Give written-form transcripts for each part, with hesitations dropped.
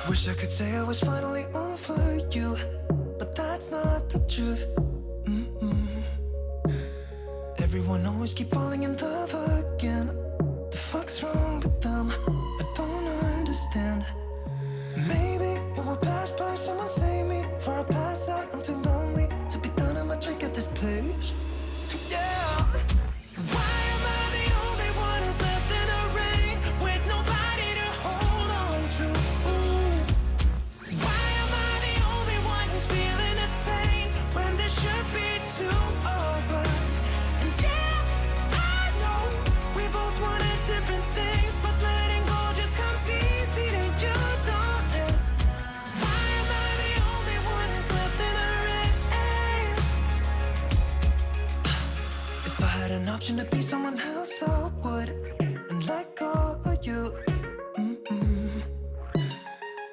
Wish I could say I was finally over you, but that's not the truth. Everyone always keep falling in love again. The fuck's wrong with them? I don't understand. Maybe it will pass by, someone save me. Before I pass out, I'm too lonely to be done. I'ma drink at this place. Yeah. Why am I the only one who's left in the rain with nobody to hold on to? Ooh. Why am I the only one who's feeling this pain when there should be two of us? And yeah, I know we both wanted different things, but letting go just comes easy to you, don't it? Why am I the only one who's left in the rain? If I had an option to be someone else, I would, and let go of you.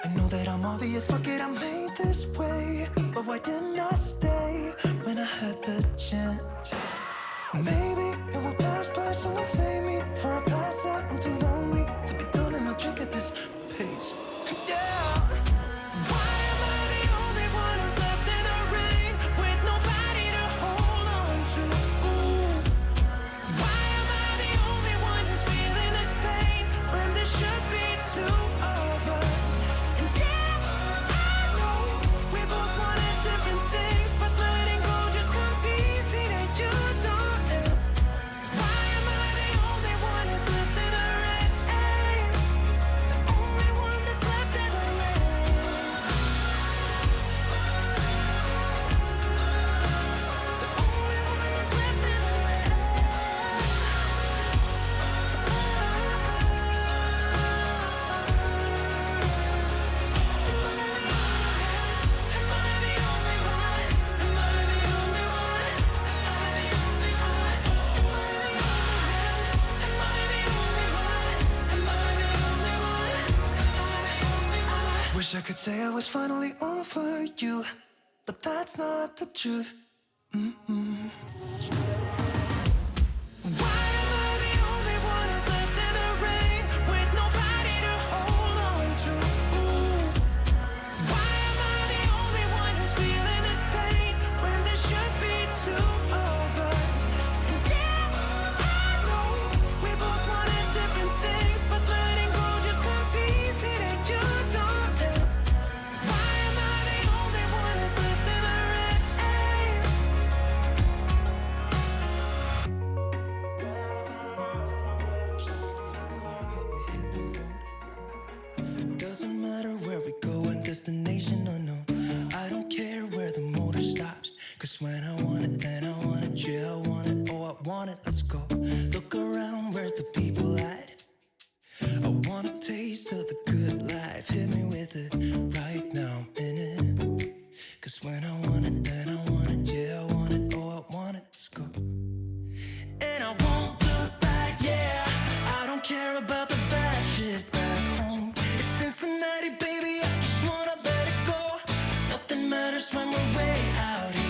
I know that I'm obvious, fuck it, I'm made this way. But why didn't I stay when I had the chance? Maybe it will pass by, someone save me. Before I pass out, I'm too lonely to be done, and I'll drink at this pace. Yeah. Why am I the only one who's left in the rain with nobody to hold on to? Ooh. Why am I the only one who's feeling this pain when there should be two of us? And yeah, I know we both wanted different things, but letting go just comes easy to you, don't it? Why am I the only one who's left in the rain? The only one that's left in the rain. The only one that's left in the rain. Am I the only one? Am I the only one? Am I the only one? Am I the only one? Am I the only one? Am I the only one? Am I the only one? Wish I could say I was finally over you, but that's not the truth. Why am I the only one who's left in the rain with nobody to hold on to? Ooh. Why am I the only one who's feeling this pain when there should be two of us? And yeah, I know we both wanted different things, but letting go just comes easy to you, don't it? Why am I the only one who's left in the rain? Doesn't matter where we go and destination unknown. I don't care where the motor stops, 'cause when I want it, then I want it. Yeah, I want it, oh I want it, let's go. Look around, where's the people at? I want a taste of the good life. Hit me with it right now, I'm in it. 'Cause when I want it, then I want it. Yeah, I want it, oh I want it, let's go. And I won't look back, yeah. I don't care about the bad shit back home. It's Cincinnati, baby, I just wanna let it go. Nothing matters when we're way out here.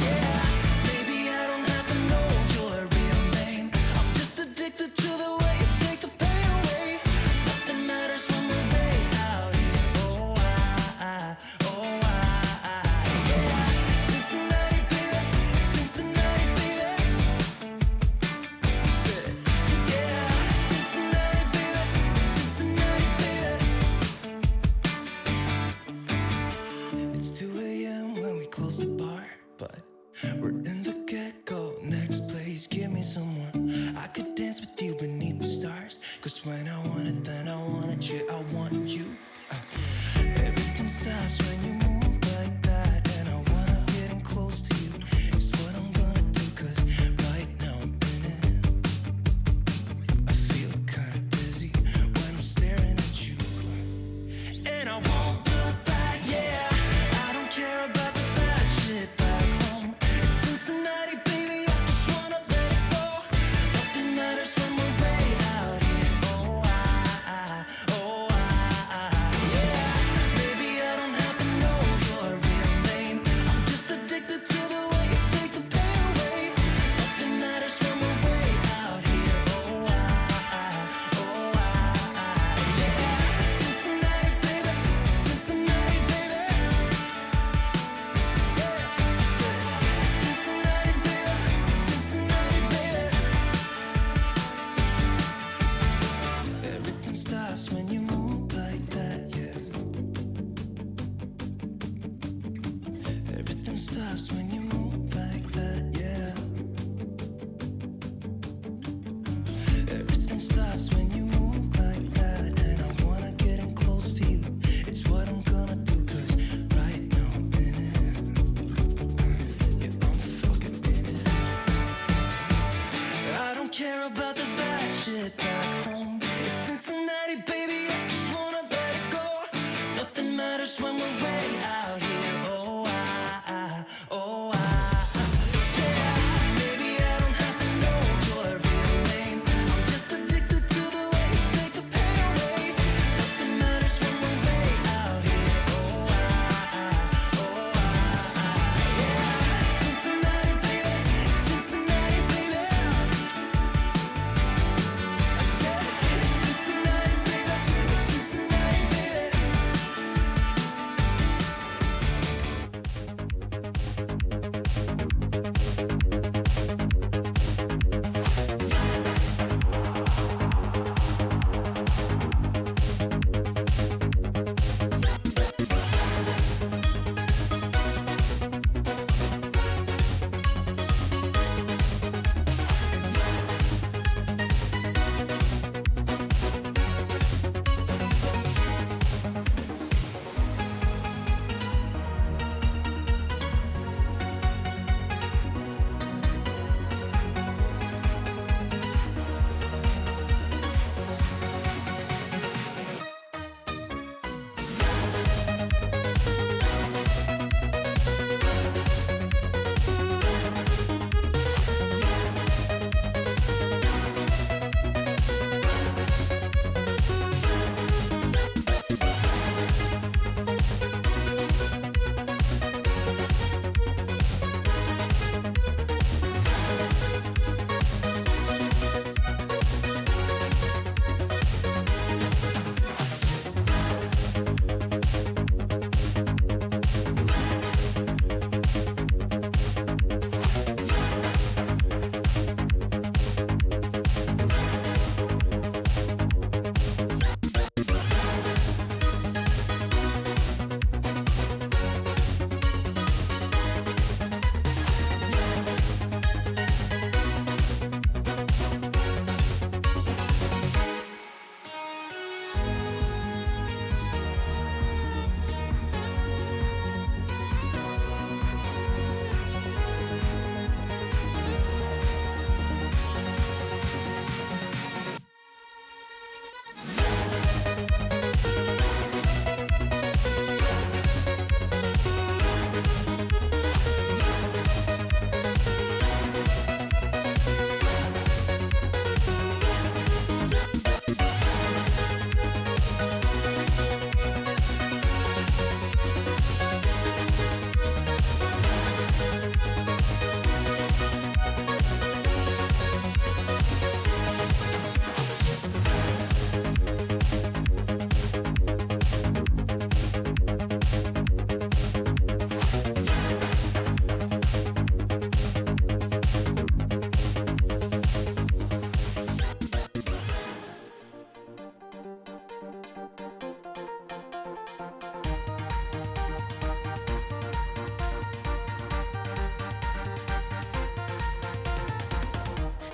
Yeah. Maybe I don't have to know your real name. I'm just addicted to the way you take the pain away. Nothing matters when we're way out here. Yeah. Cincinnati, baby, Cincinnati, baby. Say, yeah, Cincinnati, baby, Cincinnati, baby. It's 2 a.m. when we close the bar, but we're in the get-go. Next place, give me someone I could dance with you beneath the stars. 'Cause when I want it, then I want it. Yeah, I want you. Everything stops when you move like that, and I wanna get in close to you. It's what I'm gonna do, 'cause right now I'm in it. I feel kinda dizzy when I'm staring at you. And I won't look back, yeah. I don't care about the bad shit back home. It's Cincinnati, baby, I just wanna let it go. Nothing matters when we're way out here. Yeah. Maybe I don't have to know stops when you move like that, yeah. Everything stops when you move like that, and I wanna get in close to you. It's what I'm gonna do, 'cause right now I'm in it. Yeah, I'm fucking in it. I don't care about the bad shit back home. It's Cincinnati, baby, I just wanna let it go. Nothing matters when we're way out here. Oh, yeah. Maybe I don't have to know your real name. I'm just addicted to the way you take the pain away. Nothing matters when we're way out here. Yeah. Cincinnati, baby, Cincinnati, baby. I said, it's Cincinnati, baby, it's Cincinnati, baby.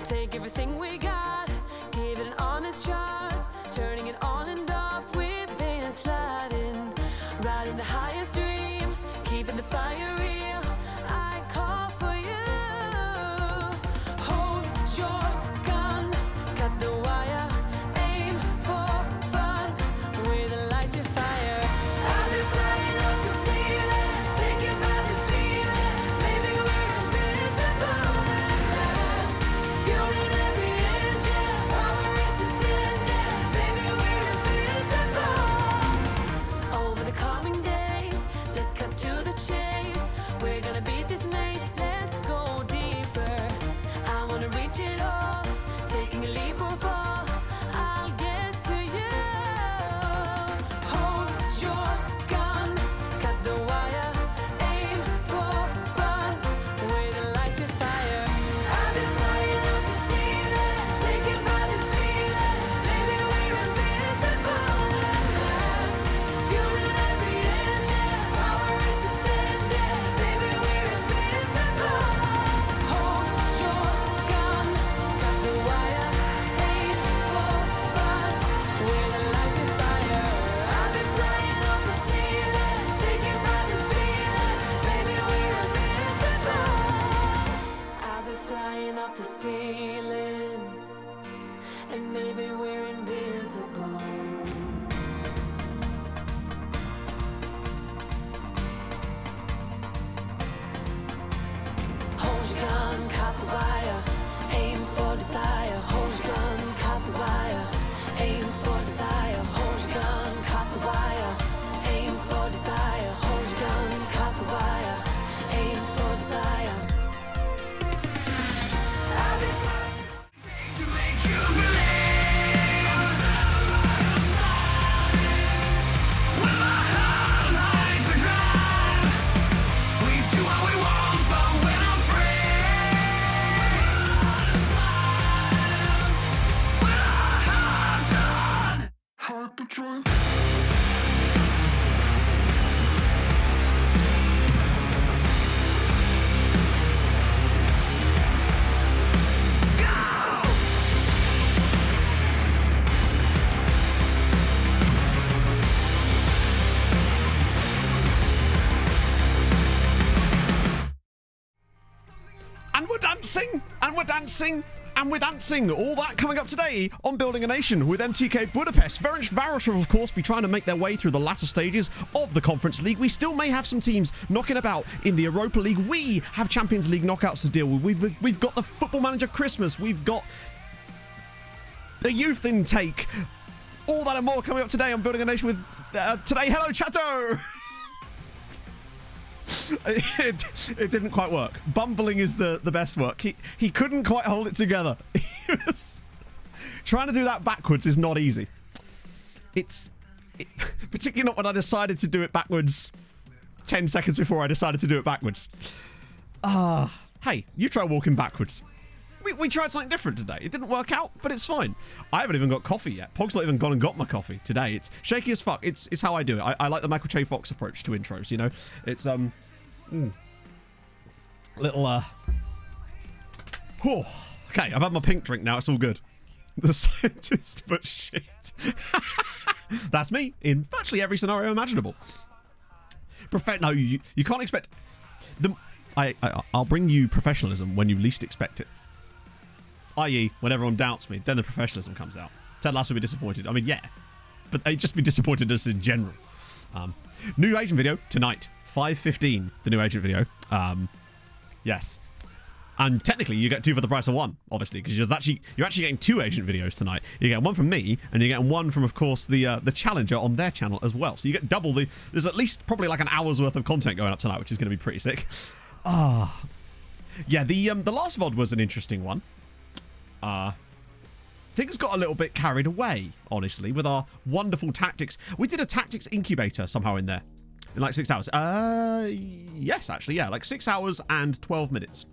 Take everything we got, give it an honest shot. Turning it on and off, we've been sliding. Riding the highest dream, keeping the fire real. I call for you. Hold your gun, cut the wire. Aim for fun, with a light to fire. I've been flying up the ceiling, taken by this feeling. Maybe we're invincible at last. Fueling every engine, power is descending. baby, we're invincible. Hold your gun, caught the wire, aim for desire. Hold your gun, caught the wire, aim for desire. Hold your gun, caught the wire, aim for desire. Hold your gun, caught the wire, aim for desire. I'll be flying to make you believe. With my heart like the drive, we do what we want, but when I'm free, when our hearts on Hyperdrive. And we're dancing, and we're dancing, and we're dancing. All that coming up today on Building a Nation with MTK Budapest. Ferencváros will, of course, be trying to make their way through the latter stages of the Conference League. We still may have some teams knocking about in the Europa League. We have Champions League knockouts to deal with. We've got the Football Manager Christmas. We've got the youth intake. All that and more coming up today on Building a Nation with today. Hello, Chateau! It didn't quite work. Bumbling is the best work. He couldn't quite hold it together. Trying to do that backwards is not easy. Particularly not when I decided to do it backwards 10 seconds before I decided to do it backwards. Hey, you try walking backwards. We tried something different today. It didn't work out, but it's fine. I haven't even got coffee yet. Pog's not even gone and got my coffee today. It's shaky as fuck. It's how I do it. I like the Michael J. Fox approach to intros, you know? It's, little, whew. Okay, I've had my pink drink now. It's all good. The scientist, but shit. That's me in virtually every scenario imaginable. No, you can't expect... I'll bring you professionalism when you least expect it. I.e., when everyone doubts me, then the professionalism comes out. Ted Lasso will be disappointed. I mean, yeah. But they'd just be disappointed just in general. New agent video tonight. 5:15, the new agent video. Yes. And technically, you get two for the price of one, obviously, because you're actually getting two agent videos tonight. You get one from me, and you get one from, of course, the Challenger on their channel as well. So you get double the... There's at least probably like an hour's worth of content going up tonight, which is going to be pretty sick. Yeah, the last VOD was an interesting one. Things got a little bit carried away, honestly, with our wonderful tactics. We did a tactics incubator somehow in there. In like 6 hours. Yes, actually, yeah. Like 6 hours and 12 minutes.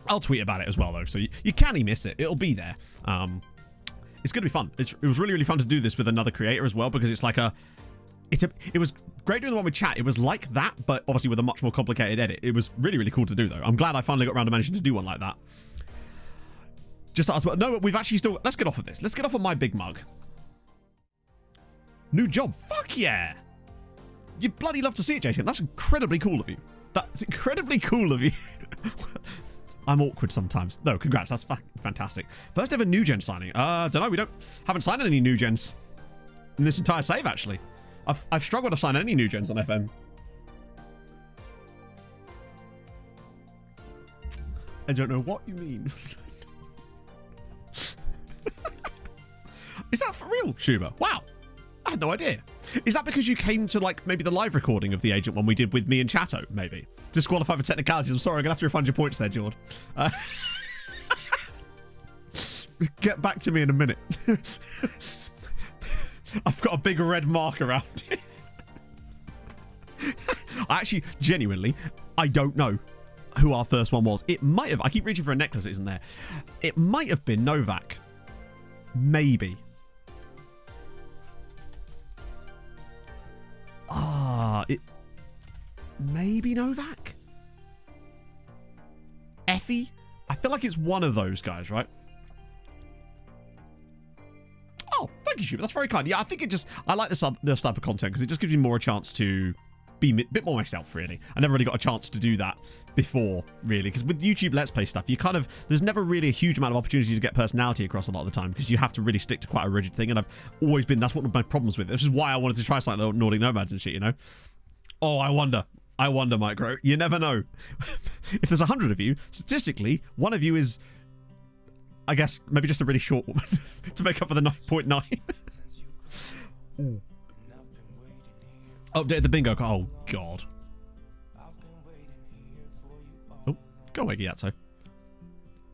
I'll tweet about it as well, though. So you can't miss it. It'll be there. It's going to be fun. It was really, really fun to do this with another creator as well, because it's like it was great doing the one with chat. It was like that, but obviously with a much more complicated edit. It was really, really cool to do, though. I'm glad I finally got around to managing to do one like that. No, we've actually still... Let's get off of this. Let's get off of my big mug. New job. Fuck yeah. You bloody love to see it, Jason. That's incredibly cool of you. That's incredibly cool of you. I'm awkward sometimes. No, congrats. That's fantastic. First ever new gen signing. Don't know. We haven't signed any new gens in this entire save, actually. I've struggled to sign any new gens on FM. I don't know what you mean. Is that for real, Schuber? Wow. I had no idea. Is that because you came to, like, maybe the live recording of the agent one we did with me and Chato, maybe? Disqualified for technicalities. I'm sorry, I'm going to have to refund your points there, Jord. Get back to me in a minute. I've got a big red mark around it. Actually, genuinely, I don't know who our first one was. It might have... I keep reaching for a necklace that isn't there. It might have been Novak. Maybe. Maybe Novak? Effie? I feel like it's one of those guys, right? Oh, thank you, Schuber. That's very kind. Yeah, I think I like this type of content because it just gives me more a chance to be a bit more myself, really. I never really got a chance to do that before, really, because with YouTube Let's Play stuff, there's never really a huge amount of opportunity to get personality across a lot of the time, because you have to really stick to quite a rigid thing, and that's one of my problems with it. This is why I wanted to try something like Nordic Nomads and shit, you know? Oh, I wonder, Micro. You never know. If there's 100 of you, statistically, one of you is, I guess, maybe just a really short woman to make up for the 9.9. Update the bingo. Oh, God. Oh, go away, Gyatso.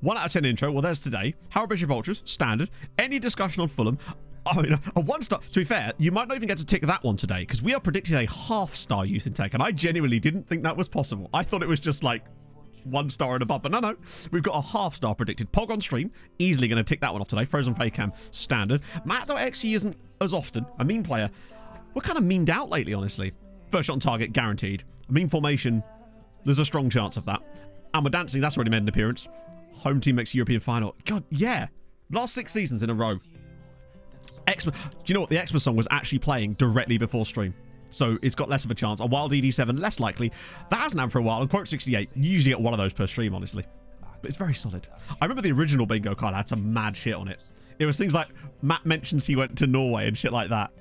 1 out of 10 intro. Well, there's today. How are Bishop Ultras? Standard. Any discussion on Fulham? I mean, a 1-star. To be fair, you might not even get to tick that one today, because we are predicting a half-star youth intake, and I genuinely didn't think that was possible. I thought it was just like 1 star and above, but no. We've got a half-star predicted. Pog on stream. Easily going to tick that one off today. Frozen Faycam. Standard. Matt.exe isn't as often. A meme player. We're kind of memed out lately, honestly. First shot on target, guaranteed. A meme formation, there's a strong chance of that. And we're dancing, that's already made an appearance. Home team makes European final. God, yeah. Last 6 seasons in a row. Do you know what? The Xmas song was actually playing directly before stream. So it's got less of a chance. A Wild ED7, less likely. That hasn't happened for a while. And Quote 68, you usually get one of those per stream, honestly. But it's very solid. I remember the original bingo card had some mad shit on it. It was things like Matt mentions he went to Norway and shit like that.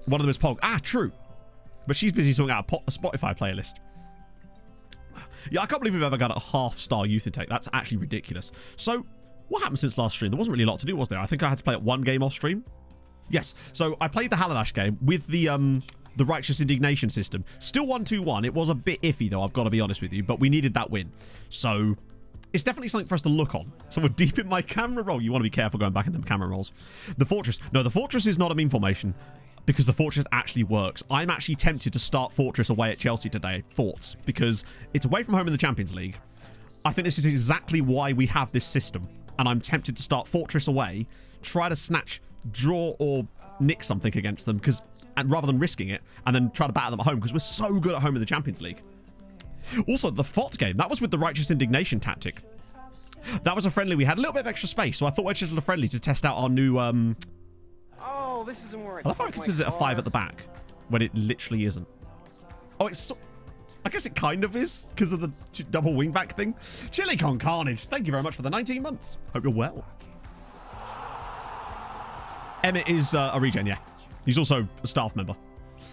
One of them is Pog. Ah, true. But she's busy sorting out a Spotify playlist. Yeah, I can't believe we've ever got a half-star youth intake. That's actually ridiculous. So, what happened since last stream? There wasn't really a lot to do, was there? I think I had to play it 1 game off stream. Yes. So, I played the Haladash game with the Righteous Indignation system. Still 1-2-1. It was a bit iffy, though, I've got to be honest with you. But we needed that win. So, it's definitely something for us to look on. So, we're deep in my camera roll. You want to be careful going back in them camera rolls. The Fortress. No, the Fortress is not a meme formation, because the Fortress actually works. I'm actually tempted to start Fortress away at Chelsea today. Thoughts? Because it's away from home in the Champions League. I think this is exactly why we have this system. And I'm tempted to start Fortress away, try to snatch, draw, or nick something against them, and rather than risking it, and then try to batter them at home, because we're so good at home in the Champions League. Also, the FOT game, that was with the Righteous Indignation tactic. That was a friendly. We had a little bit of extra space, so I thought we'd just a friendly to test out our new... Oh, this isn't where I love how it considers it a 5 at the back, when it literally isn't. Oh, it's... I guess it kind of is, because of the double wingback thing. Chili-Con Carnage, thank you very much for the 19 months. Hope you're well. Emmett is a regen, yeah. He's also a staff member.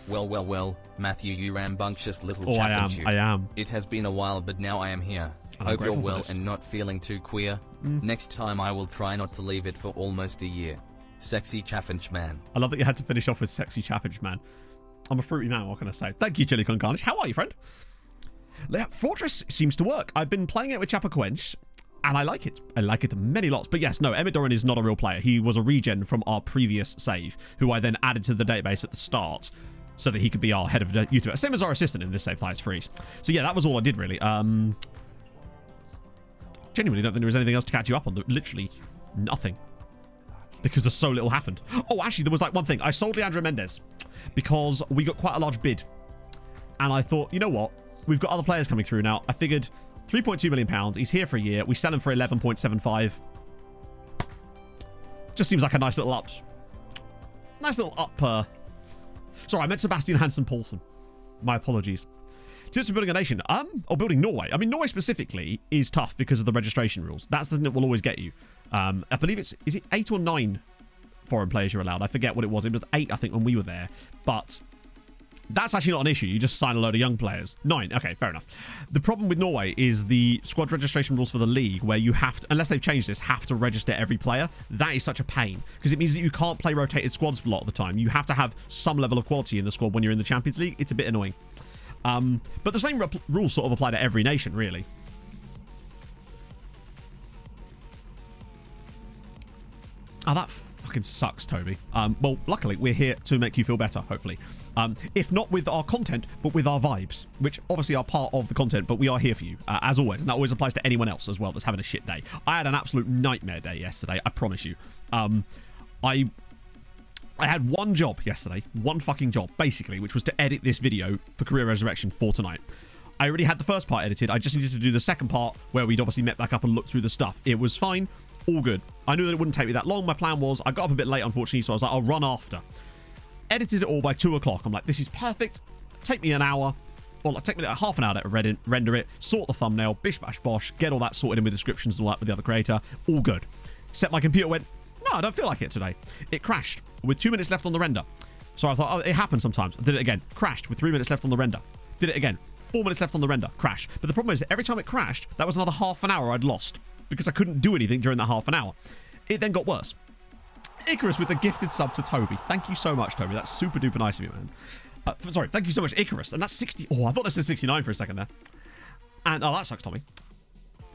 Well, Matthew, you rambunctious little I chaffinch. am. It has been a while, but now I am here. Hope you're well and not feeling too queer. Next time I will try not to leave it for almost a year. Sexy Chaffinch Man. I love that you had to finish off with Sexy Chaffinch Man. I'm a fruity man, what can I say? Thank you, Chili-Con Carnage. How are you, friend? Fortress seems to work. I've been playing it with Chapecoense, and I like it. I like it many lots. But yes, no, Emmett Doran is not a real player. He was a regen from our previous save, who I then added to the database at the start, so that he could be our head of YouTube. Same as our assistant in this save, Thighs Freeze. So yeah, that was all I did, really. Genuinely don't think there was anything else to catch you up on. Literally nothing. Because there's so little happened. Oh, actually, there was like one thing. I sold Leandro Mendes because we got quite a large bid. And I thought, you know what? We've got other players coming through now. I figured £3.2 million. He's here for a year. We sell him for 11.75. Just seems like a nice little up. Sorry, I meant Sebastian Hansen Paulsen. My apologies. Tips for building a nation. Or building Norway. I mean, Norway specifically is tough because of the registration rules. That's the thing that will always get you. I believe is it 8 or 9 foreign players you're allowed? I forget what it was. It was 8, I think, when we were there. But that's actually not an issue. You just sign a load of young players. 9. Okay, fair enough. The problem with Norway is the squad registration rules for the league, where you have to, unless they've changed this, have to register every player. That is such a pain, because it means that you can't play rotated squads a lot of the time. You have to have some level of quality in the squad when you're in the Champions League. It's a bit annoying. But the same rules sort of apply to every nation, really. Oh, that fucking sucks, Toby. Well, luckily, we're here to make you feel better, hopefully. If not with our content, but with our vibes, which obviously are part of the content, but we are here for you, as always. And that always applies to anyone else as well that's having a shit day. I had an absolute nightmare day yesterday, I promise you. I had one job yesterday, one fucking job, basically, which was to edit this video for Career Resurrection for tonight. I already had the first part edited. I just needed to do the second part, where we'd obviously met back up and looked through the stuff. It was fine. All good. I knew that it wouldn't take me that long. My plan was, I got up a bit late, unfortunately, so I was like, I'll run after. Edited it all by 2 o'clock. I'm like, this is perfect. take me an hour, or like take me like half an hour to render it, sort the thumbnail, bish bash bosh, get all that sorted in with descriptions and all that with the other creator. All good. Except my computer went, no, I don't feel like it today. It crashed with 2 minutes left on the render. So I thought, oh, it happens sometimes. I did it again. Crashed with 3 minutes left on the render. Did it again. 4 minutes left on the render. Crash. But the problem is, every time it crashed, that was another half an hour I'd lost because I couldn't do anything during that half an hour. It then got worse. Icarus with a gifted sub to Toby. Thank you so much, Toby. That's super duper nice of you, man. Sorry, thank you so much, Icarus. And that's 60. Oh, I thought that said 69 for a second there. And oh, that sucks, Tommy.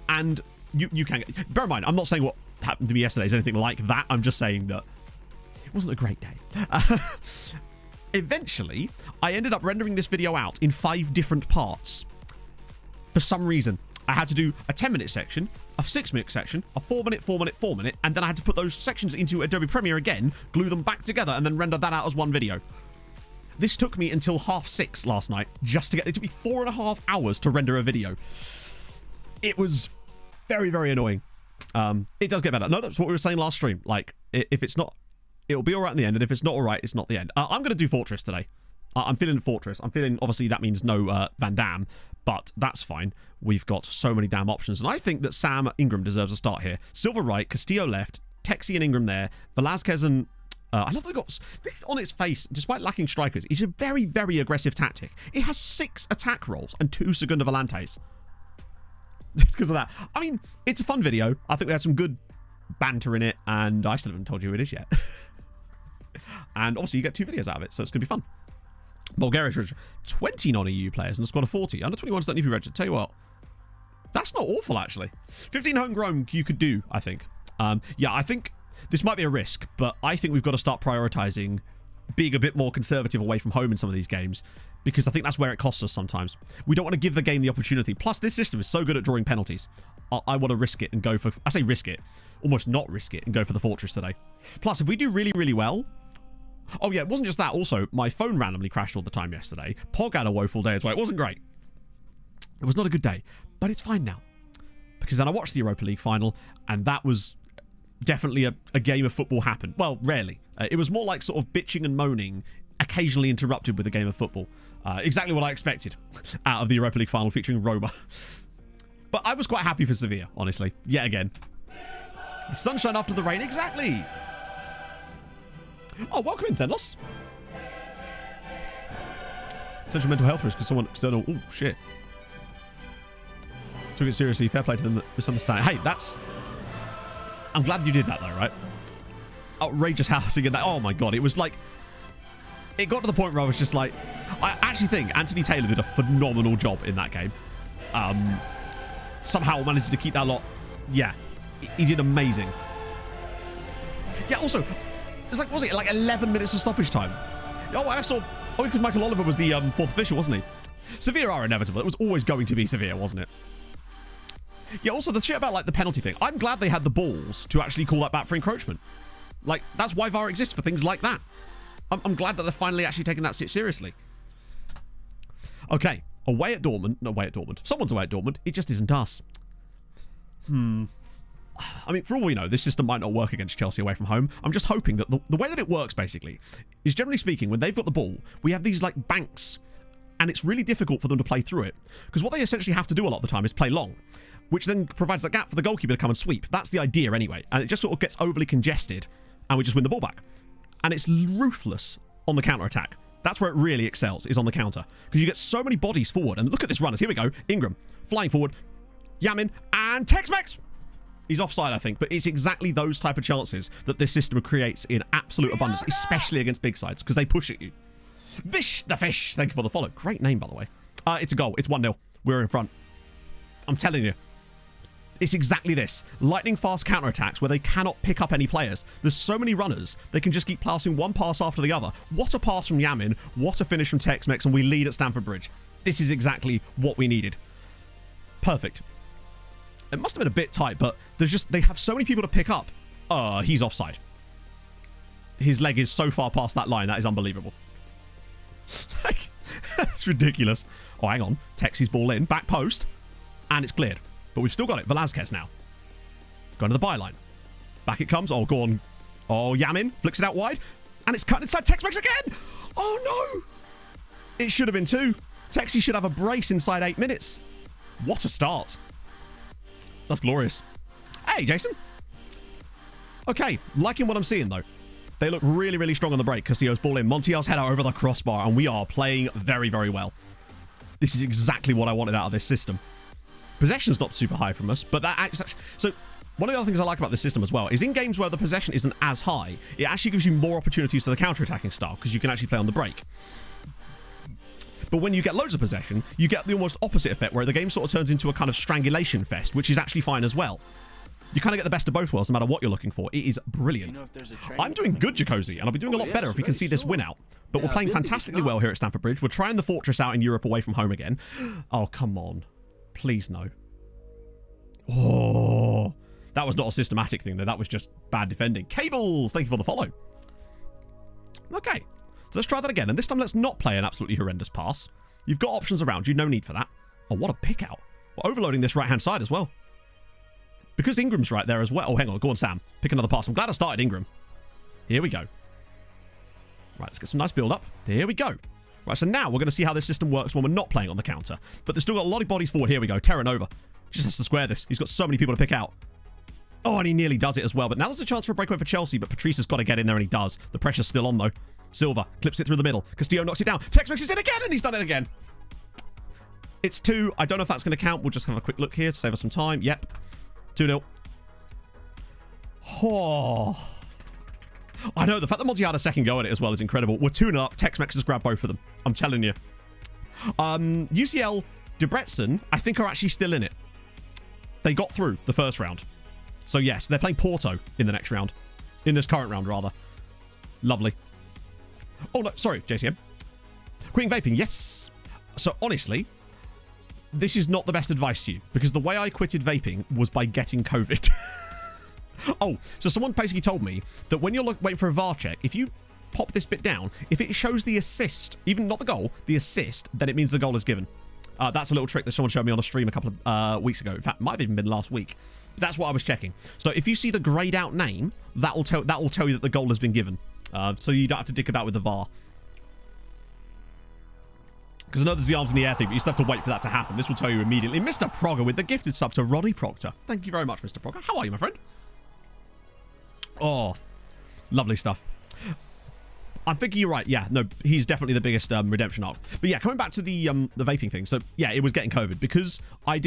And you can get. Bear in mind, I'm not saying what happened to me yesterday is anything like that. I'm just saying that it wasn't a great day. Eventually, I ended up rendering this video out in 5 different parts. For some reason, I had to do a 10-minute section, a 6-minute section, a 4-minute, 4-minute, 4-minute, and then I had to put those sections into Adobe Premiere again, glue them back together, and then render that out as one video. This took me until 6:30 last night just to get. It took me 4.5 hours to render a video. It was very, very annoying. It does get better. No, that's what we were saying last stream. Like, if it's not, it'll be all right in the end, and if it's not all right, it's not the end. I'm going to do Fortress today. I'm feeling Fortress. I'm feeling, obviously, that means no Van Damme, but that's fine. We've got so many damn options, and I think that Sam Ingram deserves a start here. Silva right, Castillo left, Texi and Ingram there, Velasquez and... I love that we got this on its face, despite lacking strikers. It's a very, very aggressive tactic. It has 6 attack rolls and 2 Segunda Volantes. Just because of that. I mean, it's a fun video. I think we had some good banter in it, and I still haven't told you who it is yet. And obviously, you get 2 videos out of it, so it's going to be fun. Bulgaria's registered 20 non-EU players and a squad of 40. Under 21s don't need to be registered. Tell you what, that's not awful, actually. 15 homegrown you could do, I think. Yeah, I think this might be a risk, but I think we've got to start prioritizing being a bit more conservative away from home in some of these games, because I think that's where it costs us sometimes. We don't want to give the game the opportunity. Plus, this system is so good at drawing penalties. I want to risk it and go for... I say risk it. Almost not risk it and go for the Fortress today. Plus, if we do really, really well... Oh, yeah, it wasn't just that. Also, my phone randomly crashed all the time yesterday. Pog had a woeful day as well. It wasn't great. It was not a good day. But it's fine now. Because then I watched the Europa League final, and that was definitely a game of football happened. Well, rarely. It was more like sort of bitching and moaning, occasionally interrupted with a game of football. Exactly what I expected out of the Europa League final featuring Roma. But I was quite happy for Sevilla, honestly. Yet again. Sunshine after the rain. Exactly. Oh, welcome in, Tenlos. Potential mental health risk because someone external... Oh, shit. Took it seriously. Fair play to them. Misunderstanding. Hey, that's... I'm glad you did that, though, right? Outrageous housing and that. Oh, my God. It was like... It got to the point where I was just like... I actually think Anthony Taylor did a phenomenal job in that game. Somehow managed to keep that lot... Yeah. He did amazing. Yeah, also... It's like, was it like 11 minutes of stoppage time? Oh, I saw... Oh, because Michael Oliver was the 4th official, wasn't he? Sevilla are inevitable. It was always going to be Sevilla, wasn't it? Yeah, also the shit about like the penalty thing. I'm glad they had the balls to actually call that back for encroachment. Like, that's why VAR exists, for things like that. I'm glad that they're finally actually taking that seriously. Okay, away at Dortmund. No, away at Dortmund. Someone's away at Dortmund. It just isn't us. I mean, for all we know, this system might not work against Chelsea away from home. I'm just hoping that the way that it works, basically, is generally speaking, when they've got the ball, we have these, like, banks, and it's really difficult for them to play through it. Because what they essentially have to do a lot of the time is play long, which then provides that gap for the goalkeeper to come and sweep. That's the idea, anyway. And it just sort of gets overly congested, and we just win the ball back. And it's ruthless on the counter-attack. That's where it really excels, is on the counter. Because you get so many bodies forward. And look at this runners. Here we go. Ingram, flying forward. Yamin, and Tex-Mex! He's offside, I think, but it's exactly those type of chances that this system creates in absolute abundance, especially against big sides, because they push at you. Vish the Fish, thank you for the follow. Great name, by the way. It's a goal. It's 1-0. We're in front. I'm telling you. It's exactly this. Lightning-fast counterattacks where they cannot pick up any players. There's so many runners, they can just keep passing one pass after the other. What a pass from Yamin. What a finish from Tex-Mex, and we lead at Stamford Bridge. This is exactly what we needed. Perfect. It must have been a bit tight, but they have so many people to pick up. He's offside. His leg is so far past that line. That is unbelievable. That's ridiculous. Oh, hang on. Texi's ball in. Back post. And it's cleared. But we've still got it. Velasquez now. Going to the byline. Back it comes. Oh, go on. Oh, Yamin. Flicks it out wide. And it's cut inside Tex-Mex again. Oh, no. It should have been 2. Texie should have a brace inside 8 minutes. What a start. That's glorious. Hey, Jason. Okay, liking what I'm seeing, though. They look really, really strong on the break. Castillo's ball in. Montiel's header over the crossbar, and we are playing very, very well. This is exactly what I wanted out of this system. Possession's not super high from us, but that actually... So, one of the other things I like about this system as well is in games where the possession isn't as high, it actually gives you more opportunities for the counter-attacking style, because you can actually play on the break. But when you get loads of possession, you get the almost opposite effect, where the game sort of turns into a kind of strangulation fest, which is actually fine as well. You kind of get the best of both worlds, no matter what you're looking for. It is brilliant. I'm doing good, Jacozy, and I'll be doing a lot better if we can see this win out. But we're playing fantastically well here at Stamford Bridge. We're trying the fortress out in Europe away from home again. Oh, come on. Please, no. Oh, that was not a systematic thing, though. That was just bad defending. Cables, thank you for the follow. Okay, so let's try that again. And this time, let's not play an absolutely horrendous pass. You've got options around you. No need for that. Oh, what a pick out. We're overloading this right-hand side as well. Because Ingram's right there as well. Oh, hang on. Go on, Sam. Pick another pass. I'm glad I started Ingram. Here we go. Right, let's get some nice build-up. Here we go. Right, so now we're going to see how this system works when we're not playing on the counter. But there's still got a lot of bodies forward. Here we go. Terranova. Just has to square this. He's got so many people to pick out. Oh, and he nearly does it as well. But now there's a chance for a breakaway for Chelsea. But Patrice has got to get in there, and he does. The pressure's still on, though. Silva clips it through the middle. Castillo knocks it down. Tex makes it again, and he's done it again. It's 2. I don't know if that's going to count. We'll just have a quick look here to save us some time. Yep. 2-0. Oh. I know, the fact that Monty had a second go at it as well is incredible. We're 2-0 up. Tex-Mex has grabbed both of them. I'm telling you. UCL, Debrecen, I think are actually still in it. They got through the first round. So yes, they're playing Porto in the next round. In this current round, rather. Lovely. Oh, no, sorry, JCM. Quitting vaping, yes. So honestly, this is not the best advice to you, because the way I quitted vaping was by getting COVID. Oh, so someone basically told me that when you're waiting for a VAR check, if you pop this bit down, if it shows the assist, even not the goal, the assist, then it means the goal is given. That's a little trick that someone showed me on a stream a couple of weeks ago. In fact, it might have even been last week. That's what I was checking. So if you see the grayed out name, that will tell you that the goal has been given. So you don't have to dick about with the VAR. Because I know there's the arms in the air thing, but you still have to wait for that to happen. This will tell you immediately. Mr. Progger with the gifted sub to Roddy Proctor. Thank you very much, Mr. Progger. How are you, my friend? Oh, lovely stuff. I'm thinking you're right. Yeah, no, he's definitely the biggest redemption arc. But yeah, coming back to the vaping thing. So yeah, it was getting COVID because I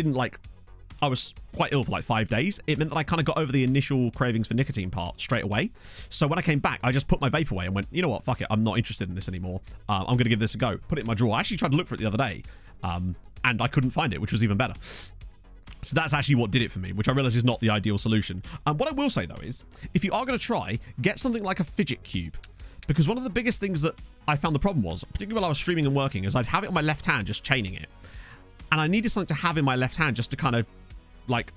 was quite ill for like 5 days. It meant that I kind of got over the initial cravings for nicotine part straight away. So when I came back, I just put my vape away and went, you know what, fuck it, I'm not interested in this anymore. I'm going to give this a go. Put it in my drawer. I actually tried to look for it the other day, and I couldn't find it, which was even better. So that's actually what did it for me, which I realize is not the ideal solution. And what I will say, though, is if you are going to try, get something like a fidget cube. Because one of the biggest things that I found the problem was, particularly while I was streaming and working, is I'd have it on my left hand just chaining it. And I needed something to have in my left hand just to kind of, like,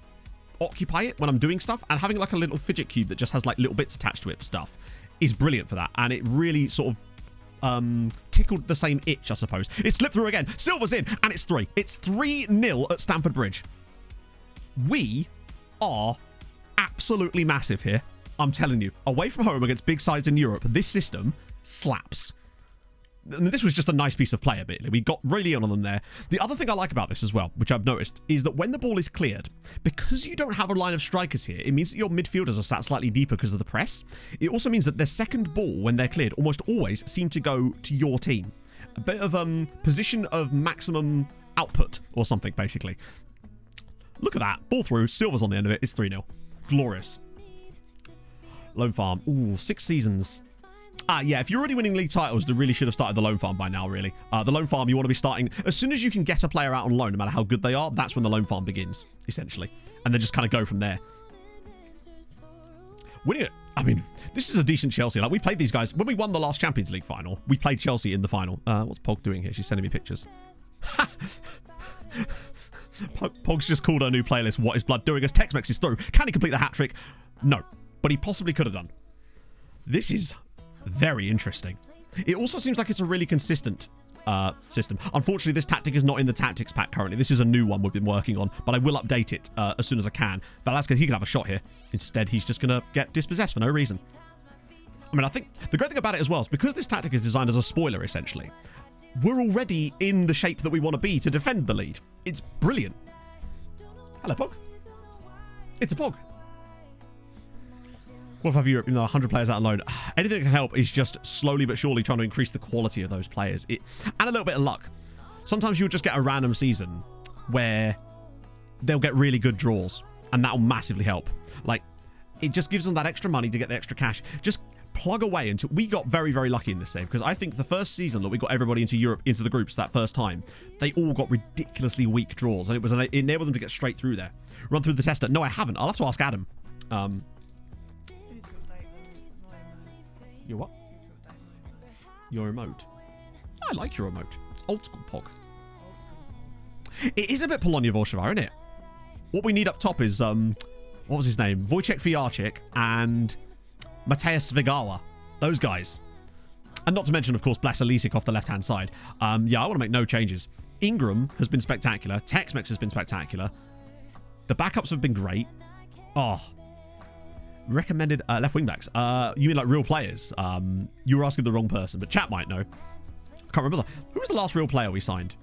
occupy it when I'm doing stuff. And having, like, a little fidget cube that just has, like, little bits attached to it for stuff is brilliant for that. And it really sort of tickled the same itch, I suppose. It slipped through again. Silver's in, and it's 3. It's 3-0 at Stamford Bridge. We are absolutely massive here. I'm telling you. Away from home against big sides in Europe, this system slaps. And this was just a nice piece of play, admittedly. We got really on them there. The other thing I like about this as well, which I've noticed, is that when the ball is cleared, because you don't have a line of strikers here, it means that your midfielders are sat slightly deeper because of the press. It also means that their second ball, when they're cleared, almost always seem to go to your team. A bit of position of maximum output or something, basically. Look at that. Ball through. Silver's on the end of it. It's 3-0. Glorious. Loan farm. Ooh, 6 seasons. Yeah, if you're already winning league titles, they really should have started the loan farm by now, really. The loan farm, you want to be starting... As soon as you can get a player out on loan, no matter how good they are, that's when the loan farm begins, essentially. And then just kind of go from there. Winning it. I mean, this is a decent Chelsea. Like, we played these guys... When we won the last Champions League final, we played Chelsea in the final. What's Pog doing here? She's sending me pictures. Pog's just called her new playlist What Is Blood Doing as Tex-Mex is through. Can he complete the hat-trick? No. But he possibly could have done. This is very interesting. It also seems like it's a really consistent system. Unfortunately, this tactic is not in the tactics pack currently. This is a new one we've been working on, but I will update it as soon as I can. Velasquez, he can have a shot here. Instead, he's just going to get dispossessed for no reason. I mean, I think the great thing about it as well is because this tactic is designed as a spoiler, essentially, we're already in the shape that we want to be to defend the lead. It's brilliant. Hello, Pog. It's a Pog. What if I have Europe, 100 players out on loan? Anything that can help is just slowly but surely trying to increase the quality of those players. And a little bit of luck. Sometimes you'll just get a random season where they'll get really good draws, and that'll massively help. Like, it just gives them that extra money to get the extra cash. Just plug away until we got very, very lucky in this save, because I think the first season that we got everybody into Europe, into the groups that first time, they all got ridiculously weak draws, and it enabled them to get straight through there. Run through the tester. No, I haven't. I'll have to ask Adam. Your what? Your remote. I like your remote. It's old school Pog. It is a bit Polonia Warszawa, isn't it? What we need up top is, what was his name? Wojciech Fijarczyk and Mateusz Wygawa. Those guys. And not to mention, of course, Blesa Lisik off the left-hand side. Yeah, I want to make no changes. Ingram has been spectacular. Tex-Mex has been spectacular. The backups have been great. Oh. Recommended left wing backs. You mean like real players? You were asking the wrong person, but chat might know. I can't remember. Who was the last real player we signed?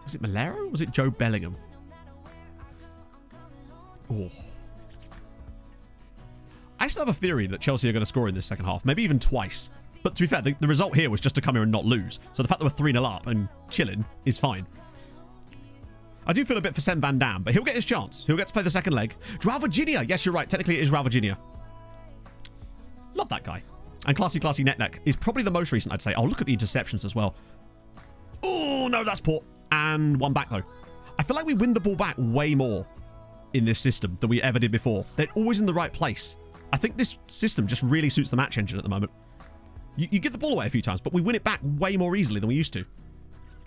Was it Malero or was it Joe Bellingham? Oh. I still have a theory that Chelsea are going to score in this second half. Maybe even twice. But to be fair, the result here was just to come here and not lose. So the fact that we're 3-0 up and chilling is fine. I do feel a bit for Sam Van Dam, but he'll get his chance. He'll get to play the second leg. Joao Virginia. Yes, you're right. Technically, it is Joao Virginia. Love that guy. And Classy Netneck is probably the most recent, I'd say. Oh, look at the interceptions as well. Oh, no, that's poor. And one back, though. I feel like we win the ball back way more in this system than we ever did before. They're always in the right place. I think this system just really suits the match engine at the moment. You give the ball away a few times, but we win it back way more easily than we used to.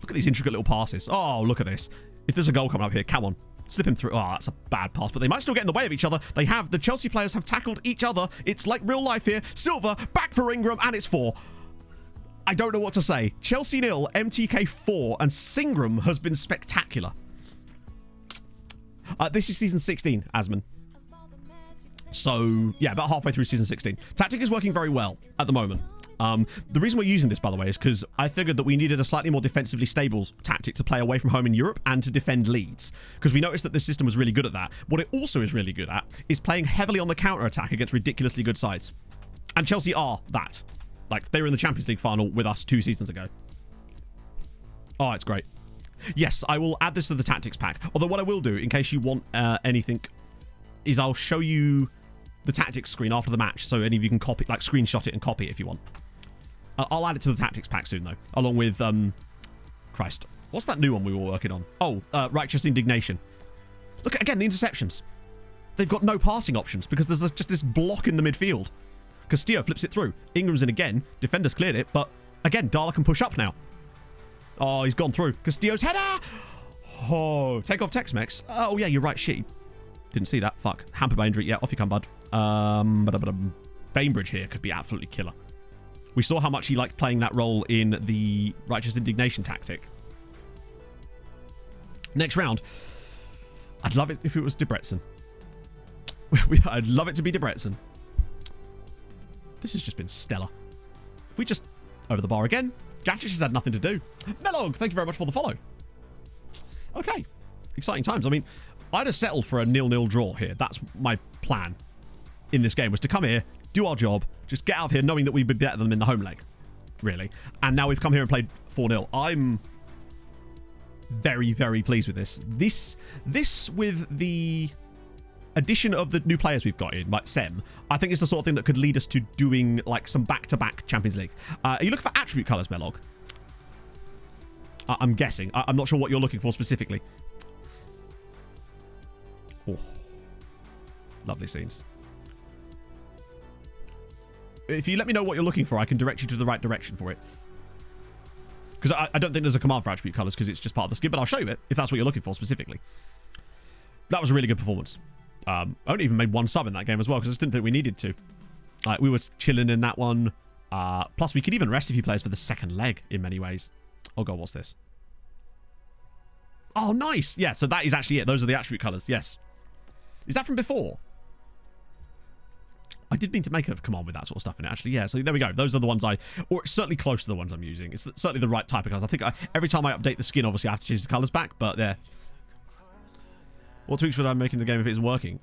Look at these intricate little passes. Oh, look at this. If there's a goal coming up here, come on. Slip him through. Oh, that's a bad pass, but they might still get in the way of each other. The Chelsea players have tackled each other. It's like real life here. Silva, back for Ingram, and it's 4. I don't know what to say. Chelsea 0, MTK 4, and Singram has been spectacular. This is season 16, Asman. So, yeah, about halfway through season 16. Tactic is working very well at the moment. The reason we're using this, by the way, is because I figured that we needed a slightly more defensively stable tactic to play away from home in Europe and to defend leads. Because we noticed that this system was really good at that. What it also is really good at is playing heavily on the counter-attack against ridiculously good sides. And Chelsea are that. Like, they were in the Champions League final with us 2 seasons ago. Oh, it's great. Yes, I will add this to the tactics pack. Although what I will do, in case you want anything, is I'll show you the tactics screen after the match, so any of you can copy, like screenshot it and copy it if you want. I'll add it to the tactics pack soon, though, along with, Christ, what's that new one we were working on? Oh, Righteous Indignation. Look at, again, the interceptions. They've got no passing options because there's just this block in the midfield. Castillo flips it through. Ingram's in again. Defenders cleared it, but again, Darla can push up now. Oh, he's gone through. Castillo's header! Oh, take off Tex-Mex. Oh, yeah, you're right. Shit. Didn't see that. Fuck. Hampered by injury. Yeah, off you come, bud. Bainbridge here could be absolutely killer. We saw how much he liked playing that role in the Righteous Indignation tactic. Next round. I'd love it if it was Debrecen. I'd love it to be Debrecen. This has just been stellar. If we just over the bar again. Jacic has had nothing to do. Melog, thank you very much for the follow. Okay. Exciting times. I mean, I'd have settled for a 0-0 draw here. That's my plan in this game, was to come here, do our job, just get out of here knowing that we'd be better than them in the home leg. Really. And now we've come here and played 4-0. I'm very, very pleased with this. This with the addition of the new players we've got in, like Sem, I think it's the sort of thing that could lead us to doing like some back-to-back Champions League. Are you looking for attribute colours, Melog? I'm guessing. I'm not sure what you're looking for specifically. Oh. Lovely scenes. If you let me know what you're looking for, I can direct you to the right direction for it. Because I don't think there's a command for attribute colours because it's just part of the skin, but I'll show you it if that's what you're looking for specifically. That was a really good performance. I only even made 1 sub in that game as well because I just didn't think we needed to. We were chilling in that one. Plus, we could even rest a few players for the second leg in many ways. Oh, God, what's this? Oh, nice. Yeah, so that is actually it. Those are the attribute colours. Yes. Is that from before? I did mean to make a command with that sort of stuff in it, actually. Yeah, so there we go. Those are the ones or it's certainly close to the ones I'm using. It's certainly the right type of cards. I think every time I update the skin, obviously I have to change the colours back, but there. What tweaks would I make in the game if it isn't working?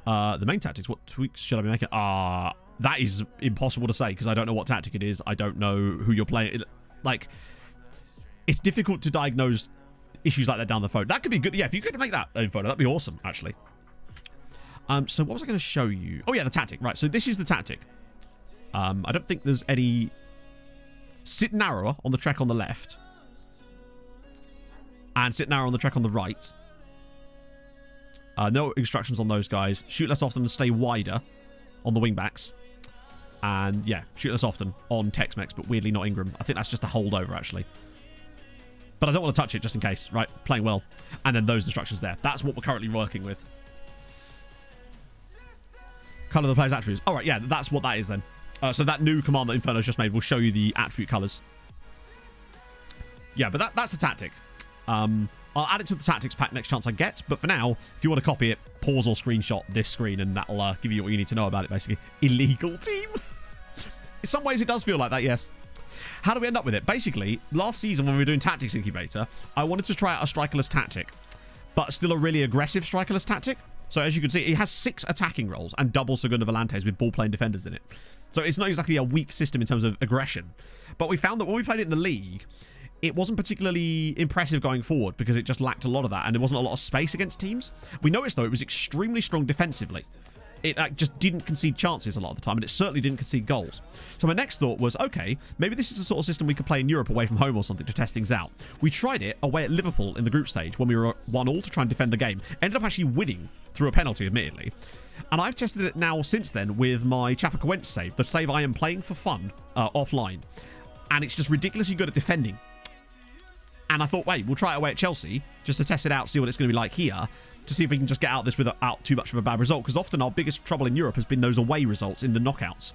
The main tactics. What tweaks should I be making? That is impossible to say because I don't know what tactic it is. I don't know who you're playing. Like, it's difficult to diagnose issues like that down the phone. That could be good. Yeah, if you could make that info, that'd be awesome, actually. So what was I going to show you? Oh, yeah, the tactic. Right, so this is the tactic. I don't think there's any... Sit narrower on the track on the left. And sit narrower on the track on the right. No instructions on those guys. Shoot less often and stay wider on the wingbacks. And, yeah, shoot less often on Tex-Mex, but weirdly not Ingram. I think that's just a holdover, actually. But I don't want to touch it just in case, right? Playing well. And then those instructions there. That's what we're currently working with. Colour the player's attributes. All right, yeah, that's what that is then. So that new command that Inferno's just made will show you the attribute colours. Yeah, but that's the tactic. I'll add it to the tactics pack next chance I get. But for now, if you want to copy it, pause or screenshot this screen and that'll give you what you need to know about it, basically. Illegal team? In some ways, it does feel like that, yes. How do we end up with it? Basically, last season when we were doing Tactics Incubator, I wanted to try out a strikerless tactic, but still a really aggressive strikerless tactic. So as you can see, it has 6 attacking roles and double Segunda Volantes with ball-playing defenders in it. So it's not exactly a weak system in terms of aggression. But we found that when we played it in the league, it wasn't particularly impressive going forward because it just lacked a lot of that and there wasn't a lot of space against teams. We noticed, though, it was extremely strong defensively. It just didn't concede chances a lot of the time, and it certainly didn't concede goals. So my next thought was, okay, maybe this is the sort of system we could play in Europe away from home or something to test things out. We tried it away at Liverpool in the group stage when we were 1-1 to try and defend the game. Ended up actually winning through a penalty, admittedly. And I've tested it now since then with my Chapecoense save, the save I am playing for fun offline. And it's just ridiculously good at defending. And I thought, wait, we'll try it away at Chelsea just to test it out, see what it's going to be like here, to see if we can just get out this without too much of a bad result. Because often our biggest trouble in Europe has been those away results in the knockouts.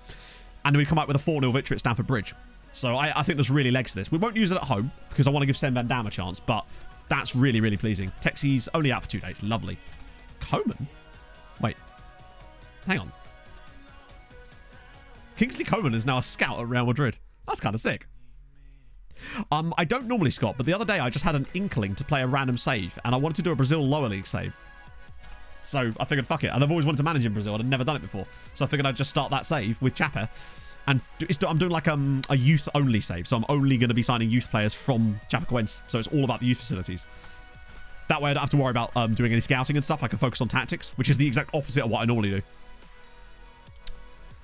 And we come out with a 4-0 victory at Stamford Bridge. So I think there's really legs to this. We won't use it at home because I want to give Sen Van Dam a chance. But that's really, really pleasing. Texie's only out for 2 days. Lovely. Coman? Wait. Hang on. Kingsley Coman is now a scout at Real Madrid. That's kind of sick. I don't normally Scott, but the other day I just had an inkling to play a random save, and I wanted to do a Brazil lower league save. So I figured, fuck it. And I've always wanted to manage in Brazil, and I'd never done it before. So I figured I'd just start that save with Chape. And I'm doing like a youth-only save, so I'm only going to be signing youth players from Chapecoense. So it's all about the youth facilities. That way I don't have to worry about doing any scouting and stuff. I can focus on tactics, which is the exact opposite of what I normally do.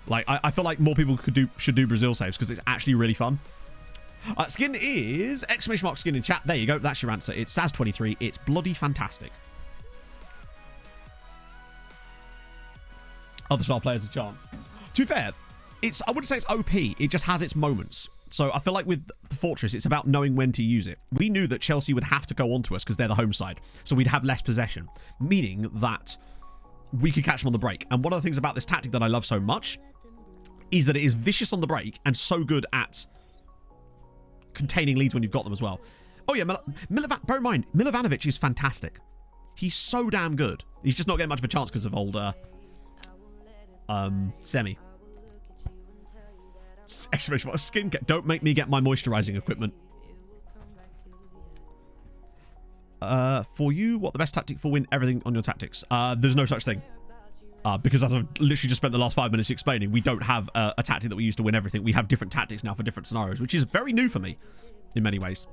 Like, I feel like more people should do Brazil saves, because it's actually really fun. Skin is ! Skin in chat. There you go. That's your answer. It's Saz23. It's bloody fantastic. Other star players a chance. To be fair, I wouldn't say it's OP. It just has its moments. So I feel like with the Fortress, it's about knowing when to use it. We knew that Chelsea would have to go onto us because they're the home side. So we'd have less possession, meaning that we could catch them on the break. And one of the things about this tactic that I love so much is that it is vicious on the break and so good at containing leads when you've got them as well. Oh yeah, bear in mind, Milovanovic is fantastic. He's so damn good. He's just not getting much of a chance because of old Semi. Skin. Don't make me get my moisturizing equipment. For you, what the best tactic for win everything on your tactics? There's no such thing. Because as I've literally just spent the last 5 minutes explaining, we don't have a tactic that we use to win everything. We have different tactics now for different scenarios, which is very new for me in many ways.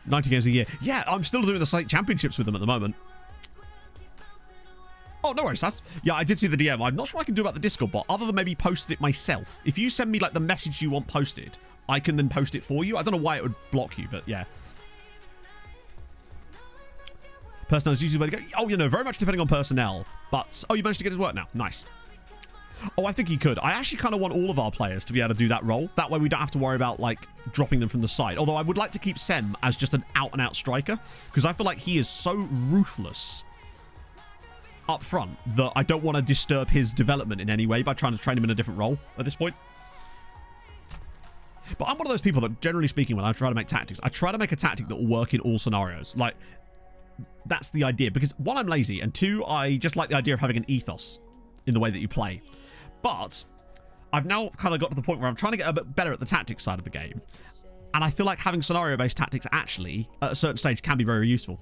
90 games a year. Yeah, I'm still doing the state championships with them at the moment. Oh, no worries, Saz. Yeah, I did see the DM. I'm not sure what I can do about the Discord bot, other than maybe post it myself. If you send me, like, the message you want posted, I can then post it for you. I don't know why it would block you, but yeah. Personnel is usually where to go. Oh, you know, very much depending on personnel. But, oh, you managed to get his work now. Nice. Oh, I think he could. I actually kind of want all of our players to be able to do that role. That way we don't have to worry about, like, dropping them from the side. Although I would like to keep Sem as just an out-and-out striker. Because I feel like he is so ruthless up front that I don't want to disturb his development in any way by trying to train him in a different role at this point. But I'm one of those people that, generally speaking, when I try to make tactics, I try to make a tactic that will work in all scenarios. Like, that's the idea. Because one, I'm lazy, and two, I just like the idea of having an ethos in the way that you play. But I've now kind of got to the point where I'm trying to get a bit better at the tactics side of the game. And I feel like having scenario-based tactics actually, at a certain stage, can be very useful.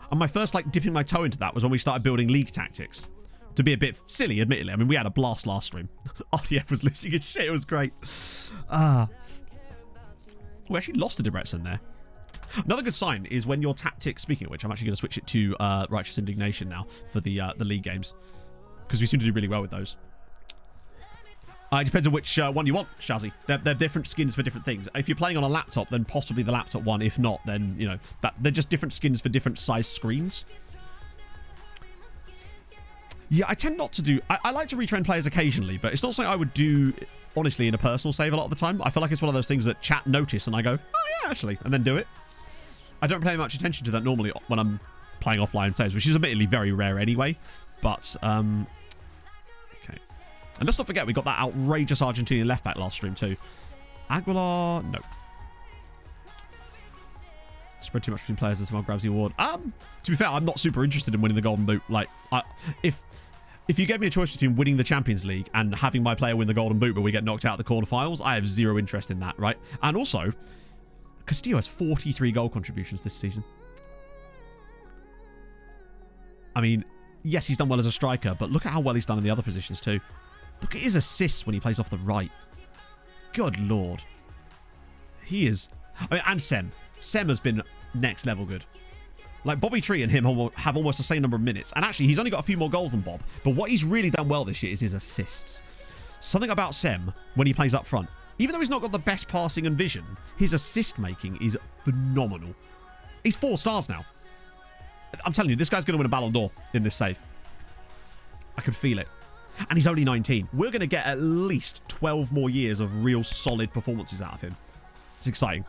And my first, like, dipping my toe into that was when we started building league tactics. To be a bit silly, admittedly. I mean, we had a blast last stream. RDF was losing his shit. It was great. We actually lost to Debrecen there. Another good sign is when your tactics... Speaking of which, I'm actually going to switch it to Righteous Indignation now for the league games. Because we seem to do really well with those. It depends on which one you want, Shazzy. They're different skins for different things. If you're playing on a laptop, then possibly the laptop one. If not, then, you know, they're just different skins for different size screens. Yeah, I tend not to do... I like to retrain players occasionally, but it's not something I would do, honestly, in a personal save a lot of the time. I feel like it's one of those things that chat notice, and I go, oh, yeah, actually, and then do it. I don't pay much attention to that normally when I'm playing offline saves, which is admittedly very rare anyway. But, okay. And let's not forget, we got that outrageous Argentinian left-back last stream, too. Aguilar, no. Spread too much between players and someone grabs the award. To be fair, I'm not super interested in winning the Golden Boot. Like, if you gave me a choice between winning the Champions League and having my player win the Golden Boot but we get knocked out of the quarterfinals, I have zero interest in that, right? And also, Castillo has 43 goal contributions this season. I mean, yes, he's done well as a striker, but look at how well he's done in the other positions too. Look at his assists when he plays off the right. Good lord. He is... I mean, and Sem. Sem has been next level good. Like, Bobby Tree and him have almost the same number of minutes. And actually, he's only got a few more goals than Bob. But what he's really done well this year is his assists. Something about Sem, when he plays up front, even though he's not got the best passing and vision, his assist making is phenomenal. He's 4 stars now. I'm telling you, this guy's going to win a Ballon d'Or in this save. I can feel it. And he's only 19. We're going to get at least 12 more years of real solid performances out of him. It's exciting.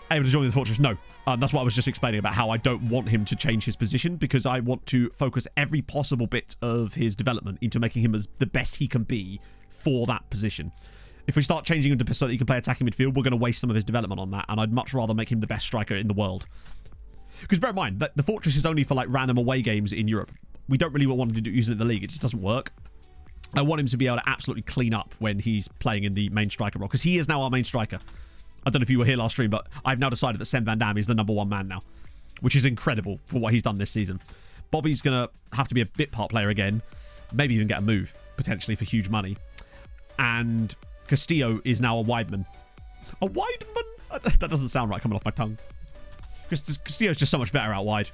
Able to join the Fortress? No. That's what I was just explaining about how I don't want him to change his position because I want to focus every possible bit of his development into making him as the best he can be for that position. If we start changing him to so that he can play attacking midfield, we're going to waste some of his development on that, and I'd much rather make him the best striker in the world. Because bear in mind, that the Fortress is only for like random away games in Europe. We don't really want him to use it in the league. It just doesn't work. I want him to be able to absolutely clean up when he's playing in the main striker role, because he is now our main striker. I don't know if you were here last stream, but I've now decided that Sam Van Dam is the #1 man now, which is incredible for what he's done this season. Bobby's going to have to be a bit part player again, maybe even get a move, potentially for huge money. And Castillo is now a wideman. A wideman? That doesn't sound right coming off my tongue. Because Castillo's just so much better out wide.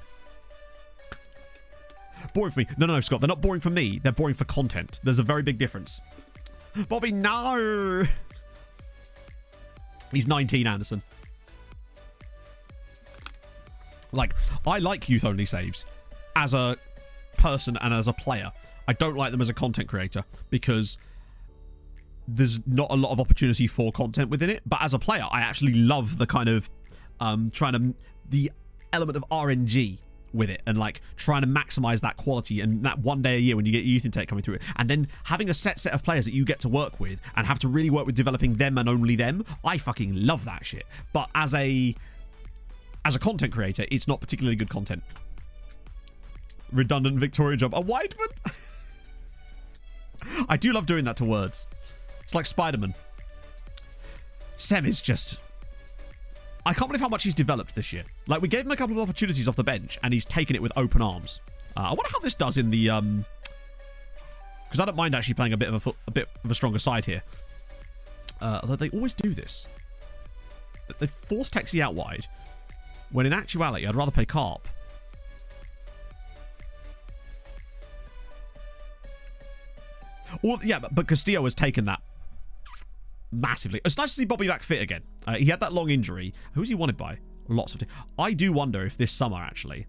Boring for me. No, Scott. They're not boring for me. They're boring for content. There's a very big difference. Bobby, no! He's 19, Anderson. Like, I like youth-only saves as a person and as a player. I don't like them as a content creator because there's not a lot of opportunity for content within it. But as a player, I actually love the kind of the element of RNG with it and like trying to maximize that quality and that one day a year when you get youth intake coming through it, and then having a set of players that you get to work with and have to really work with developing them and only them. I fucking love that shit. But as a content creator, it's not particularly good content. Redundant Victoria job. A Wideman? I do love doing that to words. It's like Spider-Man. Sem is just... I can't believe how much he's developed this year. Like, we gave him a couple of opportunities off the bench, and he's taken it with open arms. I wonder how this does in the... Because I don't mind actually playing a bit of a stronger side here. Although they always do this. They force Texie out wide, when in actuality, I'd rather play Carp. Well, yeah, but Castillo has taken that massively. It's nice to see Bobby back fit again. He had that long injury. Who's he wanted by? Lots of... I do wonder if this summer, actually,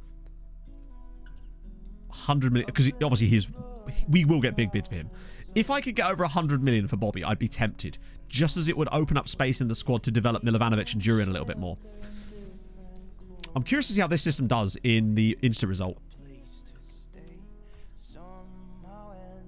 100 million... Because obviously we will get big bids for him. If I could get over 100 million for Bobby, I'd be tempted. Just as it would open up space in the squad to develop Milovanovic and Durian a little bit more. I'm curious to see how this system does in the Insta result.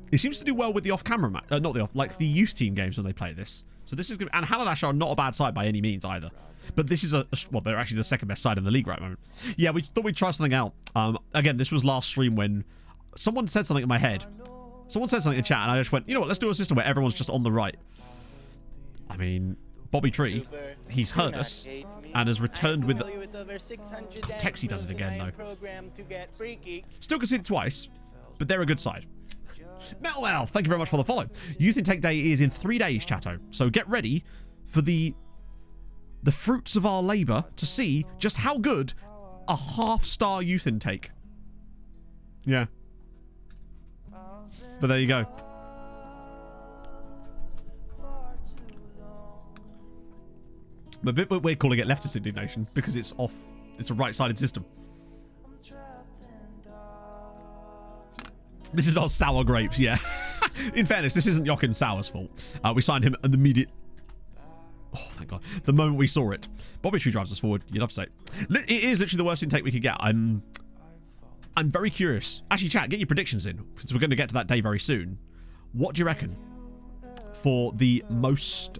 It seems to do well with the off-camera match. Not the off... Like the youth team games when they play this. So this is good. And Haladash are not a bad side by any means either. But this is well, they're actually the second best side in the league right at the moment. Yeah, we thought we'd try something out. Again, this was last stream when someone said something in my head. Someone said something in chat, and I just went, you know what, let's do a system where everyone's just on the right. I mean, Bobby Tree, he's heard us and has returned with... Texie does it again, though. Still conceded twice, but they're a good side. Metal Elf, thank you very much for the follow. Youth Intake Day is in 3 days, chatto. So get ready for the fruits of our labour to see just how good a half-star youth intake. Yeah. But there you go. But a bit weird calling it leftist indignation because it's off. It's a right-sided system. This is not sour grapes, yeah. In fairness, this isn't Jochen Sauer's fault. We signed him at the immediate... Oh, thank God. The moment we saw it. Bobby Tree drives us forward. You'd have to say. It is literally the worst intake we could get. I'm very curious. Actually, chat, get your predictions in, because we're going to get to that day very soon. What do you reckon for the most,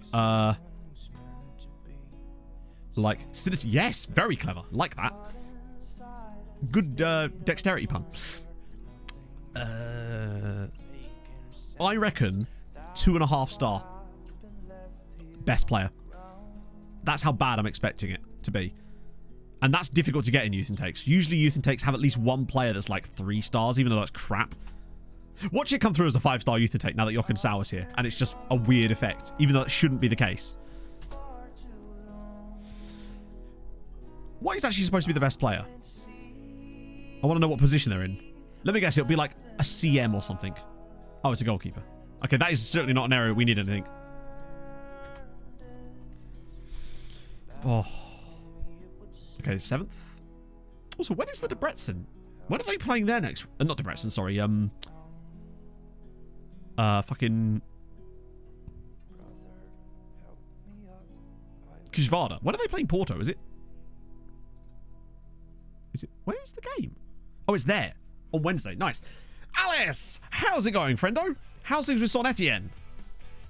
like, yes, very clever. Like that. Good dexterity pun. I reckon 2.5 star. Best player. That's how bad I'm expecting it to be. And that's difficult to get in youth intakes. Usually youth intakes have at least one player that's like 3 stars, even though that's crap. Watch it come through as a 5-star youth intake now that Jochen Sauer's here. And it's just a weird effect, even though it shouldn't be the case. What is actually supposed to be the best player? I want to know what position they're in. Let me guess, it'll be like a CM or something. Oh, it's a goalkeeper. Okay, that is certainly not an area we need anything. Oh. Okay, 7th. Also, when is the Debrecen? When are they playing their next... not Debrecen, sorry. Fucking... Kishvarda. When are they playing Porto? Is it... When is the game? Oh, it's there. On Wednesday. Nice. Alice! How's it going, friendo? How's things with Son Etienne?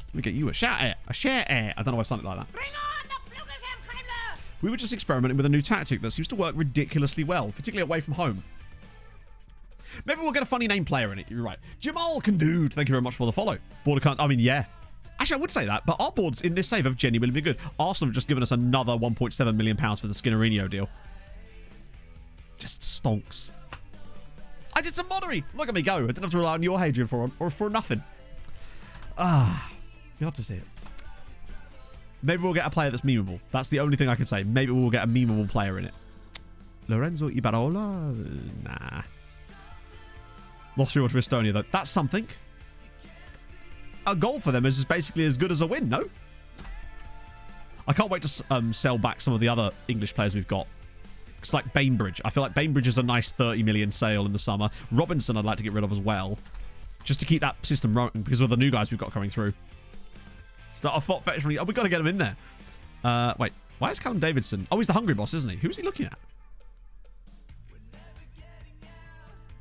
Let me get you a shout-out. A share-out. I don't know why I sounded like that. Bring on the We were just experimenting with a new tactic that seems to work ridiculously well, particularly away from home. Maybe we'll get a funny name player in it. You're right. Jamal Kandood, thank you very much for the follow. Border can't... I mean, yeah. Actually, I would say that, but our boards in this save have genuinely been good. Arsenal have just given us another £1.7 million for the Skinnerino deal. Just stonks. I did some moddery. Look at me go. I didn't have to rely on your Hadrian for nothing. You'll have to see it. Maybe we'll get a player that's memeable. That's the only thing I can say. Maybe we'll get a memeable player in it. Lorenzo Ibarola? Nah. Lost 3-1 to Estonia, though. That's something. A goal for them is basically as good as a win, no? I can't wait to sell back some of the other English players we've got. It's like Bainbridge. I feel like Bainbridge is a nice 30 million sale in the summer. Robinson I'd like to get rid of as well. Just to keep that system running because of the new guys we've got coming through. Start a Fort Fetish. Oh, we've got to get him in there. Wait, why is Callum Davidson? Oh, he's the Hungry boss, isn't he? Who's he looking at?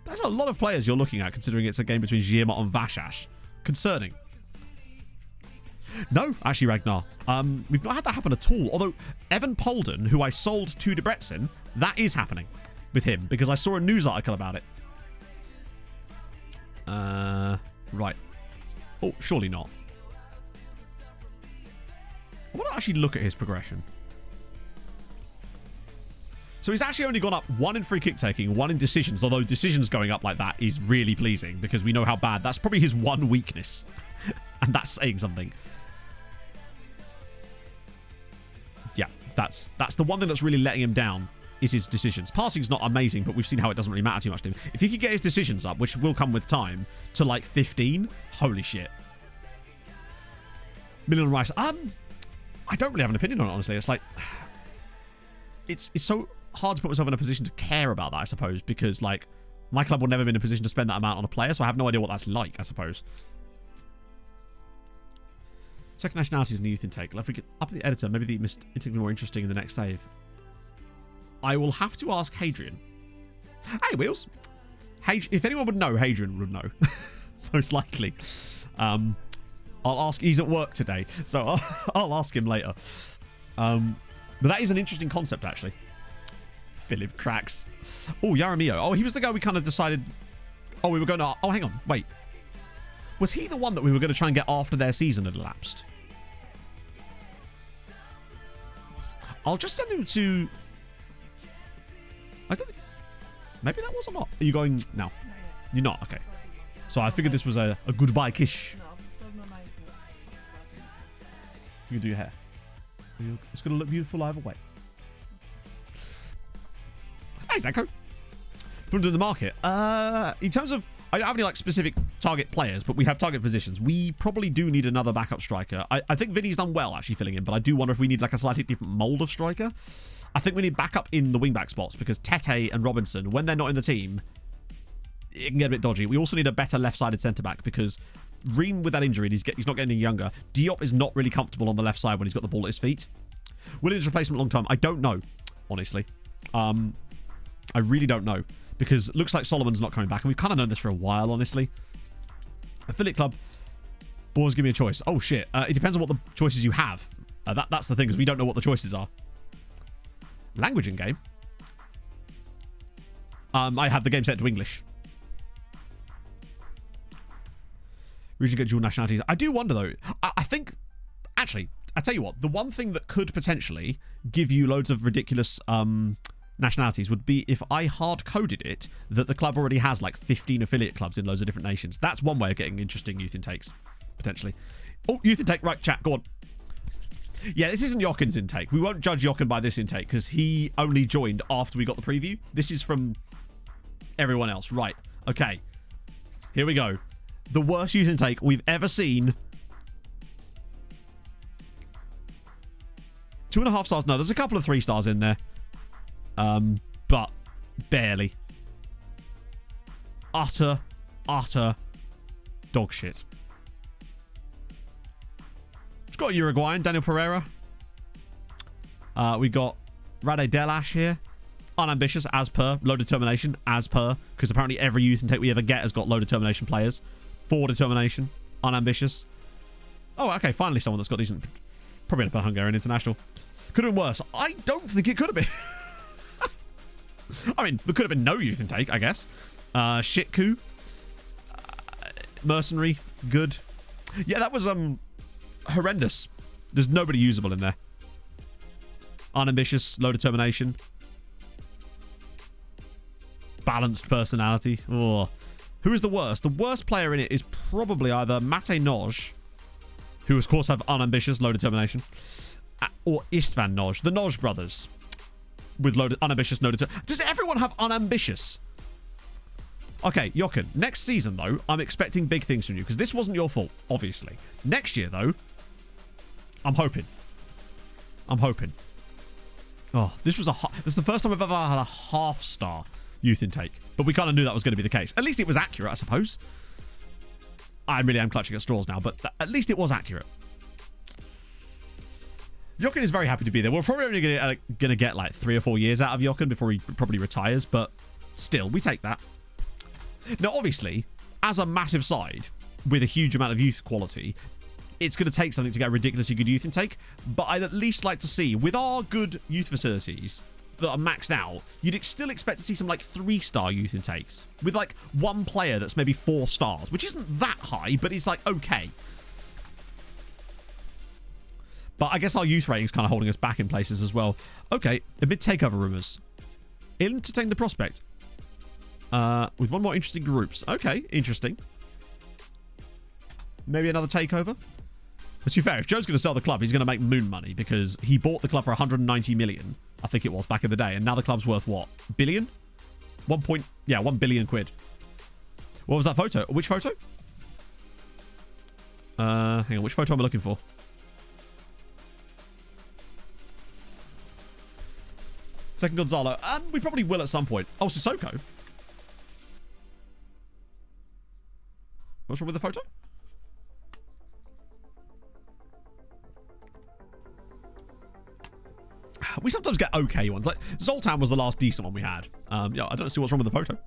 There's a lot of players you're looking at considering it's a game between Giamot and Vashash. Concerning. No, actually, Ragnar. We've not had that happen at all. Although, Evan Polden, who I sold to Debrecen, that is happening with him because I saw a news article about it. Right. Oh, surely not. I want to actually look at his progression. So he's actually only gone up 1 in free kick taking, 1 in decisions, although decisions going up like that is really pleasing because we know how bad. That's probably his one weakness. And that's saying something. Yeah, that's the one thing that's really letting him down is his decisions. Passing's not amazing, but we've seen how it doesn't really matter too much to him. If he could get his decisions up, which will come with time, to like 15, holy shit. Million Rice. I don't really have an opinion on it, honestly. It's like... It's so hard to put myself in a position to care about that, I suppose, because, like, my club will never be in a position to spend that amount on a player, so I have no idea what that's like, I suppose. Second nationalities in the youth intake. If we get up the editor, maybe the intake will be more interesting in the next save. I will have to ask Hadrian. Hey, Wheels. If anyone would know, Hadrian would know. Most likely. I'll ask. He's at work today, so I'll ask him later. But that is an interesting concept, actually. Philip Cracks. Oh, Yaramio. Oh, he was the guy we kind of decided... Oh, we were going to... Oh, hang on. Wait. Was he the one that we were going to try and get after their season had elapsed? I'll just send him to... I don't think... Maybe that was or not. Are you going... No. You're not? Okay. So I figured this was a goodbye kiss. You can do your hair. It's going to look beautiful either way. Hey, Zanko. From doing the market. In terms of... I don't have any like specific target players, but we have target positions. We probably do need another backup striker. I think Vinny's done well actually filling in, but I do wonder if we need like a slightly different mold of striker. I think we need backup in the wingback spots because Tete and Robinson, when they're not in the team, it can get a bit dodgy. We also need a better left-sided centre-back because Ream with that injury, he's not getting any younger. Diop is not really comfortable on the left side when he's got the ball at his feet. Williams replacement long term? I don't know, honestly. I really don't know. Because it looks like Solomon's not coming back. And we've kind of known this for a while, honestly. Affiliate club. Boys, give me a choice. Oh, shit. It depends on what the choices you have. That's the thing, is we don't know what the choices are. Language in game. I have the game set to English. Region get dual nationalities. I do wonder, though. I think... Actually, I tell you what. The one thing that could potentially give you loads of ridiculous... nationalities would be if I hard-coded it that the club already has like 15 affiliate clubs in loads of different nations. That's one way of getting interesting youth intakes, potentially. Oh, youth intake. Right, chat, go on. Yeah, this isn't Jochen's intake. We won't judge Jochen by this intake because he only joined after we got the preview. This is from everyone else. Right, okay. Here we go. The worst youth intake we've ever seen. 2.5 stars. No, there's a couple of 3 stars in there. But barely. Utter dog shit. We've got Uruguayan, Daniel Pereira. We got Rade Delash here. Unambitious, as per. Low determination, as per. Because apparently every youth intake we ever get has got low determination players. 4 determination. Unambitious. Oh, okay. Finally someone that's got decent... Probably a Hungarian international. Could have been worse. I don't think it could have been. I mean, there could have been no youth intake, I guess. Shitku. Mercenary. Good. Yeah, that was horrendous. There's nobody usable in there. Unambitious. Low determination. Balanced personality. Oh. Who is the worst? The worst player in it is probably either Mate Noj, who of course have unambitious, low determination, or Istvan Noj. The Noj brothers. With unambitious, no determination. Does everyone have unambitious? Okay, Jochen. Next season, though, I'm expecting big things from you. Because this wasn't your fault, obviously. Next year, though, I'm hoping. Oh, this is the first time I've ever had a half-star youth intake. But we kind of knew that was going to be the case. At least it was accurate, I suppose. I really am clutching at straws now, but at least it was accurate. Jochen is very happy to be there. We're probably only going to get like 3 or 4 years out of Jochen before he probably retires, but still, we take that. Now, obviously, as a massive side with a huge amount of youth quality, it's going to take something to get a ridiculously good youth intake, but I'd at least like to see, with our good youth facilities that are maxed out, you'd still expect to see some like 3-star youth intakes with like one player that's maybe 4 stars, which isn't that high, but it's like okay. But I guess our youth rating's kind of holding us back in places as well. Okay, amid takeover rumours. Entertain the prospect. With one more interesting groups. Okay, interesting. Maybe another takeover. But to be fair, if Joe's going to sell the club, he's going to make moon money because he bought the club for 190 million, I think it was, back in the day. And now the club's worth what? Billion? 1 billion quid. What was that photo? Which photo? Hang on, which photo am I looking for? Second Gonzalo. We probably will at some point. Oh, Sissoko. What's wrong with the photo? We sometimes get okay ones. Like, Zoltan was the last decent one we had. Yeah, I don't see what's wrong with the photo.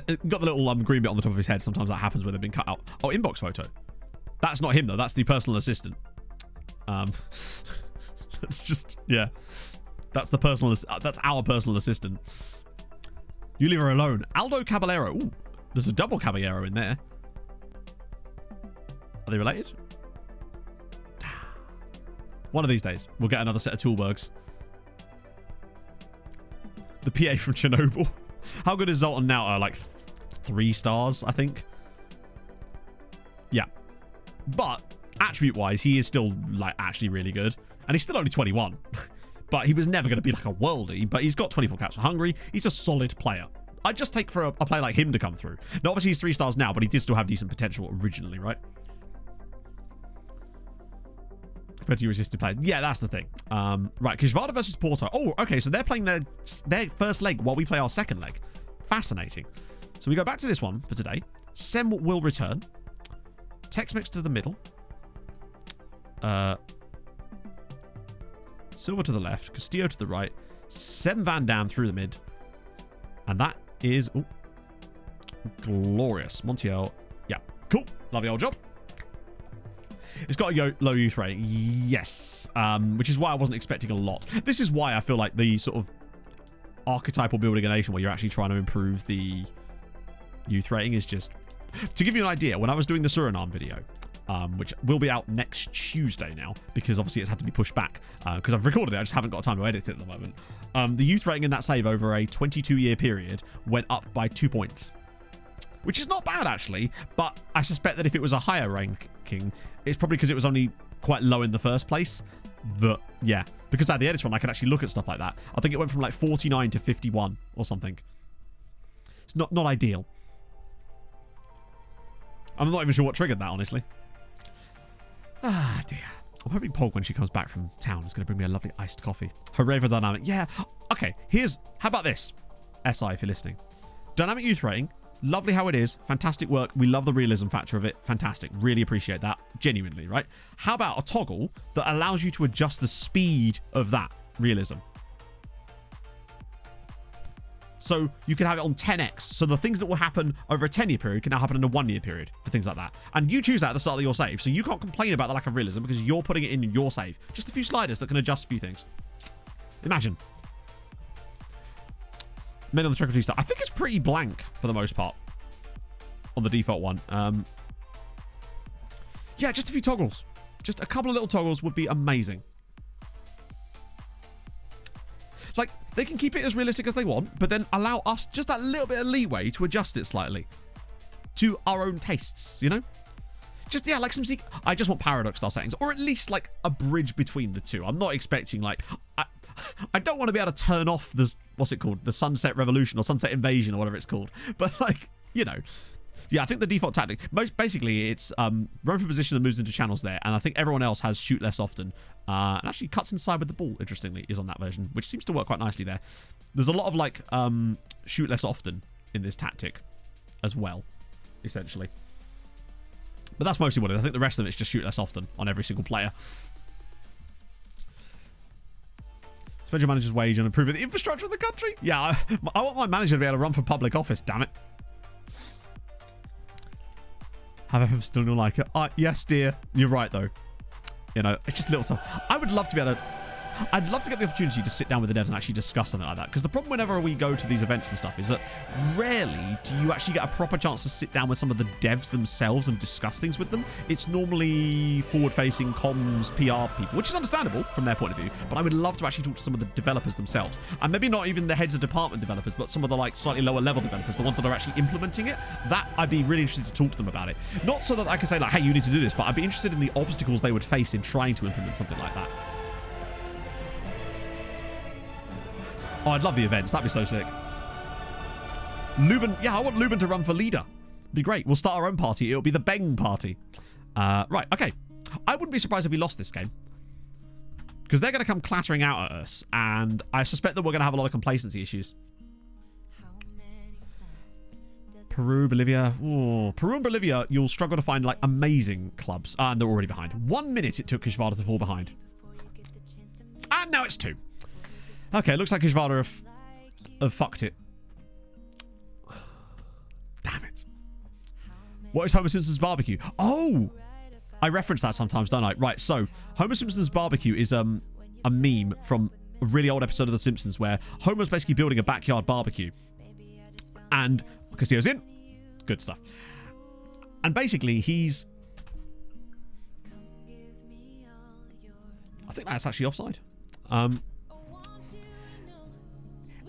It got the little green bit on the top of his head. Sometimes that happens where they've been cut out. Oh, inbox photo. That's not him, though. That's the personal assistant. It's just, yeah. That's the personal. That's our personal assistant. You leave her alone. Aldo Caballero. Ooh, there's a double Caballero in there. Are they related? One of these days, we'll get another set of Toolbergs. The PA from Chernobyl. How good is Zoltan now? Like 3 stars, I think. Yeah. But attribute-wise, he is still like actually really good. And he's still only 21. But he was never going to be like a worldie. But he's got 24 caps for Hungary. He's a solid player. I'd just take for a player like him to come through. Now, obviously, he's 3 stars now, but he did still have decent potential originally, right? Compared to your resisted player. Yeah, that's the thing. Right, Kishvada versus Porto. Oh, okay, so they're playing their first leg while we play our second leg. Fascinating. So we go back to this one for today. Sem will return. Tex-Mex to the middle. Silva to the left. Castillo to the right. Sem Van Dam through the mid. And that is... Ooh, glorious. Montiel. Yeah, cool. Lovely old job. It's got a low youth rating. Yes. Which is why I wasn't expecting a lot. This is why I feel like the sort of archetypal building a nation where you're actually trying to improve the youth rating is just... To give you an idea, when I was doing the Suriname video, which will be out next Tuesday now, because obviously it's had to be pushed back, because I've recorded it, I just haven't got time to edit it at the moment. The youth rating in that save over a 22-year period went up by 2 points. Which is not bad, actually, but I suspect that if it was a higher ranking, it's probably because it was only quite low in the first place. That, yeah, because I had the editor on, I could actually look at stuff like that. I think it went from like 49 to 51 or something. It's not ideal. I'm not even sure what triggered that, honestly. Ah, dear. I'm hoping Pog, when she comes back from town, is going to bring me a lovely iced coffee. Hooray for dynamic. Yeah. Okay, how about this? SI, if you're listening. Dynamic youth rating. Lovely how it is. Fantastic work. We love the realism factor of it. Fantastic. Really appreciate that. Genuinely, right? How about a toggle that allows you to adjust the speed of that realism? So you can have it on 10x. So the things that will happen over a 10-year period can now happen in a 1-year period for things like that. And you choose that at the start of your save. So you can't complain about the lack of realism because you're putting it in your save. Just a few sliders that can adjust a few things. Imagine. Men on the Trekkie stuff. I think it's pretty blank for the most part on the default one. Yeah, just a few toggles. Just a couple of little toggles would be amazing. Like, they can keep it as realistic as they want, but then allow us just that little bit of leeway to adjust it slightly to our own tastes, you know? Just, yeah, like some... I just want Paradox style settings, or at least, like, a bridge between the two. I'm not expecting, like... I don't want to be able to turn off the... What's it called? The Sunset Revolution or Sunset Invasion or whatever it's called. But, like, you know... Yeah, I think the default tactic... Basically, it's run for position and moves into channels there. And I think everyone else has shoot less often. And actually cuts inside with the ball, interestingly, is on that version. Which seems to work quite nicely there. There's a lot of, like, shoot less often in this tactic as well, essentially. But that's mostly what it is. I think the rest of it's just shoot less often on every single player. Spend your manager's wage on improving the infrastructure of the country? Yeah, I want my manager to be able to run for public office, damn it. Have I still not like it? Yes, dear. You're right, though. You know, it's just little stuff. I would love to be able to... I'd love to get the opportunity to sit down with the devs and actually discuss something like that. Because the problem whenever we go to these events and stuff is that rarely do you actually get a proper chance to sit down with some of the devs themselves and discuss things with them. It's normally forward-facing comms, PR people, which is understandable from their point of view. But I would love to actually talk to some of the developers themselves. And maybe not even the heads of department developers, but some of the like slightly lower level developers, the ones that are actually implementing it. That I'd be really interested to talk to them about it. Not so that I can say like, hey, you need to do this, but I'd be interested in the obstacles they would face in trying to implement something like that. Oh, I'd love the events. That'd be so sick. Lubin. Yeah, I want Lubin to run for leader. Be great. We'll start our own party. It'll be the Beng party. Right, okay. I wouldn't be surprised if we lost this game. Because they're going to come clattering out at us. And I suspect that we're going to have a lot of complacency issues. Peru, Bolivia. Ooh, Peru and Bolivia, you'll struggle to find, like, amazing clubs. And they're already behind. 1 minute it took Kishvada to fall behind. And now it's 2. Okay, looks like Kishvada have fucked it. Damn it. What is Homer Simpson's barbecue? Oh! I reference that sometimes, don't I? Right, so Homer Simpson's barbecue is a meme from a really old episode of The Simpsons where Homer's basically building a backyard barbecue. And Castillo's in. Good stuff. And basically, he's... I think that's actually offside.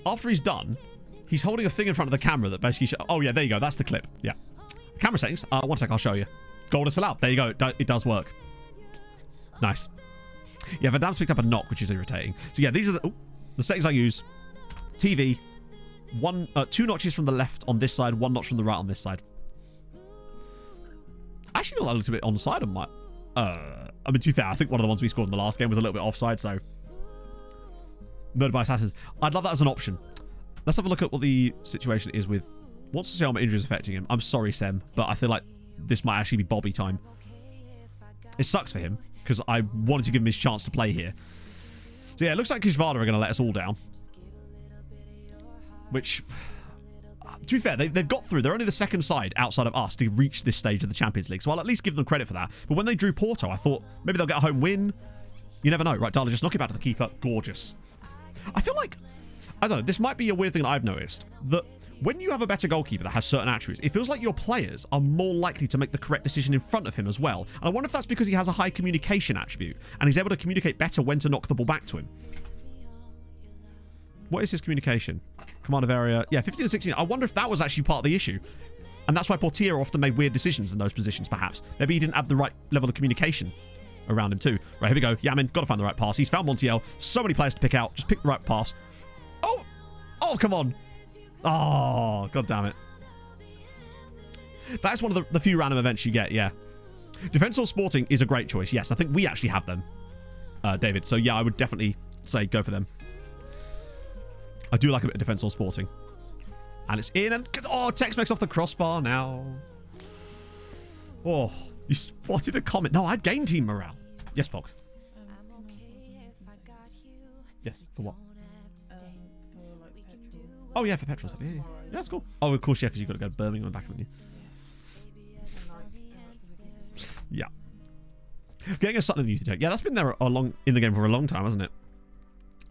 After he's done, he's holding a thing in front of the camera that basically... Oh, yeah, there you go. That's the clip. Yeah. Camera settings. One sec, I'll show you. Goal is allowed. There you go. It does work. Nice. Yeah, Van Damme's picked up a knock, which is irritating. So, yeah, these are the settings I use. TV. 2 notches from the left on this side, 1 notch from the right on this side. I actually thought that looked a bit onside on my... I mean, to be fair, I think one of the ones we scored in the last game was a little bit offside, so... Murdered by Assassins. I'd love that as an option. Let's have a look at what the situation is with... Wants to see how my injury is affecting him. I'm sorry, Sem, but I feel like this might actually be Bobby time. It sucks for him, because I wanted to give him his chance to play here. So yeah, it looks like Kishvala are going to let us all down. Which... To be fair, they've got through. They're only the second side outside of us to reach this stage of the Champions League. So I'll at least give them credit for that. But when they drew Porto, I thought maybe they'll get a home win. You never know. Right, Darla, just knock it back to the keeper. Gorgeous. I feel like... I don't know. This might be a weird thing that I've noticed. That when you have a better goalkeeper that has certain attributes, it feels like your players are more likely to make the correct decision in front of him as well. And I wonder if that's because he has a high communication attribute. And he's able to communicate better when to knock the ball back to him. What is his communication? Command of area. Yeah, 15 and 16. I wonder if that was actually part of the issue. And that's why Portier often made weird decisions in those positions, perhaps. Maybe he didn't have the right level of communication around him too. Right, here we go. Yamin, got to find the right pass. He's found Montiel. So many players to pick out. Just pick the right pass. Oh! Oh, come on. Oh, god damn it. That's one of the few random events you get, yeah. Defense or Sporting is a great choice. Yes, I think we actually have them, David. So, yeah, I would definitely say go for them. I do like a bit of Defense or Sporting. And it's in and... Oh, Tex-Mex off the crossbar now. Oh, you spotted a comment. No, I'd gain team morale. Yes, Pog. Yes, for what? Oh, yeah, for petrol stuff. Yeah, that's cool. Oh, of course, yeah, because you've got to go to Birmingham and back, haven't you? Yeah. Getting a Sutton new to take. Yeah, that's been there in the game for a long time, hasn't it?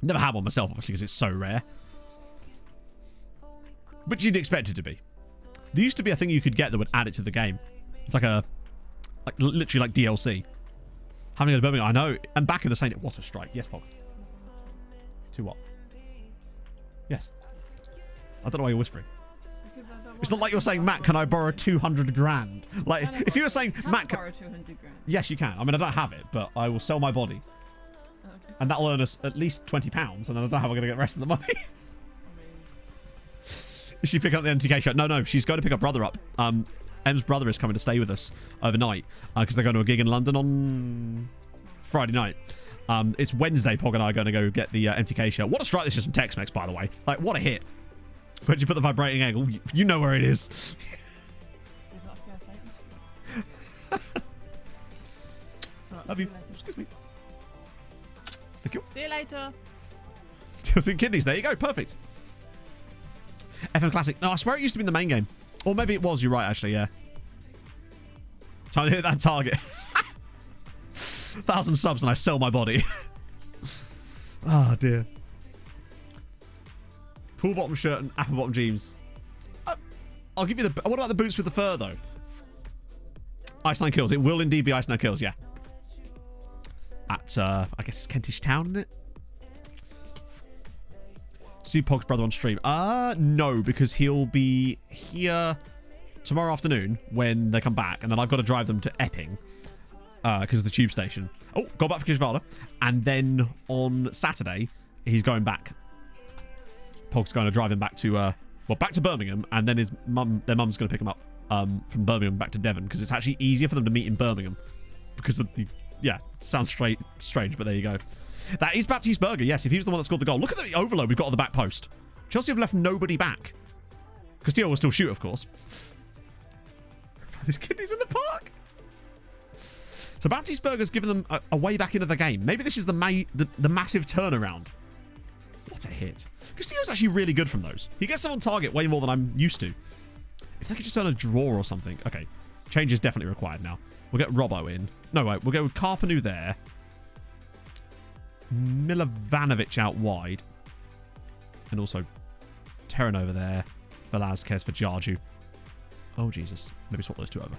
Never had one myself, obviously, because it's so rare. But you'd expect it to be. There used to be a thing you could get that would add it to the game. It's like literally like DLC. Having to go to Birmingham, I know. And back in the same... What a strike. Yes, Pog. To what? Yes. I don't know why you're whispering. It's not like you're saying, Matt, can I borrow 200 grand? Like, if you were saying, Matt... Can I borrow 200 grand? Yes, you can. I mean, I don't have it, but I will sell my body. Okay. And that'll earn us at least £20, and then I don't know how we're going to get the rest of the money. Is she picking up the MTK show? No, she's going to pick her brother up. Em's brother is coming to stay with us overnight because they're going to a gig in London on Friday night. It's Wednesday, Pog and I are going to go get the MTK show. What a strike this is from Tex-Mex, by the way. Like, what a hit. Where'd you put the vibrating egg? Oh, you know where it is. Love you. Excuse me. Thank you. See you later. Tilting kidneys. There you go. Perfect. FM Classic. No, I swear it used to be in the main game. Or maybe it was. You're right, actually. Yeah. Time to hit that target. 1,000 subs and I sell my body. Oh, dear. Pool bottom shirt and apple bottom jeans. I'll give you the... What about the boots with the fur, though? Iceland Kills. It will indeed be Iceland Kills, yeah. At, I guess it's Kentish Town, isn't it? See Pog's brother on stream. No, because he'll be here tomorrow afternoon when they come back, and then I've got to drive them to Epping because of the tube station. Oh, go back for Kishvala. And then on Saturday, he's going back. Pog's going to drive him back to, back to Birmingham, and then their mum's going to pick him up from Birmingham back to Devon, because it's actually easier for them to meet in Birmingham because of the... Yeah, sounds strange, but there you go. That is Baptiste Berger, yes, if he was the one that scored the goal. Look at the overload we've got on the back post. Chelsea have left nobody back. Castillo will still shoot, of course. This kidney's in the park. So Baptiste Berger's given them a way back into the game. Maybe this is the massive turnaround. What a hit. Castillo's actually really good from those. He gets them on target way more than I'm used to. If they could just earn a draw or something. Okay, change is definitely required now. We'll get Robbo in. No, wait, we'll go with Carpenu there. Milovanovic out wide. And also Terran over there. Velazquez for Jarju. Oh, Jesus. Maybe swap those two over.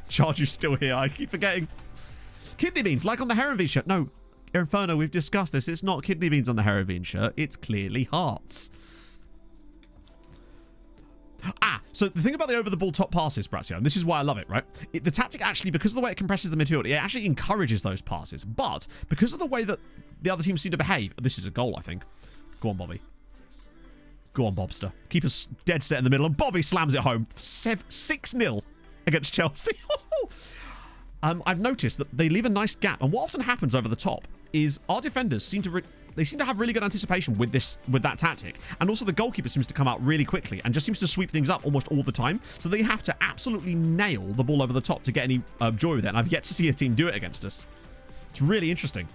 Jarju's still here. I keep forgetting. Kidney beans, like on the Heronveen shirt. No, Inferno, we've discussed this. It's not kidney beans on the Heronveen shirt. It's clearly hearts. So the thing about the over-the-ball top passes, Brazio, and this is why I love it, right? The tactic actually, because of the way it compresses the midfield, it actually encourages those passes. But because of the way that the other teams seem to behave, this is a goal, I think. Go on, Bobby. Go on, Bobster. Keep us dead set in the middle, and Bobby slams it home. 6-0 against Chelsea. I've noticed that they leave a nice gap, and what often happens over the top is our defenders seem to have really good anticipation with that tactic, and also the goalkeeper seems to come out really quickly and just seems to sweep things up almost all the time. So they have to absolutely nail the ball over the top to get any joy with it, and I've yet to see a team do it against us. It's really interesting.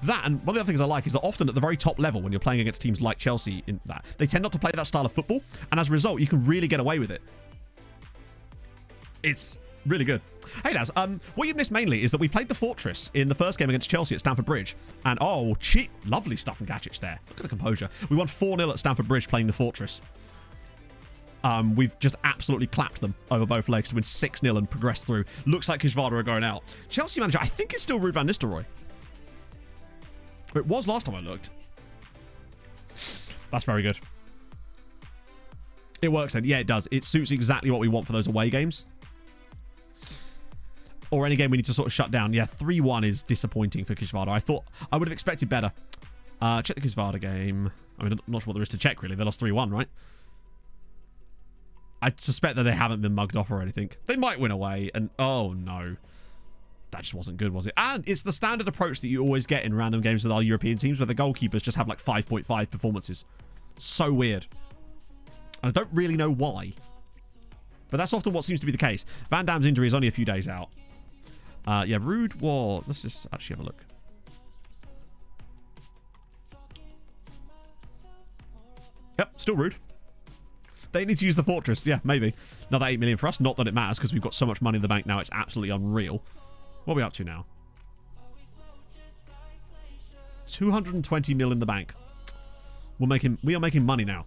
That, and one of the other things I like is that often at the very top level, when you're playing against teams like Chelsea, they tend not to play that style of football, and as a result, you can really get away with it. It's really good. Hey, Daz, what you've missed mainly is that we played the Fortress in the first game against Chelsea at Stamford Bridge. And, oh, cheap, lovely stuff from Gacic there. Look at the composure. We won 4-0 at Stamford Bridge playing the Fortress. We've just absolutely clapped them over both legs to win 6-0 and progress through. Looks like Kishvada are going out. Chelsea manager, I think it's still Ruud van Nistelrooy. It was last time I looked. That's very good. It works then. Yeah, it does. It suits exactly what we want for those away games. Or any game we need to sort of shut down. Yeah, 3-1 is disappointing for Kishvada. I would have expected better. Check the Kishvada game. I mean, I'm not sure what there is to check, really. They lost 3-1, right? I suspect that they haven't been mugged off or anything. They might win away, and oh no. That just wasn't good, was it? And it's the standard approach that you always get in random games with our European teams, where the goalkeepers just have like 5.5 performances. So weird. And I don't really know why. But that's often what seems to be the case. Van Damme's injury is only a few days out. Yeah, Ruud was... Let's just actually have a look. Yep, still Ruud. They need to use the Fortress. Yeah, maybe. Another 8 million for us. Not that it matters, because we've got so much money in the bank now. It's absolutely unreal. What are we up to now? 220 mil in the bank. We are making money now.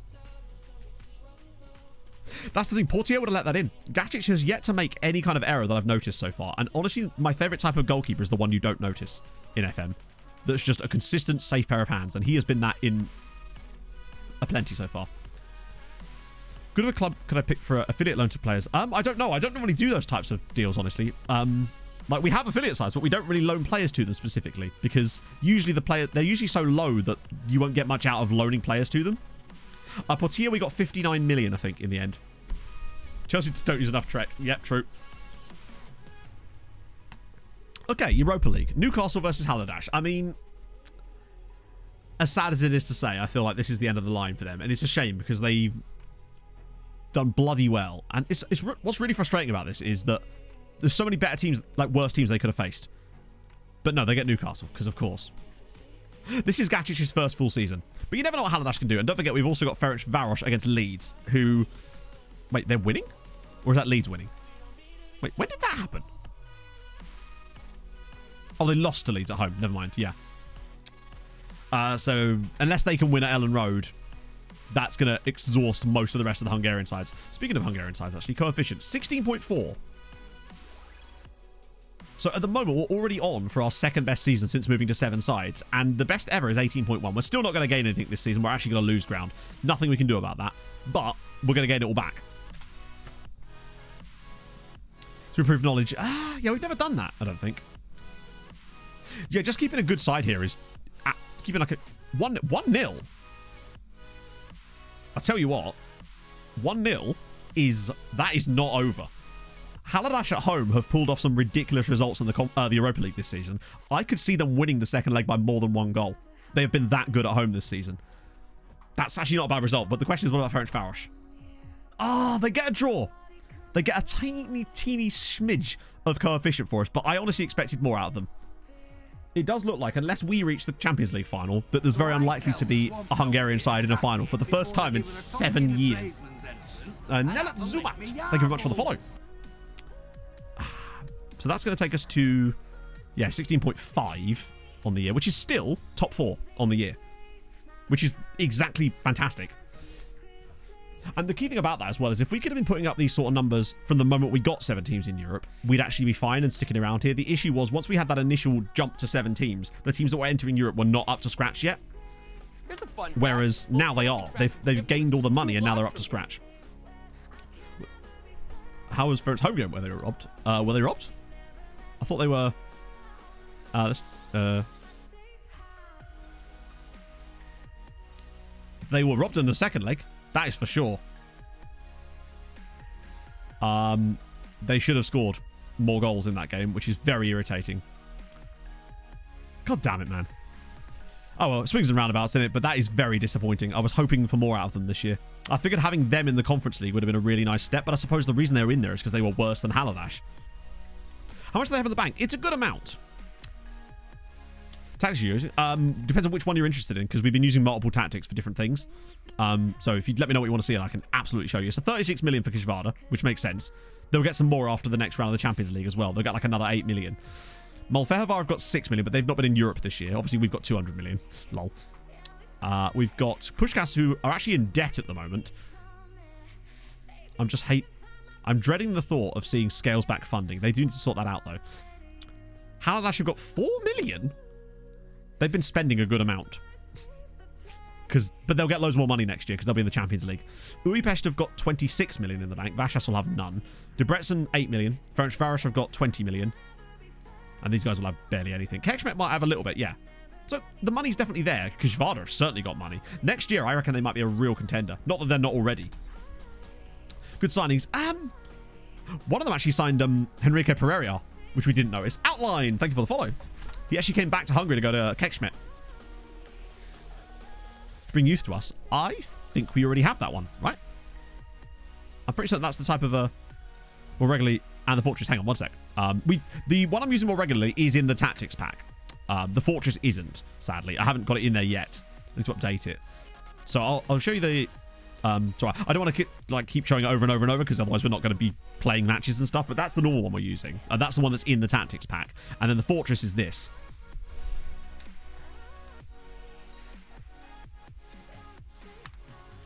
That's the thing. Portier would have let that in. Gacic has yet to make any kind of error that I've noticed so far. And honestly, my favourite type of goalkeeper is the one you don't notice in FM. That's just a consistent, safe pair of hands. And he has been that in a plenty so far. Good of a club could I pick for affiliate loan to players? I don't know. I don't normally do those types of deals, honestly. Like, we have affiliate sites, but we don't really loan players to them specifically. Because usually they're usually so low that you won't get much out of loaning players to them. Portier, we got 59 million, I think, in the end. Chelsea just don't use enough Trek. Yep, true. Okay, Europa League. Newcastle versus Halidash. I mean, as sad as it is to say, I feel like this is the end of the line for them. And it's a shame because they've done bloody well. And what's really frustrating about this is that there's so many better teams, like worse teams they could have faced. But no, they get Newcastle, because of course. This is Gacic's first full season. But you never know what Halidash can do. And don't forget, we've also got Ferencvaros against Leeds, who... Wait, they're winning? Or is that Leeds winning? Wait, when did that happen? Oh, they lost to Leeds at home. Never mind, yeah. So, unless they can win at Ellen Road, that's going to exhaust most of the rest of the Hungarian sides. Speaking of Hungarian sides, actually, coefficient, 16.4. So at the moment, we're already on for our second best season since moving to 7 sides. And the best ever is 18.1. We're still not going to gain anything this season. We're actually going to lose ground. Nothing we can do about that. But we're going to gain it all back. To improve knowledge. Yeah, we've never done that, I don't think. Yeah, just keeping a good side here is... keeping like a... 1-0. I'll tell you what. 1-0 is... That is not over. Halidash at home have pulled off some ridiculous results in the Europa League this season. I could see them winning the second leg by more than 1 goal. They have been that good at home this season. That's actually not a bad result, but the question is, what about Ferencvaros? They get a draw. They get a teeny smidge of coefficient for us, but I honestly expected more out of them. It does look like, unless we reach the Champions League final, that there's very unlikely to be a Hungarian side in a final for the first time in 7 years. Nelat Zumat, thank you very much for the follow. So that's going to take us to, yeah, 16.5. on the year, which is still top 4 on the year, which is exactly fantastic. And the key thing about that as well is if we could have been putting up these sort of numbers from the moment we got 7 teams in Europe, we'd actually be fine and sticking around here. The issue was once we had that initial jump to 7 teams, the teams that were entering Europe were not up to scratch yet. Whereas now they are. They've gained all the money and now they're up to scratch. How was Ferret's home game where they were robbed? Were they robbed? I thought they were... They were robbed in the second leg. That is for sure. They should have scored more goals in that game, which is very irritating. God damn it, man. Oh, well, swings and roundabouts in it, but that is very disappointing. I was hoping for more out of them this year. I figured having them in the Conference League would have been a really nice step, but I suppose the reason they were in there is because they were worse than Haladash. How much do they have in the bank? It's a good amount. Tactics you use. Depends on which one you're interested in, because we've been using multiple tactics for different things. So if you let me know what you want to see, I can absolutely show you. So 36 million for Kishvada, which makes sense. They'll get some more after the next round of the Champions League as well. They'll get like another 8 million. Molfehavar have got 6 million, but they've not been in Europe this year. Obviously, we've got 200 million. Lol. We've got Pushkas, who are actually in debt at the moment. I'm dreading the thought of seeing scales back funding. They do need to sort that out, though. Haladash have got 4 million? They've been spending a good amount. But they'll get loads more money next year because they'll be in the Champions League. Uipest have got 26 million in the bank. Vashas will have none. Debrecen, 8 million. Ferencváros have got 20 million. And these guys will have barely anything. Kekshmet might have a little bit, yeah. So the money's definitely there. Kishvada have certainly got money. Next year, I reckon they might be a real contender. Not that they're not already. Good signings. One of them actually signed Henrique Pereira, which we didn't notice. Outline, thank you for the follow. He actually came back to Hungary to go to Kekshmet. To bring youth to us. I think we already have that one, right? I'm pretty certain that's the type of more regularly. And the Fortress, hang on one sec. The one I'm using more regularly is in the Tactics pack. The Fortress isn't, sadly. I haven't got it in there yet. I need to update it. So I'll show you the... sorry, I don't want to keep showing it over and over and over because otherwise we're not going to be playing matches and stuff. But that's the normal one we're using. That's the one that's in the Tactics pack. And then the Fortress is this.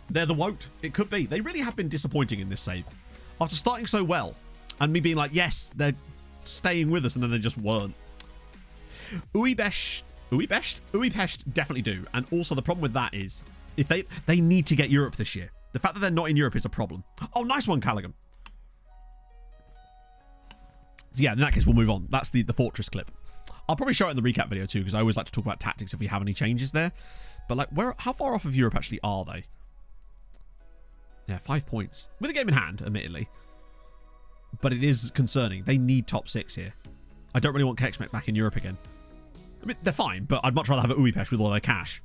They're the Wout. It could be. They really have been disappointing in this save. After starting so well, and me being like, yes, they're staying with us, and then they just weren't. Uipest definitely do. And also the problem with that is, if they need to get Europe this year. The fact that they're not in Europe is a problem. Oh, nice one, Callaghan. So yeah, in that case, we'll move on. That's the Fortress clip. I'll probably show it in the recap video too, because I always like to talk about tactics if we have any changes there. But like, how far off of Europe actually are they? Yeah, 5 points. With a game in hand, admittedly. But it is concerning. They need top 6 here. I don't really want Kekshmet back in Europe again. I mean, they're fine, but I'd much rather have a Uipest with all their cash.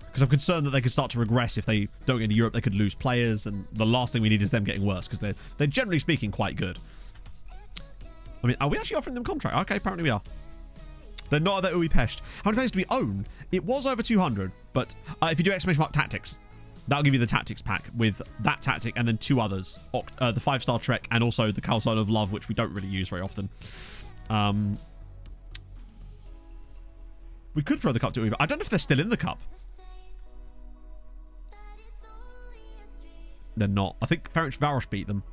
Because I'm concerned that they could start to regress if they don't get into Europe. They could lose players, and the last thing we need is them getting worse, because they're generally speaking quite good. I mean, are we actually offering them contract? Okay, apparently we are. They're not at the Uipest. How many players do we own? It was over 200, but if you do exclamation mark tactics, that'll give you the tactics pack with that tactic and then 2 others. The 5-star Trek and also the Calzone of Love, which we don't really use very often. We could throw the cup to Uwe. I don't know if they're still in the cup. They're not. I think Ferencváros beat them.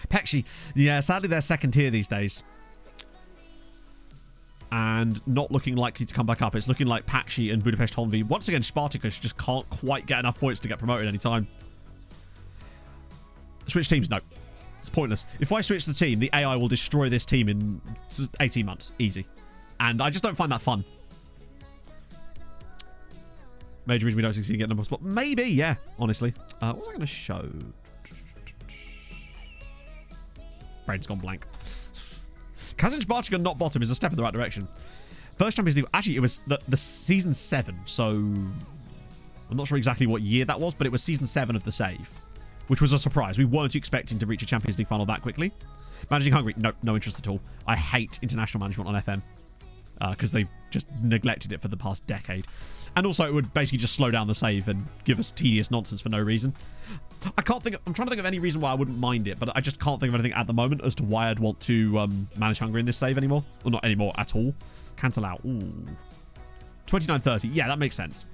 Pekshi. Yeah, sadly they're second tier these days. And not looking likely to come back up. It's looking like Pakshi and Budapest Honvéd. Once again, Spartacus just can't quite get enough points to get promoted anytime. Switch teams? No. It's pointless. If I switch the team, the AI will destroy this team in 18 months. Easy. And I just don't find that fun. Major reason we don't succeed in getting number spot. Maybe, yeah, honestly. What was I going to show? Brain's gone blank. Kazan's Barchigan not bottom is a step in the right direction. First Champions League, actually, it was the season 7, so I'm not sure exactly what year that was, but it was season 7 of the save, which was a surprise. We weren't expecting to reach a Champions League final that quickly. Managing Hungary, no interest at all. I hate international management on FM. because they've just neglected it for the past decade. And also, it would basically just slow down the save and give us tedious nonsense for no reason. I'm trying to think of any reason why I wouldn't mind it, but I just can't think of anything at the moment as to why I'd want to manage Hungary in this save anymore. Or not anymore at all. Cancel out. Ooh. 29-30. Yeah, that makes sense.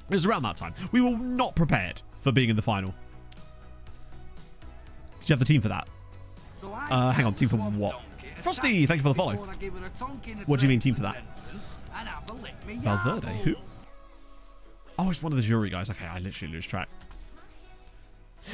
It was around that time. We were not prepared for being in the final. Did you have the team for that? Hang on, team for what? Frosty, thank you for the follow. What do you mean team for that? Valverde, who? Oh, it's one of the jury guys. Okay, I literally lose track.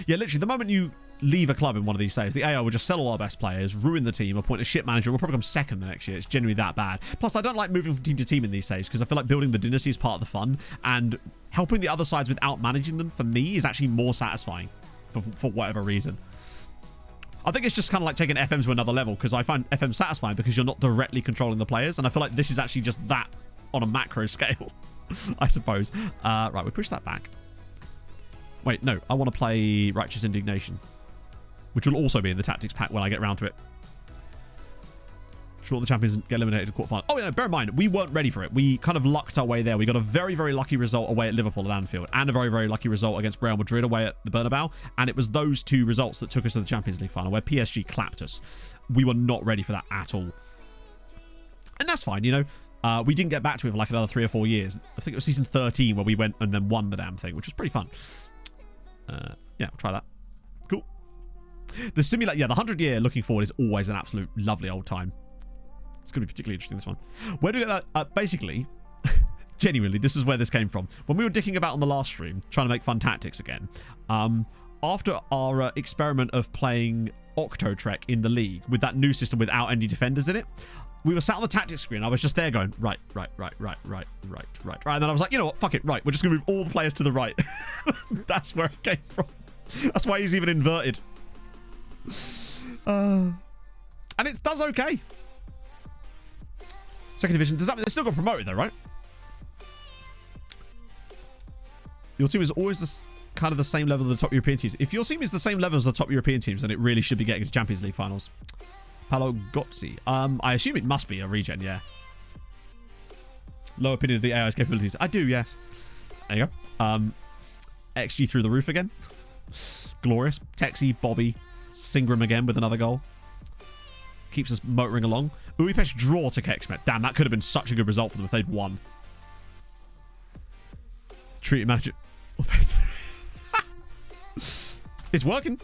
Yeah, literally, the moment you leave a club in one of these saves, the AI will just sell all our best players, ruin the team, appoint a shit manager, and we'll probably come second the next year. It's genuinely that bad. Plus, I don't like moving from team to team in these saves because I feel like building the dynasty is part of the fun, and helping the other sides without managing them, for me, is actually more satisfying for whatever reason. I think it's just kind of like taking FM to another level, because I find FM satisfying because you're not directly controlling the players, and I feel like this is actually just that on a macro scale, I suppose. Right, we push that back. Wait, no, I want to play Righteous Indignation, which will also be in the tactics pack when I get around to it. Sure, the champions get eliminated in quarterfinal. Oh, yeah, no, bear in mind, we weren't ready for it. We kind of lucked our way there. We got a very, very lucky result away at Liverpool at Anfield, and a very, very lucky result against Real Madrid away at the Bernabeu. And it was those two results that took us to the Champions League final, where PSG clapped us. We were not ready for that at all. And that's fine, you know. We didn't get back to it for like another 3 or 4 years. I think it was season 13 where we went and then won the damn thing, which was pretty fun. Yeah, we'll try that. Cool. The 100-year looking forward is always an absolute lovely old time. It's going to be particularly interesting, this one. Where do we get that? Basically, genuinely, this is where this came from. When we were dicking about on the last stream, trying to make fun tactics again, after our experiment of playing Octotrek in the league with that new system without any defenders in it, we were sat on the tactics screen. I was just there going, right. And then I was like, you know what? Fuck it. Right. We're just going to move all the players to the right. That's where it came from. That's why he's even inverted. And it does okay. Second division. Does that mean they still got promoted though, right? Your team is always kind of the same level as the top European teams. If your team is the same level as the top European teams, then it really should be getting to Champions League finals. Palo Gozzi. I assume it must be a regen, yeah. Low opinion of the AI's capabilities. I do, yes. There you go. XG through the roof again. Glorious. Texi, Bobby, Singram again with another goal. Keeps us motoring along. Budapest draw to Kexmet. Damn, that could have been such a good result for them if they'd won. Treaty manager. It's working.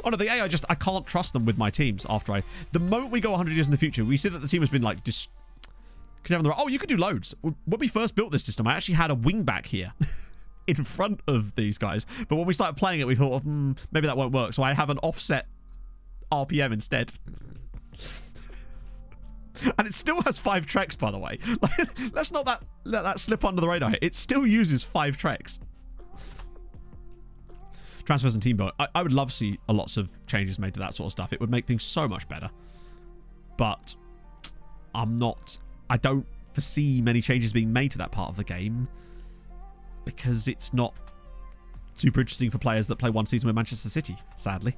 Oh no, the AI I can't trust them with my teams after the moment we go 100 years in the future, we see that the team has been like oh, you could do loads. When we first built this system, I actually had a wing back here in front of these guys. But when we started playing it, we thought, maybe that won't work. So I have an offset RPM instead. And it still has 5 treks, by the way. Like, let's not let that slip under the radar here. It still uses 5 treks. Transfers and team building. I would love to see lots of changes made to that sort of stuff. It would make things so much better. But I don't foresee many changes being made to that part of the game because it's not super interesting for players that play one season with Manchester City, sadly.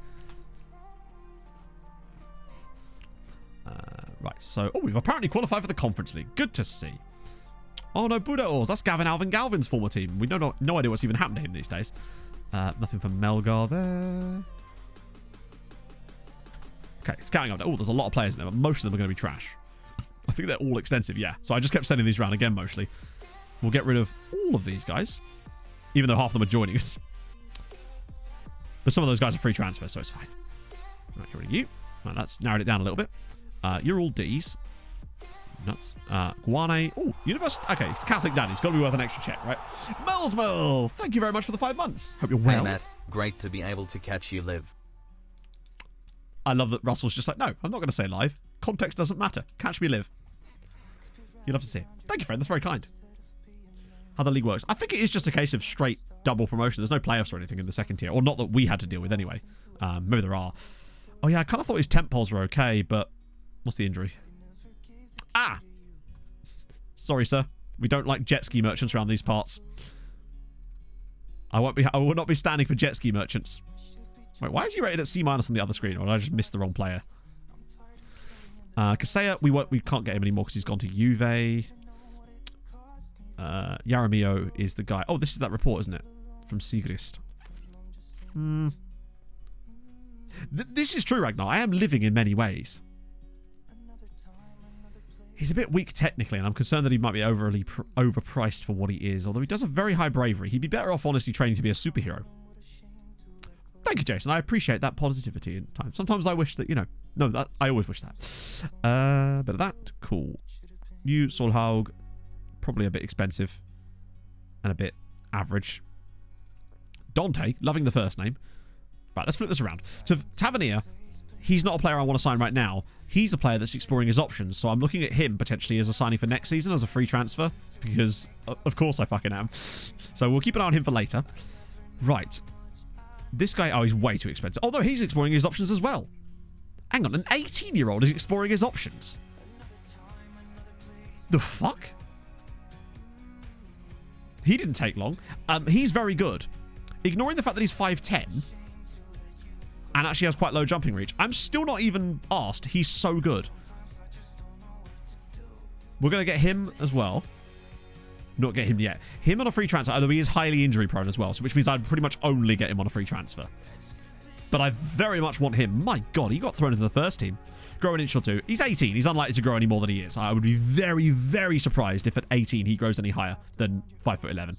Right, so... Oh, we've apparently qualified for the Conference League. Good to see. Oh, no, Buddha Ors. That's Gavin Alvin Galvin's former team. We no idea what's even happened to him these days. Nothing from Melgar there. Okay, scouting update. Oh, there's a lot of players in there, but most of them are going to be trash. I think they're all extensive, yeah. So I just kept sending these around again, mostly. We'll get rid of all of these guys, even though half of them are joining us. But some of those guys are free transfer, so it's fine. Right, get rid of you. Right, that's narrowed it down a little bit. You're all D's. Nuts. Guane. Oh, University. Okay, it's Catholic Daddy's got to be worth an extra check, right? Melsmel, thank you very much for the 5 months. Hope you're well. Hey, Matt. Great to be able to catch you live. I love that Russell's just like, no, I'm not going to say live. Context doesn't matter. Catch me live. You'll have to see it. Thank you, friend. That's very kind. How the league works. I think it is just a case of straight double promotion. There's no playoffs or anything in the second tier. Or not that we had to deal with anyway. Maybe there are. Oh, yeah, I kind of thought his temp polls were okay, but what's the injury? Ah! Sorry, sir. We don't like jet ski merchants around these parts. I will not be standing for jet ski merchants. Wait, why is he rated at C- on the other screen? Or did I just miss the wrong player? Kasea, we can't get him anymore because he's gone to Juve. Yaramio is the guy. Oh, this is that report, isn't it? From Sigrist. This is true, Ragnar. I am living in many ways. He's a bit weak technically, and I'm concerned that he might be overpriced for what he is, although he does have very high bravery. He'd be better off honestly training to be a superhero. Thank you, Jason. I appreciate that positivity in time. Sometimes I wish that, I always wish that. Bit of that. Cool. New Solhaug. Probably a bit expensive. And a bit average. Dante. Loving the first name. Right, let's flip this around. So Tavernier, he's not a player I want to sign right now. He's a player that's exploring his options. So I'm looking at him potentially as a signing for next season as a free transfer. Because, of course, I fucking am. So we'll keep an eye on him for later. Right. This guy, he's way too expensive. Although he's exploring his options as well. Hang on, an 18-year-old is exploring his options. The fuck? He didn't take long. He's very good. Ignoring the fact that he's 5'10", and actually has quite low jumping reach, I'm still not even asked. He's so good. We're going to get him as well. Not get him yet. Him on a free transfer, although he is highly injury prone as well, so which means I'd pretty much only get him on a free transfer. But I very much want him. My God, he got thrown into the first team. Grow an inch or two. He's 18. He's unlikely to grow any more than he is. I would be very, very surprised if at 18 he grows any higher than 5'11".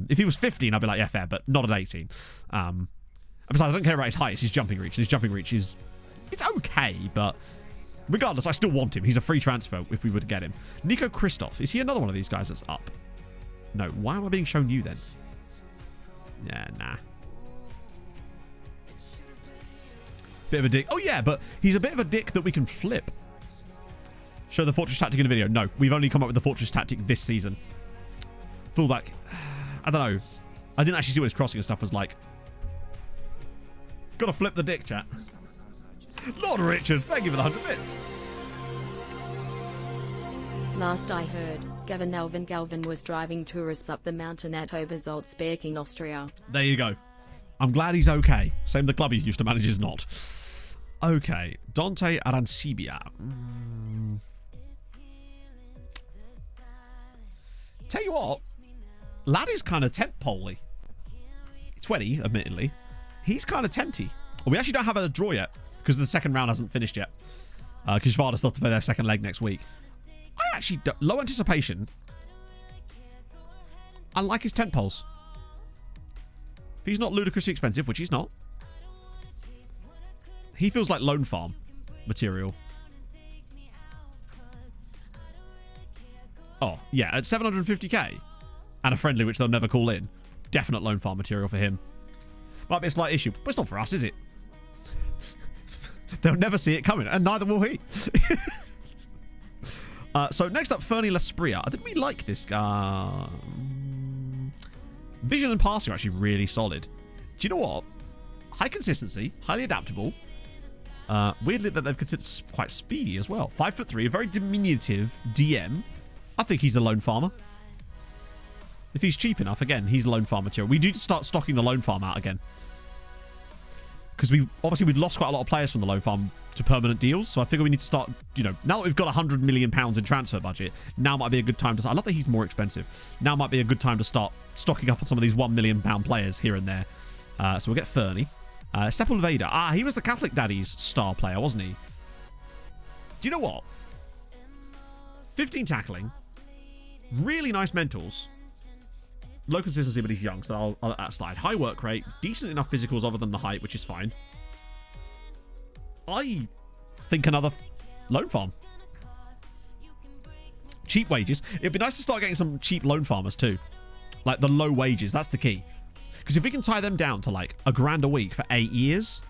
If he was 15, I'd be like, yeah, fair, but not at 18. And besides, I don't care about his height. It's his jumping reach. His jumping reach is... It's okay, but... Regardless, I still want him. He's a free transfer if we were to get him. Nico Christoph. Is he another one of these guys that's up? No. Why am I being shown you then? Yeah, nah. Bit of a dick. Oh, yeah, but he's a bit of a dick that we can flip. Show the Fortress tactic in a video. No, we've only come up with the Fortress tactic this season. Fullback. I don't know. I didn't actually see what his crossing and stuff was like. Gotta flip the dick, chat. Lord Richard, thank you for the 100 bits. Last I heard, Gavin Galvin was driving tourists up the mountain at Obersalzberg in Austria. There you go. I'm glad he's okay. Same the club he used to manage is not. Okay. Dante Arancibia. Tell you what. Lad is kind of tent-poley. 20, admittedly. He's kind of tenty. We actually don't have a draw yet. Because the second round hasn't finished yet. Because Varda still have to play their second leg next week. I actually... Low anticipation. I like his tent poles. If he's not ludicrously expensive, which he's not. He feels like loan farm material. Oh, yeah. At 750k. And a friendly, which they'll never call in. Definite loan farm material for him. Might be a slight issue. But it's not for us, is it? They'll never see it coming, and neither will he. So next up, Fernie L'Espria. Didn't we like this guy? Vision and passing are actually really solid. Do you know what? High consistency, highly adaptable. Weirdly that they've considered quite speedy as well. 5'3", a very diminutive DM. I think he's a loan farmer. If he's cheap enough, again, he's loan farm material. We need to start stocking the loan farm out again. Because we've lost quite a lot of players from the loan farm to permanent deals. So I figure we need to start, now that we've got £100 million in transfer budget, now might be a good time to... I love that he's more expensive. Now might be a good time to start stocking up on some of these £1 million players here and there. So we'll get Fernie. Sepulveda. He was the Catholic Daddy's star player, wasn't he? Do you know what? 15 tackling. Really nice mentals. Low consistency, but he's young, so I'll let that slide. High work rate. Decent enough physicals other than the height, which is fine. I think another loan farm. Cheap wages. It'd be nice to start getting some cheap loan farmers too. Like the low wages. That's the key. Because if we can tie them down to like $1,000 a week for 8 years,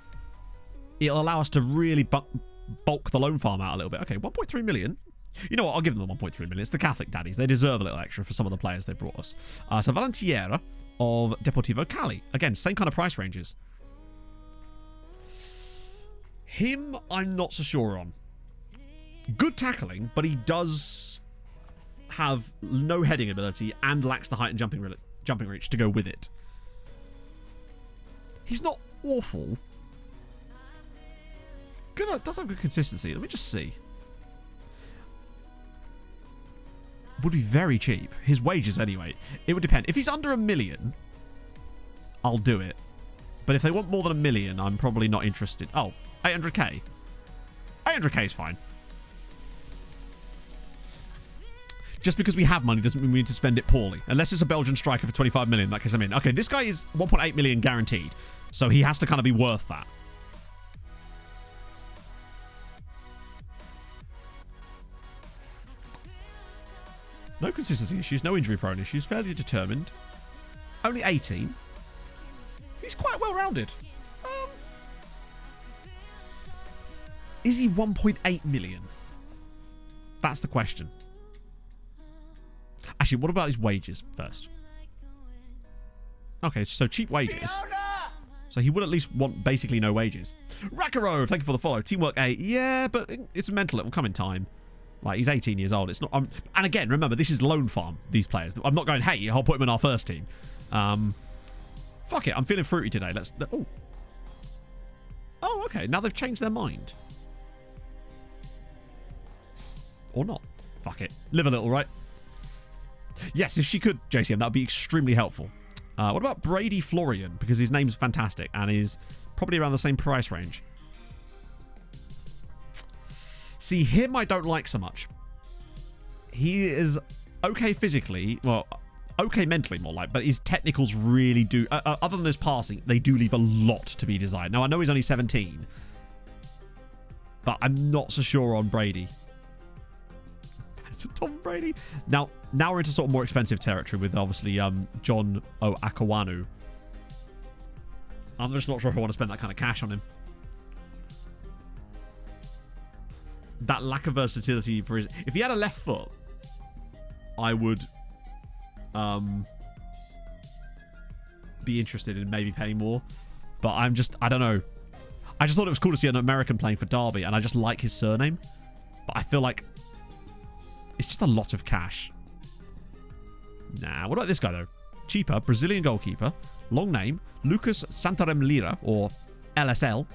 it'll allow us to really bulk the loan farm out a little bit. Okay, 1.3 million. You know what? I'll give them the 1.3 million. It's the Catholic Daddies. They deserve a little extra for some of the players they brought us. So Valentiera of Deportivo Cali. Again, same kind of price ranges. Him, I'm not so sure on. Good tackling, but he does have no heading ability and lacks the height and jumping reach to go with it. He's not awful. Does have good consistency. Let me just see. would be very cheap. His wages, anyway. It would depend. If he's under 1 million, I'll do it. But if they want more than 1 million, I'm probably not interested. Oh, 800k. 800k is fine. Just because we have money doesn't mean we need to spend it poorly. Unless it's a Belgian striker for 25 million. In that case, I'm in. Okay, this guy is 1.8 million guaranteed. So he has to kind of be worth that. No consistency issues, no injury prone issues, fairly determined. Only 18. He's quite well rounded. Is he 1.8 million? That's the question. Actually, what about his wages first? Okay, so cheap wages. So he would at least want basically no wages. Rakaro, thank you for the follow. Teamwork 8. Yeah, but it's mental. It will come in time. Like, he's 18 years old. It's not. And again, remember, this is loan farm, these players. I'm not going, hey, I'll put him in our first team. Fuck it. I'm feeling fruity today. Let's. Oh. Oh, okay. Now they've changed their mind. Or not. Fuck it. Live a little, right? Yes, if she could, JCM, that would be extremely helpful. What about Brady Florian? Because his name's fantastic and is probably around the same price range. See, him I don't like so much. He is okay physically. Well, okay mentally more like. But his technicals really do... other than his passing, they do leave a lot to be desired. Now, I know he's only 17. But I'm not so sure on Brady. It's a Tom Brady. Now we're into sort of more expensive territory with obviously John Akawanu. I'm just not sure if I want to spend that kind of cash on him. That lack of versatility for his... If he had a left foot, I would be interested in maybe paying more. But I don't know. I just thought it was cool to see an American playing for Derby, and I just like his surname. But I feel like it's just a lot of cash. Nah, what about this guy, though? Cheaper, Brazilian goalkeeper. Long name, Lucas Santarem Lira, or LSL.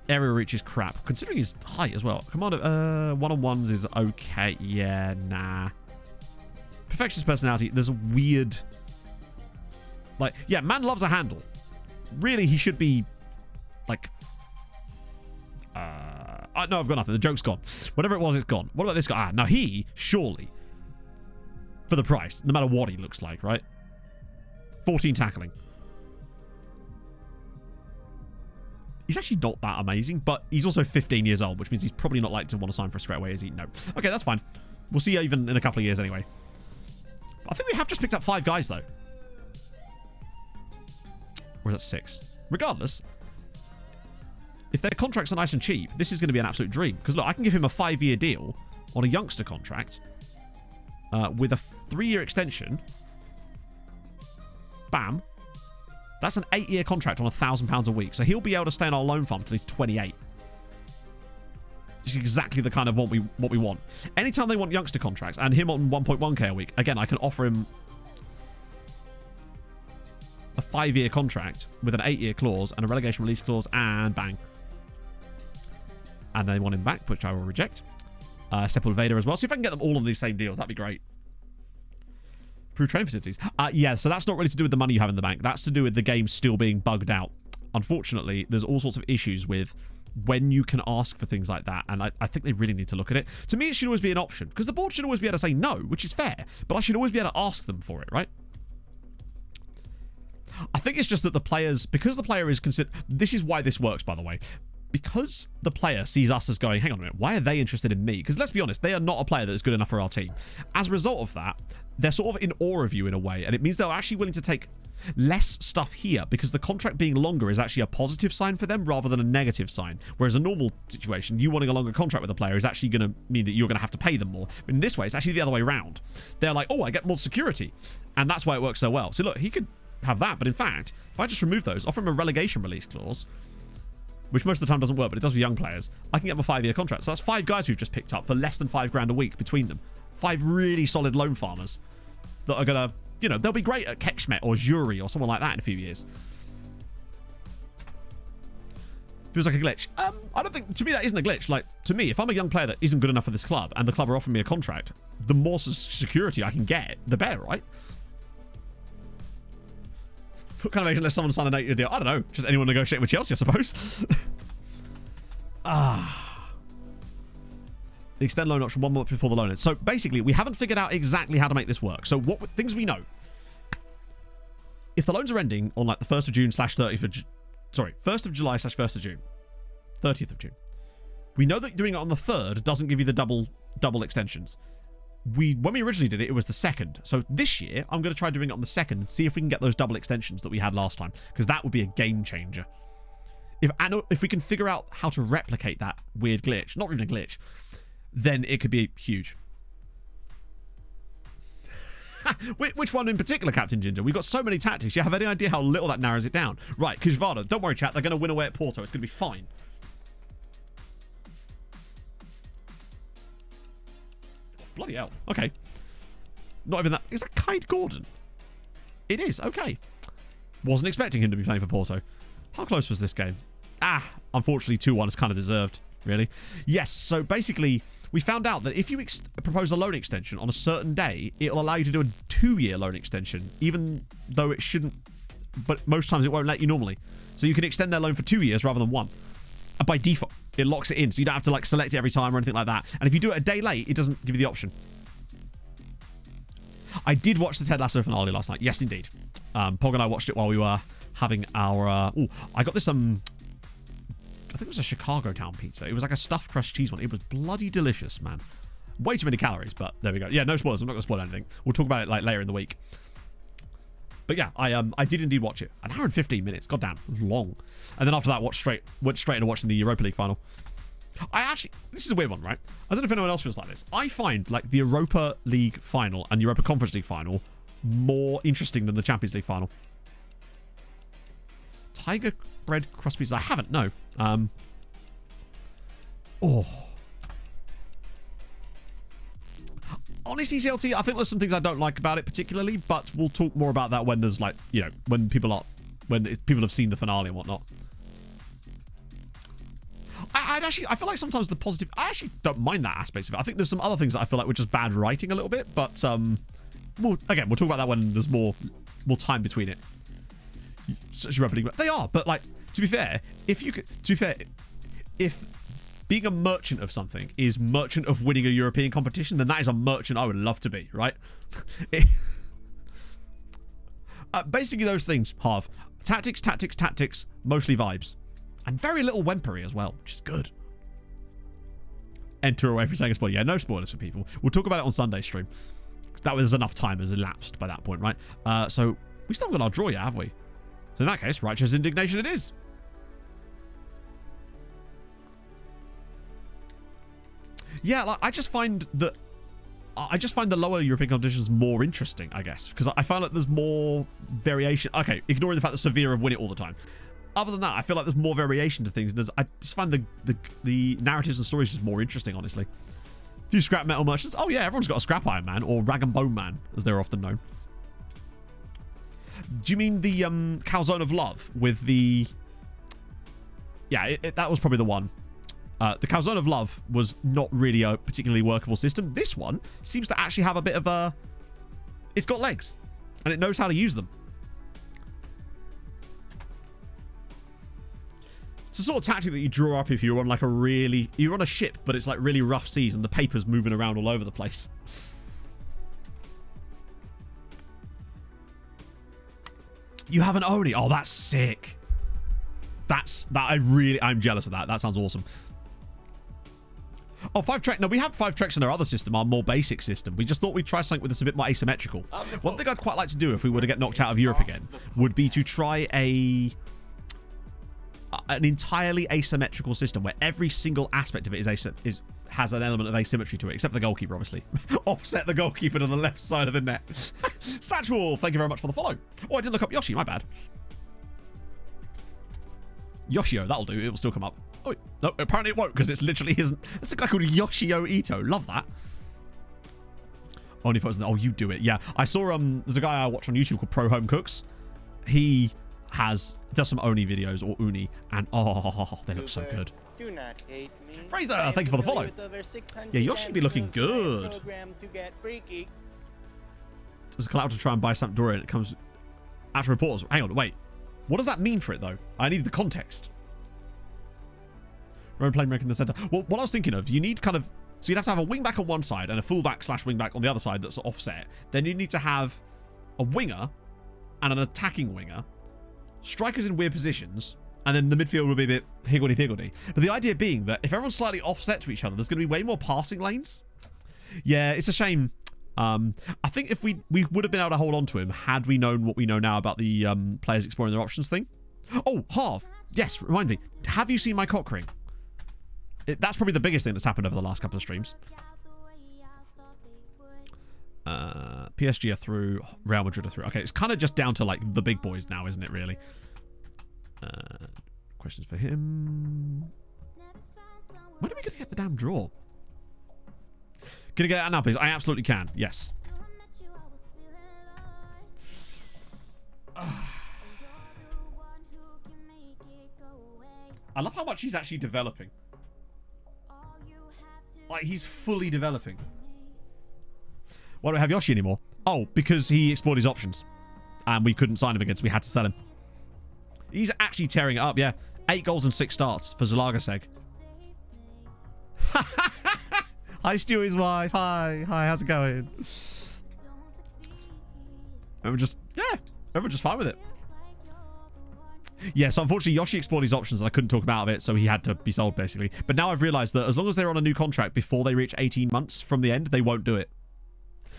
Area reach is crap, considering his height as well. Commander, one-on-ones is okay. Yeah, nah. Perfectionist personality, there's a weird... Like, yeah, man loves a handle. Really, he should be, like... no, I've got nothing. The joke's gone. Whatever it was, it's gone. What about this guy? Now he, surely, for the price, no matter what he looks like, right? 14 tackling. He's actually not that amazing, but he's also 15 years old, which means he's probably not likely to want to sign for us straight away, is he? No. Okay, that's fine. We'll see even in a couple of years anyway. I think we have just picked up 5 guys, though. Or is that 6? Regardless... If their contracts are nice and cheap, this is going to be an absolute dream. Because look, I can give him a 5-year deal on a youngster contract with a 3-year extension. Bam. That's an 8-year contract on £1,000 a week. So he'll be able to stay on our loan farm until he's 28. This is exactly the kind of what we want. Anytime they want youngster contracts and him on 1.1k a week, again, I can offer him a 5-year contract with an 8-year clause and a relegation release clause, and bang. And they want him back, which I will reject. Sepulveda as well. See if I can get them all on these same deals. That'd be great. Improved training facilities. Yeah, so that's not really to do with the money you have in the bank. That's to do with the game still being bugged out. Unfortunately, there's all sorts of issues with when you can ask for things like that. And I think they really need to look at it. To me, it should always be an option. Because the board should always be able to say no, which is fair. But I should always be able to ask them for it, right? I think it's just that the players... Because the player is considered... This is why this works, by the way. Because the player sees us as going, hang on a minute, why are they interested in me? Because let's be honest, they are not a player that is good enough for our team. As a result of that, they're sort of in awe of you in a way, and it means they're actually willing to take less stuff here because the contract being longer is actually a positive sign for them rather than a negative sign. Whereas a normal situation, you wanting a longer contract with a player is actually going to mean that you're going to have to pay them more. In this way, it's actually the other way around. They're like, oh, I get more security. And that's why it works so well. So look, he could have that, but in fact, if I just remove those, offer him a relegation release clause, which most of the time doesn't work, but it does with young players, I can get them a 5-year contract. So that's 5 guys we've just picked up for less than £5,000 a week between them. 5 really solid loan farmers that are going to, you know, they'll be great at Kekschmet or Jury or someone like that in a few years. feels like a glitch. I don't think, to me, that isn't a glitch. Like, to me, if I'm a young player that isn't good enough for this club and the club are offering me a contract, the more security I can get, the better, right? What kind of agent lets someone sign an 8-year deal? I don't know. Just anyone negotiating with Chelsea, I suppose. The extend loan option 1 month before the loan ends. So basically, we haven't figured out exactly how to make this work. So what things we know. If the loans are ending on like the 1st of June / 30th of... Sorry, 1st of July / 1st of June. 30th of June. We know that doing it on the 3rd doesn't give you the double extensions. When we originally did it, it was the 2nd. So this year, I'm going to try doing it on the 2nd and see if we can get those double extensions that we had last time. Because that would be a game changer. If we can figure out how to replicate that weird glitch, not even a glitch, then it could be huge. Which one in particular, Captain Ginger? We've got so many tactics. You have any idea how little that narrows it down? Right, Kishvada, don't worry, chat. They're going to win away at Porto. It's going to be fine. Bloody hell. Okay. Not even that. Is that Kite Gordon? It is. Okay. Wasn't expecting him to be playing for Porto. How close was this game? Unfortunately, 2-1 is kind of deserved, really. Yes, so basically, we found out that if you propose a loan extension on a certain day, it'll allow you to do a 2-year loan extension, even though it shouldn't, but most times it won't let you normally. So you can extend their loan for 2 years rather than 1. And by default, it locks it in, so you don't have to like select it every time or anything like that. And if you do it a day late, it doesn't give you the option. I did watch the Ted Lasso finale last night. Yes, indeed. Pog and I watched it while we were having our... I got this... I think it was a Chicago Town pizza. It was like a stuffed crushed cheese one. It was bloody delicious, man. Way too many calories, but there we go. Yeah, no spoilers. I'm not going to spoil anything. We'll talk about it like later in the week. But yeah, I did indeed watch it. An hour and 15 minutes. God damn, it was long. And then after that, went straight into watching the Europa League final. This is a weird one, right? I don't know if anyone else feels like this. I find like the Europa League final and Europa Conference League final more interesting than the Champions League final. Tiger bread crust pieces. I haven't, no. Honestly, CLT, I think there's some things I don't like about it particularly, but we'll talk more about that when there's like, you know, when people have seen the finale and whatnot. I feel like sometimes the positive, I actually don't mind that aspect of it. I think there's some other things that I feel like were just bad writing a little bit, but we'll talk about that when there's more time between it. Such Europa League, they are, but like, to be fair, if being a merchant of something is merchant of winning a European competition, then that is a merchant I would love to be, right? Basically those things have tactics, mostly vibes. And very little Wempery as well, which is good. Enter away for saying a spoiler. Yeah, no spoilers for people. We'll talk about it on Sunday stream. That was enough time has elapsed by that point, right? So we still haven't got our draw yet, have we? So in that case, righteous indignation it is. Yeah, like, I just find the lower European competitions more interesting, I guess, because I find like there's more variation. Okay, ignoring the fact that Sevilla win it all the time. Other than that, I feel like there's more variation to things. I just find the narratives and stories just more interesting, honestly. A few scrap metal merchants. Oh yeah, everyone's got a scrap iron man, or rag and bone man, as they're often known. Do you mean the Calzone of Love with the... Yeah, that was probably the one. The Calzone of Love was not really a particularly workable system. This one seems to actually have a bit of a... It's got legs, and it knows how to use them. It's the sort of tactic that you draw up if you're on like you're on a ship, but it's like really rough seas and the paper's moving around all over the place. You have an Oni. Oh, that's sick. I'm jealous of that. That sounds awesome. Oh, 5 Trek. No, we have 5 Treks in our other system, our more basic system. We just thought we'd try something with this a bit more asymmetrical. One thing I'd quite like to do if we were to get knocked out of Europe again would be to try an entirely asymmetrical system where every single aspect of it has an element of asymmetry to it, except for the goalkeeper, obviously. Offset the goalkeeper to the left side of the net. Satchel, thank you very much for the follow. Oh, I didn't look up Yoshi, my bad. Yoshio, that'll do. It will still come up. Oh, wait. No, apparently it won't, because it's literally isn't. There's a guy called Yoshio Ito. Love that. Only photos. Oh, you do it. Yeah. I saw, there's a guy I watch on YouTube called Pro Home Cooks. He does some Oni videos or Uni, and oh, they look so good. Do not hate me. Fraser, thank you for the follow. Yeah, you should be looking good. There's a cloud to try and buy Sampdoria, and it comes after reports. Hang on, wait. What does that mean for it, though? I need the context. Roman playmaker in the centre. Well, what I was thinking of, you need kind of... So you'd have to have a wing-back on one side and a full-back / wing-back on the other side that's offset. Then you need to have a winger and an attacking winger, strikers in weird positions, and then the midfield will be a bit higgledy-piggledy. But the idea being that if everyone's slightly offset to each other, there's going to be way more passing lanes. Yeah, it's a shame. I think if we would have been able to hold on to him had we known what we know now about the players exploring their options thing. Oh, Harv. Yes, remind me. Have you seen my cock ring? That's probably the biggest thing that's happened over the last couple of streams. PSG are through. Real Madrid are through. Okay, it's kind of just down to like the big boys now, isn't it, really? Questions for him. When are we going to get the damn draw? Can I get it out now, please? I absolutely can. Yes. I love how much he's actually developing. Like, he's fully developing. Why don't we have Yoshi anymore? Oh, because he explored his options. And we couldn't sign him again, so we had to sell him. He's actually tearing it up, yeah. 8 goals and 6 starts for Zalagaseg. Hi, Stewie's wife. Hi, how's it going? And we're just fine with it. Yeah, so unfortunately, Yoshi explored his options and I couldn't talk him out of it, so he had to be sold, basically. But now I've realised that as long as they're on a new contract before they reach 18 months from the end, they won't do it.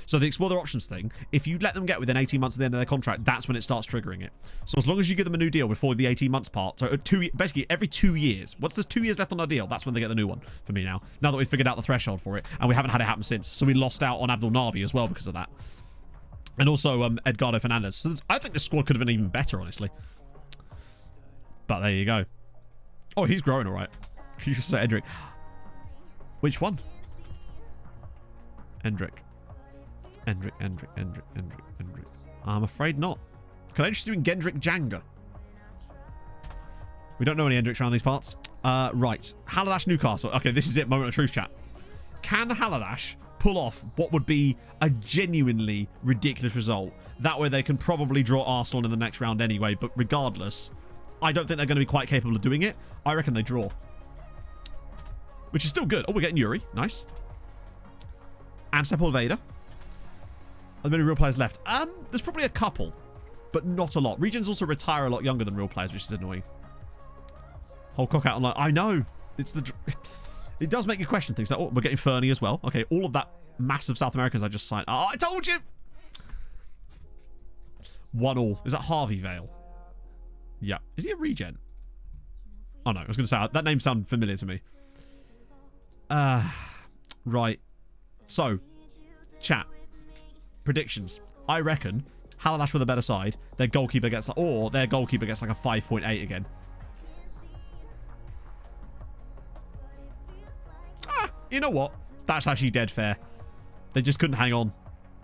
So the explore their options thing, if you let them get within 18 months of the end of their contract, that's when it starts triggering it. So as long as you give them a new deal before the 18 months part, so basically every 2 years, once there's 2 years left on our deal, that's when they get the new one for me now. Now that we've figured out the threshold for it, and we haven't had it happen since. So we lost out on Abdul Nabi as well because of that. And also Edgardo Fernandez. So I think this squad could have been even better, honestly. But there you go. Oh, he's growing all right. You just say Endrick. Which one? Endrick. I'm afraid not. Can I just do Gendrick Janga? We don't know any Endricks around these parts. Right. Haladash Newcastle. Okay, this is it. Moment of truth, chat. Can Haladash pull off what would be a genuinely ridiculous result? That way they can probably draw Arsenal in the next round anyway, but regardless, I don't think they're going to be quite capable of doing it. I reckon they draw. Which is still good. Oh, we're getting Yuri. Nice. And Sepulveda. Are there many real players left? There's probably a couple, but not a lot. Regions also retire a lot younger than real players, which is annoying. Whole cock out online. I know. It's the... It does make you question things. Like, oh, we're getting Fernie as well. Okay, all of that massive South Americans I just signed. Oh, I told you! 1-1. Is that Harvey Vale? Yeah. Is he a regen? Oh, no. I was going to say, that name sounded familiar to me. Right. So, chat. Predictions. I reckon Haladash with a better side. Their goalkeeper gets... Or their goalkeeper gets like a 5.8 again. You know what? That's actually dead fair. They just couldn't hang on.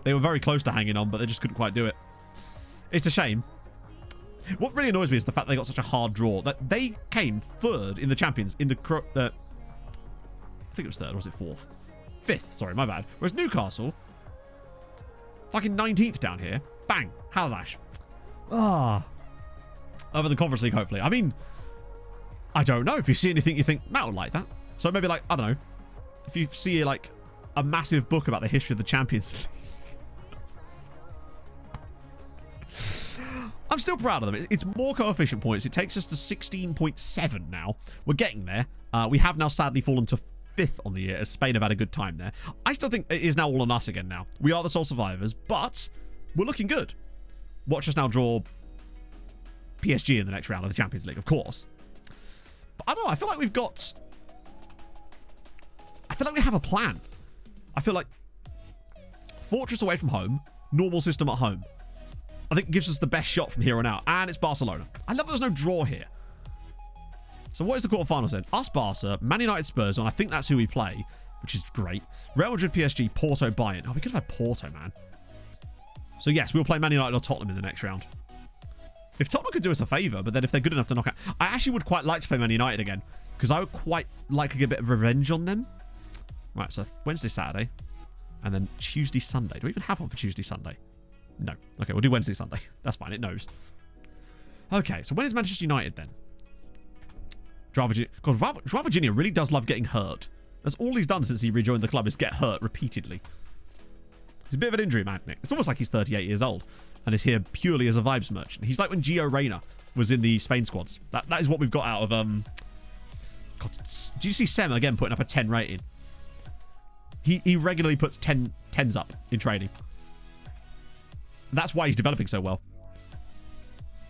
They were very close to hanging on, but they just couldn't quite do it. It's a shame. What really annoys me is the fact they got such a hard draw. That they came third in the Champions in the... I think it was third, or was it fourth? Fifth, sorry, my bad. Whereas Newcastle, fucking 19th down here. Bang, Haladash. Over the Conference League, hopefully. I mean, I don't know. If you see anything you think, Matt would like that. So maybe like, I don't know. If you see like a massive book about the history of the Champions League. I'm still proud of them. It's more coefficient points. It takes us to 16.7 now. We're getting there. We have now sadly fallen to 5th on the year, as Spain have had a good time there. I still think it is now all on us again now. We are the sole survivors, but we're looking good. Watch us now draw PSG in the next round of the Champions League, of course. But I don't know. I feel like we've got... I feel like we have a plan. I feel like Fortress away from home, normal system at home. I think it gives us the best shot from here on out. And it's Barcelona. I love there's no draw here. So what is the quarterfinals then? Us, Barca, Man United, Spurs, and I think that's who we play, which is great. Real Madrid, PSG, Porto, Bayern. Oh, we could have had Porto, man. So yes, we'll play Man United or Tottenham in the next round. If Tottenham could do us a favour, but then if they're good enough to knock out... I actually would quite like to play Man United again, because I would quite like to get a bit of revenge on them. Right, so Wednesday, Saturday, and then Tuesday, Sunday. Do we even have one for Tuesday, Sunday? No. Okay, we'll do Wednesday, Sunday. That's fine, it knows. Okay, so when is Manchester United then? Joao Virginia. God, Joao Virginia really does love getting hurt. That's all he's done since he rejoined the club is get hurt repeatedly. He's a bit of an injury magnet. It's almost like he's 38 years old and is here purely as a vibes merchant. He's like when Gio Reyna was in the Spain squads. That is what we've got out of... God, do you see Sem again putting up a 10 rating? He regularly puts 10s up in training. That's why he's developing so well.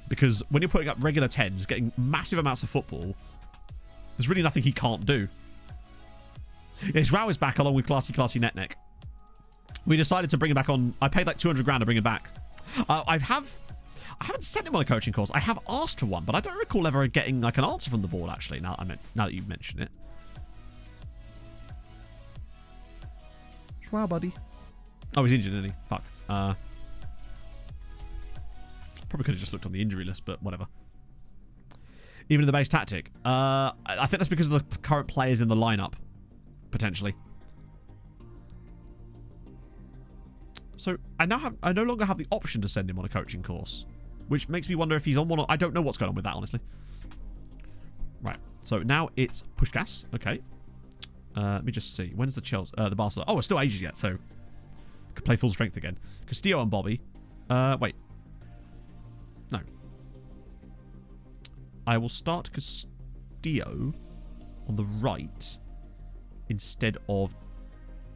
Because when you're putting up regular 10s, getting massive amounts of football, there's really nothing he can't do. Yeah, Joao is back along with Classy Netneck. We decided to bring him back on. I paid like 200 grand to bring him back. I haven't sent him on a coaching course. I have asked for one, but I don't recall ever getting like an answer from the board, actually, now that you mention it. Joao, buddy. Oh, he's injured, isn't he? Fuck. Probably could have just looked on the injury list, but whatever. Even in the base tactic. I think that's because of the current players in the lineup, potentially. So I no longer have the option to send him on a coaching course, which makes me wonder if he's on one. I don't know what's going on with that, honestly. Right. So now it's Puskás. Okay. Let me just see. When's the Chelsea? The Barcelona. Oh, it's still ages yet, so could play full strength again. Castillo and Bobby. Wait. No. I will start Castillo on the right instead of...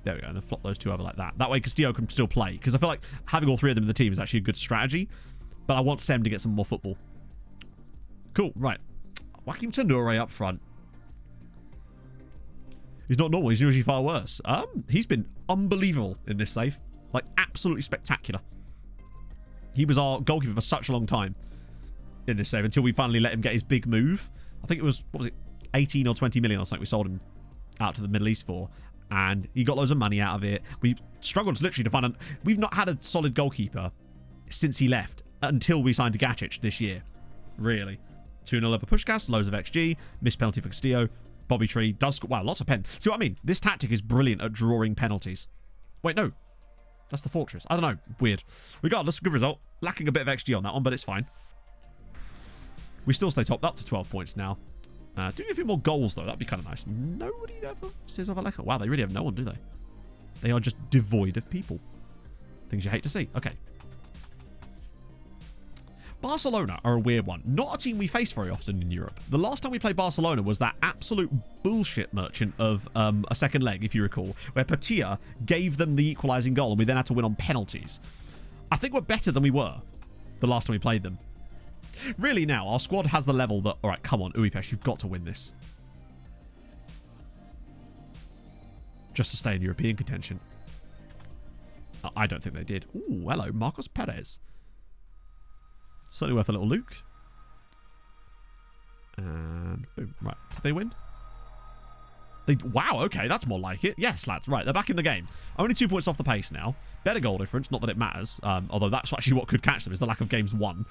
There we go, and then flop those two over like that. That way Castillo can still play, because I feel like having all three of them in the team is actually a good strategy, but I want Sem to get some more football. Cool, right. Joaquim Tandure up front. He's not normal, he's usually far worse. He's been unbelievable in this save. Like, absolutely spectacular. He was our goalkeeper for such a long time in this save, until we finally let him get his big move. I think it was, what was it, 18 or 20 million or something we sold him out to the Middle East for. And he got loads of money out of it. We struggled literally to find... We've not had a solid goalkeeper since he left, until we signed Gacic this year. Really. 2-0 over Puskás, loads of XG, missed penalty for Castillo. Bobby Tree does score... Wow, lots of pen. See what I mean? This tactic is brilliant at drawing penalties. Wait, no. That's the Fortress. I don't know. Weird. Regardless, good result. Lacking a bit of XG on that one, but it's fine. We still stay top up to 12 points now. Do a few more goals, though. That'd be kind of nice. Nobody ever says Vallejo. Wow, they really have no one, do they? They are just devoid of people. Things you hate to see. Okay. Barcelona are a weird one. Not a team we face very often in Europe. The last time we played Barcelona was that absolute bullshit merchant of a second leg, if you recall, where Patia gave them the equalising goal and we then had to win on penalties. I think we're better than we were the last time we played them. Really now, our squad has the level that... Alright, come on, Uipesh, you've got to win this. Just to stay in European contention. I don't think they did. Ooh, hello, Marcos Perez. Certainly worth a little Luke. And boom. Right, did they win? Wow, okay, that's more like it. Yes, lads, right, they're back in the game. Only 2 points off the pace now. Better goal difference, not that it matters. Although that's actually what could catch them, is the lack of games won.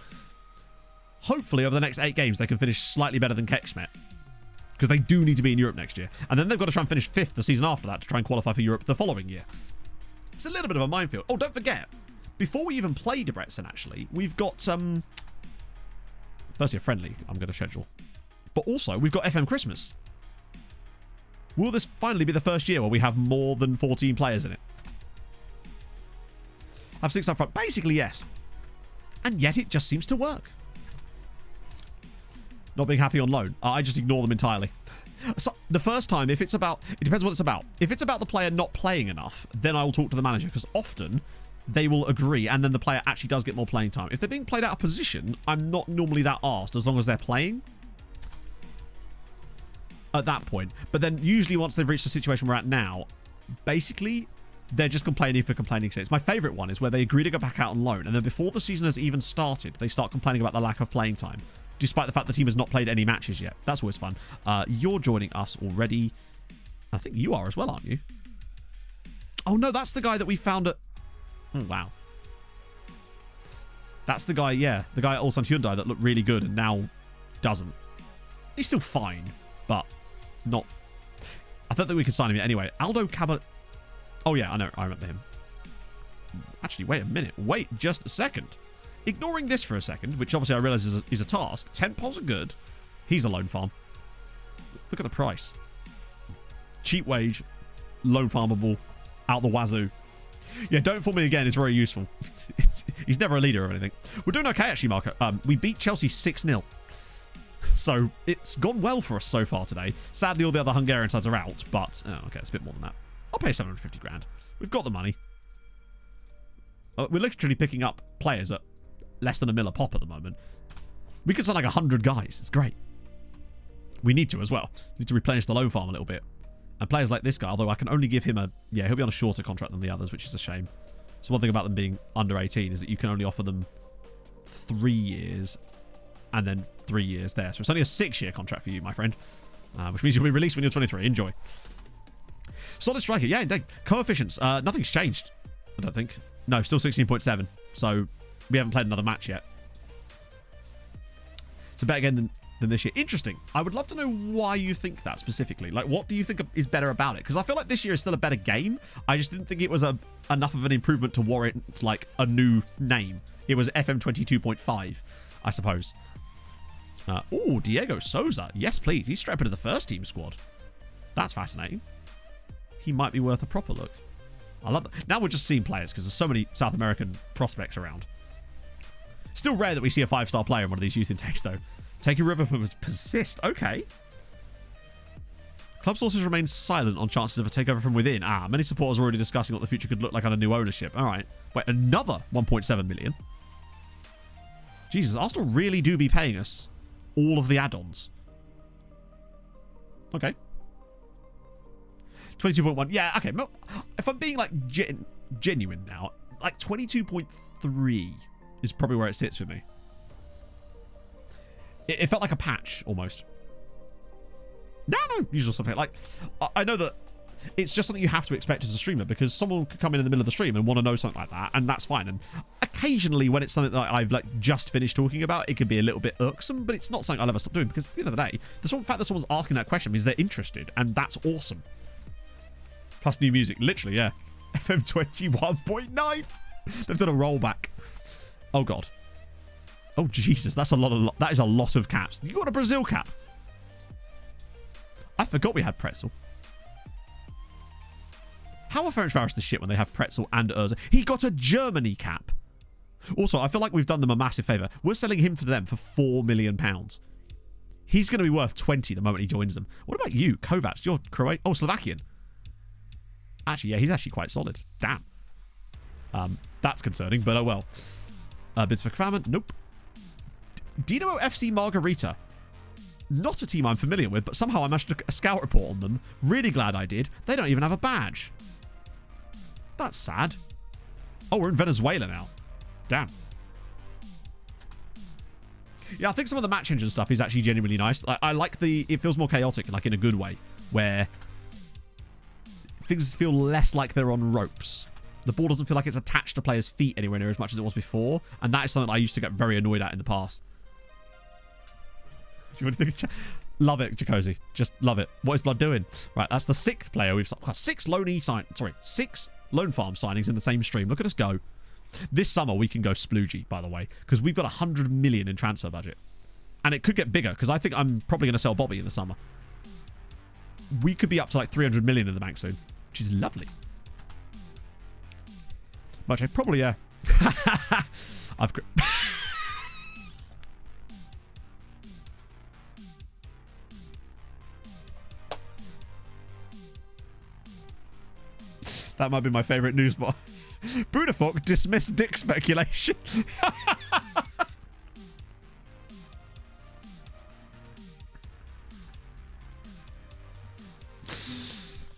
Hopefully, over the next 8 games, they can finish slightly better than Kexmet. Because they do need to be in Europe next year. And then they've got to try and finish 5th the season after that to try and qualify for Europe the following year. It's a little bit of a minefield. Oh, don't forget, before we even play Debrecen, actually, we've got, firstly, a friendly I'm going to schedule. But also, we've got FM Christmas. Will this finally be the first year where we have more than 14 players in it? Have 6 up front. Basically, yes. And yet, it just seems to work. Not being happy on loan. I just ignore them entirely. So the first time, if it's about... It depends what it's about. If it's about the player not playing enough, then I will talk to the manager, because often they will agree, and then the player actually does get more playing time. If they're being played out of position, I'm not normally that arsed, as long as they're playing. At that point. But then usually once they've reached the situation we're at now, basically, they're just complaining for complaining sake. My favourite one is where they agree to go back out on loan, and then before the season has even started, they start complaining about the lack of playing time, despite the fact the team has not played any matches yet. That's always fun. You're joining us already. I think you are as well, aren't you? Oh, no, that's the guy that we found at... Oh, wow. That's the guy, yeah. The guy at Ulsan Hyundai that looked really good and now doesn't. He's still fine, but not... I don't think we could sign him yet. Anyway, Aldo Cabot... Oh, yeah, I know. I remember him. Actually, wait a minute. Wait just a second. Ignoring this for a second, which obviously I realise is a task. 10 poles are good. He's a loan farm. Look at the price. Cheap wage, loan farmable, out the wazoo. Yeah, don't fool me again. It's very useful. He's never a leader or anything. We're doing okay, actually, Marco. We beat Chelsea 6-0. So it's gone well for us so far today. Sadly, all the other Hungarian sides are out, but... Oh, okay, it's a bit more than that. I'll pay 750 grand. We've got the money. We're literally picking up players at less than $1 million a pop at the moment. We could sign like 100 guys. It's great. We need to as well. We need to replenish the loan farm a little bit. And players like this guy, although I can only give him a... Yeah, he'll be on a shorter contract than the others, which is a shame. So one thing about them being under 18 is that you can only offer them 3 years and then 3 years there. So it's only a 6-year contract for you, my friend. Which means you'll be released when you're 23. Enjoy. Solid striker. Yeah, indeed. Coefficients. Nothing's changed, I don't think. No, still 16.7. So we haven't played another match yet. It's a better game than this year. Interesting. I would love to know why you think that specifically. Like, what do you think is better about it? Because I feel like this year is still a better game. I just didn't think it was enough of an improvement to warrant, like, a new name. It was FM22.5, I suppose. Oh, Diego Souza. Yes, please. He's strapped into the first team squad. That's fascinating. He might be worth a proper look. I love that. Now we're just seeing players because there's so many South American prospects around. Still rare that we see a 5-star player in one of these youth intakes, though. Taking River persist. Okay. Club sources remain silent on chances of a takeover from within. Many supporters are already discussing what the future could look like under new ownership. All right. Wait, another 1.7 million? Jesus, Arsenal really do be paying us all of the add-ons. Okay. 22.1. Yeah, okay. If I'm being, like, genuine now, like, 22.3 is probably where it sits for me. It felt like a patch, almost. No, usual stuff. Like, I know that it's just something you have to expect as a streamer, because someone could come in the middle of the stream and want to know something like that, and that's fine. And occasionally, when it's something that I've, like, just finished talking about, it can be a little bit irksome, but it's not something I'll ever stop doing, because at the end of the day, the fact that someone's asking that question means they're interested, and that's awesome. Plus new music. Literally, yeah. FM 21.9. They've done a rollback. Oh, God. Oh, Jesus. That's a lot. That is a lot of caps. You got a Brazil cap. I forgot we had Pretzel. How are Ferencváros the shit when they have Pretzel and Urza? He got a Germany cap. Also, I feel like we've done them a massive favour. We're selling him for them for £4 million. He's going to be worth 20 the moment he joins them. What about you, Kovac? You're Croatian. Oh, Slovakian. Actually, yeah, he's actually quite solid. Damn. That's concerning, but oh well. Bids for Kvaman? Nope. Dinamo FC Margarita. Not a team I'm familiar with, but somehow I managed to do a scout report on them. Really glad I did. They don't even have a badge. That's sad. Oh, we're in Venezuela now. Damn. Yeah, I think some of the match engine stuff is actually genuinely nice. I like it feels more chaotic, like in a good way, where things feel less like they're on ropes. The ball doesn't feel like it's attached to players' feet anywhere near as much as it was before, and that is something I used to get very annoyed at in the past. What do you think? Love it, Jacozy. Just love it. What is Blood doing? Right, that's the 6th player we've got. 6 loan farm signings in the same stream. Look at us go. This summer we can go sploogey, by the way, because we've got 100 million in transfer budget, and it could get bigger because I think I'm probably going to sell Bobby in the summer. We could be up to like 300 million in the bank soon, which is lovely. Much probably, yeah. I've. That might be my favourite news bot. Budapest dismissed dick speculation.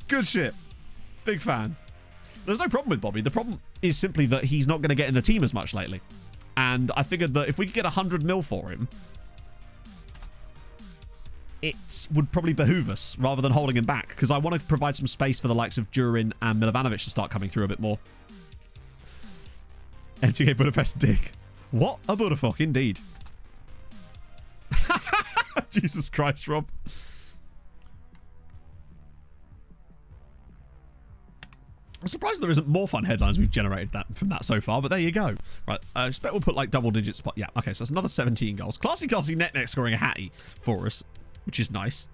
Good shit. Big fan. There's no problem with Bobby. The problem is simply that he's not going to get in the team as much lately. And I figured that if we could get 100 mil for him, it would probably behoove us rather than holding him back, because I want to provide some space for the likes of Durin and Milovanovic to start coming through a bit more. MTK Budapest dig. What a Budafuck, indeed. Jesus Christ, Rob. I'm surprised there isn't more fun headlines we've generated from that so far, but there you go. Right, I expect we'll put like double digits. Yeah, okay, so that's another 17 goals. Classy Net scoring a hattie for us, which is nice.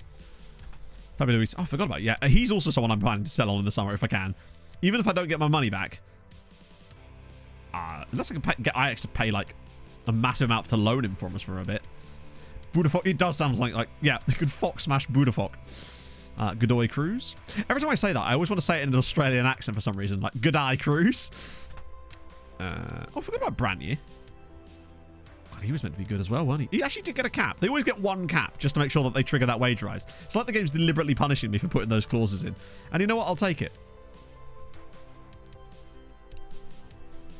Fabulous. Oh, I forgot about it. Yeah, he's also someone I'm planning to sell on in the summer if I can. Even if I don't get my money back. Unless I can get Ajax to pay like a massive amount to loan him from us for a bit. Budafuck, it does sound like yeah, they could Fox smash Budafuck. Godoy Cruz. Every time I say that, I always want to say it in an Australian accent for some reason, like Godoy Cruz. I forgot about Brannier. God, he was meant to be good as well, wasn't he? He actually did get a cap. They always get one cap just to make sure that they trigger that wage rise. It's like the game's deliberately punishing me for putting those clauses in. And you know what? I'll take it.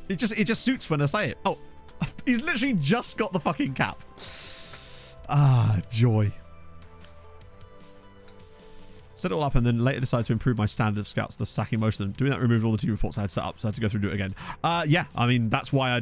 It just suits when I say it. Oh, he's literally just got the fucking cap. Ah, joy. Set it all up and then later decided to improve my standard of scouts, thus sacking most of them. Doing that removed all the team reports I had set up, so I had to go through and do it again. Yeah, I mean, that's why I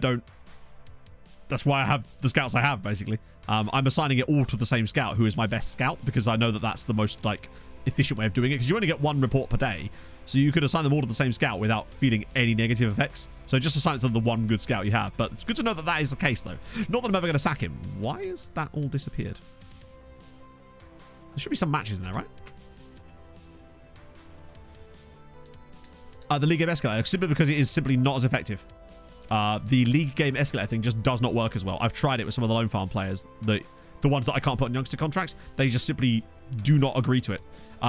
have the scouts I have, basically. I'm assigning it all to the same scout, who is my best scout, because I know that that's the most, like, efficient way of doing it, because you only get one report per day, so you could assign them all to the same scout without feeling any negative effects. So just assign it to the one good scout you have. But it's good to know that that is the case, though. Not that I'm ever going to sack him. Why has that all disappeared? There should be some matches in there, right? The league game escalator, simply because it is simply not as effective. The league game escalator thing just does not work as well. I've tried it with some of the loan farm players. The ones that I can't put on youngster contracts, they just simply do not agree to it.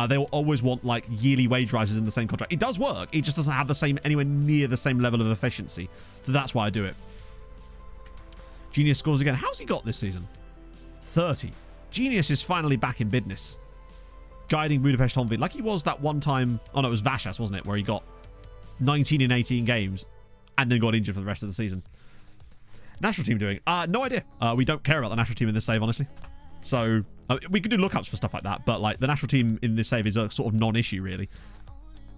They will always want like yearly wage rises in the same contract. It does work. It just doesn't have the same, anywhere near the same level of efficiency. So that's why I do it. Genius scores again. How's he got this season? 30. Genius is finally back in business. Guiding Budapest Hungary like he was that one time. Oh no, it was Vasas, wasn't it? Where he got 19 in 18 games and then got injured for the rest of the season. National team doing? No idea. We don't care about the national team in this save, honestly. So we could do lookups for stuff like that, but like the national team in this save is a sort of non-issue really,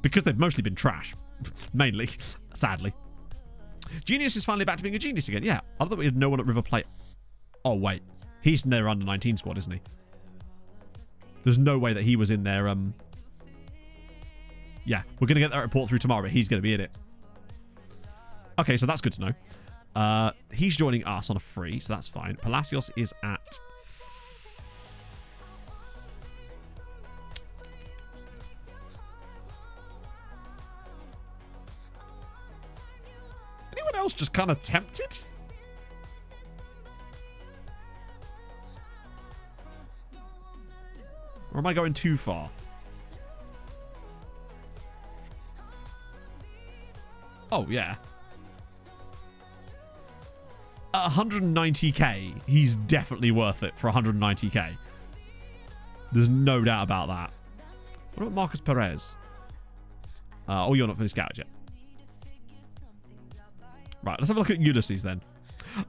because they've mostly been trash, mainly, sadly. Genius is finally back to being a genius again. Yeah, I thought we had no one at River Plate. Oh wait, he's in their under-19 squad, isn't he? There's no way that he was in their Yeah, we're gonna get that report through tomorrow, but he's gonna be in it. Okay, so that's good to know. He's joining us on a free, so that's fine. Palacios is at... Anyone else just kind of tempted? Or am I going too far? Oh, yeah. 190k, he's definitely worth it for 190k. There's no doubt about that. What about Marcus Perez? Oh, you're not fully scouted yet. Right, let's have a look at Ulysses then.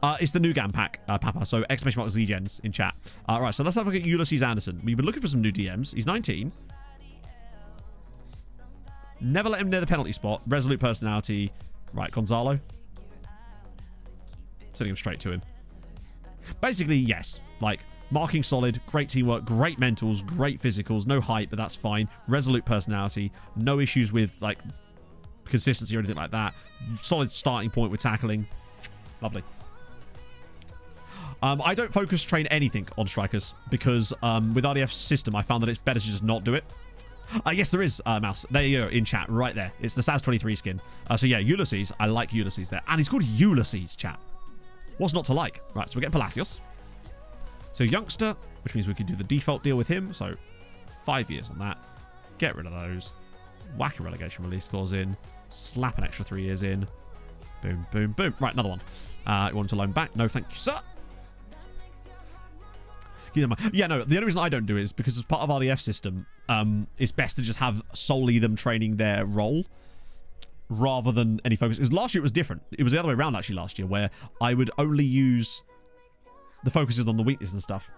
It's the new GAM pack, Papa, so exclamation mark ZGens in chat. Right, so let's have a look at Ulysses Anderson. We've been looking for some new DMs. He's 19. Never let him near the penalty spot. Resolute personality. Right, Gonzalo. Sending him straight to him. Basically, yes. Like, marking solid, great teamwork, great mentals, great physicals, no height, but that's fine. Resolute personality, no issues with, like, consistency or anything like that. Solid starting point with tackling. Lovely. I don't focus train anything on strikers because with RDF's system, I found that it's better to just not do it. Yes, there is, Mouse. There you go, in chat, right there. It's the SAS23 skin. So yeah, Ulysses. I like Ulysses there. And he's called Ulysses, chat. What's not to like? Right, so we're getting Palacios. So youngster, which means we can do the default deal with him. So 5 years on that. Get rid of those. Whack a relegation release clause in. Slap an extra 3 years in. Boom, boom, boom. Right, another one. You want to loan back? No, thank you, sir. Yeah, no, the only reason I don't do it is because as part of RDF system, it's best to just have solely them training their role rather than any focus. Because last year it was different. It was the other way around actually last year, where I would only use the focuses on the weakness and stuff.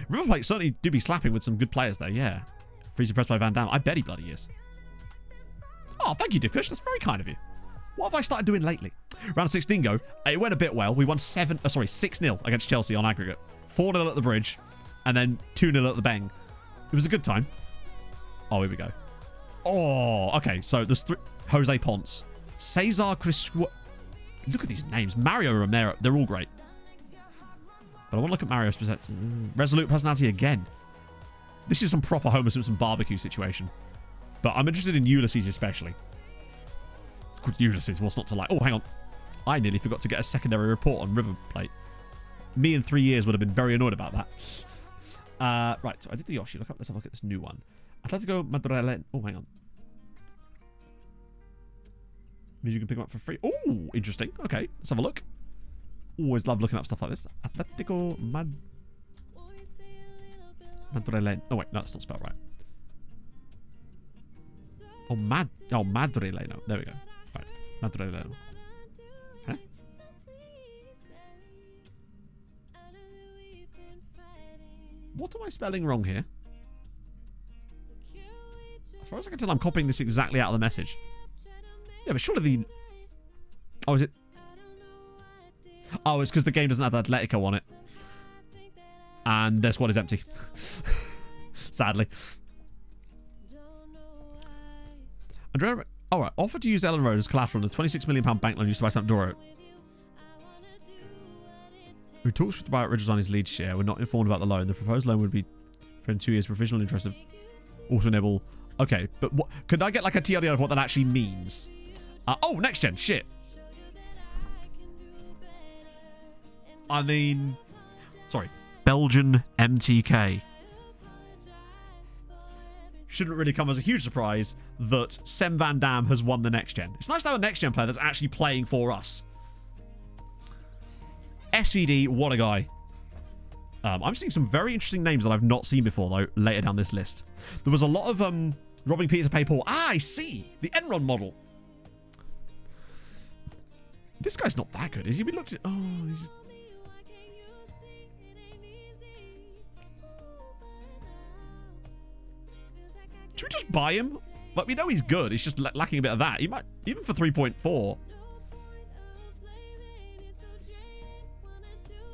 River Plate certainly do be slapping with some good players there, yeah. Freezy pressed by Van Damme. I bet he bloody is. Oh, thank you, Diffcush. That's very kind of you. What have I started doing lately? Round 16 go. It went a bit well. We won 6-0 against Chelsea on aggregate. 4-0 at the bridge. And then 2-0 at the bang. It was a good time. Oh, here we go. Oh, okay. So there's Jose Ponce. Cesar Criscu... Look at these names. Mario Romero. They're all great. But I want to look at Mario's resolute personality again. This is some proper Homer Simpson barbecue situation. But I'm interested in Ulysses especially. It's called Ulysses. What's not to like? Oh, hang on. I nearly forgot to get a secondary report on River Plate. Me in 3 years would have been very annoyed about that. Right, so I did the Yoshi. Let's have a look at this new one. Atletico Madrid. Oh, hang on. Maybe you can pick them up for free. Oh, interesting. Okay, let's have a look. Always love looking up stuff like this. Atletico Madrid. Oh, wait, no, that's not spelled right. Oh, Madrileno. There we go. Right, Madrileno. Huh? What am I spelling wrong here? As far as I can tell, I'm copying this exactly out of the message. Yeah, but surely the... Oh, is it... Oh, it's because the game doesn't have Atletico on it. And their squad is empty. Sadly. Andrea... Alright, offered to use Ellen Road as collateral on the £26 million bank loan used to buy Sampdoria. Who talks with Dubai Ridges on his lead share were not informed about the loan. The proposed loan would be for 2 years provisional interest of auto enable. Okay, but what could I get like a TLDR of what that actually means? Oh, next gen. Shit. I mean, sorry. Belgian MTK. Shouldn't really come as a huge surprise that Sem Van Dam has won the next gen. It's nice to have a next gen player that's actually playing for us. SVD, what a guy. I'm seeing some very interesting names that I've not seen before, though, later down this list. There was a lot of robbing Peter to pay Paul. Ah, I see. The Enron model. This guy's not that good, is he? We looked at... Oh, he's... Should we just buy him? Like, we know he's good. He's just lacking a bit of that. He might... Even for 3.4...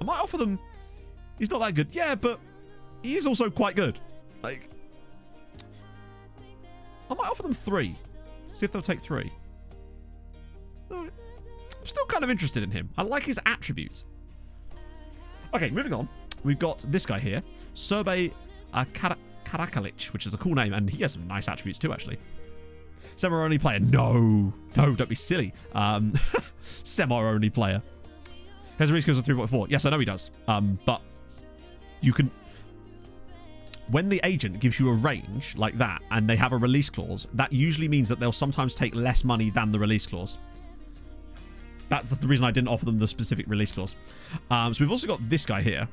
I might offer them... He's not that good. Yeah, but he is also quite good. Like... I might offer them 3. See if they'll take 3. Alright. I'm still kind of interested in him. I like his attributes. Okay, moving on. We've got this guy here. Serbe Karakalic, which is a cool name, and he has some nice attributes too, actually. Semi-only player. No, don't be silly. Semi-only player. Has a release skills of 3.4. Yes, I know he does. But you can... When the agent gives you a range like that and they have a release clause, that usually means that they'll sometimes take less money than the release clause. That's the reason I didn't offer them the specific release clause. So we've also got this guy here,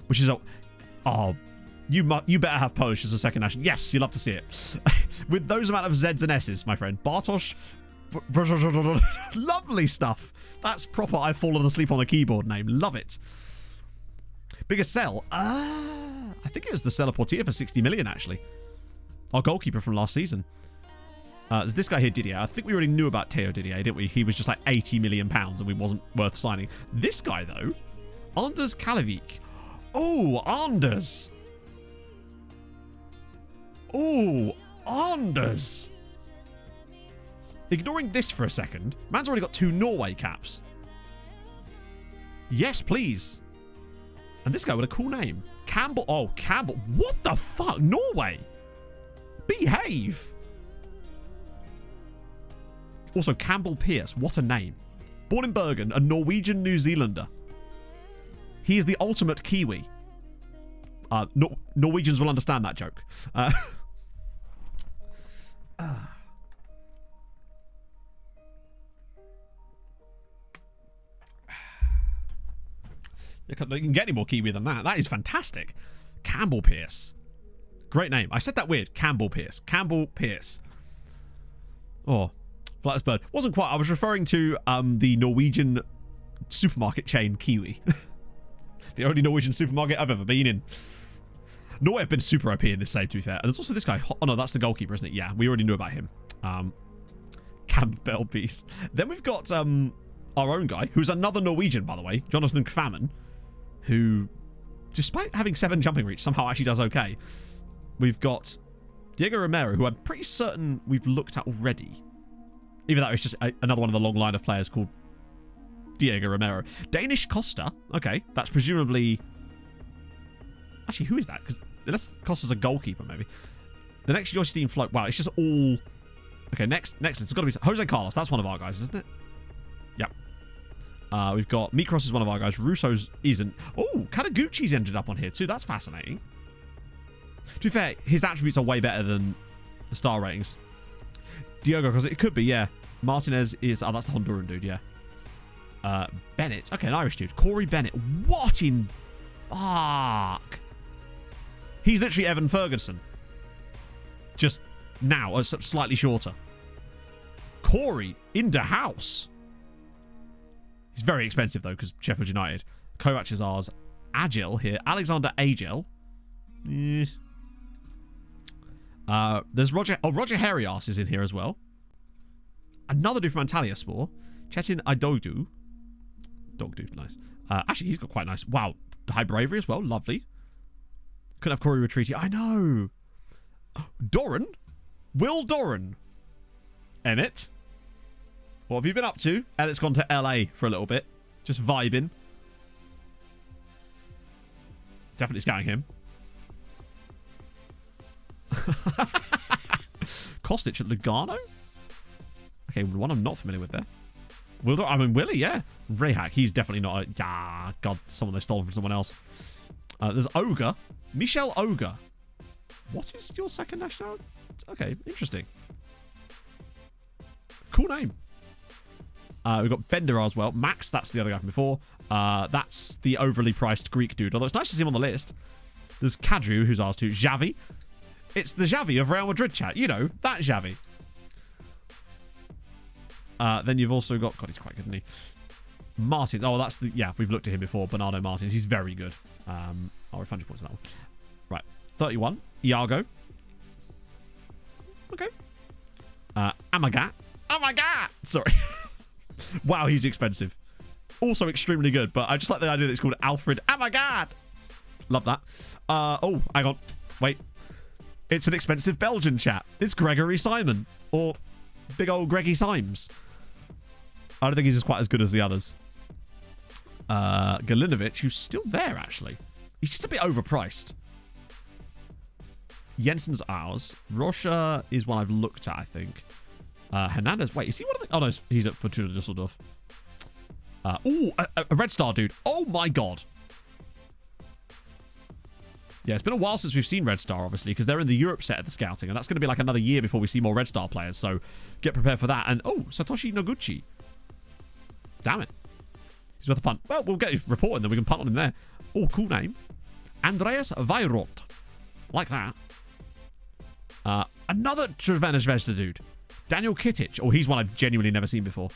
which is a... Oh, you better have Polish as a second national. Yes, you'll love to see it. With those amount of Zs and Ss, my friend. Bartosz... Lovely stuff. That's proper I've fallen asleep on the keyboard name. Love it. Biggest sell? I think it was the seller Portier for 60 million, actually. Our goalkeeper from last season. There's this guy here, Didier. I think we already knew about Theo Didier, didn't we? He was just like £80 million and we wasn't worth signing. This guy, though, Anders Kalevik. Oh, Anders. Oh, Anders. Ignoring this for a second, man's already got 2 Norway caps. Yes, please. And this guy with a cool name. Campbell. Oh, Campbell. What the fuck? Norway. Behave. Also, Campbell Pierce. What a name. Born in Bergen, a Norwegian New Zealander. He is the ultimate Kiwi. Norwegians will understand that joke. You can get any more Kiwi than that. That is fantastic. Campbell Pierce. Great name. I said that weird. Campbell Pierce. Campbell Pierce. Oh, flattest bird. Wasn't quite. I was referring to the Norwegian supermarket chain Kiwi. The only Norwegian supermarket I've ever been in. Norway have been super OP in this save, to be fair. And there's also this guy. Oh, no, that's the goalkeeper, isn't it? Yeah, we already knew about him. Campbell beast. Then we've got our own guy, who's another Norwegian, by the way, Jonathan Kvamen, who, despite having 7 jumping reach, somehow actually does okay. We've got Diego Romero, who I'm pretty certain we've looked at already. Even though it's just another one of the long line of players called Diego Romero. Danish Costa. Okay, that's presumably... Actually, who is that? Because unless Costa's a goalkeeper, maybe. The next Joyce Dean float. Wow, it's just all... Okay, next, it's got to be Jose Carlos. That's one of our guys, isn't it? Yep. We've got Mikros is one of our guys. Russo's isn't. Oh, Kataguchi's ended up on here too. That's fascinating. To be fair, his attributes are way better than the star ratings. Diogo, because it could be, yeah. Martinez is... Oh, that's the Honduran dude, yeah. Bennett. Okay, an Irish dude. Corey Bennett. What in... Fuck. He's literally Evan Ferguson. Just now, slightly shorter. Corey in the house. He's very expensive, though, because Sheffield United. Kovac is ours. Agile here. Alexander Agile. There's Roger... Oh, Roger Herias is in here as well. Another dude from Antalyaspor. Chetin Idodu. Dog dude, nice. Actually, he's got quite nice... Wow. High bravery as well. Lovely. Couldn't have Corey Retreaty. I know. Doran? Will Doran? Emmett? What have you been up to? Emmett's gone to LA for a little bit. Just vibing. Definitely scouting him. Kostic at Lugano? Okay, one I'm not familiar with there. Willie, yeah. Rehak, he's definitely not a... Ah, God, someone they stole from someone else. There's Ogre. Michel Ogre. What is your second nationality? Okay, interesting. Cool name. We've got Bender as well. Max, that's the other guy from before. That's the overly priced Greek dude, although it's nice to see him on the list. There's Kadru, who's ours too. Xavi. It's the Xavi of Real Madrid chat. You know, that Xavi. Then you've also got... God, he's quite good, isn't he? Martins. Oh, that's the... Yeah, we've looked at him before. Bernardo Martins. He's very good. I'll refund your points on that one. Right. 31. Iago. Okay. Amagat. Oh my god! Sorry. Wow, he's expensive. Also extremely good, but I just like the idea that it's called Alfred. Oh my god! Love that. Oh, hang on. Wait. It's an expensive Belgian chat. It's Gregory Simon. Or big old Greggy Symes. I don't think he's as quite as good as the others. Galinovic, who's still there, actually. He's just a bit overpriced. Jensen's ours. Rocha is one I've looked at, I think. Hernandez. Wait, is he one of the... Oh, no, he's at Fortuna Düsseldorf. A Red Star dude. Oh, my God. Yeah, it's been a while since we've seen Red Star, obviously, because they're in the Europe set of the scouting, and that's going to be like another year before we see more Red Star players, so get prepared for that. And, oh, Satoshi Noguchi. Damn it. He's worth a punt. Well, we'll get his report, and then we can punt on him there. Oh, cool name. Andreas Weirot. Like that. Another Cervena Zvezda dude. Daniel Kitic. Oh, he's one I've genuinely never seen before.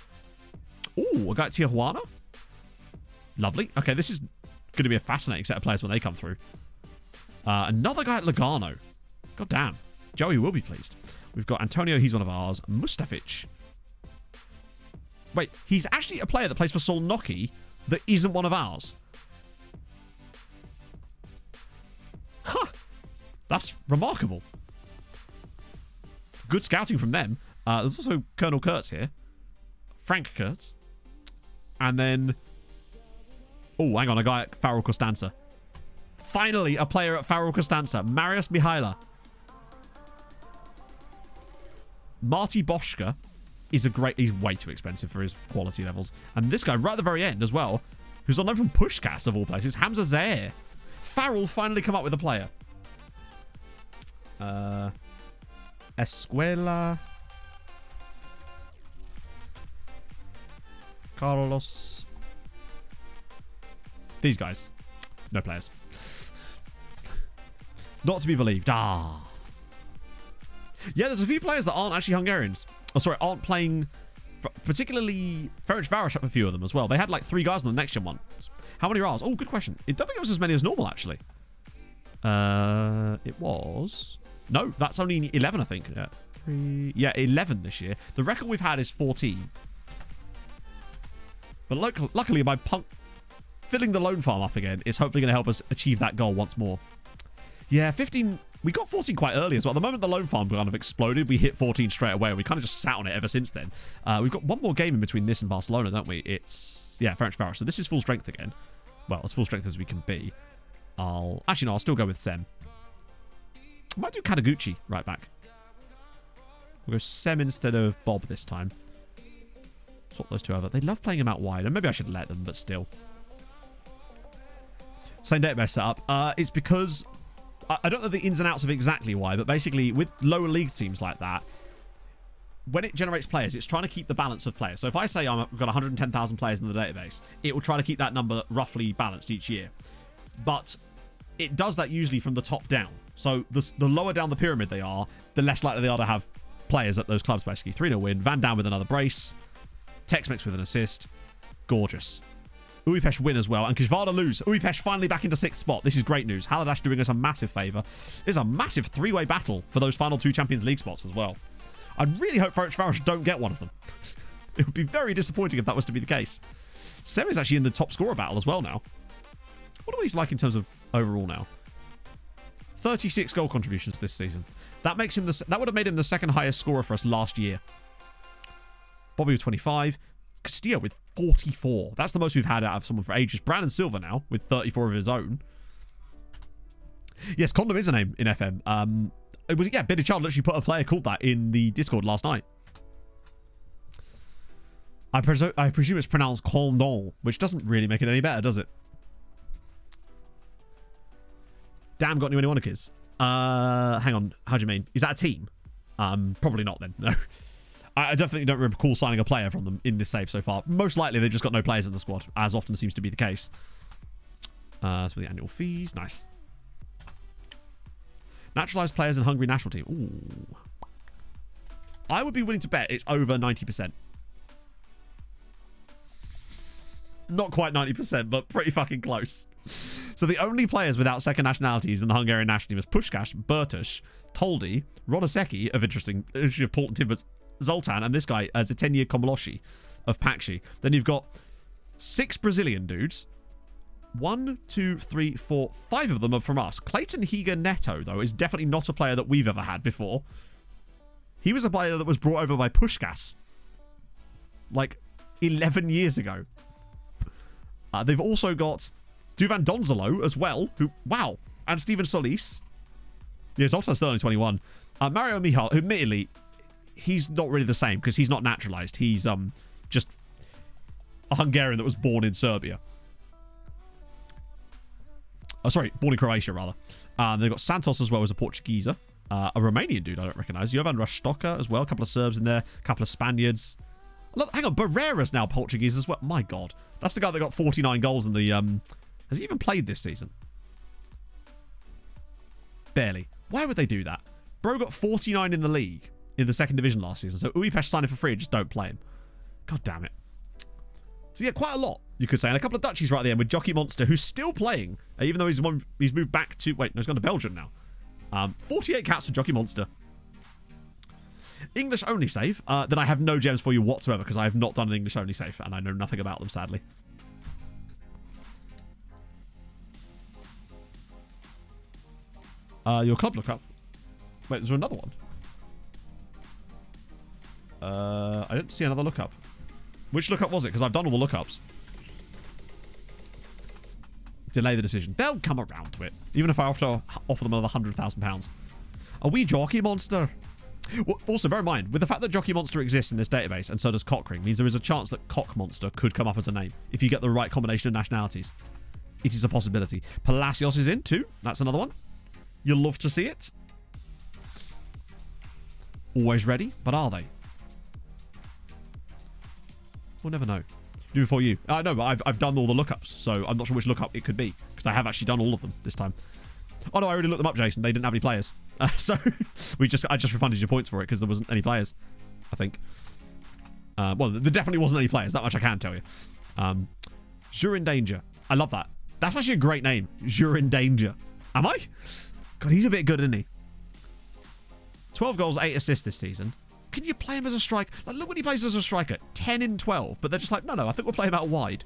Oh, a guy at Tijuana. Lovely. Okay, this is going to be a fascinating set of players when they come through. Another guy at Lugano. God damn. Joey will be pleased. We've got Antonio. He's one of ours. Mustafic. Wait, he's actually a player that plays for Solnoki that isn't one of ours. Huh. That's remarkable. Good scouting from them. There's also Colonel Kurtz here. Frank Kurtz. And then... Oh, hang on. A guy at Farrell Costanza. Finally, a player at Farrell Costanza. Marius Mihaila. Marty Boschka is a great... He's way too expensive for his quality levels. And this guy right at the very end as well, who's on loan from Pushkas of all places, Hamza Zaire. Farrell finally come up with a player. Escuela. Carlos. These guys. No players. Not to be believed. Ah. Yeah, there's a few players that aren't actually Hungarians. Oh, sorry, aren't playing... Particularly Ferenc Varos up a few of them as well. They had like 3 guys on the next gen one. How many are ours? Oh, good question. I don't think it was as many as normal, actually. It was... No, that's only 11, I think. Yeah. 3... Yeah, 11 this year. The record we've had is 14. But luckily, by filling the loan farm up again is hopefully going to help us achieve that goal once more. Yeah, 15... We got 14 quite early as well. At the moment the loan farm kind of exploded, we hit 14 straight away. We kind of just sat on it ever since then. We've got one more game in between this and Barcelona, don't we? It's, yeah, Ferencváros. So this is full strength again. Well, as full strength as we can be. Actually, no, I'll still go with Sem. I might do Kataguchi right back. We'll go Sem instead of Bob this time. Swap those two over. They love playing him out wide, and maybe I should let them, but still. Same database setup. It's because... I don't know the ins and outs of exactly why, but basically with lower league teams like that, when it generates players, it's trying to keep the balance of players. So if I say I've got 110,000 players in the database, it will try to keep that number roughly balanced each year. But it does that usually from the top down. So the lower down the pyramid they are, the less likely they are to have players at those clubs, basically. 3-0 win. Van Dam with another brace. Tex-Mex with an assist. Gorgeous. Újpest win as well, and Kisvárda lose. Újpest finally back into 6th spot. This is great news. Haladáš doing us a massive favour. There's a massive three-way battle for those final 2 Champions League spots as well. I'd really hope Ferencváros don't get one of them. It would be very disappointing if that was to be the case. Sem is actually in the top scorer battle as well now. What are these like in terms of overall now? 36 goal contributions this season. That makes him that would have made him the second highest scorer for us last year. Bobby with 25. Castillo with 44. That's the most we've had out of someone for ages. Brandon Silva now with 34 of his own. Yes, Condom is a name in FM. It was, yeah, Billy Child literally put a player called that in the Discord last night. I presume it's pronounced Condom, which doesn't really make it any better, does it? Damn, got any Wanakers? Hang on. How do you mean? Is that a team? Probably not then. No. I definitely don't recall signing a player from them in this save so far. Most likely they've just got no players in the squad, as often seems to be the case. So the annual fees. Nice. Naturalised players in Hungary national team. Ooh. I would be willing to bet it's over 90%. Not quite 90%, but pretty fucking close. So the only players without second nationalities in the Hungarian national team is Puskás, Bertus, Toldi, Rodoseki of interesting important team, but Zoltan, and this guy as a 10-year Komoloshi of Pakshi. Then you've got 6 Brazilian dudes. 1, 2, 3, 4, 5 of them are from us. Clayton Higa Neto, though, is definitely not a player that we've ever had before. He was a player that was brought over by Puskás like 11 years ago. They've also got Duvan Donzolo as well, who, wow, and Steven Solis. Yeah, Zoltan's still only 21. Mario Mihal, who admittedly, he's not really the same because he's not naturalized. He's just a Hungarian that was born in Serbia. Oh, sorry, born in Croatia, rather. They've got Santos as well as a Portugueser. A Romanian dude I don't recognize. Jovan Rastoka as well. A couple of Serbs in there. A couple of Spaniards. Look, hang on, Barrera's now Portuguese as well. My God. That's the guy that got 49 goals in the... Has he even played this season? Barely. Why would they do that? Bro got 49 in the league in the second division last season. So Újpest signed him for free and just don't play him. God damn it. So yeah, quite a lot, you could say. And a couple of Dutchies right at the end with Jockey Monster, who's still playing, even though he's moved back to... Wait, no, he's gone to Belgium now. 48 caps for Jockey Monster. English only save. Then I have no gems for you whatsoever because I have not done an English only save and I know nothing about them, sadly. Your club lookup. Wait, there's another one. I didn't see another lookup. Which lookup was it? Because I've done all the lookups. Delay the decision. They'll come around to it. Even if I offer them another £100,000. A wee Jockey Monster. Also, bear in mind, with the fact that Jockey Monster exists in this database, and so does Cockring, means there is a chance that Cock Monster could come up as a name if you get the right combination of nationalities. It is a possibility. Palacios is in too. That's another one. You'll love to see it. Always ready, but are they? We'll never know. Do before you. No, but I've done all the lookups, so I'm not sure which lookup it could be because I have actually done all of them this time. Oh no, I already looked them up, Jason. They didn't have any players, so I just refunded your points for it because there wasn't any players. I think. Well, there definitely wasn't any players. That much I can tell you. You're in danger. I love that. That's actually a great name. You're in danger. Am I? God, he's a bit good, isn't he? 12 goals, 8 assists this season. Can you play him as a striker? Like, look when he plays as a striker. 10 in 12. But they're just like, no, I think we'll play him out wide.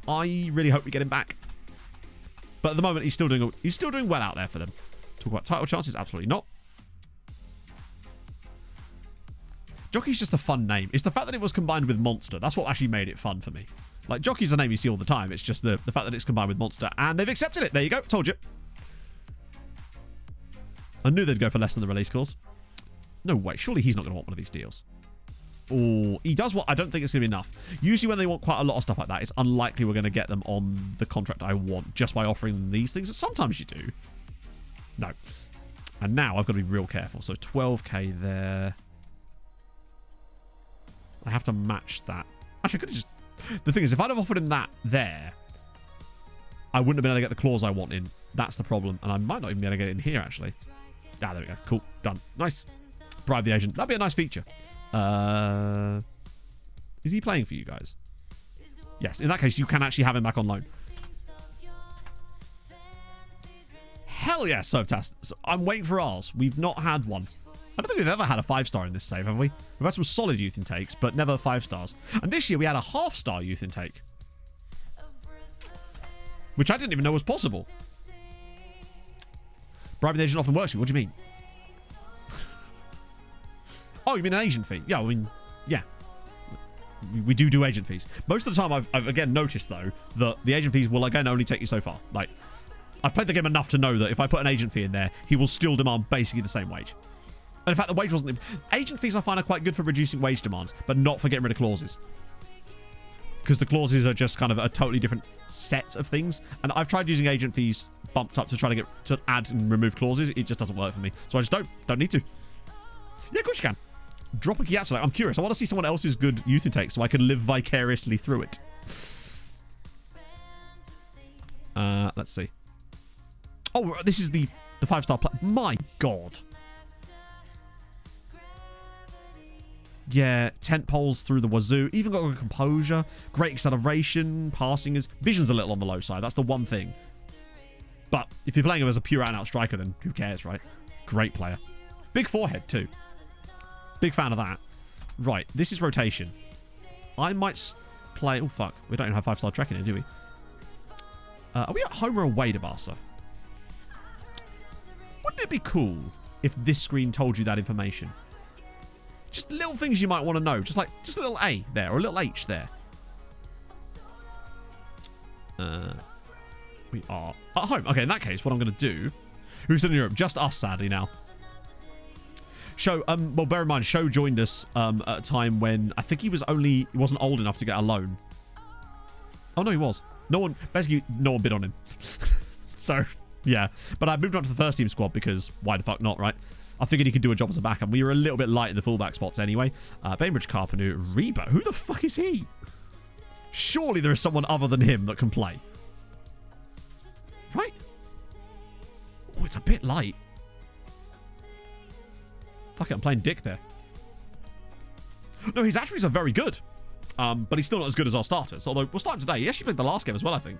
I really hope we get him back. But at the moment, he's still doing well out there for them. Talk about title chances? Absolutely not. Jockey's just a fun name. It's the fact that it was combined with Monster. That's what actually made it fun for me. Like, Jockey's a name you see all the time. It's just the fact that it's combined with Monster. And they've accepted it. There you go. Told you. I knew they'd go for less than the release clause. No way. Surely he's not going to want one of these deals. Or he does what I don't think it's going to be enough. Usually when they want quite a lot of stuff like that, it's unlikely we're going to get them on the contract I want just by offering them these things. Sometimes you do. No. And now I've got to be real careful. So 12k there. I have to match that. Actually, I could have just... The thing is, if I'd have offered him that there, I wouldn't have been able to get the clause I want in. That's the problem. And I might not even be able to get it in here, actually. Ah, there we go. Cool. Done. Nice. Bribe the agent. That'd be a nice feature. Is he playing for you guys? Yes. In that case, you can actually have him back on loan. Hell yeah, so fantastic. So I'm waiting for ours. We've not had one. I don't think we've ever had a 5-star in this save, have we? We've had some solid youth intakes, but never 5 stars. And this year we had a half-star youth intake. Which I didn't even know was possible. Bribing the agent often works for you. What do you mean? Oh, you mean an agent fee? Yeah, I mean, yeah. We do agent fees. Most of the time, I've again noticed, though, that the agent fees will, again, only take you so far. Like, I've played the game enough to know that if I put an agent fee in there, he will still demand basically the same wage. And in fact, the wage wasn't... Agent fees, I find, are quite good for reducing wage demands, but not for getting rid of clauses. Because the clauses are just kind of a totally different set of things. And I've tried using agent fees bumped up to try to add and remove clauses. It just doesn't work for me. So I just don't need to. Yeah, of course you can. Drop a Kiatsu. I'm curious. I want to see someone else's good youth intake so I can live vicariously through it. Let's see. Oh, this is the 5-star play. My God. Yeah, tent poles through the wazoo. Even got good composure. Great acceleration. Passing is... Vision's a little on the low side. That's the one thing. But if you're playing him as a pure out-and-out striker, then who cares, right? Great player. Big forehead, too. Big fan of that. Right, this is rotation. I might play... Oh, fuck. We don't even have 5-star trekking here, do we? Are we at home or away to Barca? Wouldn't it be cool if this screen told you that information? Just little things you might want to know. Just a little A there or a little H there. We are at home. Okay, in that case, what I'm going to do... Who's still in Europe? Just us, sadly, now. Show, well, bear in mind, Show joined us at a time when I think he wasn't old enough to get a loan. Oh, no, he was. No one bid on him. So, yeah. But I moved on to the first team squad because why the fuck not, right? I figured he could do a job as a backup. We were a little bit light in the fullback spots anyway. Bainbridge, Carpenu, Reba. Who the fuck is he? Surely there is someone other than him that can play. Right? Oh, it's a bit light. Fuck it, I'm playing Dick there. No, his attributes are very good. But he's still not as good as our starters. Although, we'll start today. He actually played the last game as well, I think.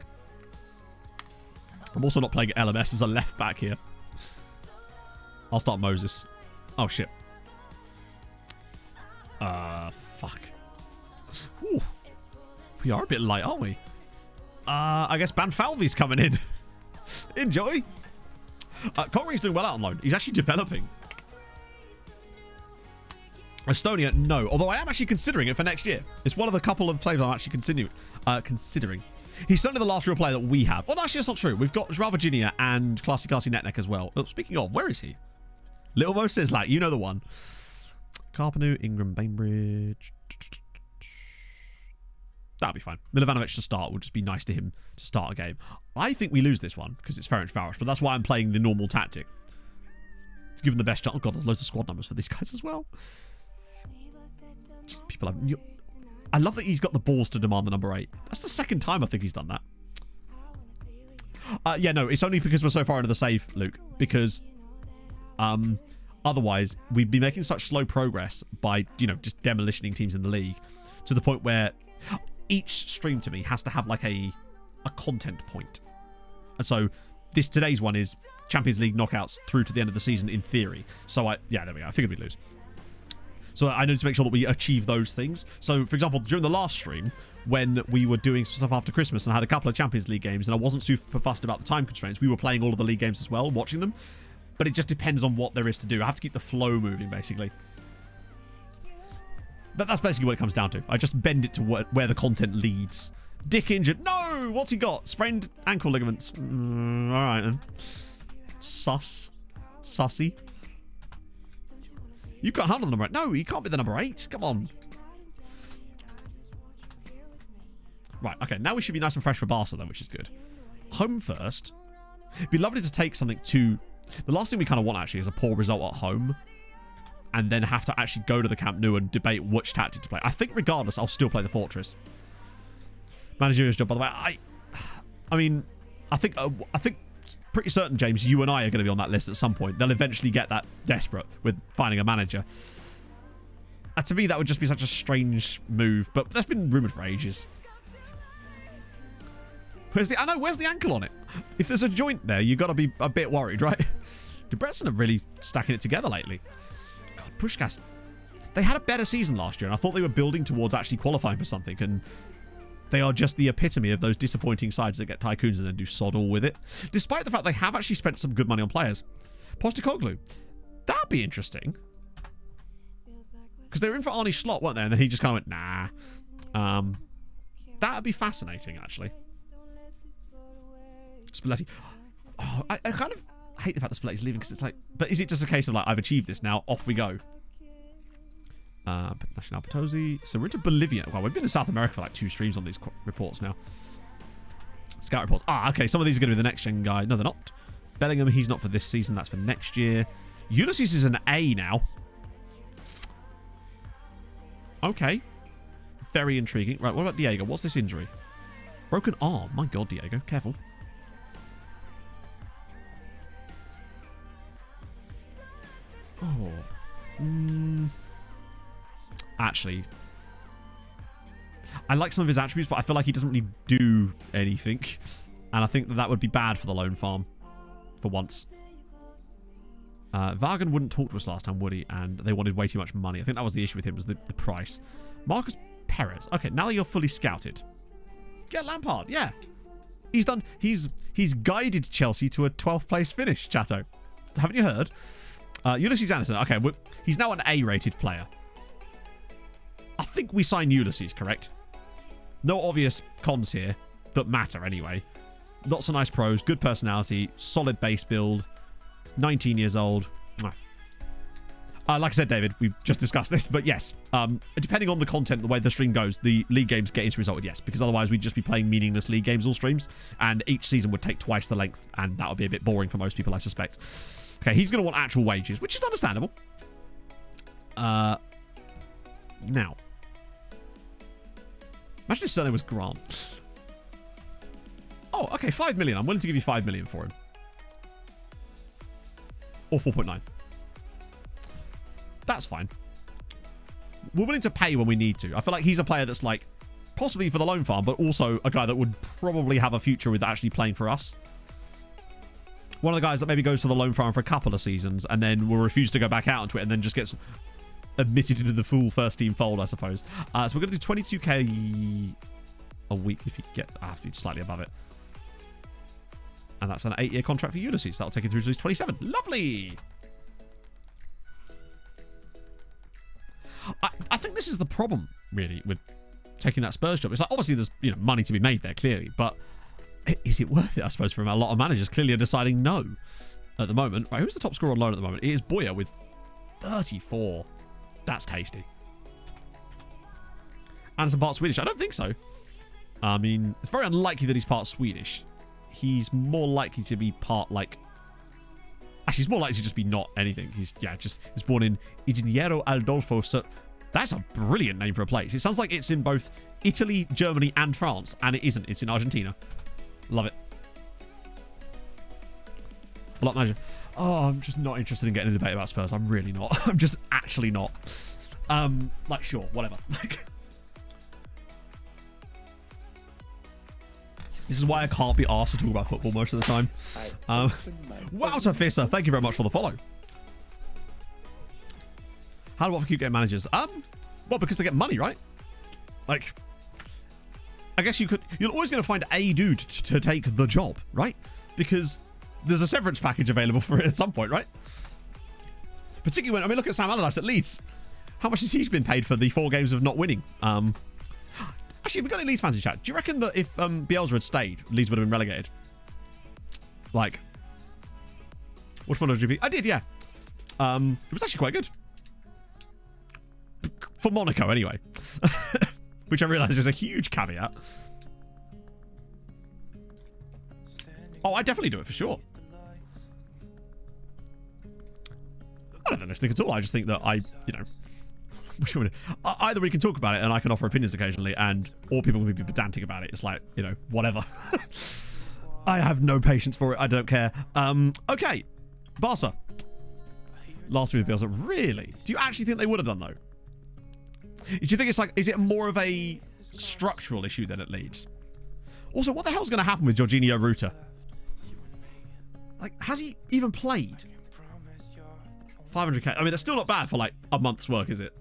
I'm also not playing LMS as a left back here. I'll start Moses. Oh, shit. Fuck. Ooh. We are a bit light, aren't we? I guess Banfalvi's coming in. Enjoy. Connery's doing well out on loan. He's actually developing. Estonia, no. Although I am actually considering it for next year. It's one of the couple of players I'm actually considering. He's certainly the last real player that we have. Well, no, actually, that's not true. We've got Joao Virginia and Classy Netneck as well. Oh, speaking of, where is he? Little Mo says, like, you know the one. Carpenu, Ingram, Bainbridge. That'll be fine. Milovanovic to start would just be nice to him to start a game. I think we lose this one because it's Ferencvaros, but that's why I'm playing the normal tactic. To give them the best chance. Oh, God, there's loads of squad numbers for these guys as well. Just people have... I love that he's got the balls to demand the number 8. That's the second time I think he's done that. Yeah, no, it's only because we're so far into the save, Luke. Because otherwise, we'd be making such slow progress by, you know, just demolitioning teams in the league to the point where each stream to me has to have like a content point. And so today's one is Champions League knockouts through to the end of the season in theory. So there we go. I figured we'd lose. So I need to make sure that we achieve those things. So, for example, during the last stream, when we were doing stuff after Christmas and I had a couple of Champions League games and I wasn't super fussed about the time constraints, we were playing all of the league games as well, watching them. But it just depends on what there is to do. I have to keep the flow moving, basically. That's basically what it comes down to. I just bend it to where the content leads. Dick injured. No! What's he got? Sprained ankle ligaments. All right, then. Sussy. You can't handle the number 8. No, you can't be the number 8. Come on. Right, okay. Now we should be nice and fresh for Barca, then, which is good. Home first. It'd be lovely to take something to... The last thing we kind of want, actually, is a poor result at home. And then have to actually go to the Camp Nou and debate which tactic to play. I think, regardless, I'll still play the Fortress. Managerial's job, by the way. I mean, I think pretty certain, James, you and I are going to be on that list at some point. They'll eventually get that desperate with finding a manager. To me, that would just be such a strange move, but that's been rumoured for ages. Where's the ankle on it? If there's a joint there, you've got to be a bit worried, right? Debrecen are really stacking it together lately. God, Puskás, they had a better season last year, and I thought they were building towards actually qualifying for something, and they are just the epitome of those disappointing sides that get tycoons and then do sod all with it. Despite the fact they have actually spent some good money on players. Postecoglou. That'd be interesting. Because they were in for Arne Slot, weren't they? And then he just kind of went, nah. That'd be fascinating, actually. Spalletti. Oh, I kind of hate the fact that Spalletti's leaving because it's like... But is it just a case of like, I've achieved this now, off we go? National Potosi. So we're into Bolivia. Well, we've been in South America for like 2 streams on these reports now. Scout reports. Okay. Some of these are going to be the next gen guy. No, they're not. Bellingham, he's not for this season. That's for next year. Ulysses is an A now. Okay. Very intriguing. Right, what about Diego? What's this injury? Broken arm. My God, Diego. Careful. Oh. Actually, I like some of his attributes, but I feel like he doesn't really do anything. And I think that would be bad for the Lone Farm. For once. Vargan wouldn't talk to us last time, would he? And they wanted way too much money. I think that was the issue with him, was the price. Marcus Perez. Okay, now that you're fully scouted. Get Lampard, yeah. He's guided Chelsea to a 12th place finish, Chato. Haven't you heard? Ulysses Anderson. Okay, he's now an A-rated player. I think we signed Ulysses, correct? No obvious cons here that matter anyway. Not so nice pros, good personality, solid base build, 19 years old. Like I said, David, we've just discussed this, but yes, depending on the content, the way the stream goes, the league games get into resulted, yes, because otherwise we'd just be playing meaningless league games all streams, and each season would take twice the length, and that would be a bit boring for most people, I suspect. Okay, he's going to want actual wages, which is understandable. Now. Imagine his surname was Grant. Oh, okay, 5 million. I'm willing to give you 5 million for him. Or 4.9. That's fine. We're willing to pay when we need to. I feel like he's a player that's like, possibly for the Lone Farm, but also a guy that would probably have a future with actually playing for us. One of the guys that maybe goes to the Lone Farm for a couple of seasons and then will refuse to go back out into it and then just gets admitted into the full first team fold, I suppose. So we're going to do 22k a week if you get... I have to be slightly above it. And that's an 8-year contract for Ulysses. That'll take him through to his 27. Lovely! I think this is the problem, really, with taking that Spurs job. It's like, obviously, there's money to be made there, clearly, but is it worth it, I suppose, for a lot of managers? Clearly are deciding no at the moment. Right, who's the top scorer on loan at the moment? It is Boyer with 34. That's tasty. Anderson part Swedish? I don't think so. I mean, it's very unlikely that he's part Swedish. He's more likely to be part, like... Actually, he's more likely to just be not anything. He's born in Ingeniero Adolfo. So that's a brilliant name for a place. It sounds like it's in both Italy, Germany, and France. And it isn't. It's in Argentina. Love it. A lot manager. Oh, I'm just not interested in getting a debate about Spurs. I'm really not. I'm just actually not. Like, sure, whatever. This is why I can't be asked to talk about football most of the time. Wowza Fisser, thank you very much for the follow. How do I keep getting managers? Well, because they get money, right? Like, I guess you're always going to find a dude to take the job, right? Because there's a severance package available for it at some point, right? Particularly when, I mean, look at Sam Allardyce at Leeds. How much has he been paid for the 4 games of not winning? Actually, have we got any Leeds fans in chat? Do you reckon that if Bielsa had stayed, Leeds would have been relegated? Like, which one did you? I did, yeah. It was actually quite good. For Monaco, anyway. Which I realise is a huge caveat. Oh, I definitely do it for sure. I don't think this thing at all. I just think that either we can talk about it and I can offer opinions occasionally, or people can be pedantic about it. It's like, whatever. I have no patience for it. I don't care. Okay. Barca. Last week with Bielsa. Really? Do you actually think they would have done, though? Do you think it's like, is it more of a structural issue than it Leeds? Also, what the hell's going to happen with Jorginho Ruta? Like, has he even played? 500k. I mean, that's still not bad for like a month's work, is it?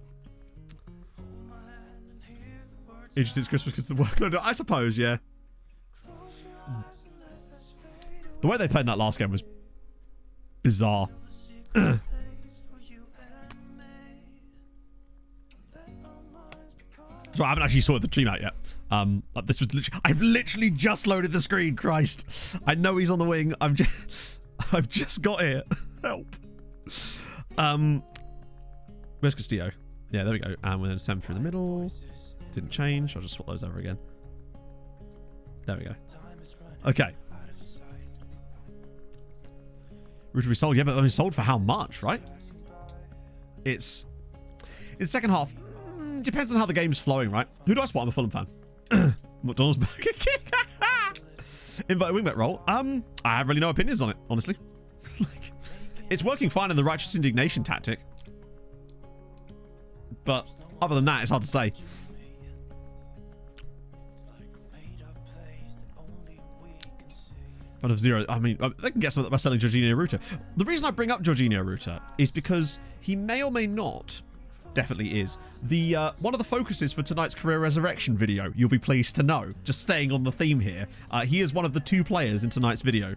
Interesting, it's Christmas because the workload. I suppose, yeah. The way they played in that last game was bizarre. So I haven't actually sorted the stream out yet. This was I've literally just loaded the screen. Christ, I know he's on the wing. I've just got here. Help. Where's Castillo? Yeah, there we go. And we're then send through the middle. Didn't change. I'll just swap those over again. There we go. Okay. Which we sold, yeah, but I mean, sold for how much, right? It's in the second half. Depends on how the game's flowing, right? Who do I spot? I'm a Fulham fan. McDonald's Burger King. Inverted wingback role. I have really no opinions on it, honestly. Like, it's working fine in the righteous indignation tactic, but other than that, it's hard to say. Out of 0, I mean, they can get something by selling Jorginho Ruta. The reason I bring up Jorginho Ruta is because he may or may not, definitely is, the one of the focuses for tonight's career resurrection video. You'll be pleased to know. Just staying on the theme here, he is one of the 2 players in tonight's video.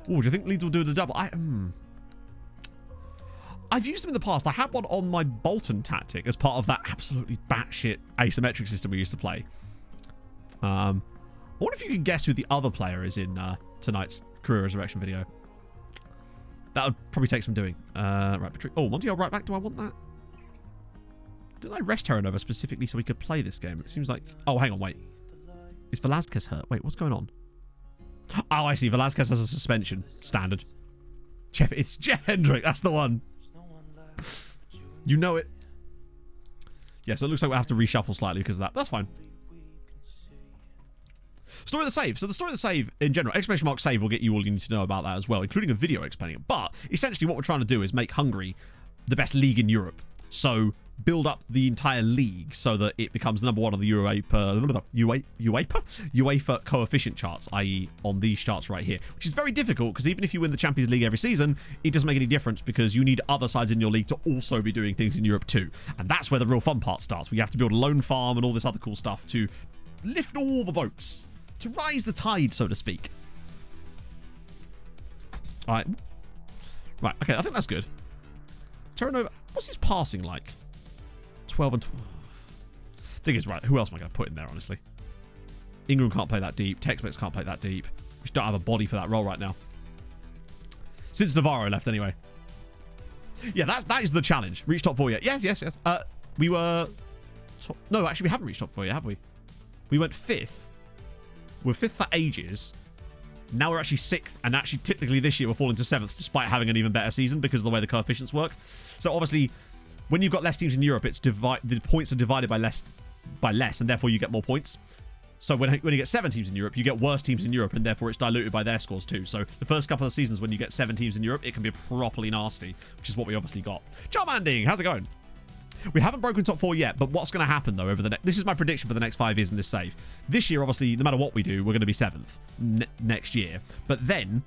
Oh, do you think Leeds will do the double? I've used them in the past. I had one on my Bolton tactic as part of that absolutely batshit asymmetric system we used to play. I wonder if you can guess who the other player is in tonight's career resurrection video. That would probably take some doing. Right, Patrick. Oh, Montiel right back. Do I want that? Didn't I rest Terranova specifically so we could play this game? It seems like... Oh, hang on, wait. Is Velasquez hurt? Wait, what's going on? Oh, I see. Velasquez has a suspension. Standard. It's Jeff Hendrick. That's the one. You know it. Yeah, so it looks like we'll have to reshuffle slightly because of that. That's fine. Story of the save. So the story of the save in general, exclamation mark save will get you all you need to know about that as well, including a video explaining it. But essentially what we're trying to do is make Hungary the best league in Europe. So build up the entire league so that it becomes number 1 on the UEFA coefficient charts, i.e. on these charts right here, which is very difficult because even if you win the Champions League every season, it doesn't make any difference because you need other sides in your league to also be doing things in Europe too. And that's where the real fun part starts. We have to build a loan farm and all this other cool stuff to lift all the boats, to rise the tide, so to speak. All right. Right, okay, I think that's good. Terranova, what's his passing like? 12 and 12. Thing is, right, who else am I going to put in there, honestly? Ingram can't play that deep. Tex-Mex can't play that deep. We just don't have a body for that role right now. Since Navarro left, anyway. Yeah, that is the challenge. Reach top 4 yet? Yes. We were... No, actually, we haven't reached top 4 yet, have we? We went 5th. We're 5th for ages. Now we're actually 6th, and actually technically this year we're falling to 7th despite having an even better season because of the way the coefficients work. So obviously, when you've got less teams in Europe, it's the points are divided by less, and therefore you get more points. So when you get 7 teams in Europe, you get worse teams in Europe, and therefore it's diluted by their scores too. So the first couple of seasons when you get 7 teams in Europe, it can be properly nasty, which is what we obviously got. Charmanding, how's it going? We haven't broken top 4 yet, but what's going to happen, though, over the next... This is my prediction for the next 5 years in this save. This year, obviously, no matter what we do, we're going to be 7th next year. But then,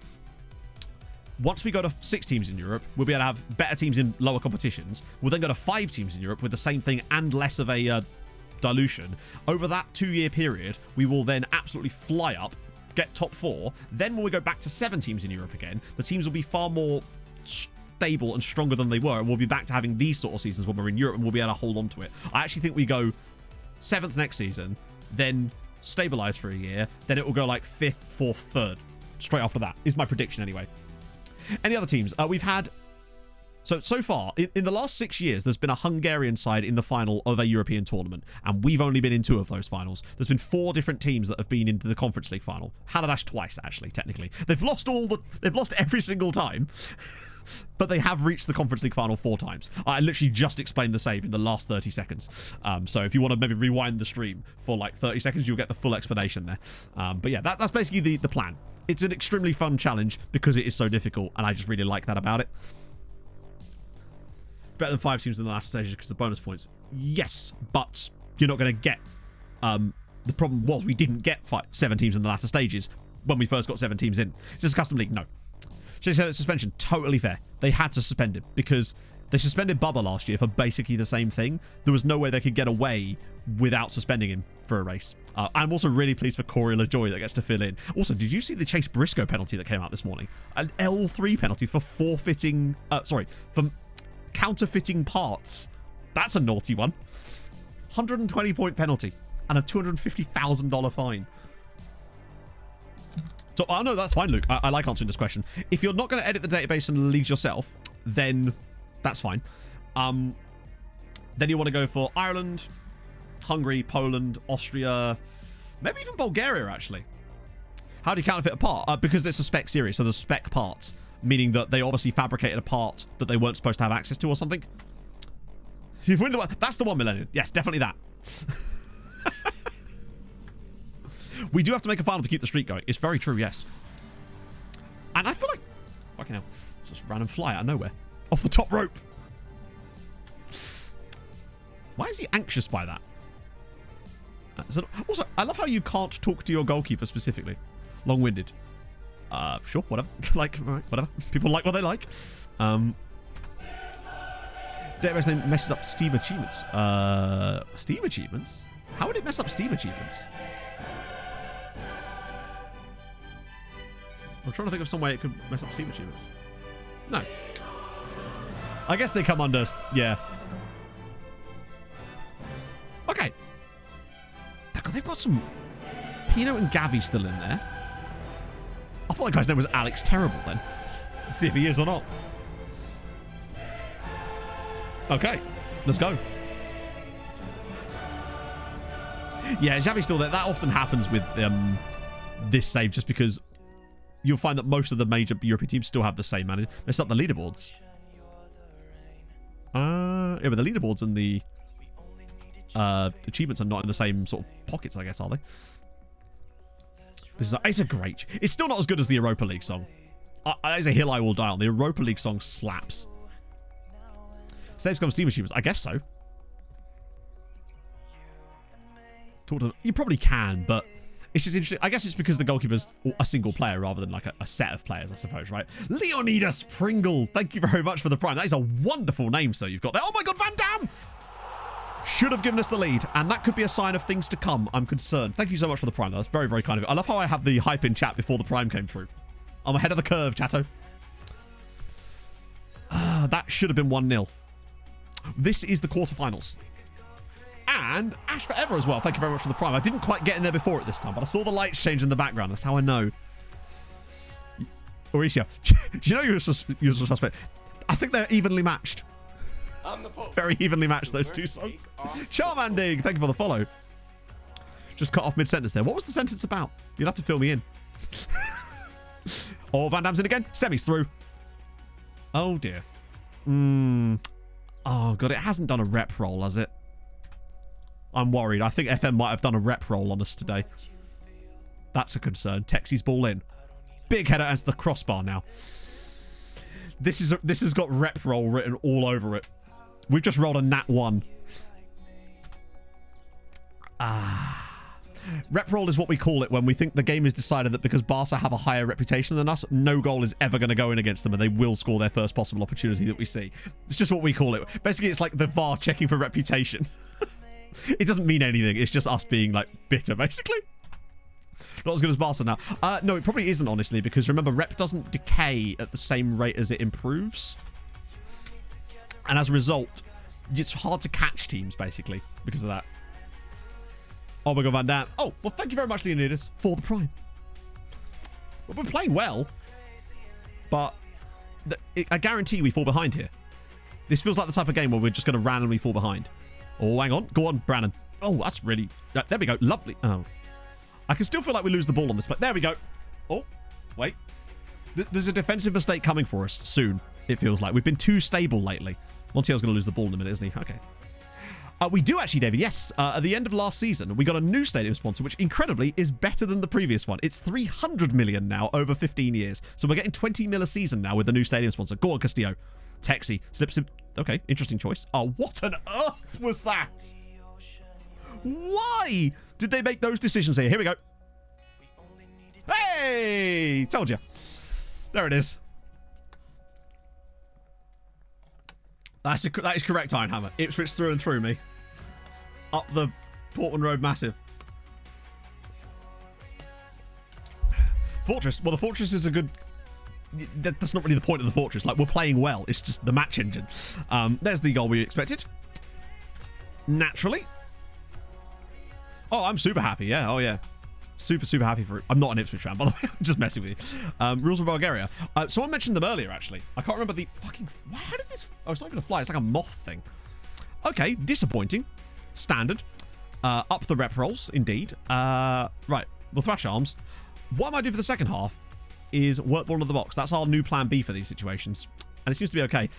once we go to 6 teams in Europe, we'll be able to have better teams in lower competitions. We'll then go to 5 teams in Europe with the same thing and less of a dilution. Over that 2-year period, we will then absolutely fly up, get top 4. Then when we go back to 7 teams in Europe again, the teams will be far more stable and stronger than they were, and we'll be back to having these sort of seasons when we're in Europe, and we'll be able to hold on to it. I actually think we go 7th next season, then stabilize for a year, then it will go like 5th, 4th, 3rd straight after that, is my prediction anyway. Any other teams? We've had... So far, in the last 6 years, there's been a Hungarian side in the final of a European tournament, and we've only been in 2 of those finals. There's been 4 different teams that have been into the Conference League final. Haladash twice, actually, technically. They've lost every single time, but they have reached the Conference League final 4 times. I literally just explained the save in the last 30 seconds. So if you want to maybe rewind the stream for like 30 seconds, you'll get the full explanation there. But yeah, that's basically the plan. It's an extremely fun challenge because it is so difficult, and I just really like that about it. Better than 5 teams in the last stages because of the bonus points. Yes, but you're not going to get... the problem was we didn't get 7 teams in the latter stages when we first got 7 teams in. It's just a custom league. No. Should say that suspension. Totally fair. They had to suspend him because they suspended Bubba last year for basically the same thing. There was no way they could get away without suspending him for a race. I'm also really pleased for Corey LaJoy that gets to fill in. Also, did you see the Chase Briscoe penalty that came out this morning? An L3 penalty for forfeiting... for counterfeiting parts. That's a naughty one. 120-point penalty and a $250,000 fine. So, oh no, that's fine, Luke. I like answering this question. If you're not going to edit the database and leagues yourself, then that's fine. Then you want to go for Ireland, Hungary, Poland, Austria, maybe even Bulgaria, actually. How do you counterfeit a part? Because it's a spec series, so there's spec parts, meaning that they obviously fabricated a part that they weren't supposed to have access to or something. That's the one, Millennium. Yes, definitely that. We do have to make a final to keep the streak going. It's very true, yes. And I feel like... Fucking hell. It's just a random fly out of nowhere. Off the top rope. Why is he anxious by that? Also, I love how you can't talk to your goalkeeper specifically. Long-winded. Sure, whatever. Like, alright, whatever. People like what they like. Database name messes up Steam achievements. Steam achievements? How would it mess up Steam achievements? I'm trying to think of some way it could mess up Steam achievements. No. I guess they come under... Yeah. Okay. They've got some... Pino and Gavi still in there. I thought that guy's name was Alex Terrible then. Let's see if he is or not. Okay. Let's go. Yeah, Xavi's still there. That often happens with this save just because you'll find that most of the major European teams still have the same manager. Mess up the leaderboards. Yeah, but the leaderboards and the achievements are not in the same sort of pockets, I guess, are they? It's a great... It's still not as good as the Europa League song. It's a hill I will die on. The Europa League song slaps. Saves come Steam achievements. I guess so. Talk to them. You probably can, but it's just interesting. I guess it's because the goalkeeper's a single player rather than like a set of players, I suppose, right? Leonidas Pringle. Thank you very much for the prime. That is a wonderful name, sir, you've got there. Oh my God, Van Damme! Should have given us the lead, and that could be a sign of things to come. I'm concerned. Thank you so much for the prime. That's very, very kind of you. I love how I have the hype in chat before the prime came through. I'm ahead of the curve, chatto. That should have been 1-0. This is the quarterfinals. And Ash Forever as well. Thank you very much for the prime. I didn't quite get in there before at this time, but I saw the lights change in the background. That's how I know. Mauricio, do you know usual suspect? I think they're evenly matched. Very evenly matched, those two songs. Charmandig, thank you for the follow. Just cut off mid-sentence there. What was the sentence about? You'll have to fill me in. Oh, Van Damme's in again. Semi's through. Oh, dear. Oh, God, it hasn't done a rep roll, has it? I'm worried. I think FM might have done a rep roll on us today. That's a concern. Texie's ball in. Big header into the crossbar now. This has got rep roll written all over it. We've just rolled a nat 1. Rep roll is what we call it when we think the game is decided that because Barca have a higher reputation than us, no goal is ever going to go in against them and they will score their first possible opportunity that we see. It's just what we call it. Basically, it's like the VAR checking for reputation. It doesn't mean anything. It's just us being, like, bitter, basically. Not as good as Barca now. No, it probably isn't, honestly, because remember, rep doesn't decay at the same rate as it improves. And as a result, it's hard to catch teams, basically, because of that. Oh my god, Van Dam. Oh, well, thank you very much, Leonidas, for the prime. Well, we're playing well, but I guarantee we fall behind here. This feels like the type of game where we're just going to randomly fall behind. Oh, hang on. Go on, Brannon. Oh, that's really... there we go. Lovely. Oh. I can still feel like we lose the ball on this, but there we go. Oh, wait. There's a defensive mistake coming for us soon, it feels like. We've been too stable lately. Montiel's going to lose the ball in a minute, isn't he? Okay. We do actually, David. Yes. At the end of last season, we got a new stadium sponsor, which incredibly is better than the previous one. It's 300 million now over 15 years. So we're getting 20 mil a season now with the new stadium sponsor. Go on, Castillo. Texi. Slips him. Okay, interesting choice. Oh, what on earth was that? Why did they make those decisions here? Here we go. Hey! Told you. There it is. That is correct, Ironhammer. Ipswich through and through me. Up the Portland Road Massive. Fortress. Well, the Fortress is a good... That's not really the point of the Fortress. Like, we're playing well. It's just the match engine. There's the goal we expected. Naturally. Oh, I'm super happy. Yeah. Oh, yeah. Super, super happy for it. I'm not an Ipswich fan, by the way. I'm just messing with you. Rules of Bulgaria. Someone mentioned them earlier, actually. I can't remember the fucking... How did this... Oh, it's not even a fly. It's like a moth thing. Okay. Disappointing. Standard. Up the rep rolls, indeed. Right. The Thrash Arms. What I might do for the second half is work ball into the box. That's our new plan B for these situations. And it seems to be okay.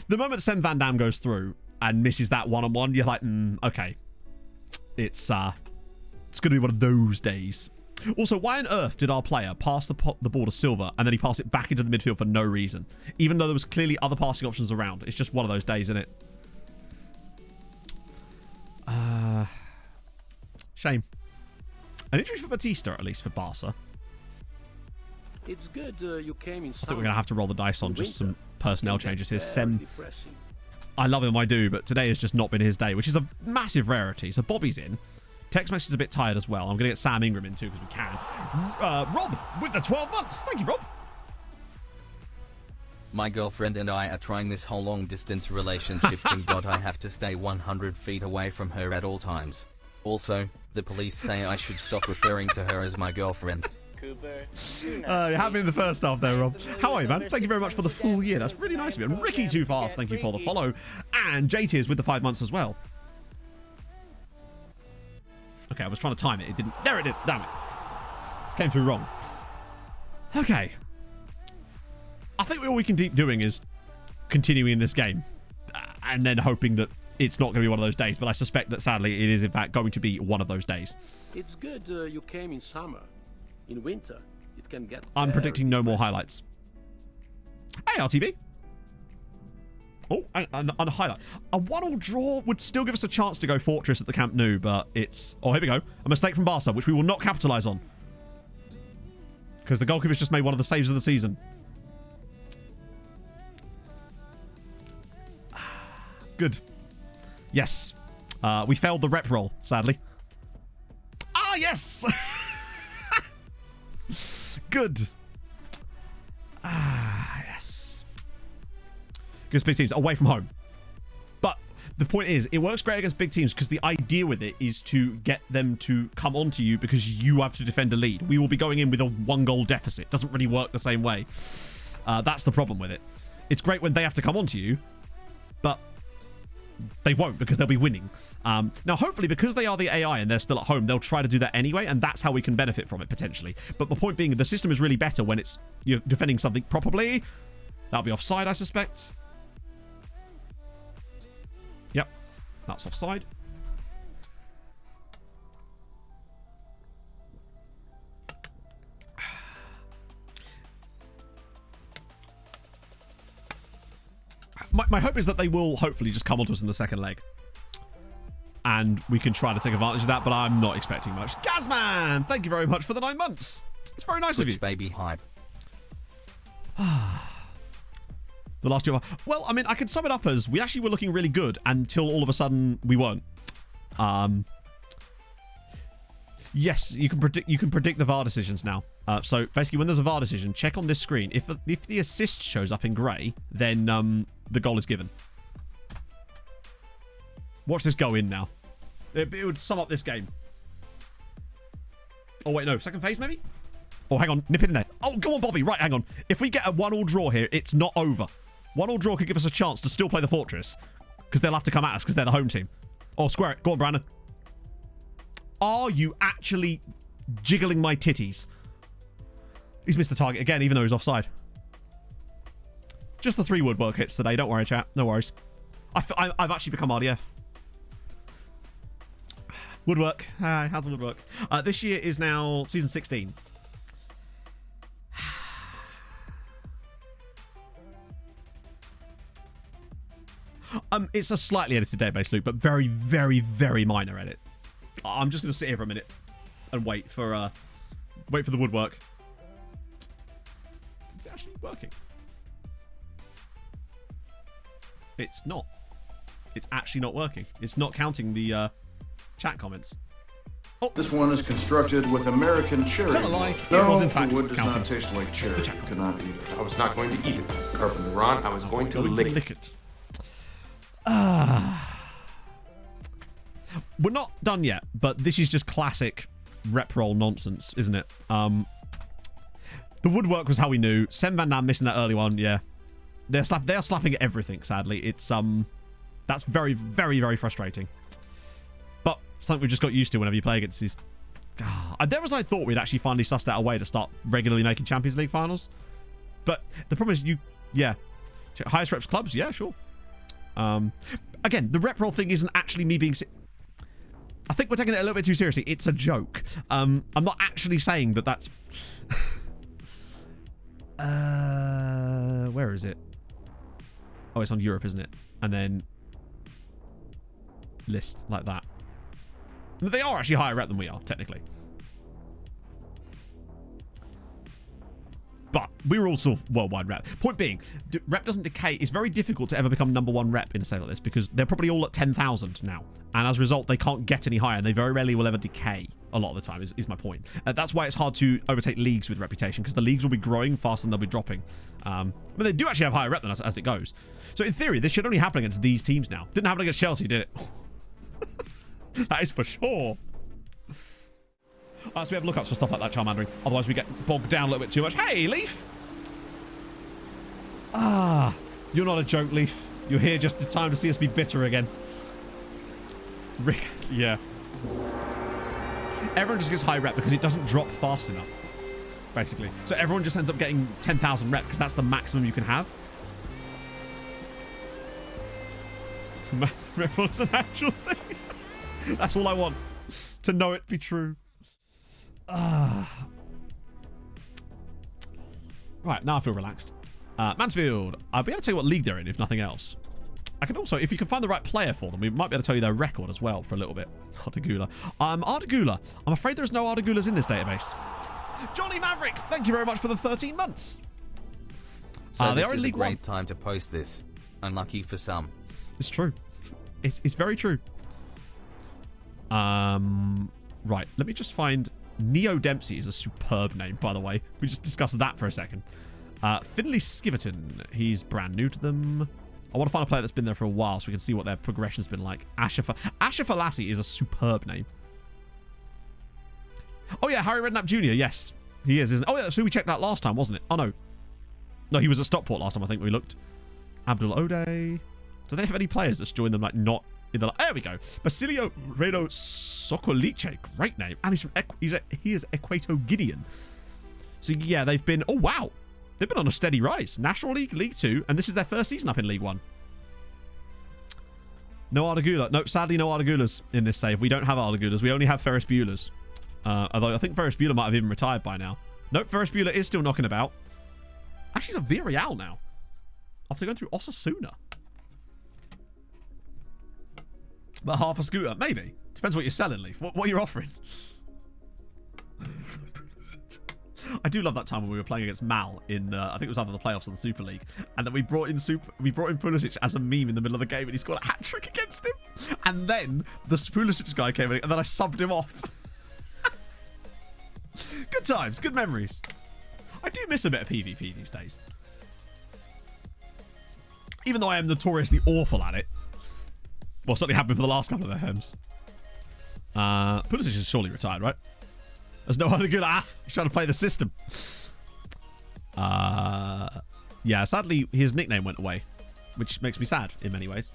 The moment Sam Van Dam goes through and misses that one-on-one, you're like, okay. It's going to be one of those days. Also, why on earth did our player pass the ball to Silva and then he passed it back into the midfield for no reason? Even though there was clearly other passing options around. It's just one of those days, isn't it? Shame. An injury for Batista, at least, for Barca. It's good you came in. I think we're going to have to roll the dice on just some personnel changes here. Sem, I love him, I do, but today has just not been his day, which is a massive rarity. So Bobby's in. Tex-Mex is a bit tired as well. I'm going to get Sam Ingram in too because we can. Rob, with the 12 months. Thank you, Rob. My girlfriend and I are trying this whole long-distance relationship thing, but I have to stay 100 feet away from her at all times. Also, the police say I should stop referring to her as my girlfriend. You have me in the first half there, Rob. How are you, man? Thank you very much for the full year. That's really nice of you. And Ricky Too Fast, thank you for the follow. And JT with the 5 months as well. Okay, I was trying to time it. It didn't. There it is. Damn it. This came through wrong. Okay. I think all we can keep doing is continuing this game. And then hoping that it's not going to be one of those days. But I suspect that, sadly, it is, in fact, going to be one of those days. It's good you came in summer. In winter, it can get... I'm predicting no more highlights. Hey, RTB. Oh, and a highlight. A 1-1 draw would still give us a chance to go Fortress at the Camp Nou, but it's... Oh, here we go. A mistake from Barca, which we will not capitalise on. Because the goalkeeper's just made one of the saves of the season. Good. Yes. We failed the rep roll, sadly. Ah, yes! Good. Ah, yes. Against big teams, away from home. But the point is, it works great against big teams because the idea with it is to get them to come onto you because you have to defend a lead. We will be going in with a 1-goal deficit. It doesn't really work the same way. That's the problem with it. It's great when they have to come onto you, but they won't because they'll be winning. Now, hopefully, because they are the AI and they're still at home, they'll try to do that anyway, and that's how we can benefit from it, potentially. But the point being, the system is really better when you're defending something properly. That'll be offside, I suspect. Yep, that's offside. My hope is that they will hopefully just come onto us in the second leg. And we can try to take advantage of that, but I'm not expecting much. Gazman, thank you very much for the 9 months. It's very nice of you. Baby hype. The last year. Well, I mean, I can sum it up as we actually were looking really good until all of a sudden we weren't. Yes, you can predict the VAR decisions now. So basically, when there's a VAR decision, check on this screen. If the assist shows up in grey, then the goal is given. Watch this go in now. It would sum up this game. Oh wait, no, second phase maybe. Oh, hang on, nip it in there. Oh, go on, Bobby. Right, hang on. If we get a 1-1 draw here, it's not over. 1-1 draw could give us a chance to still play the Fortress because they'll have to come at us because they're the home team. Oh, square it. Go on, Brandon. Are you actually jiggling my titties? He's missed the target again, even though he's offside. Just the 3 woodwork hits today. Don't worry, chat. No worries. I've actually become RDF. Woodwork. Hi, how's the woodwork? This year is now season 16. It's a slightly edited database, Luke, but very, very, very minor edit. I'm just going to sit here for a minute and wait for the woodwork. Is it actually working? It's not. It's actually not working. It's not counting the chat comments. Oh, this one is constructed with American cherry. Is that a lie? No, It was in fact the wood does counting. not taste like cherry. chat Could not eat it. I was not going to eat it, Carpenter Ron. I was going to lick it. We're not done yet, but this is just classic rep roll nonsense, isn't it? The woodwork was how we knew. Sem Van Dam missing that early one, yeah. They are slapping at everything, sadly. It's that's very, very, very frustrating. But something we just got used to whenever you play against these. There was I thought we'd actually finally sussed out a way to start regularly making Champions League finals. But the problem is highest reps clubs, yeah, sure. Again, the rep roll thing isn't actually me being... I think we're taking it a little bit too seriously. It's a joke. I'm not actually saying that that's... where is it? Oh, it's on Europe, isn't it? And then... list, like that. They are actually higher rep than we are, technically. But we were also worldwide rep. Point being, rep doesn't decay. It's very difficult to ever become #1 rep in a state like this because they're probably all at 10,000 now. And as a result, they can't get any higher and they very rarely will ever decay a lot of the time, is my point. That's why it's hard to overtake leagues with reputation because the leagues will be growing faster than they'll be dropping. But they do actually have higher rep than us as it goes. So in theory, this should only happen against these teams now. Didn't happen against Chelsea, did it? That is for sure. So we have lookups for stuff like that, Charmandering. Otherwise, we get bogged down a little bit too much. Hey, Leaf! You're not a joke, Leaf. You're here just in time to see us be bitter again. Rick, yeah. Everyone just gets high rep because it doesn't drop fast enough, basically. So everyone just ends up getting 10,000 rep because that's the maximum you can have. Rep was an actual thing. That's all I want. To know it be true. Right, now I feel relaxed. Mansfield, I'll be able to tell you what league they're in, if nothing else. I can also, if you can find the right player for them, we might be able to tell you their record as well for a little bit. Ardagula. Ardagula. I'm afraid there's no Ardagulas in this database. Johnny Maverick, thank you very much for the 13 months. So they this are in is a League great 1. time to post this. Unlucky for some. It's true. It's very true. Right, let me just find... Neo Dempsey is a superb name, by the way. We just discussed that for a second. Finley Skiverton. He's brand new to them. I want to find a player that's been there for a while so we can see what their progression's been like. Asher Lassie is a superb name. Oh, yeah, Harry Redknapp Jr. Yes, he is, isn't it? Oh, yeah, that's who we checked out last time, wasn't it? Oh, no. No, he was at Stockport last time, I think we looked. Abdul Ode. Do they have any players that's joined them, like, not... There we go. Basilio Reno Sokolice. Great name. And he's from he is Equato-Guinean. So yeah, they've been... Oh, wow. They've been on a steady rise. National League, League 2, and this is their first season up in League 1. No Ardagula. No, sadly, no Ardagulas in this save. We don't have Ardagulas. We only have Ferris Bueller's. Although I think Ferris Bueller might have even retired by now. Nope, Ferris Bueller is still knocking about. Actually, he's a Villarreal now. After going through Osasuna. But half a scooter, maybe. Depends what you're selling, Leaf. What you're offering. I do love that time when we were playing against Mal in, I think it was either the playoffs or the Super League, and then we brought in Pulisic as a meme in the middle of the game, and he scored a hat trick against him. And then the Pulisic guy came in, and then I subbed him off. Good times, good memories. I do miss a bit of PvP these days, even though I am notoriously awful at it. Well, certainly have been for the last couple of FMs. Pulisic is surely retired, right? There's no other good. He's trying to play the system. Yeah, sadly, his nickname went away, which makes me sad in many ways.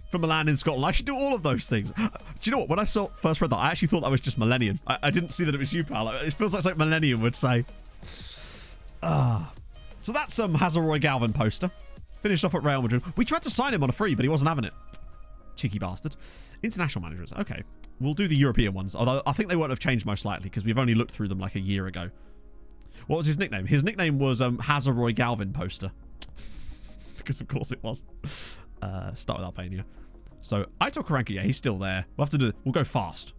From Milan in Scotland. I should do all of those things. Do you know what? When I first read that, I actually thought that was just Millennium. I didn't see that it was you, pal. It feels like something Millennium would say. So that's some Hazleroy Galvin poster. Finished off at Real Madrid. We tried to sign him on a free, but he wasn't having it. Cheeky bastard. International managers. Okay. We'll do the European ones. Although I think they won't have changed most likely because we've only looked through them like a year ago. What was his nickname? His nickname was Hazleroy Galvin poster. Because of course it was. Start with Albania. So Aitor Karanka, yeah, he's still there. We'll go fast.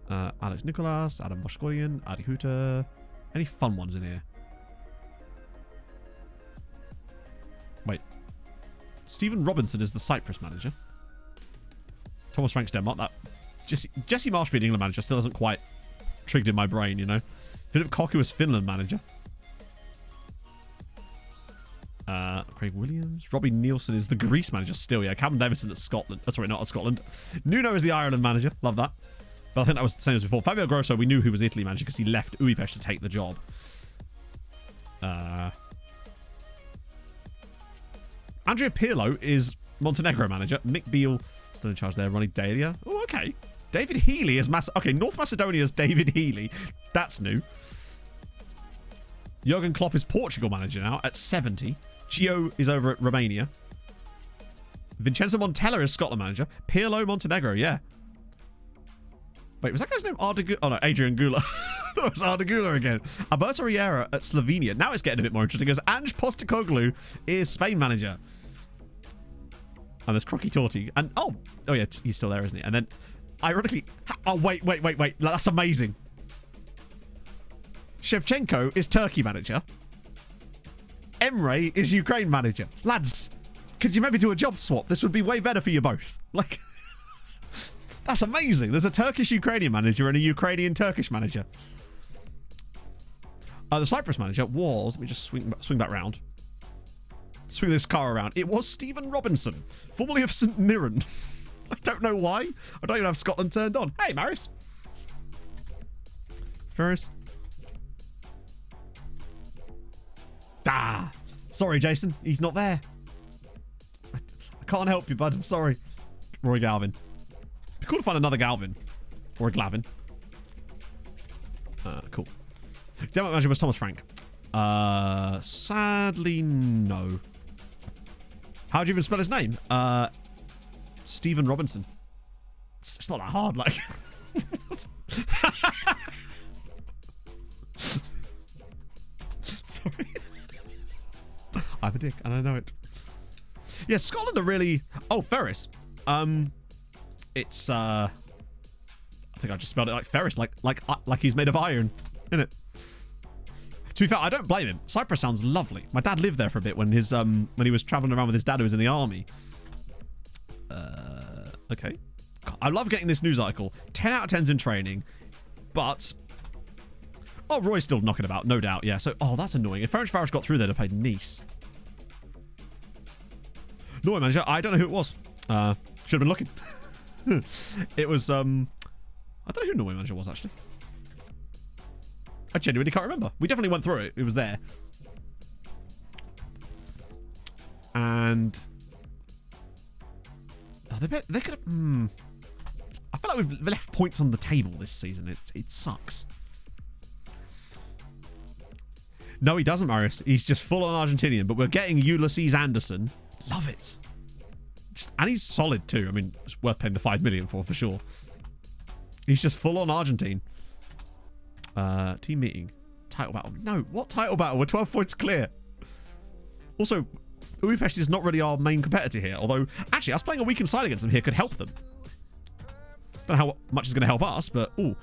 Alex Nicolas, Adam Voskorian, Adi Huta. Any fun ones in here? Wait. Stephen Robinson is the Cyprus manager. Thomas Frank's Denmark. That Jesse Marsh being England manager still hasn't quite triggered in my brain, you know. Philip Koku is Finland manager. Craig Williams. Robbie Nielsen is the Greece manager still, yeah. Calvin Davison at Scotland. Sorry, not at Scotland. Nuno is the Ireland manager. Love that. But I think that was the same as before. Fabio Grosso, we knew who was Italy manager because he left Uipesh to take the job. Andrea Pirlo is Montenegro manager. Mick Beale still in charge there. Ronnie Dahlia. Oh, okay. David Healy is Okay, North Macedonia's David Healy. That's new. Jurgen Klopp is Portugal manager now at 70. Gio is over at Romania. Vincenzo Montella is Scotland manager. Pirlo Montenegro, yeah. Wait, was that guy's name Ardagula? Oh no, Adrian Gula. I thought it was Ardagula again. Alberto Riera at Slovenia. Now it's getting a bit more interesting because Ange Postecoglou is Spain manager. And there's Crocky Torti. And oh yeah, he's still there, isn't he? And then, ironically, oh wait. That's amazing. Shevchenko is Turkey manager. Emre is Ukraine manager. Lads, could you maybe do a job swap? This would be way better for you both. Like, that's amazing. There's a Turkish-Ukrainian manager and a Ukrainian-Turkish manager. The Cyprus manager was... Let me just swing back round. Swing this car around. It was Stephen Robinson, formerly of St Mirren. I don't know why. I don't even have Scotland turned on. Hey, Maris. Ferris. Sorry, Jason. He's not there. I can't help you, bud. I'm sorry. Roy Galvin. It'd be cool to find another Galvin. Or a Glavin. Cool. Denmark manager was Thomas Frank. Sadly, no. How do you even spell his name? Stephen Robinson. It's not that hard, like. Sorry. I'm a dick, and I know it. Yeah, Scotland are really... Oh, Ferris. It's, I think I just spelled it like Ferris, like he's made of iron, innit? To be fair, I don't blame him. Cyprus sounds lovely. My dad lived there for a bit when his when he was traveling around with his dad who was in the army. Okay. I love getting this news article. 10 out of 10's in training, but... Oh, Roy's still knocking about, no doubt, yeah. So, oh, that's annoying. If Ferencváros got through, they'd have played Nice. Norway manager, I don't know who it was. Should have been looking. It was, I don't know who Norway manager was, actually. I genuinely can't remember. We definitely went through it. It was there. And... Oh, they could have... I feel like we've left points on the table this season. It sucks. No, he doesn't, Marius. He's just full on Argentinian. But we're getting Ulysses Anderson. Love it. And he's solid too. I mean, it's worth paying the 5 million for sure. He's just full on Argentine. Team meeting. Title battle. No, what title battle? We're 12 points clear. Also, Budapest is not really our main competitor here, although, actually, us playing a weakened side against them here could help them. Don't know how much is going to help us, but, ooh.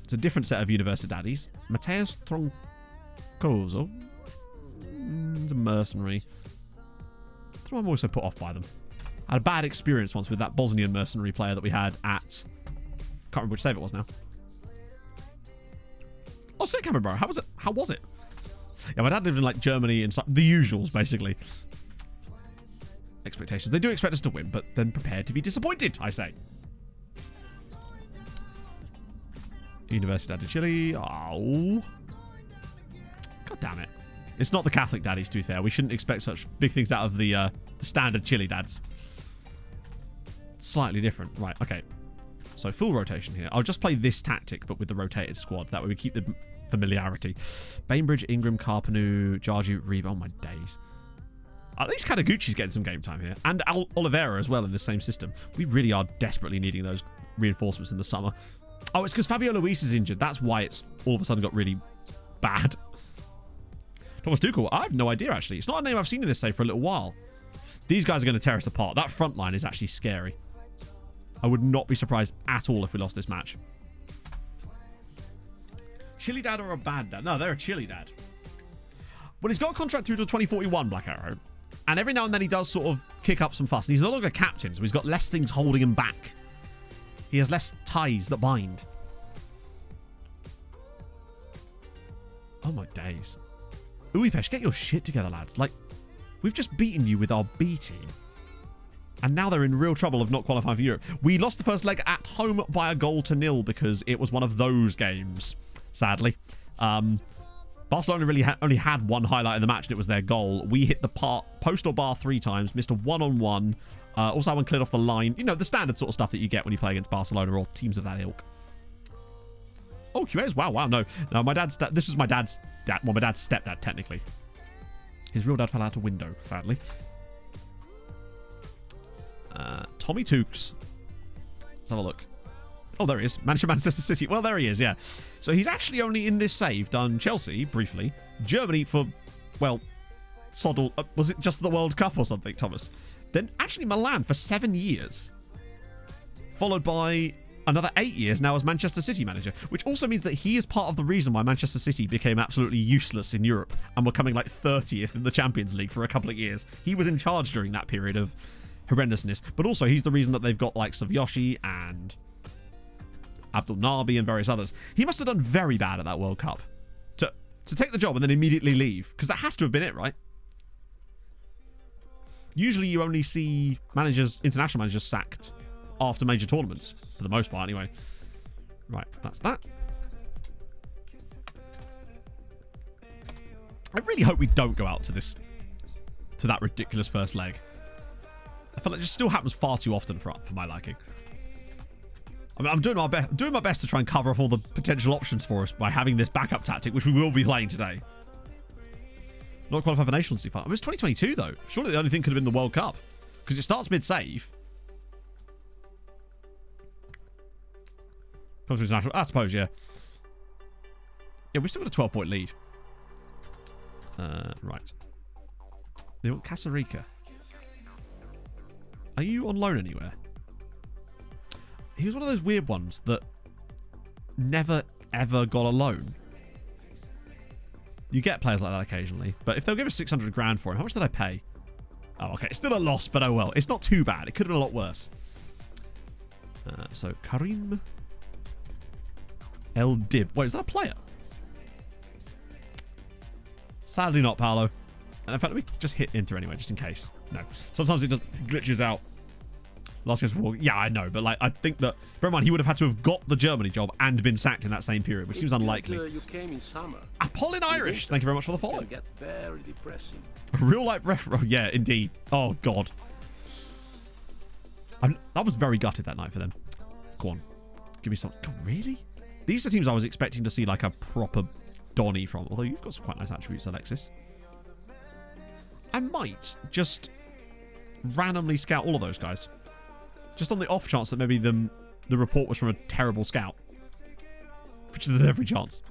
It's a different set of Universidades. Mateus Troncoso. He's a mercenary. I'm also put off by them. I had a bad experience once with that Bosnian mercenary player that we had at... Can't remember which save it was now. Oh, sick, bro. How was it? How was it? Yeah, my dad lived in, like, Germany and the usuals, basically. Expectations. They do expect us to win, but then prepare to be disappointed, I say. Universidad de Chile. Oh. God damn it. It's not the Catholic daddies, to be fair. We shouldn't expect such big things out of the standard Chile dads. Slightly different. Right, okay. So, full rotation here. I'll just play this tactic, but with the rotated squad. That way we keep the familiarity. Bainbridge, Ingram, Carpenu, Jarju, Reba. Oh, my days. At least Kataguchi's getting some game time here. And Oliveira as well in the same system. We really are desperately needing those reinforcements in the summer. Oh, it's because Fabio Luis is injured. That's why it's all of a sudden got really bad. Thomas Tuchel, I have no idea, actually. It's not a name I've seen in this save for a little while. These guys are going to tear us apart. That front line is actually scary. I would not be surprised at all if we lost this match. Chile dad or a bad dad? No, they're a Chile dad. But he's got a contract through to 2041, Black Arrow. And every now and then he does sort of kick up some fuss. And he's no longer captain, so he's got less things holding him back. He has less ties that bind. Oh my days. Uipesh, get your shit together, lads. Like, we've just beaten you with our B team. And now they're in real trouble of not qualifying for Europe. We lost the first leg at home by a 1-0 because it was one of those games, sadly. Barcelona really only had one highlight in the match, and it was their goal. We hit the post or bar 3 times, missed a 1-on-1. Also, one cleared off the line. You know, the standard sort of stuff that you get when you play against Barcelona or teams of that ilk. Oh, QAs. Wow. No, my dad's... This is my dad's dad. Well, my dad's stepdad, technically. His real dad fell out a window, sadly. Tommy Tukes. Let's have a look. Oh, there he is. Manager Manchester City. Well, there he is, yeah. So he's actually only in this save done Chelsea, briefly. Germany for, well, Soddle. Was it just the World Cup or something, Thomas? Then actually Milan for 7 years. Followed by another 8 years now as Manchester City manager. Which also means that he is part of the reason why Manchester City became absolutely useless in Europe. And were coming like 30th in the Champions League for a couple of years. He was in charge during that period of horrendousness. But also he's the reason that they've got like Savioshi and Abdul Nabi and various others. He must have done very bad at that World Cup. To take the job and then immediately leave. Because that has to have been it, right? Usually you only see managers, international managers, sacked after major tournaments. For the most part, anyway. Right, that's that. I really hope we don't go out to that ridiculous first leg. I feel like it just still happens far too often for my liking. I mean, I'm doing my best to try and cover off all the potential options for us by having this backup tactic, which we will be playing today. Not qualified for Nations League. It was 2022, though. Surely the only thing could have been the World Cup. Because it starts mid-save. Comes to international. I suppose, yeah. Yeah, we've still got a 12-point lead. Right. They want Casarica. Are you on loan anywhere? He was one of those weird ones that never, ever got a loan. You get players like that occasionally. But if they'll give us 600 grand for him, how much did I pay? Oh, okay. It's still a loss, but oh well. It's not too bad. It could have been a lot worse. So, Karim El Dib. Wait, is that a player? Sadly not, Paolo. And in fact, let me just hit enter anyway, just in case. No. Sometimes it just glitches out. Last game's before. Yeah, I know. But like, I think that... Bear in mind, he would have had to have got the Germany job and been sacked in that same period, which seems unlikely. You came in summer. Apollin Irish. Thank you very much for the follow. It can get very depressing. A real-life ref... Oh, yeah, indeed. Oh, God. I was very gutted that night for them. Go on. Give me some... God, really? These are teams I was expecting to see like a proper Donny from. Although you've got some quite nice attributes, Alexis. I might just randomly scout all of those guys. Just on the off chance that maybe the report was from a terrible scout. Which is every chance.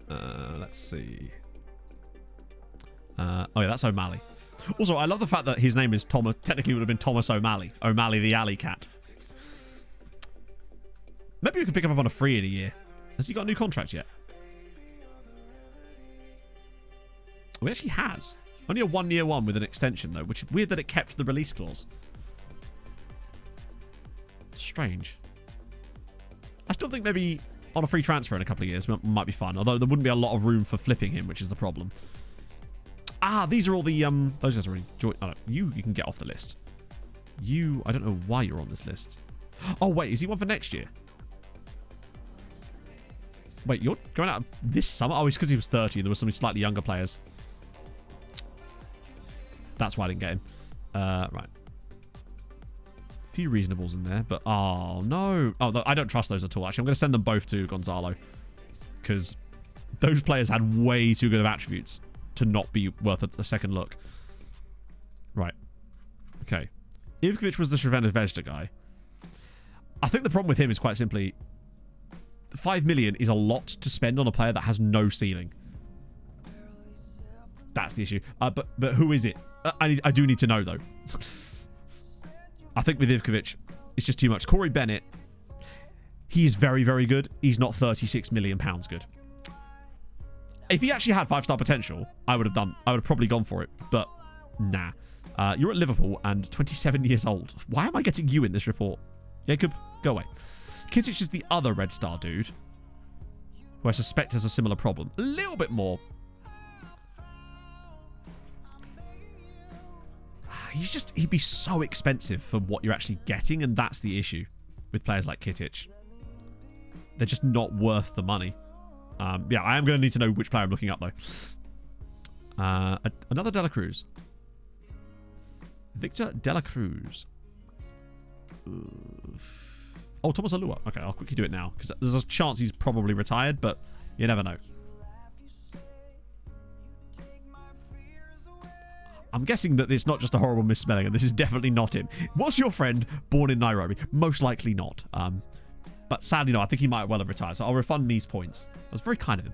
Let's see. Oh yeah, that's O'Malley. Also, I love the fact that his name is Thomas. Technically, would have been Thomas O'Malley. O'Malley the alley cat. Maybe we can pick him up on a free in a year. Has he got a new contract yet? Oh, he actually has. Only a 1-year one with an extension, though, which is weird that it kept the release clause. Strange. I still think maybe on a free transfer in a couple of years might be fun, although there wouldn't be a lot of room for flipping him, which is the problem. Ah, these are all the, those guys are already joined. Oh, no, you can get off the list. You, I don't know why you're on this list. Oh, wait, is he one for next year? Wait, you're going out this summer? Oh, it's because he was 30 and there were some slightly younger players. That's why I didn't get him. Right. A few reasonables in there, but oh, no. Oh, I don't trust those at all. Actually, I'm going to send them both to Gonzalo because those players had way too good of attributes to not be worth a second look. Right. Okay. Ivkovic was the Srevena Zvezda guy. I think the problem with him is quite simply 5 million is a lot to spend on a player that has no ceiling. That's the issue. But who is it? I do need to know, though. I think with Ivkovic, it's just too much. Corey Bennett, he is very, very good. He's not 36 million pounds good. If he actually had 5-star potential, I would have probably gone for it. But nah. You're at Liverpool and 27 years old. Why am I getting you in this report? Jacob, go away. Kitic is the other Red Star dude, who I suspect has a similar problem. A little bit more. He'd be so expensive for what you're actually getting, and that's the issue with players like Kitic. They're just not worth the money. Yeah, I am going to need to know which player I'm looking up, though. Another De La Cruz. Victor De La Cruz. Oh, Thomas Alua. Okay, I'll quickly do it now, because there's a chance he's probably retired, but you never know. I'm guessing that it's not just a horrible misspelling, and this is definitely not him. Was your friend born in Nairobi? Most likely not. But sadly, no. I think he might well have retired, so I'll refund these points. That was very kind of him.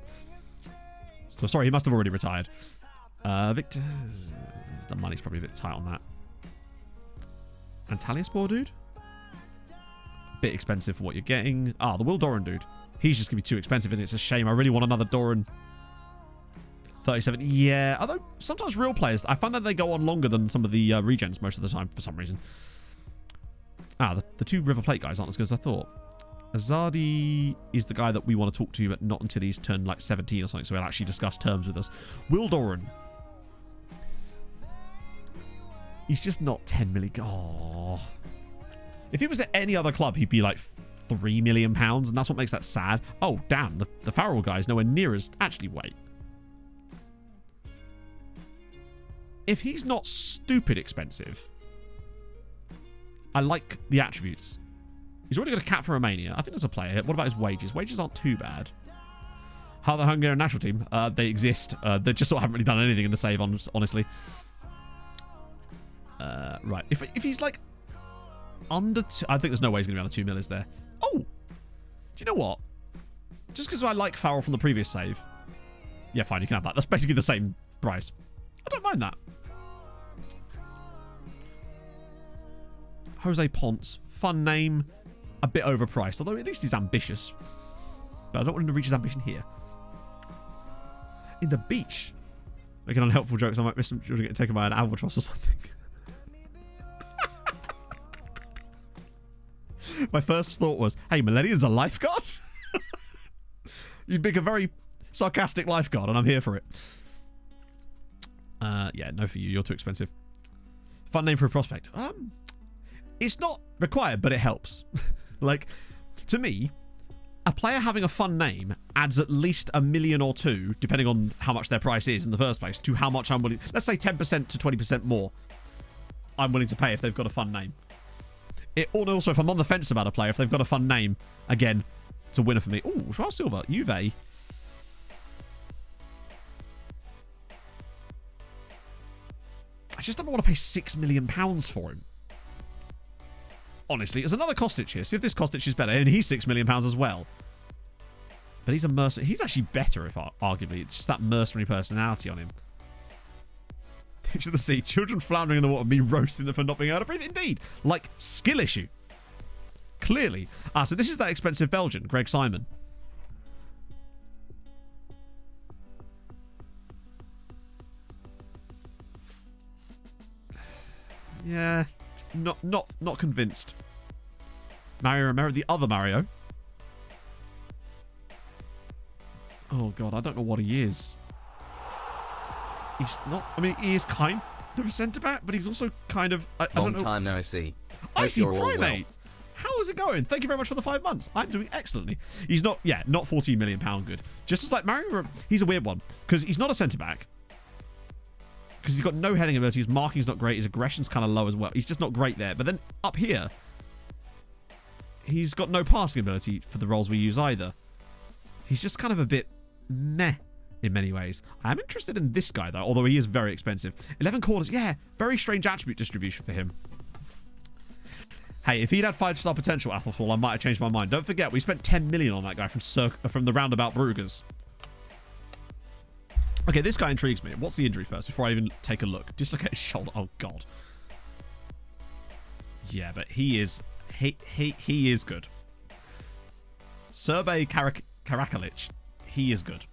So sorry, he must have already retired. Victor... The money's probably a bit tight on that. Antalyaspor, dude? A bit expensive for what you're getting. Ah, the Will Doran, dude. He's just going to be too expensive, and it's a shame. I really want another Doran. 37. Yeah, although sometimes real players, I find that they go on longer than some of the regens most of the time for some reason. Ah, the two River Plate guys aren't as good as I thought. Azadi is the guy that we want to talk to, but not until he's turned like 17 or something, so he'll actually discuss terms with us. Will Doran. He's just not 10 million. Oh. If he was at any other club, he'd be like £3 million, and that's what makes that sad. Oh, damn. The Farrell guy is nowhere near as... Actually, wait. If he's not stupid expensive, I like the attributes. He's already got a cap for Romania. I think there's a player here. What about his wages? Wages aren't too bad. How the Hungarian national team? They exist. They just sort of haven't really done anything in the save, honestly. Right. If he's like under... I think there's no way he's going to be under 2 mil, is there? Oh! Do you know what? Just because I like Farrell from the previous save. Yeah, fine. You can have that. That's basically the same price. I don't mind that. Jose Ponce. Fun name. A bit overpriced. Although at least he's ambitious. But I don't want him to reach his ambition here. In the beach. Making unhelpful jokes. I might miss some children getting taken by an albatross or something. My first thought was, hey, Millennium's a lifeguard? You'd pick a very sarcastic lifeguard, and I'm here for it. Yeah, no for you. You're too expensive. Fun name for a prospect. It's not required, but it helps. Like, to me, a player having a fun name adds at least $1 million or $2 million, depending on how much their price is in the first place, to how much I'm willing... Let's say 10% to 20% more I'm willing to pay if they've got a fun name. Also, if I'm on the fence about a player, if they've got a fun name, again, it's a winner for me. Ooh, Joao Silva, Juve. I just don't want to pay £6 million for him. Honestly, there's another Kostic here. See if this Kostic is better. And he's £6 million as well. But he's a mercenary. He's actually better, if arguably. It's just that mercenary personality on him. Picture the sea. Children floundering in the water. Me roasting them for not being able to breathe. Indeed. Like, skill issue. Clearly. So this is that expensive Belgian, Greg Simon. Yeah. Not convinced. Mario Romero, the other Mario. Oh, God, I don't know what he is. He's not... I mean, he is kind of a centre-back, but he's also kind of... I don't know. Long time no see. Icy Primate! How is it going? Thank you very much for the 5 months. I'm doing excellently. He's not... Yeah, not £14 million good. Just as like Mario... He's a weird one, because he's not a centre-back. Because he's got no heading ability. His marking's not great. His aggression's kind of low as well. He's just not great there. But then up here, he's got no passing ability for the roles we use either. He's just kind of a bit meh in many ways. I am interested in this guy, though, although he is very expensive. 11 corners. Yeah, very strange attribute distribution for him. Hey, if he'd had 5-star potential, Athelfall, I might have changed my mind. Don't forget, we spent 10 million on that guy from the Roundabout Brugers. Okay, this guy intrigues me. What's the injury first, before I even take a look? Dislocate his shoulder. Oh, God. Yeah, but he is... He is good. Sergej Karakalic. He is good.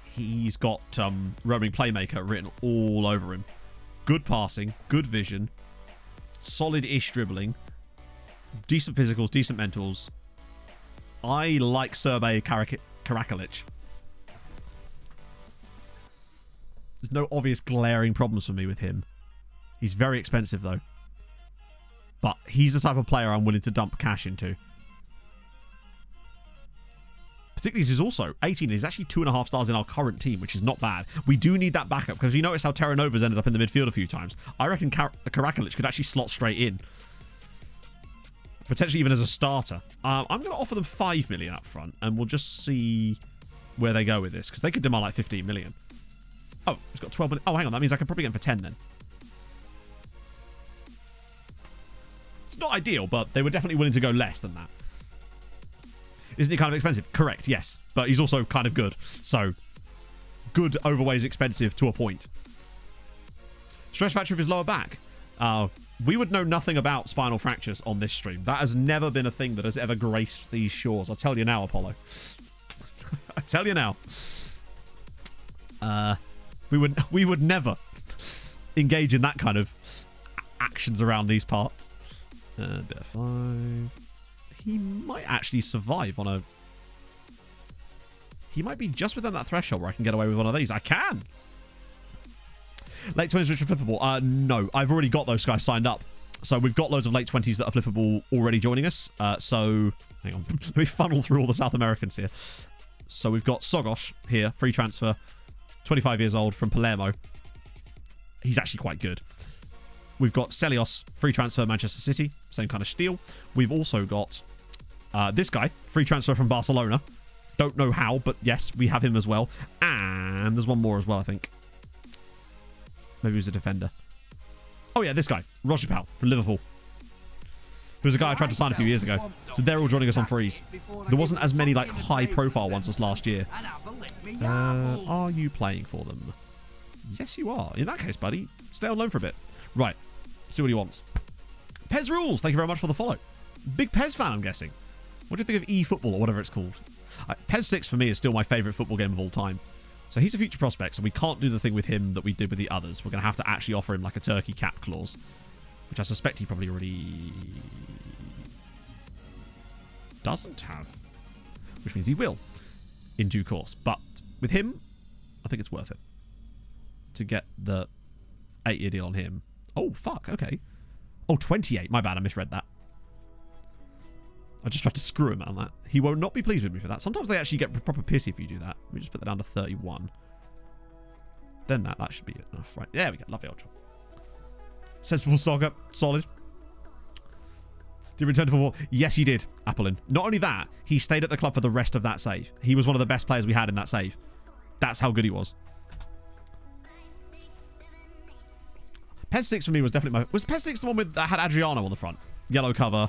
He's got roaming playmaker written all over him. Good passing, good vision, solid-ish dribbling, decent physicals, decent mentals. I like Sergej Karakalic. There's no obvious glaring problems for me with him. He's very expensive, though. But he's the type of player I'm willing to dump cash into. Particularly, he's also 18. He's actually 2.5 stars in our current team, which is not bad. We do need that backup, because you notice how Terra Nova's ended up in the midfield a few times. I reckon Karakalic could actually slot straight in. Potentially even as a starter. I'm going to offer them 5 million up front, and we'll just see where they go with this, because they could demand like 15 million. Oh, he's got 12 million. Oh, hang on. That means I can probably get him for 10 then. It's not ideal, but they were definitely willing to go less than that. Isn't he kind of expensive? Correct, yes. But he's also kind of good. So, good overweighs expensive to a point. Stress fracture of his lower back. We would know nothing about spinal fractures on this stream. That has never been a thing that has ever graced these shores. I'll tell you now, Apollo. I tell you now. We would never engage in that kind of actions around these parts. He might actually survive on a... He might be just within that threshold where I can get away with one of these. I can! Late 20s which are flippable. No, I've already got those guys signed up. So we've got loads of late 20s that are flippable already joining us. So, hang on. Let me funnel through all the South Americans here. So we've got Sogos here, free transfer. 25 years old from Palermo. He's actually quite good. We've got Celios, free transfer, Manchester City. Same kind of steal. We've also got this guy, free transfer from Barcelona. Don't know how, but yes, we have him as well. And there's one more as well, I think. Maybe he was a defender. Oh yeah, this guy, Roger Powell from Liverpool. Who was a guy I tried to sign a few years ago. So they're all joining us on freeze. There wasn't as many like high-profile ones as last year. Are you playing for them? Yes, you are. In that case, buddy, stay on loan for a bit. Right. See what he wants. Pez Rules, thank you very much for the follow. Big Pez fan, I'm guessing. What do you think of eFootball or whatever it's called? Pez 6 for me is still my favourite football game of all time. So he's a future prospect, so we can't do the thing with him that we did with the others. We're going to have to actually offer him like a turkey cap clause, which I suspect he probably already doesn't have, which means he will in due course. But with him, I think it's worth it to get the 8-year deal on him. Oh, fuck. Okay. Oh, 28. My bad. I misread that. I just tried to screw him on that. He will not be pleased with me for that. Sometimes they actually get proper pissy if you do that. Let me just put that down to 31. Then that should be enough. Right. There we go. Lovely old job. Sensible soccer. Solid. Did he return to football? Yes, he did, Applin. Not only that, he stayed at the club for the rest of that save. He was one of the best players we had in that save. That's how good he was. PES 6 for me was definitely my... Was PES 6 the one that had Adriano on the front? Yellow cover.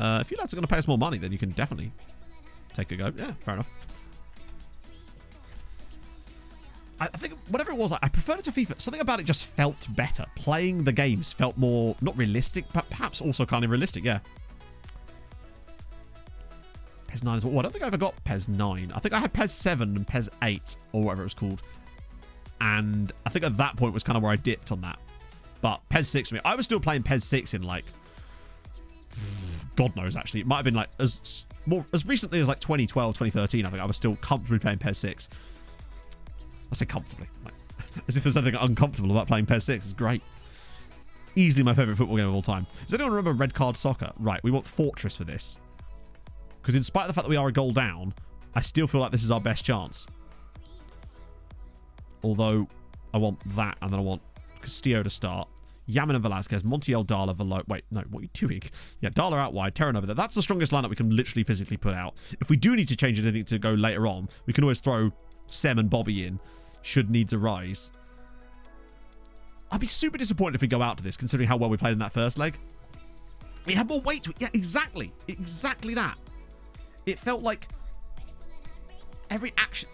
If you lads are going to pay us more money, then you can definitely take a go. Yeah, fair enough. I think whatever it was, I preferred it to FIFA. Something about it just felt better. Playing the games felt more, not realistic, but perhaps also kind of realistic, yeah. PES 9 as well. Oh, I don't think I ever got PES 9. I think I had PES 7 and PES 8, or whatever it was called. And I think at that point was kind of where I dipped on that. But PES 6 for me, I was still playing PES 6 in like, God knows actually. It might have been like as recently as like 2012, 2013. I think I was still comfortably playing PES 6. I say comfortably. Like, as if there's something uncomfortable about playing PES 6. It's great. Easily my favourite football game of all time. Does anyone remember Red Card Soccer? Right, we want Fortress for this. Because in spite of the fact that we are a goal down, I still feel like this is our best chance. Although, I want that, and then I want Castillo to start. Yamin and Velasquez, Montiel, Dala, Velo. Wait, no, what are you doing? Yeah, Dala out wide, Terran over there. That's the strongest lineup we can literally physically put out. If we do need to change anything to go later on, we can always throw Sem and Bobby in, should needs arise. I'd be super disappointed if we go out to this, considering how well we played in that first leg. It had more weight to it. Yeah, exactly. Exactly that. It felt like every action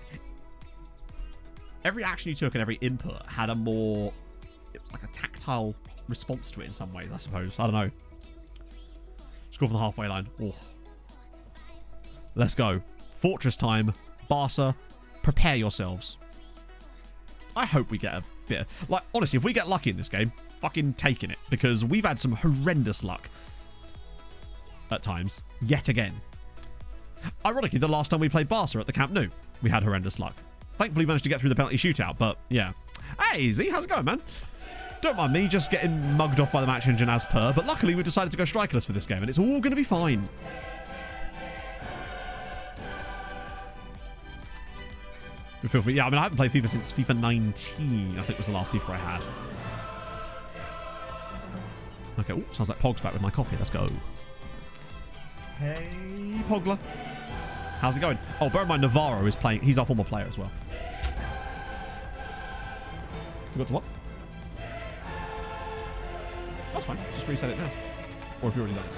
you took and every input had a more, like a tactile response to it in some ways, I suppose. I don't know. Score from the halfway line. Oh. Let's go. Fortress time. Barca, prepare yourselves. I hope we get a bit of, like, honestly, if we get lucky in this game, fucking taking it. Because we've had some horrendous luck at times. Yet again. Ironically, the last time we played Barca at the Camp Nou, we had horrendous luck. Thankfully, we managed to get through the penalty shootout, but yeah. Hey, Z, how's it going, man? Don't mind me just getting mugged off by the match engine as per, but luckily we decided to go strikerless for this game, and it's all going to be fine. Feel free. Yeah, I mean, I haven't played FIFA since FIFA 19, I think was the last FIFA I had. Okay, ooh, sounds like Pog's back with my coffee. Let's go. Hey, Pogler. How's it going? Oh, bear in mind, Navarro is playing. He's our former player as well. Forgot to what? That's fine. Just reset it now. Or if you're already done it.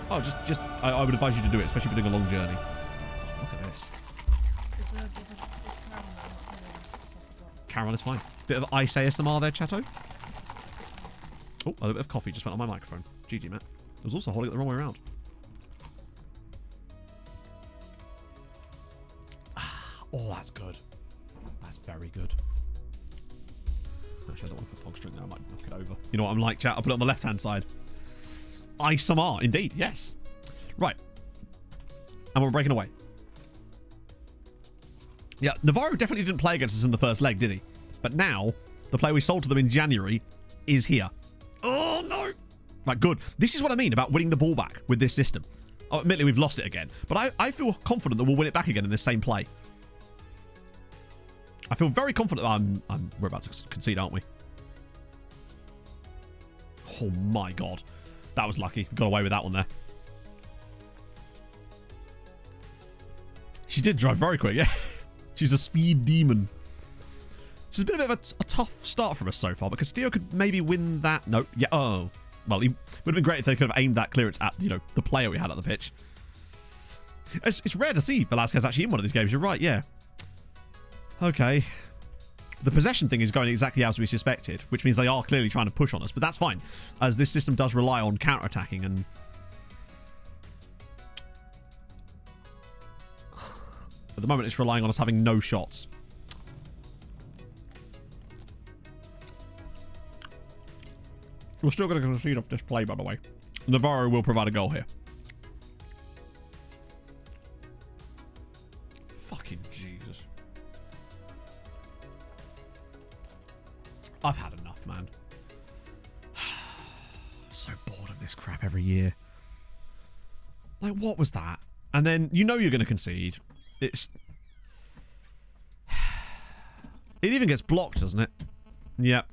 Oh, I would advise you to do it, especially if you're doing a long journey. Look at this. Caramel is fine. Bit of ice ASMR there, chatto. Oh, a little bit of coffee just went on my microphone. GG, Matt. I was also holding it the wrong way around. Oh, that's good. That's very good. Actually, I don't want to put Pog's drink there. I might knock it over. You know what I'm like, chat? I'll put it on the left-hand side. ASMR, indeed. Yes. Right. And we're breaking away. Yeah, Navarro definitely didn't play against us in the first leg, did he? But now, the player we sold to them in January is here. Oh, no. Right, good. This is what I mean about winning the ball back with this system. Oh, admittedly, we've lost it again. But I feel confident that we'll win it back again in this same play. I feel very confident. We're about to concede, aren't we? Oh, my God. That was lucky. We got away with that one there. She did drive very quick, yeah. She's a speed demon. She's been a bit of a tough start from us so far, but Castillo could maybe win that. No, yeah. Oh, well, it would have been great if they could have aimed that clearance at, you know, the player we had at the pitch. It's rare to see Velasquez actually in one of these games. You're right, yeah. Okay. The possession thing is going exactly as we suspected, which means they are clearly trying to push on us, but that's fine, as this system does rely on counter-attacking and... At the moment, it's relying on us having no shots. We're still going to concede off this play, by the way. Navarro will provide a goal here. Fucking Jesus. I've had enough, man. So bored of this crap every year. Like, what was that? And then, you know you're going to concede. It even gets blocked, doesn't it? Yep.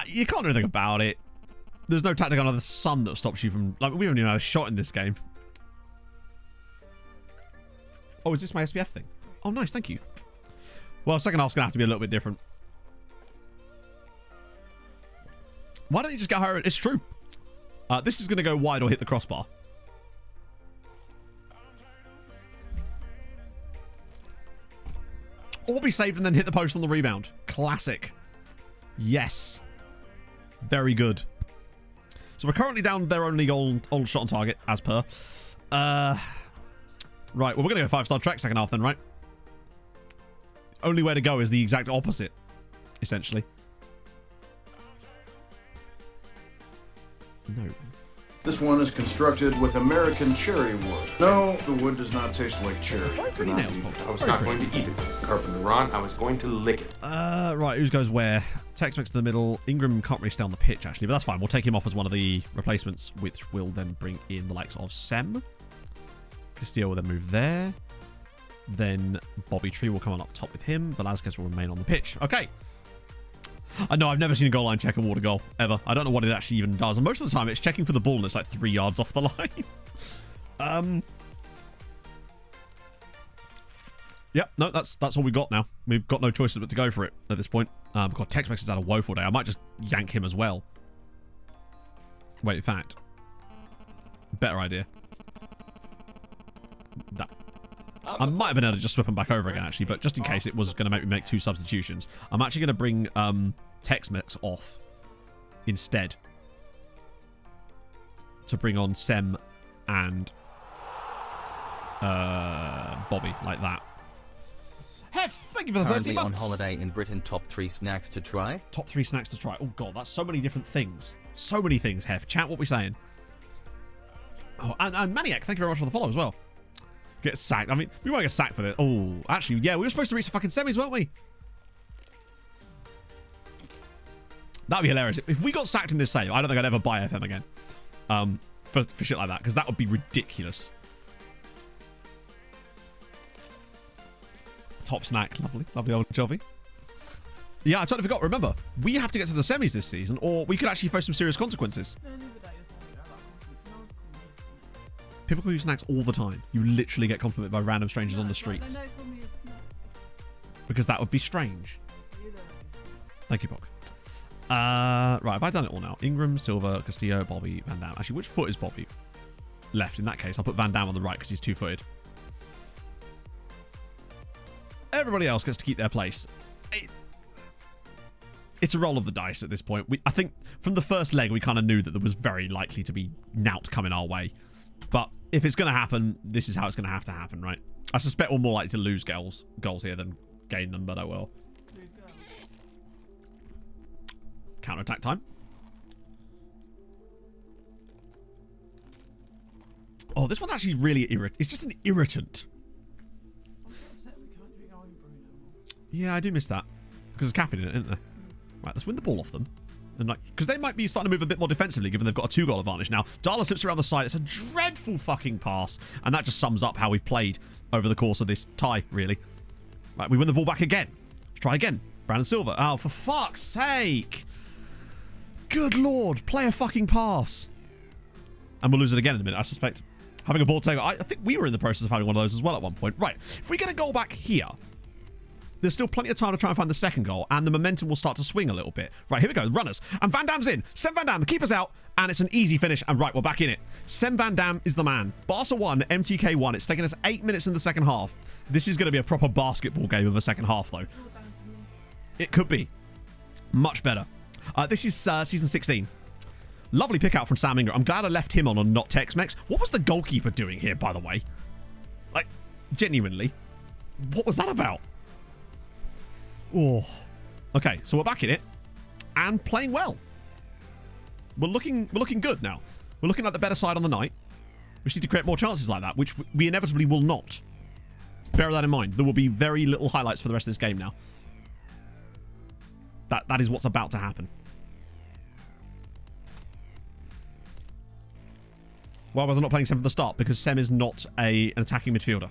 You can't do anything about it. There's no tactic under the sun that stops you from... Like, we haven't even had a shot in this game. Oh, is this my SPF thing? Oh, nice, thank you. Well, second half's going to have to be a little bit different. Why don't you just get her... It's true. This is going to go wide or hit the crossbar. Or be saved and then hit the post on the rebound. Classic. Yes. Very good. So we're currently down their only old shot on target, as per. Right, well, we're going to go 5-star Trek second half then, right? Only way to go is the exact opposite, essentially. No. This one is constructed with American cherry wood. No, the wood does not taste like cherry. Pretty nails, I was not going to eat it. Carpenter Ron, I was going to lick it. Right, who goes where? Tex-Mex to the middle. Ingram can't really stay on the pitch, actually, but that's fine. We'll take him off as one of the replacements, which will then bring in the likes of Sem. Castillo will then move there. Then Bobby Tree will come on up top with him. Velazquez will remain on the pitch. Okay. I know, I've never seen a goal line check award a goal, ever. I don't know what it actually even does. And most of the time, it's checking for the ball and it's like 3 yards off the line. Yep, no, that's all we got now. We've got no choice but to go for it at this point. God, Tex-Mex has had a woeful day. I might just yank him as well. Wait, in fact. Better idea. That. I might have been able to just whip him back over again, actually, but just in case it was going to make me make 2 substitutions, I'm actually going to bring Tex-Mex off instead to bring on Sem and Bobby, like that. Hef, thank you for the 30 Currently on months. holiday in Britain, top 3 snacks to try. Top 3 snacks to try. Oh, God, that's so many different things. So many things, Hef. Chat, what we saying? Oh, and Maniac, thank you very much for the follow as well. Get sacked. I mean, we won't get sacked for this. Oh, actually, yeah, we were supposed to reach the fucking semis, weren't we? That'd be hilarious. If we got sacked in this save, I don't think I'd ever buy FM again. For shit like that, because that would be ridiculous. Top snack. Lovely. Lovely old Jovy. Yeah, I totally forgot. Remember, we have to get to the semis this season, or we could actually face some serious consequences. People call you snacks all the time. You literally get complimented by random strangers on the streets. Because that would be strange. Thank you, Pock. Right, have I done it all now? Ingram, Silva, Castillo, Bobby, Van Dam. Actually, which foot is Bobby? Left. In that case, I'll put Van Dam on the right because he's 2-footed. Everybody else gets to keep their place. It's a roll of the dice at this point. I think from the first leg, we kind of knew that there was very likely to be knout coming our way. But if it's going to happen, this is how it's going to happen, right? I suspect we're more likely to lose goals here than gain them, but I will. Counter-attack time. Oh, this one actually really it's just an irritant. Yeah, I do miss that. Because there's caffeine in it, isn't there? Right, let's win the ball off them. And like, because they might be starting to move a bit more defensively, given they've got a 2-goal advantage now. Darla slips around the side. It's a dreadful fucking pass. And that just sums up how we've played over the course of this tie, really. Right, we win the ball back again. Let's try again. Brandon Silva. Oh, for fuck's sake. Good lord. Play a fucking pass. And we'll lose it again in a minute, I suspect. Having a ball taker. I think we were in the process of having one of those as well at one point. Right. If we get a goal back here, there's still plenty of time to try and find the second goal, and the momentum will start to swing a little bit. Right, here we go. Runners. And Van Dam's in. Sem Van Dam, the keeper's out, and it's an easy finish. And right, we're back in it. Sem Van Dam is the man. Barca 1, MTK 1. It's taken us 8 minutes in the second half. This is going to be a proper basketball game of a second half, though. It could be. Much better. This is season 16. Lovely pick out from Sam Ingram. I'm glad I left him on and not Tex-Mex. What was the goalkeeper doing here, by the way? Like, genuinely. What was that about? Oh. Okay, so we're back in it. And playing well. We're looking good now. We're looking like the better side on the night. We just need to create more chances like that, which we inevitably will not. Bear that in mind. There will be very little highlights for the rest of this game now. That is what's about to happen. Why was I not playing Sem from the start? Because Sem is not an attacking midfielder.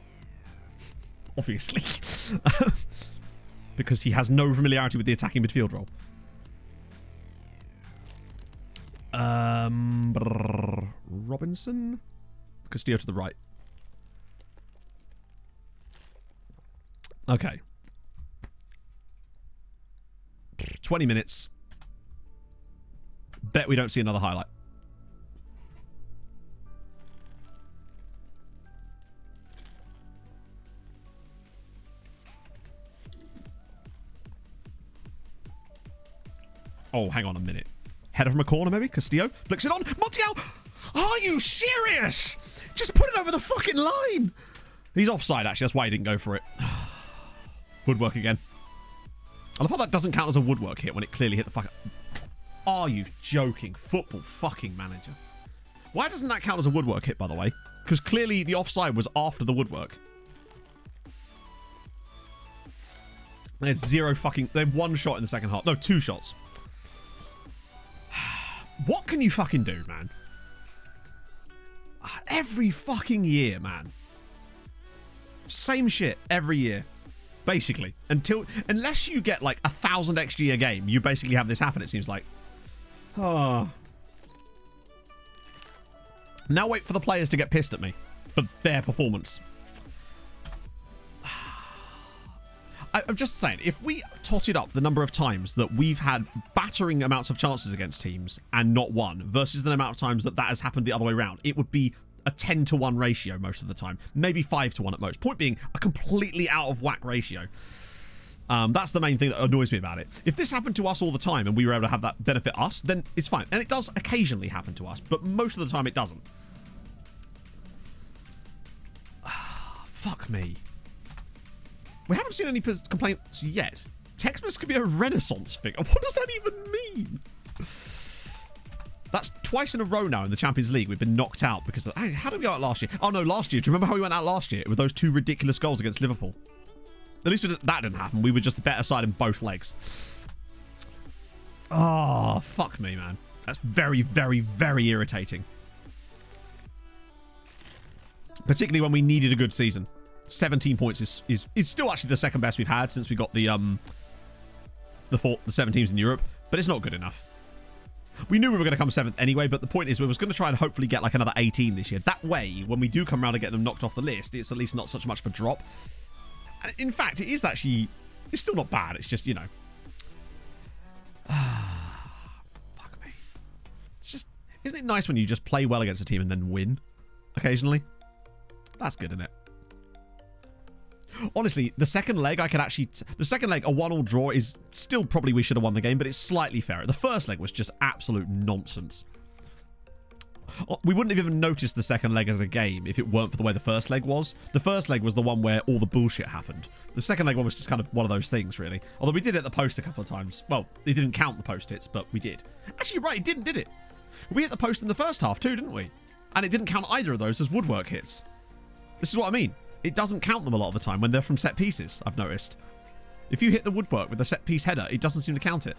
Obviously. Because he has no familiarity with the attacking midfield role. Robinson? Castillo to the right. Okay. 20 minutes. Bet we don't see another highlight. Oh, hang on a minute. Header from a corner, maybe? Castillo flicks it on. Montiel! Are you serious? Just put it over the fucking line. He's offside, actually. That's why he didn't go for it. Woodwork again. I love how that doesn't count as a woodwork hit when it clearly hit the fuck. Are you joking? Football fucking manager. Why doesn't that count as a woodwork hit, by the way? Because clearly the offside was after the woodwork. They had zero fucking... They had one shot in the second half. No, 2 shots. What can you fucking do, man? Every fucking year, man. Same shit every year. Basically. Unless you get like 1,000 XG a game, you basically have this happen, it seems like. Oh. Now wait for the players to get pissed at me for their performance. I'm just saying, if we totted up the number of times that we've had battering amounts of chances against teams and not won versus the amount of times that has happened the other way around, it would be a 10-to-1 ratio most of the time. Maybe 5-to-1 at most. Point being, a completely out of whack ratio. That's the main thing that annoys me about it. If this happened to us all the time and we were able to have that benefit us, then it's fine. And it does occasionally happen to us, but most of the time it doesn't. Fuck me. We haven't seen any complaints yet. Textbooks could be a renaissance figure. What does that even mean? That's twice in a row now in the Champions League. We've been knocked out because of... Hey, how did we go out last year? Oh, no, last year. Do you remember how we went out last year with those 2 ridiculous goals against Liverpool? At least that didn't happen. We were just the better side in both legs. Oh, fuck me, man. That's very, very, very irritating. Particularly when we needed a good season. 17 points is still actually the second best we've had since we got the 7 teams in Europe, but it's not good enough. We knew we were going to come 7th anyway, but the point is we was going to try and hopefully get like another 18 this year. That way, when we do come around and get them knocked off the list, it's at least not such much of a drop. And in fact, it is actually... It's still not bad. It's just, you know... Fuck me. It's just... Isn't it nice when you just play well against a team and then win occasionally? That's good, isn't it? Honestly, the second leg, I could actually... The second leg, a 1-1 draw is still probably we should have won the game, but it's slightly fairer. The first leg was just absolute nonsense. We wouldn't have even noticed the second leg as a game if it weren't for the way the first leg was. The first leg was the one where all the bullshit happened. The second leg one was just kind of one of those things, really. Although we did hit the post a couple of times. Well, it didn't count the post hits, but we did. Actually, right, it didn't, did it? We hit the post in the first half too, didn't we? And it didn't count either of those as woodwork hits. This is what I mean. It doesn't count them a lot of the time when they're from set pieces, I've noticed. If you hit the woodwork with a set piece header, it doesn't seem to count it.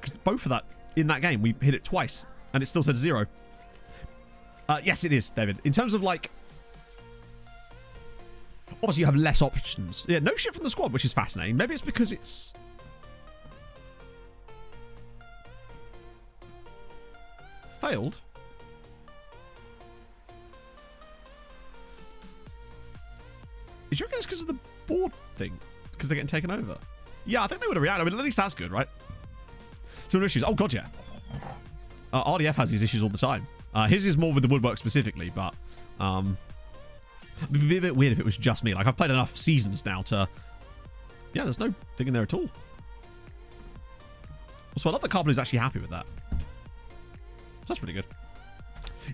Because both of that, in that game, we hit it twice. And it still said 0. Yes, it is, David. In terms of, like... Obviously, you have less options. Yeah, no shit from the squad, which is fascinating. Maybe it's because it's... Failed? Is your guess because of the board thing? Because they're getting taken over? Yeah, I think they would have reacted. I mean, at least that's good, right? Some issues. Oh, God, yeah. RDF has these issues all the time. His is more with the woodwork specifically, but it'd be a bit weird if it was just me. Like, I've played enough seasons now to... Yeah, there's no thing in there at all. So I love that Carpenter's actually happy with that. So that's pretty good.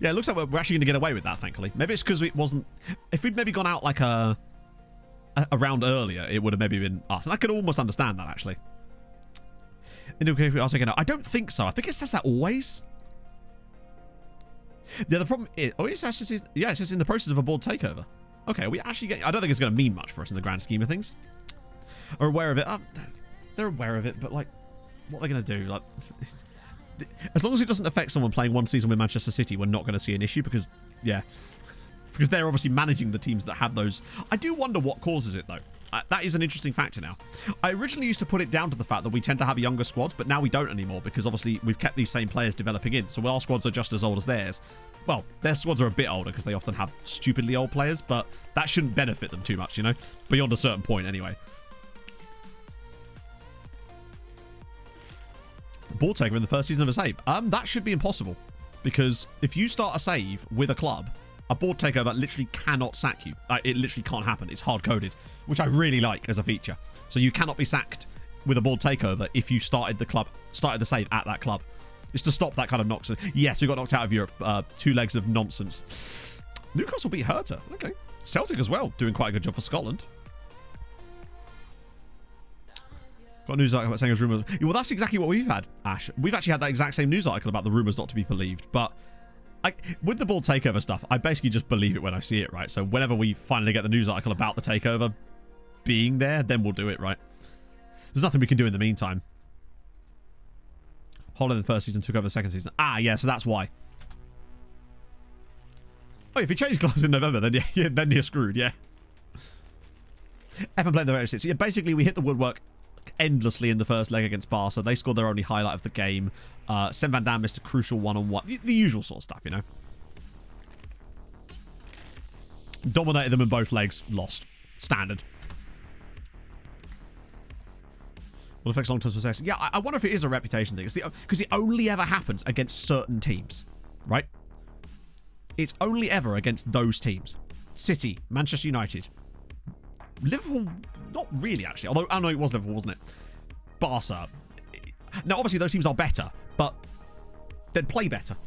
Yeah, it looks like we're actually going to get away with that, thankfully. Maybe it's because it wasn't... If we'd maybe gone out like a round earlier, it would have maybe been us. And I could almost understand that, actually. I don't think so. I think it says that always. Yeah, the problem is... Oh, it's actually... Yeah, it's just in the process of a board takeover. Okay, we actually get... I don't think it's going to mean much for us in the grand scheme of things. Are aware of it. They're aware of it, but, like, what are they going to do? Like, as long as it doesn't affect someone playing one season with Manchester City, we're not going to see an issue because, yeah... Because they're obviously managing the teams that have those. I do wonder what causes it, though. That is an interesting factor now. I originally used to put it down to the fact that we tend to have younger squads, but now we don't anymore because obviously we've kept these same players developing in. So our squads are just as old as theirs. Well, their squads are a bit older because they often have stupidly old players, but that shouldn't benefit them too much, you know? Beyond a certain point, anyway. Board taker in the first season of a save. That should be impossible because if you start a save with a club, a board takeover literally cannot sack you. It literally can't happen. It's hard-coded, which I really like as a feature. So you cannot be sacked with a board takeover if you started the save at that club. It's to stop that kind of nonsense. Yes, we got knocked out of Europe. 2 legs of nonsense. Newcastle beat Hertha. Okay. Celtic as well, doing quite a good job for Scotland. Got a news article about saying there's rumours. Yeah, well, that's exactly what we've had, Ash. We've actually had that exact same news article about the rumours not to be believed. But with the board takeover stuff, I basically just believe it when I see it, right? So whenever we finally get the news article about the takeover being there, then we'll do it, right? There's nothing we can do in the meantime. Holland in the first season took over the second season. Ah, yeah, so that's why. Oh, if you change clubs in November, then then you're screwed, yeah. Everton played the very six. Yeah, basically we hit the woodwork endlessly in the first leg against Barca. They scored their only highlight of the game. Sen Van Dam missed a crucial one-on-one. The usual sort of stuff, you know. Dominated them in both legs. Lost. Standard. Will affect long-term success. Yeah, I wonder if it is a reputation thing. Because it only ever happens against certain teams, right? It's only ever against those teams. City, Manchester United, Liverpool, not really actually. Although, I know it was Liverpool, wasn't it? Barca. Now, obviously those teams are better, but they'd play better.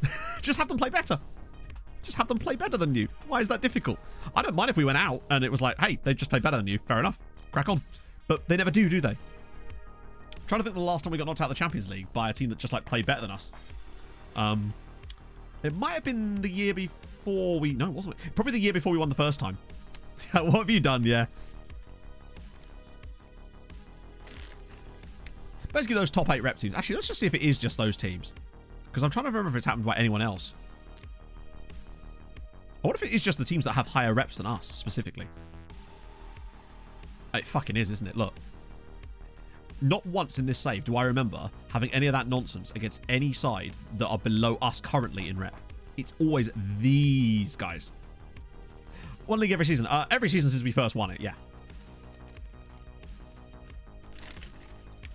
Just have them play better. Just have them play better than you. Why is that difficult? I don't mind if we went out and it was like, hey, they just play better than you. Fair enough. Crack on. But they never do they? I'm trying to think the last time we got knocked out of the Champions League by a team that just like played better than us. It might have been the year before we... No, it wasn't. Probably the year before we won the first time. What have you done? Yeah. Basically, those top 8 rep teams. Actually, let's just see if it is just those teams. Because I'm trying to remember if it's happened by anyone else. I wonder if it is just the teams that have higher reps than us, specifically. It fucking is, isn't it? Look. Not once in this save do I remember having any of that nonsense against any side that are below us currently in rep. It's always these guys. One league every season. Every season since we first won it, yeah.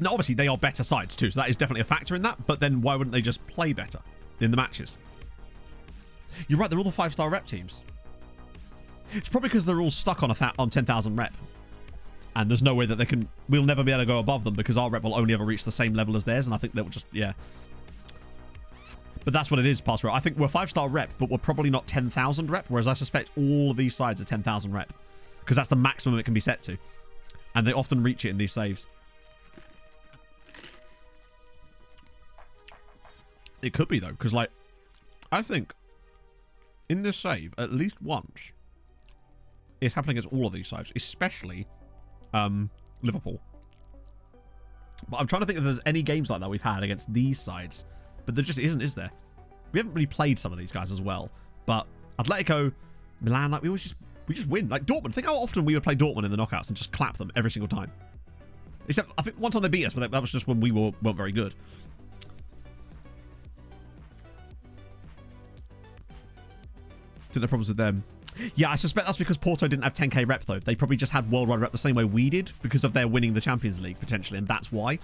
Now, obviously, they are better sides too, so that is definitely a factor in that. But then why wouldn't they just play better in the matches? You're right, they're all the 5-star rep teams. It's probably because they're all stuck on 10,000 rep. And there's no way that we'll never be able to go above them because our rep will only ever reach the same level as theirs. And I think they will just, yeah. But that's what it is, Pass Pro. I think we're 5-star rep, but we're probably not 10,000 rep. Whereas I suspect all of these sides are 10,000 rep. Because that's the maximum it can be set to. And they often reach it in these saves. It could be, though. Because, like, I think in this save, at least once, it's happening against all of these sides. Especially... Liverpool. But I'm trying to think if there's any games like that we've had against these sides. But there just isn't, is there? We haven't really played some of these guys as well. But Atletico, Milan, like we just win. Like Dortmund, think how often we would play Dortmund in the knockouts and just clap them every single time. Except, I think one time they beat us, but that was just when we weren't very good. Didn't have problems with them. Yeah, I suspect that's because Porto didn't have 10k rep, though. They probably just had worldwide rep the same way we did because of their winning the Champions League, potentially, and that's why.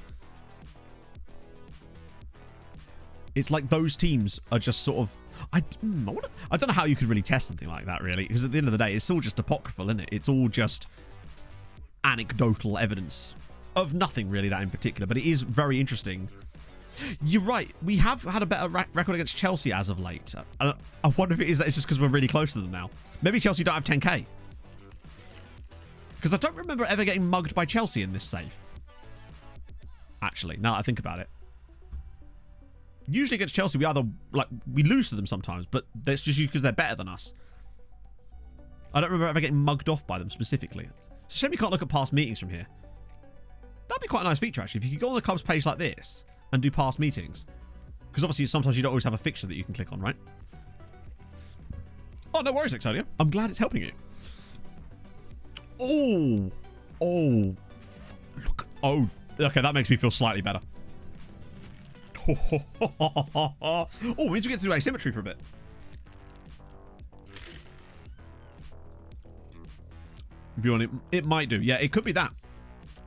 It's like those teams are just sort of... I don't know how you could really test something like that, really, because at the end of the day, it's all just apocryphal, isn't it? It's all just anecdotal evidence of nothing, really, that in particular, but it is very interesting. You're right. We have had a better record against Chelsea as of late. I wonder if it is that it's just because we're really close to them now. Maybe Chelsea don't have 10k. Because I don't remember ever getting mugged by Chelsea in this save. Actually, now that I think about it. Usually against Chelsea, we lose to them sometimes, but that's just because they're better than us. I don't remember ever getting mugged off by them specifically. It's a shame you can't look at past meetings from here. That'd be quite a nice feature, actually. If you could go on the club's page like this and do past meetings. Because obviously sometimes you don't always have a fixture that you can click on, right? Oh, no worries, Exodia. I'm glad it's helping you. Oh. Look. Oh, okay, that makes me feel slightly better. Oh, it means we get to do asymmetry for a bit. If you want it, it might do. Yeah, it could be that.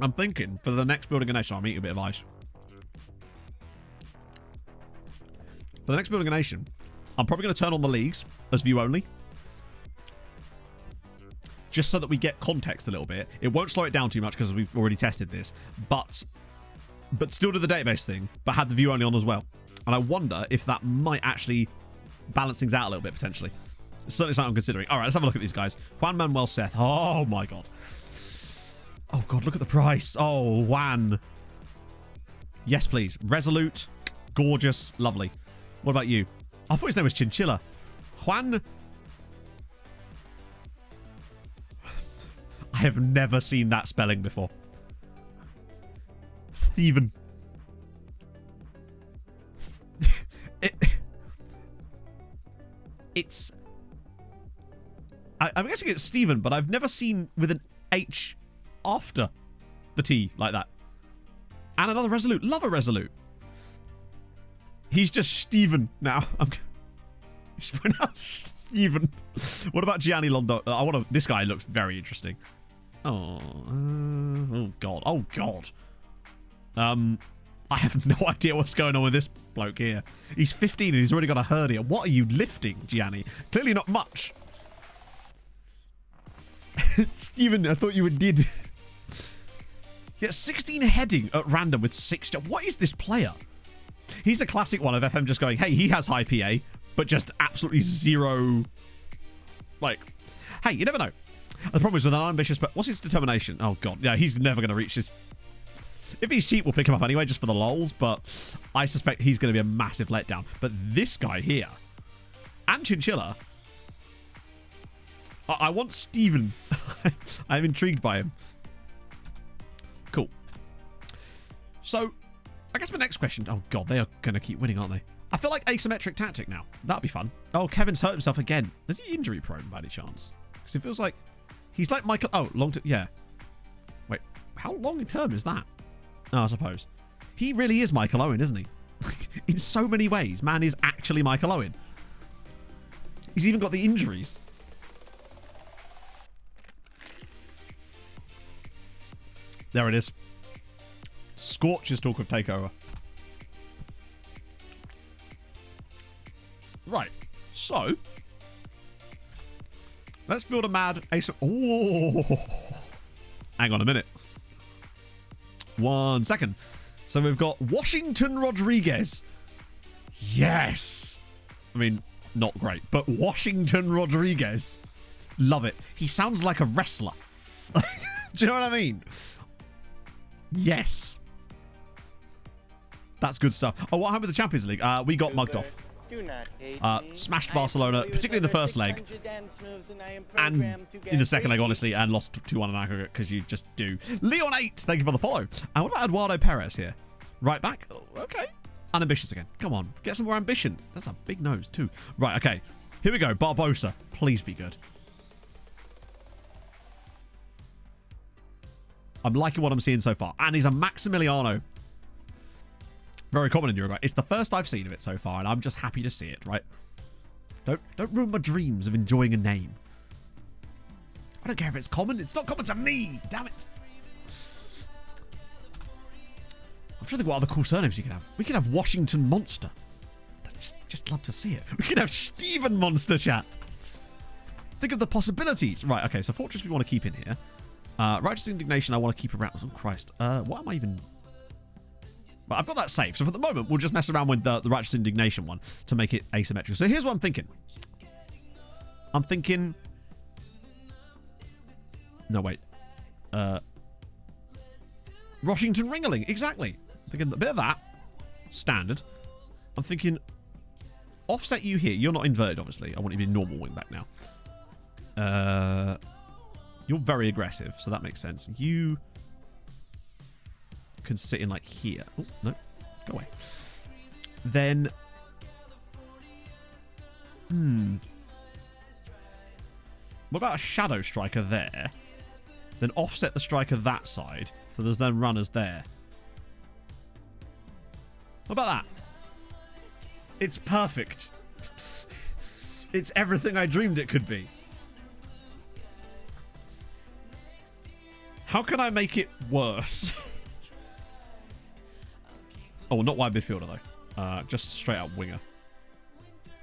I'm thinking for the next building a nation, I'm eating a bit of ice. For the next building a nation, I'm probably going to turn on the leagues as view only. Just so that we get context a little bit. It won't slow it down too much because we've already tested this. But but still do the database thing, but had the view only on as well. And I wonder if that might actually balance things out a little bit, potentially. It's certainly something I'm considering. All right, let's have a look at these guys. Juan Manuel Seth. Oh, my God. Oh, God, look at the price. Oh, Juan. Yes, please. Resolute. Gorgeous. Lovely. What about you? I thought his name was Chinchilla. Juan. I have never seen that spelling before. Stephen. It's... I'm guessing it's Stephen, but I've never seen with an H after the T like that. And another Resolute. Love a Resolute. He's just Stephen now. He's pronounced Stephen. What about Gianni Londo? This guy looks very interesting. Oh, oh God. Oh, God. I have no idea what's going on with this bloke here. He's 15 and he's already got a hernia. What are you lifting, Gianni? Clearly not much. Stephen, I thought you were dead. Yeah, 16 heading at random with 6. What is this player? He's a classic one of FM just going, hey, he has high PA, but just absolutely zero. Like, hey, you never know. The problem is with an unambitious, but what's his determination? Oh, God. Yeah, he's never going to reach this. If he's cheap, we'll pick him up anyway, just for the lols, but I suspect he's going to be a massive letdown. But this guy here, and Chinchilla, I want Steven. I'm intrigued by him. Cool. So, I guess my next question... Oh, God, they are going to keep winning, aren't they? I feel like asymmetric tactic now. That'd be fun. Oh, Kevin's hurt himself again. Is he injury prone by any chance? Because it feels like... He's like Michael... Oh, long term... Yeah. Wait, how long term is that? Oh, I suppose. He really is Michael Owen, isn't he? In so many ways, man is actually Michael Owen. He's even got the injuries. There it is. Scorch's talk of takeover. Right. So, let's build a mad ace. Oh, hang on a minute. 1 second. So we've got Washington Rodriguez. Yes. I mean, not great, but Washington Rodriguez. Love it. He sounds like a wrestler. Do you know what I mean? Yes. That's good stuff. Oh, what happened with the Champions League? We got mugged off. Smashed Barcelona, particularly in the first leg. And in the second leg, honestly, and lost 2-1 in aggregate because you just do. Leon 8, thank you for the follow. And what about Eduardo Perez here? Right back? Oh, okay. Unambitious again. Come on, get some more ambition. That's a big nose, too. Right, okay. Here we go. Barbosa. Please be good. I'm liking what I'm seeing so far. And he's a Maximiliano. Very common in Uruguay. It's the first I've seen of it so far, and I'm just happy to see it, right? Don't ruin my dreams of enjoying a name. I don't care if it's common. It's not common to me. Damn it. I'm trying to think what other cool surnames you can have. We could have Washington Monster. Just love to see it. We could have Steven Monster, chat. Think of the possibilities. Right, okay, so Fortress we want to keep in here. Righteous Indignation I want to keep around. Oh, Christ. What am I even... But I've got that saved. So for the moment, we'll just mess around with the Righteous Indignation one to make it asymmetric. So here's what I'm thinking. I'm thinking... No, wait. Washington Ringling. Exactly. I'm thinking a bit of that. Standard. I'm thinking... Offset you here. You're not inverted, obviously. I want you to be normal wing back now. You're very aggressive, so that makes sense. You... can sit in like here. Oh, no. Go away. Then... What about a shadow striker there? Then offset the striker that side. So there's then runners there. What about that? It's perfect. It's everything I dreamed it could be. How can I make it worse? Oh, not wide midfielder, though. Just straight out winger.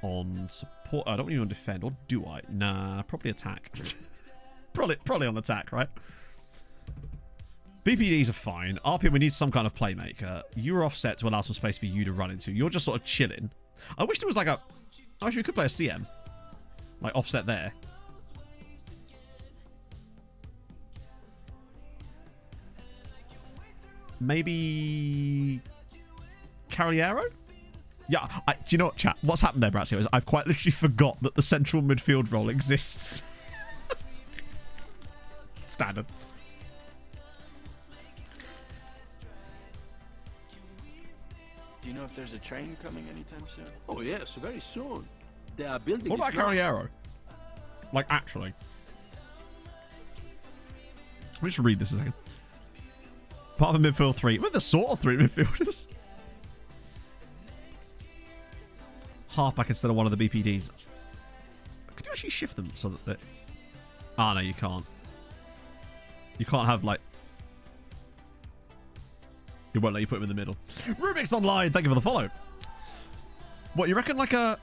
On support. I don't even want to defend. Or do I? Nah, probably attack. probably on attack, right? BPDs are fine. RPM, we need some kind of playmaker. You're offset to allow some space for you to run into. You're just sort of chilling. I wish there was like a... I wish we could play a CM. Like offset there. Maybe... Carriero? Yeah, do you know what, chat? What's happened there, Brazio, is I've quite literally forgot that the central midfield role exists. Standard. Do you know if there's a train coming anytime soon? Oh yes, very soon. They are building. What about it now. Carriero? Like, actually. Let me just read this a second. Part of a midfield 3. Well, they're sort of 3 midfielders. Halfback instead of one of the BPDs. Could you actually shift them so that they... Ah, no, you can't. You can't have, like... It won't let you put him in the middle. Rubik's Online, thank you for the follow. What, you reckon like a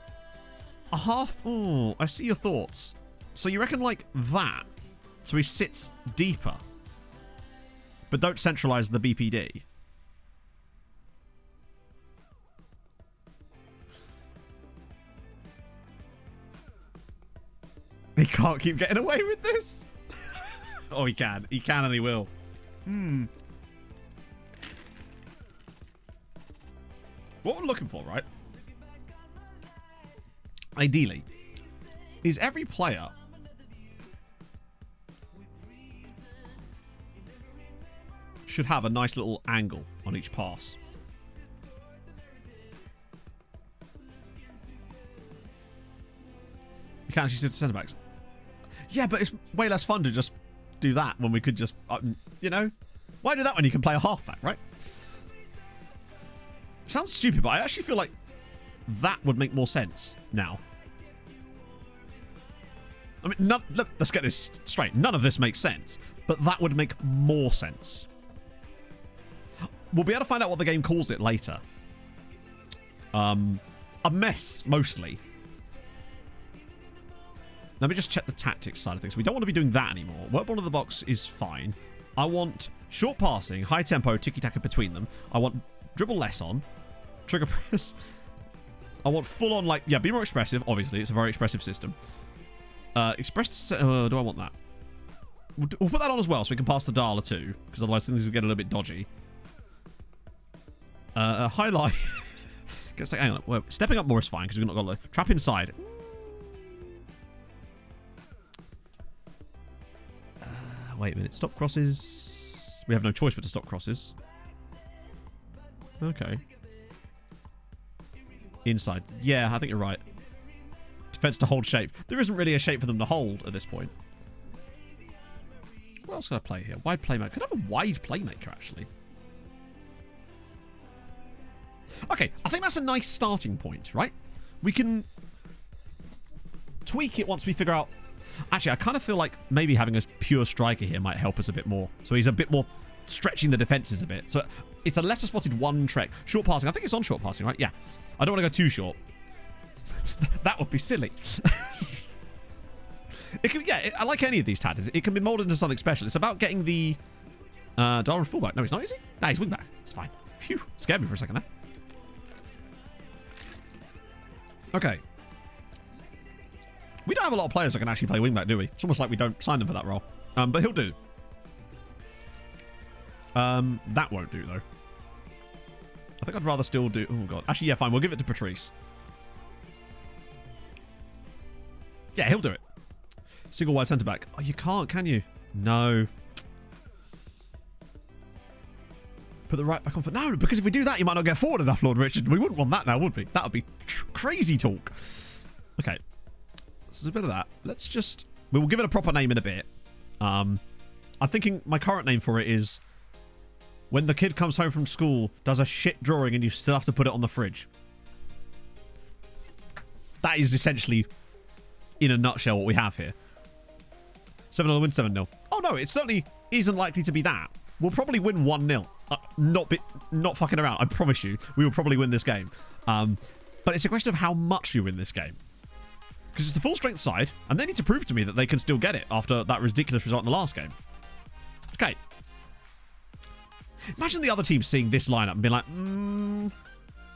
half... Oh, I see your thoughts. So you reckon like that, so he sits deeper, but don't centralize the BPD? He can't keep getting away with this. Oh, he can. He can and he will. What we're looking for, right? Ideally, is every player should have a nice little angle on each pass. You can't actually see the centre backs. Yeah, but it's way less fun to just do that when we could just, you know? Why do that when you can play a halfback, right? It sounds stupid, but I actually feel like that would make more sense now. I mean, look, let's get this straight. None of this makes sense, but that would make more sense. We'll be able to find out what the game calls it later. A mess, mostly. Let me just check the tactics side of things. We don't want to be doing that anymore. Work ball of the box is fine. I want short passing, high tempo, tiki-taka between them. I want dribble less on. Trigger press. I want full on, like, yeah, be more expressive. Obviously, it's a very expressive system. Do I want that? We'll put that on as well so we can pass the dial or two, because otherwise things will get a little bit dodgy. Highlight. Hang on. Well, stepping up more is fine because we've not got to trap inside. Wait a minute. Stop crosses. We have no choice but to stop crosses. Okay. Inside. Yeah, I think you're right. Defense to hold shape. There isn't really a shape for them to hold at this point. What else can I play here? Wide playmaker. Could I have a wide playmaker, actually? Okay, I think that's a nice starting point, right? We can tweak it once we figure out... Actually, I kind of feel like maybe having a pure striker here might help us a bit more. So he's a bit more stretching the defenses a bit. So it's a lesser spotted one trek. Short passing. I think it's on short passing, right? Yeah. I don't want to go too short. That would be silly. It can, yeah, I like any of these tactics. It can be molded into something special. It's about getting the... Darwin fullback. No, he's not, is he? Nah, he's wingback. It's fine. Phew. Scared me for a second there. Okay. We don't have a lot of players that can actually play wingback, do we? It's almost like we don't sign them for that role. But he'll do. That won't do, though. I think I'd rather still do... Oh, God. Actually, yeah, fine. We'll give it to Patrice. Yeah, he'll do it. Single wide centre-back. Oh, you can't, can you? No. Put the right back on for... No, because if we do that, you might not get forward enough, Lord Richard. We wouldn't want that now, would we? That would be crazy talk. Okay. There's a bit of that. Let's just... We will give it a proper name in a bit. I'm thinking my current name for it is... When the kid comes home from school, does a shit drawing and you still have to put it on the fridge. That is essentially, in a nutshell, what we have here. 7-0 win, 7-0. Oh no, it certainly isn't likely to be that. We'll probably win 1-0. Not fucking around. I promise you, we will probably win this game. But it's a question of how much we win this game. Because it's the full strength side, and they need to prove to me that they can still get it after that ridiculous result in the last game. Okay. Imagine the other team seeing this lineup and being like,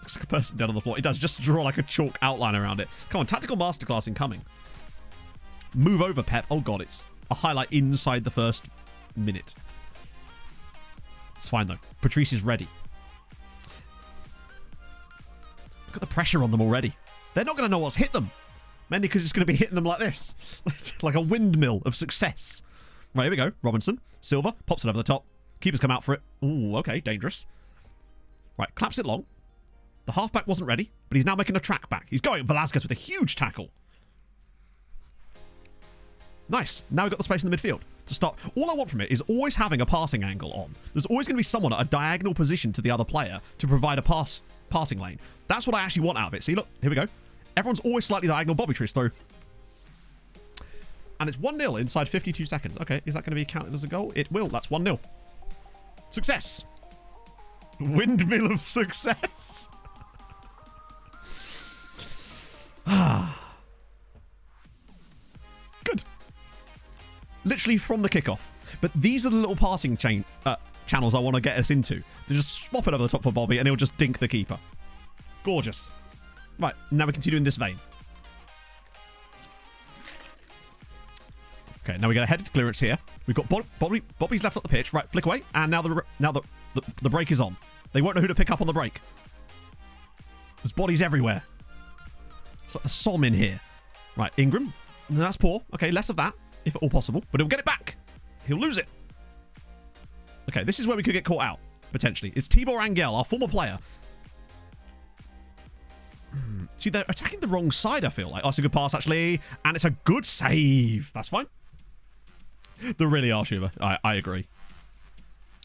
looks like a person dead on the floor. It does, just draw like a chalk outline around it. Come on, tactical masterclass incoming. Move over, Pep. Oh, God, it's a highlight inside the first minute. It's fine, though. Patrice is ready. Look at the pressure on them already. They're not going to know what's hit them. Mainly because it's going to be hitting them like this. Like a windmill of success. Right, here we go. Robinson. Silva. Pops it over the top. Keeper's come out for it. Ooh, okay. Dangerous. Right, claps it long. The halfback wasn't ready, but he's now making a track back. He's going. Velasquez with a huge tackle. Nice. Now we've got the space in the midfield to start. All I want from it is always having a passing angle on. There's always going to be someone at a diagonal position to the other player to provide a passing lane. That's what I actually want out of it. See, look. Here we go. Everyone's always slightly diagonal. Bobby Tree's through. And it's 1-0 inside 52 seconds. Okay, is that going to be counted as a goal? It will. That's 1-0. Success. Windmill of success. Good. Literally from the kickoff. But these are the little passing channels I want to get us into. To just swap it over the top for Bobby and he'll just dink the keeper. Gorgeous. Right, now we continue in this vein. Okay, now we get a headed clearance here. We've got Bobby's left up the pitch. Right, flick away. And now the break is on. They won't know who to pick up on the break. There's bodies everywhere. It's like the Somme in here. Right, Ingram. No, that's poor. Okay, less of that, if at all possible. But he'll get it back. He'll lose it. Okay, this is where we could get caught out, potentially. It's Tibor Angel, our former player. See, they're attacking the wrong side, I feel like. Oh, it's a good pass, actually. And it's a good save. That's fine. They really are, Schuber. I agree.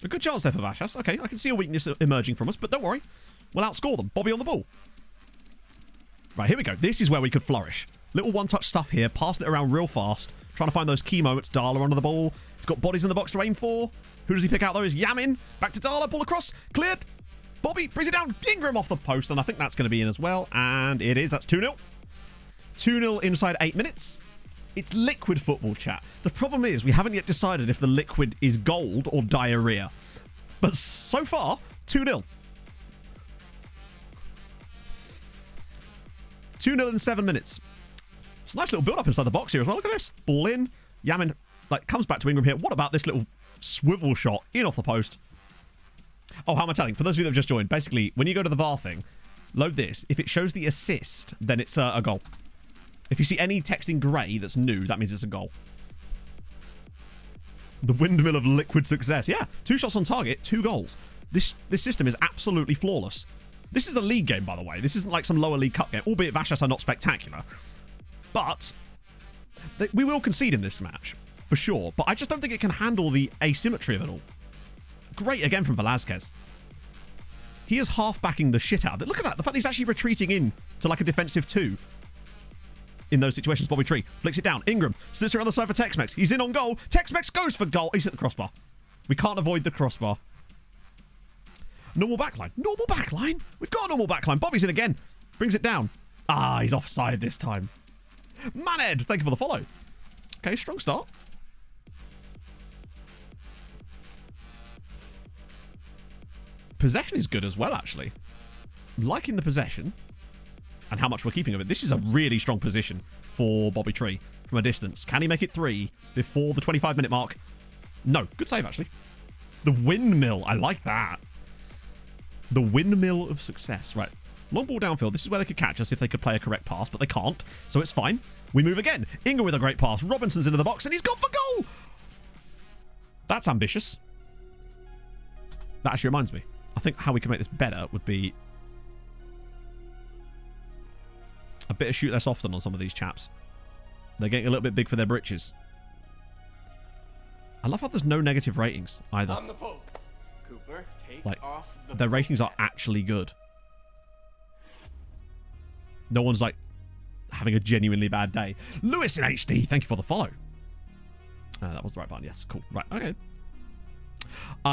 A good chance there for Vachas. Okay, I can see a weakness emerging from us, but don't worry. We'll outscore them. Bobby on the ball. Right, here we go. This is where we could flourish. Little one-touch stuff here. Passing it around real fast. Trying to find those key moments. Darla under the ball. He's got bodies in the box to aim for. Who does he pick out, though? Is Yamin. Back to Darla. Ball across. Cleared. Bobby brings it down. Ingram off the post, and I think that's going to be in as well. And it is. That's 2-0. 2-0 inside 8 minutes. It's liquid football, chat. The problem is we haven't yet decided if the liquid is gold or diarrhea. But so far, 2-0. 2-0 in 7 minutes. It's a nice little build-up inside the box here as well. Look at this. Ball in. Yamin comes back to Ingram here. What about this little swivel shot in off the post? Oh, how am I telling? For those of you that have just joined, basically, when you go to the VAR thing, load this. If it shows the assist, then it's a goal. If you see any text in grey that's new, that means it's a goal. The windmill of liquid success. Yeah, 2 shots on target, 2 goals. This system is absolutely flawless. This is a league game, by the way. This isn't like some lower league cup game, albeit Vachas are not spectacular. But we will concede in this match, for sure. But I just don't think it can handle the asymmetry of it all. Great again from Velasquez. He is half-backing the shit out of it. Look at that. The fact that he's actually retreating in to like a defensive 2 in those situations. Bobby Tree flicks it down. Ingram slips around the side for Tex-Mex. He's in on goal. Tex-Mex goes for goal. He's at the crossbar. We can't avoid the crossbar. Normal backline. Normal backline. We've got a normal backline. Bobby's in again. Brings it down. Ah, he's offside this time. Maned, thank you for the follow. Okay, strong start. Possession is good as well, actually. I'm liking the possession and how much we're keeping of it. This is a really strong position for Bobby Tree from a distance. Can he make it 3 before the 25-minute mark? No. Good save, actually. The windmill. I like that. The windmill of success. Right. Long ball downfield. This is where they could catch us if they could play a correct pass, but they can't. So it's fine. We move again. Ingram with a great pass. Robinson's into the box, and he's gone for goal! That's ambitious. That actually reminds me. I think how we can make this better would be a bit of shoot less often on some of these chaps. They're getting a little bit big for their britches. I love how there's no negative ratings either. On the pole. Cooper, take off the their ratings are actually good. No one's like having a genuinely bad day. Lewis in HD, thank you for the follow. That was the right button. Yes, cool. Right, okay.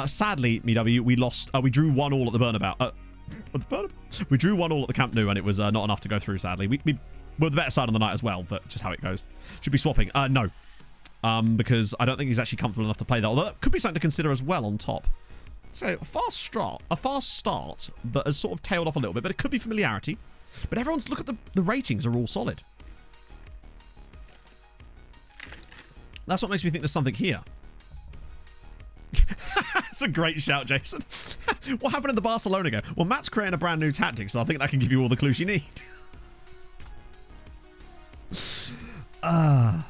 Sadly, MW, we lost. We drew 1-1 at the Burnabout. We drew 1-1 at the Camp Nou, and it was not enough to go through. Sadly, we were the better side on the night as well, but just how it goes. Should be swapping. No, because I don't think he's actually comfortable enough to play that. Although that could be something to consider as well on top. So a fast start, but has sort of tailed off a little bit. But it could be familiarity. But everyone's, look at the ratings are all solid. That's what makes me think there's something here. That's a great shout, Jason. What happened in the Barcelona game? Well, Matt's creating a brand new tactic, so I think that can give you all the clues you need. How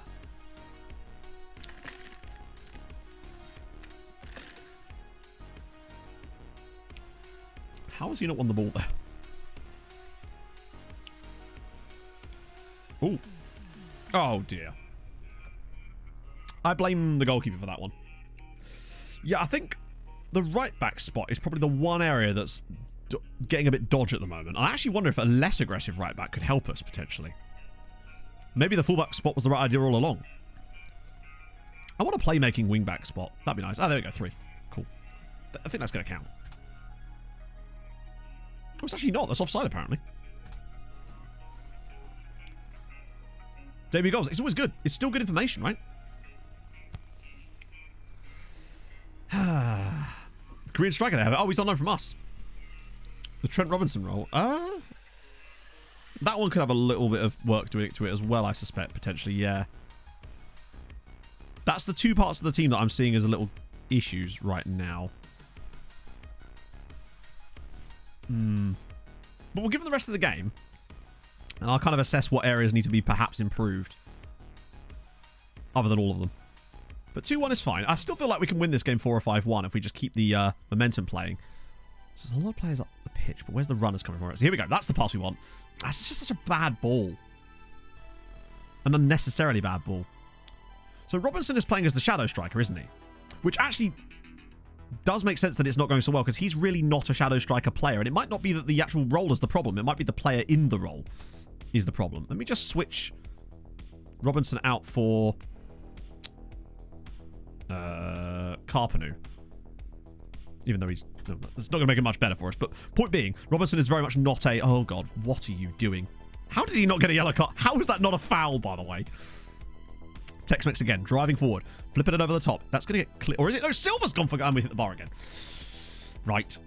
has he not won the ball there? Oh. Oh, dear. I blame the goalkeeper for that one. Yeah, I think the right-back spot is probably the one area that's getting a bit dodgy at the moment. I actually wonder if a less aggressive right-back could help us, potentially. Maybe the fullback spot was the right idea all along. I want a playmaking wing-back spot. That'd be nice. Oh, there we go. 3. Cool. I think that's going to count. Oh, it's actually not. That's offside, apparently. Debut goals. It's always good. It's still good information, right? Korean striker there. Oh, he's on loan from us. The Trent Robinson role. That one could have a little bit of work doing it to it as well, I suspect, potentially, yeah. That's the two parts of the team that I'm seeing as a little issues right now. But we'll give them the rest of the game. And I'll kind of assess what areas need to be perhaps improved. Other than all of them. But 2-1 is fine. I still feel like we can win this game 4 or 5-1 if we just keep the momentum playing. So there's a lot of players up the pitch, but where's the runners coming from? So here we go. That's the pass we want. That's just such a bad ball. An unnecessarily bad ball. So Robinson is playing as the shadow striker, isn't he? Which actually does make sense that it's not going so well, because he's really not a shadow striker player. And it might not be that the actual role is the problem. It might be the player in the role is the problem. Let me just switch Robinson out for Carpenu. Even though he's... No, it's not going to make it much better for us. But point being, Robinson is very much not a... Oh, God. What are you doing? How did he not get a yellow card? How is that not a foul, by the way? Tex-Mex again. Driving forward. Flipping it over the top. That's going to get clear. Or is it? No, Silva's gone for... And we hit the bar again. Right.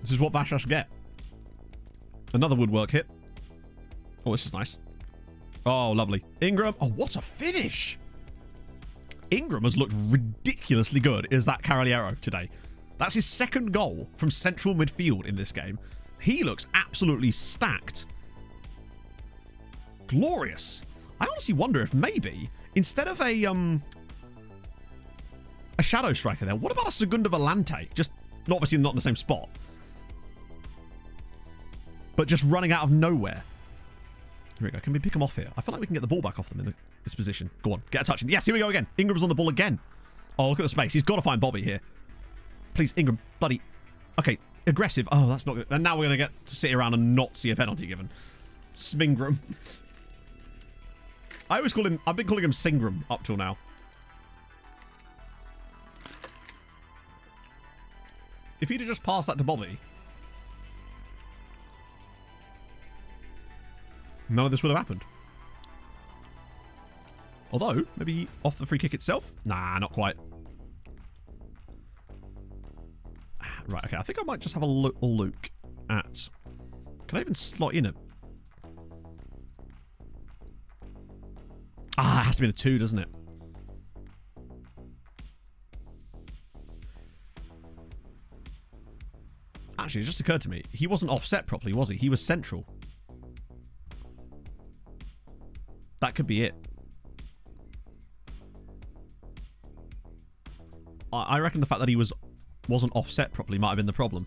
This is what Vashash get. Another woodwork hit. Oh, this is nice. Oh, lovely. Ingram. Oh, what a finish. Ingram has looked ridiculously good as that Cavaliero today. That's his second goal from central midfield in this game. He looks absolutely stacked. Glorious. I honestly wonder if maybe, instead of a shadow striker there, what about a Segunda Volante? Just, obviously not in the same spot. But just running out of nowhere. Here we go. Can we pick them off here? I feel like we can get the ball back off them in this position. Go on. Get a touch. Yes, here we go again. Ingram's on the ball again. Oh, look at the space. He's got to find Bobby here. Please, Ingram. Buddy. Okay. Aggressive. Oh, that's not good. And now we're going to get to sit around and not see a penalty given. Smingram. I always call him... I've been calling him Singram up till now. If he'd have just passed that to Bobby... none of this would have happened. Although, maybe off the free kick itself? Nah, not quite. Right, okay. I think I might just have a look at... Can I even slot in it? Ah, it has to be a 2, doesn't it? Actually, it just occurred to me. He wasn't offset properly, was he? He was central. That could be it. I reckon the fact that he wasn't offset properly might have been the problem.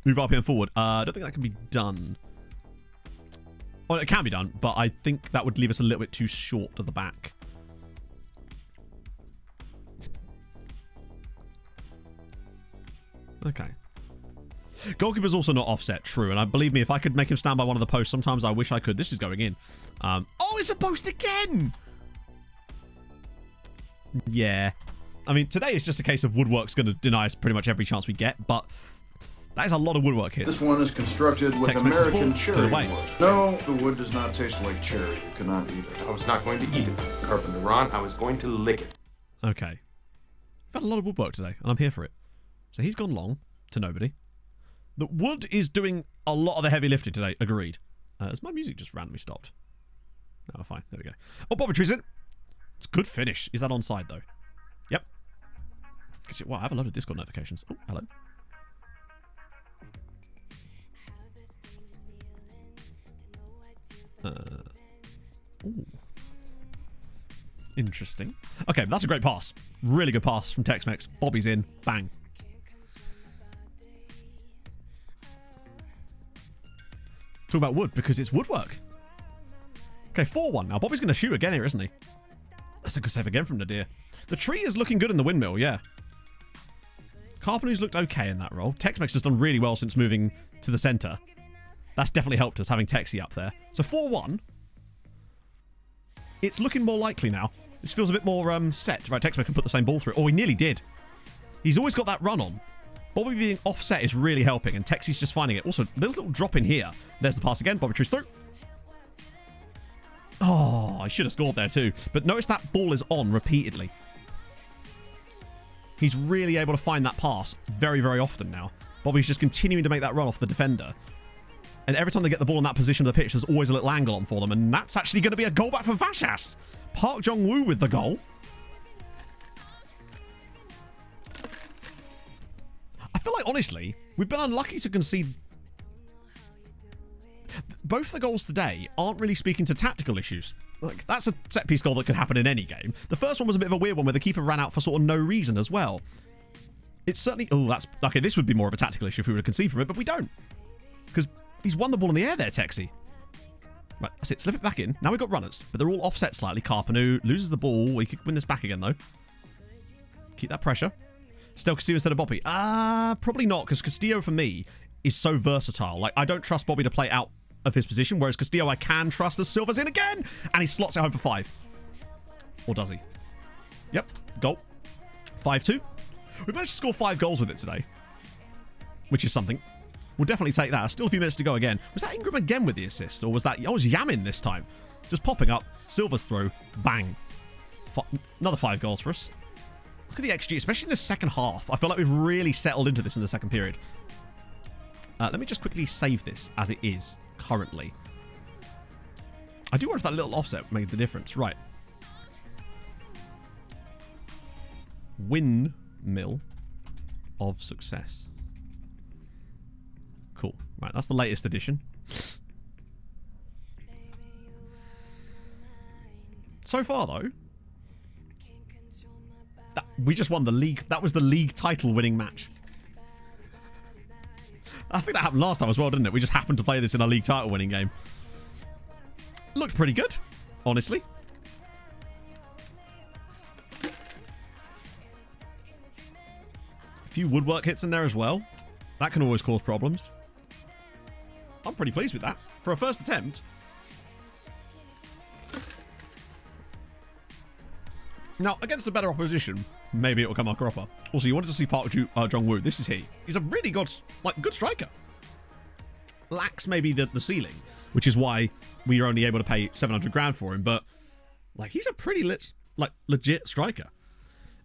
Move RPM and forward. I don't think that can be done. Well, it can be done, but I think that would leave us a little bit too short to the back. Okay. Goalkeeper's also not offset, true. And I believe me, if I could make him stand by one of the posts, sometimes I wish I could. This is going in. Oh, it's a post again! Yeah. I mean, today is just a case of Woodwork's going to deny us pretty much every chance we get, but That is a lot of woodwork hits. This one is constructed with Tex-Mex's American ball to the cherry way. wood. No, the wood does not taste like cherry. You cannot eat it. I was not going to eat it. Carpenter Ron, I was going to lick it. Okay. We've had a lot of woodwork today, and I'm here for it. So he's gone long to nobody. The wood is doing a lot of the heavy lifting today. Agreed. Has my music just randomly stopped? No, fine. There we go. Oh, Bobbitry's in. It's a good finish. Is that onside, though? Yep. Wow, I have a load of Discord notifications. Oh, hello. Ooh. Interesting. Okay, that's a great pass. Really good pass from Tex-Mex. Bobby's in. Bang. Talk about wood because it's woodwork. Okay, 4-1. Now, Bobby's going to shoot again here, isn't he? That's a good save again from Nadir. The tree is looking good in the windmill, yeah. Carpenter's looked okay in that role. Tex-Mex has done really well since moving to the centre. That's definitely helped us, having Texie up there. So 4-1. It's looking more likely now. This feels a bit more set. Right, Tex-Mex can put the same ball through. Oh, he nearly did. He's always got that run on. Bobby being offset is really helping, and Texie's just finding it. Also, little drop in here. There's the pass again. Bobby True's through. Oh, I should have scored there too. But notice that ball is on repeatedly. He's really able to find that pass very, very often now. Bobby's just continuing to make that run off the defender. And every time they get the ball in that position of the pitch, there's always a little angle on for them. And that's actually going to be a goal back for Vashas. Park Jong-woo with the goal. I feel like, honestly, we've been unlucky to concede. Both the goals today aren't really speaking to tactical issues. Like, that's a set-piece goal that could happen in any game. The first one was a bit of a weird one where the keeper ran out for sort of no reason as well. It's certainly... Oh, that's... Okay, this would be more of a tactical issue if we were to concede from it, but we don't. Because he's won the ball in the air there, Texie. Right, that's it. Slip it back in. Now we've got runners, but they're all offset slightly. Carpenu loses the ball. We could win this back again, though. Keep that pressure. Still Castillo instead of Bobby. Probably not, because Castillo, for me, is so versatile. Like, I don't trust Bobby to play out of his position, whereas Castillo I can trust as Silva's in again, and he slots it home for 5. Or does he? Yep, goal. 5-2. We managed to score 5 goals with it today, which is something. We'll definitely take that. Still a few minutes to go again. Was that Ingram again with the assist, or was that... Oh, it was Yamin this time. Just popping up. Silva's through. Bang. Another 5 goals for us. Look at the XG, especially in the second half. I feel like we've really settled into this in the second period. Let me just quickly save this as it is currently. I do wonder if that little offset made the difference. Right. Windmill of success. Cool. Right, that's the latest edition. So far, though, we just won the league. That was the league title winning match. I think that happened last time as well, didn't it? We just happened to play this in our league title winning game. Looked pretty good, honestly. A few woodwork hits in there as well. That can always cause problems. I'm pretty pleased with that. For a first attempt. Now, against a better opposition, maybe it will come our cropper. Also, you wanted to see Park Jong-woo. This is he. He's a really good striker. Lacks maybe the ceiling, which is why we are only able to pay 700 grand for him. But like, he's a pretty legit striker.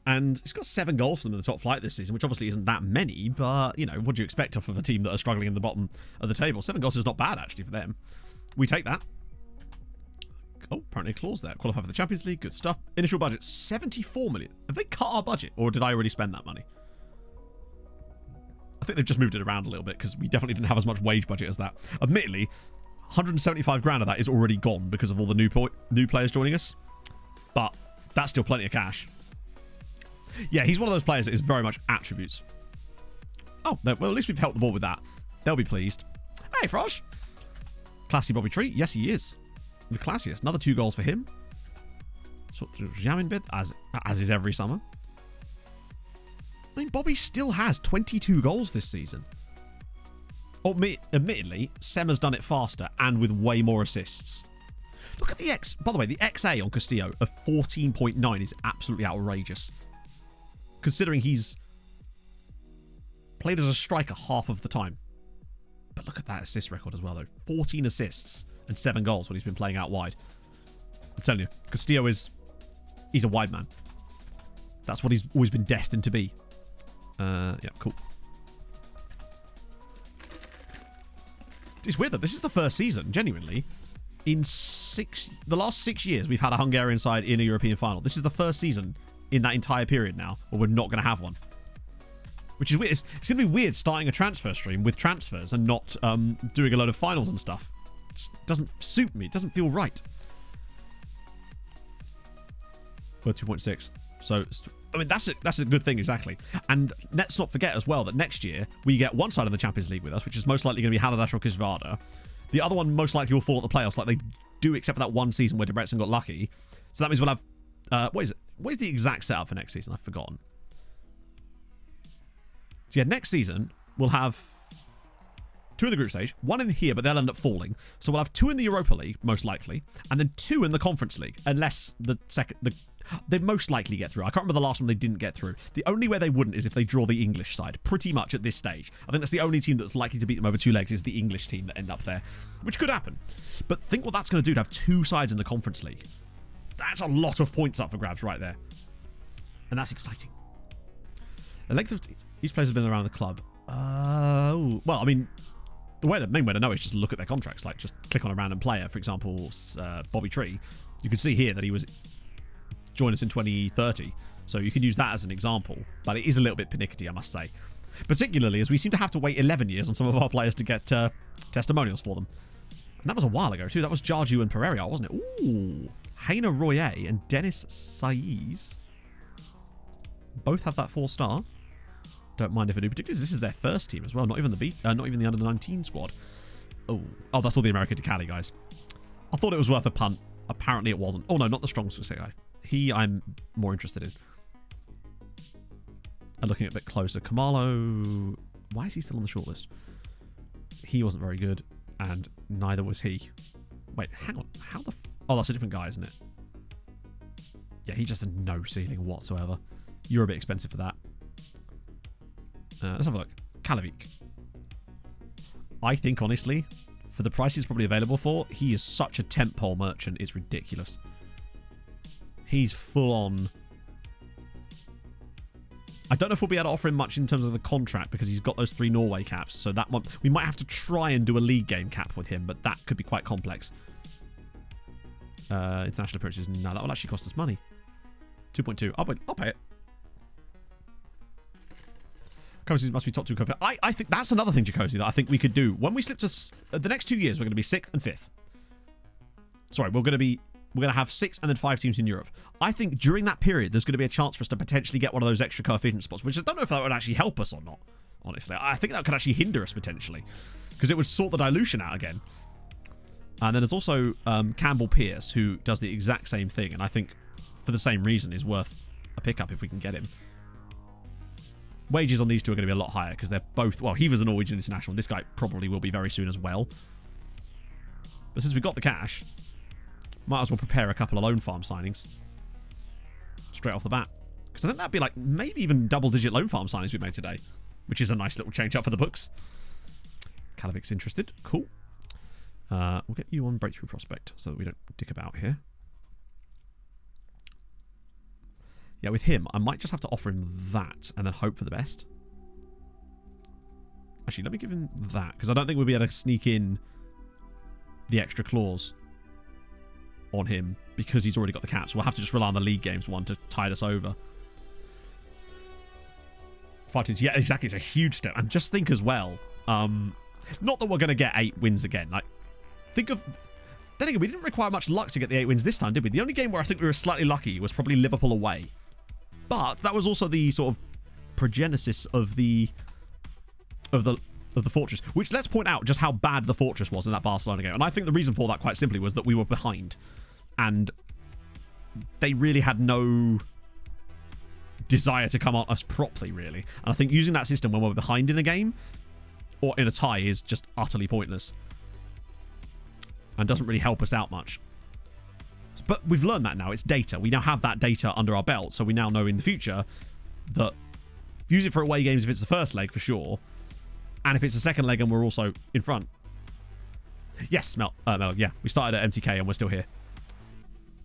And he's got 7 goals for them in the top flight this season, which obviously isn't that many. But, you know, what do you expect off of a team that are struggling in the bottom of the table? 7 goals is not bad, actually, for them. We take that. Oh, apparently a clause there. Qualify for the Champions League. Good stuff. Initial budget, 74 million. Have they cut our budget? Or did I already spend that money? I think they've just moved it around a little bit because we definitely didn't have as much wage budget as that. Admittedly, 175 grand of that is already gone because of all the new players joining us. But that's still plenty of cash. Yeah, he's one of those players that is very much attributes. Oh, well, at least we've helped the ball with that. They'll be pleased. Hey, Frosh. Classy Bobby Tree. Yes, he is. The classiest. Another 2 goals for him. Sort of jamming bit, as is every summer. I mean, Bobby still has 22 goals this season. Admittedly, Sema's done it faster and with way more assists. Look at the by the way, the XA on Castillo of 14.9 is absolutely outrageous. Considering he's Played as a striker half of the time. But look at that assist record as well, though. 14 assists and 7 goals when he's been playing out wide. I'm telling you, Castillo he's a wide man. That's what he's always been destined to be. Yeah, cool. It's weird that this is the first season, genuinely. In the last 6 years, we've had a Hungarian side in a European final. This is the first season in that entire period now where we're not going to have one. Which is weird. It's going to be weird starting a transfer stream with transfers and not doing a load of finals and stuff. It doesn't suit me. It doesn't feel right. We're 2.6. So, I mean, that's a good thing, exactly. And let's not forget as well that next year we get one side of the Champions League with us, which is most likely going to be Haladas or Kisvada. The other one most likely will fall at the playoffs like they do, except for that one season where Debrecen got lucky. So that means we'll have... what is it? What is the exact setup for next season? I've forgotten. So yeah, next season we'll have 2 in the group stage, 1 in here, but they'll end up falling. So we'll have 2 in the Europa League, most likely, and then 2 in the Conference League, unless they most likely get through. I can't remember the last one they didn't get through. The only way they wouldn't is if they draw the English side, pretty much at this stage. I think that's the only team that's likely to beat them over 2 legs is the English team that end up there, which could happen. But think what that's going to do to have 2 sides in the Conference League. That's a lot of points up for grabs right there. And that's exciting. The length of each player has been around the club. Well, I mean, the main way to know is just look at their contracts. Like, just click on a random player. For example, Bobby Tree. You can see here that he was joined us in 2030. So you can use that as an example. But it is a little bit pernickety, I must say. Particularly as we seem to have to wait 11 years on some of our players to get testimonials for them. And that was a while ago, too. That was Jarju and Pereira, wasn't it? Ooh. Heiner Royer and Dennis Saiz both have that 4-star. Don't mind if I do, particularly this is their first team as well. Not even the under 19 squad. Oh, that's all the America Decali guys. I thought it was worth a punt. Apparently it wasn't. Oh no, not the strong success guy. I'm more interested in. And looking a bit closer, Kamalo. Why is he still on the shortlist? He wasn't very good, and neither was he. Wait, hang on. How the? Oh, that's a different guy, isn't it? Yeah, he just had no ceiling whatsoever. You're a bit expensive for that. Let's have a look. Kalavik. I think, honestly, for the price he's probably available for, he is such a tentpole merchant, it's ridiculous. He's full on. I don't know if we'll be able to offer him much in terms of the contract because he's got those 3 Norway caps. So that one, we might have to try and do a league game cap with him, but that could be quite complex. International appearances, no, that will actually cost us money. 2.2. I'll pay it. Jokosi must be top 2 cover. I think that's another thing, Jokosi, that I think we could do. When we slip to the next 2 years, we're going to be 6th and 5th. Sorry, we're going to have 6 and then 5 teams in Europe. I think during that period, there's going to be a chance for us to potentially get one of those extra coefficient spots, which I don't know if that would actually help us or not, honestly. I think that could actually hinder us potentially because it would sort the dilution out again. And then there's also Campbell Pierce, who does the exact same thing, and I think for the same reason is worth a pickup if we can get him. Wages on these two are going to be a lot higher because they're both... Well, he was a Norwegian international, and this guy probably will be very soon as well. But since we've got the cash, might as well prepare a couple of loan farm signings straight off the bat. Because I think that'd be like maybe even double-digit loan farm signings we made today, which is a nice little change up for the books. Kalavik's interested. Cool. We'll get you on Breakthrough Prospect so that we don't dick about here. Yeah, with him, I might just have to offer him that and then hope for the best. Actually, let me give him that, because I don't think we'll be able to sneak in the extra clause on him because he's already got the caps. We'll have to just rely on the league games one to tide us over. 5 teams, yeah, exactly. It's a huge step. And just think as well, not that we're going to get 8 wins again. Like, think of... Then again, we didn't require much luck to get the 8 wins this time, did we? The only game where I think we were slightly lucky was probably Liverpool away. But that was also the sort of progenesis of the Fortress, which, let's point out just how bad the Fortress was in that Barcelona game. And I think the reason for that, quite simply, was that we were behind. And they really had no desire to come at us properly, really. And I think using that system when we're behind in a game or in a tie is just utterly pointless. And doesn't really help us out much. But we've learned that now. It's data. We now have that data under our belt, so we now know in the future that Use it for away games if it's the first leg, for sure. And if it's the second leg and we're also in front. Yes, Mel, yeah. We started at MTK and we're still here.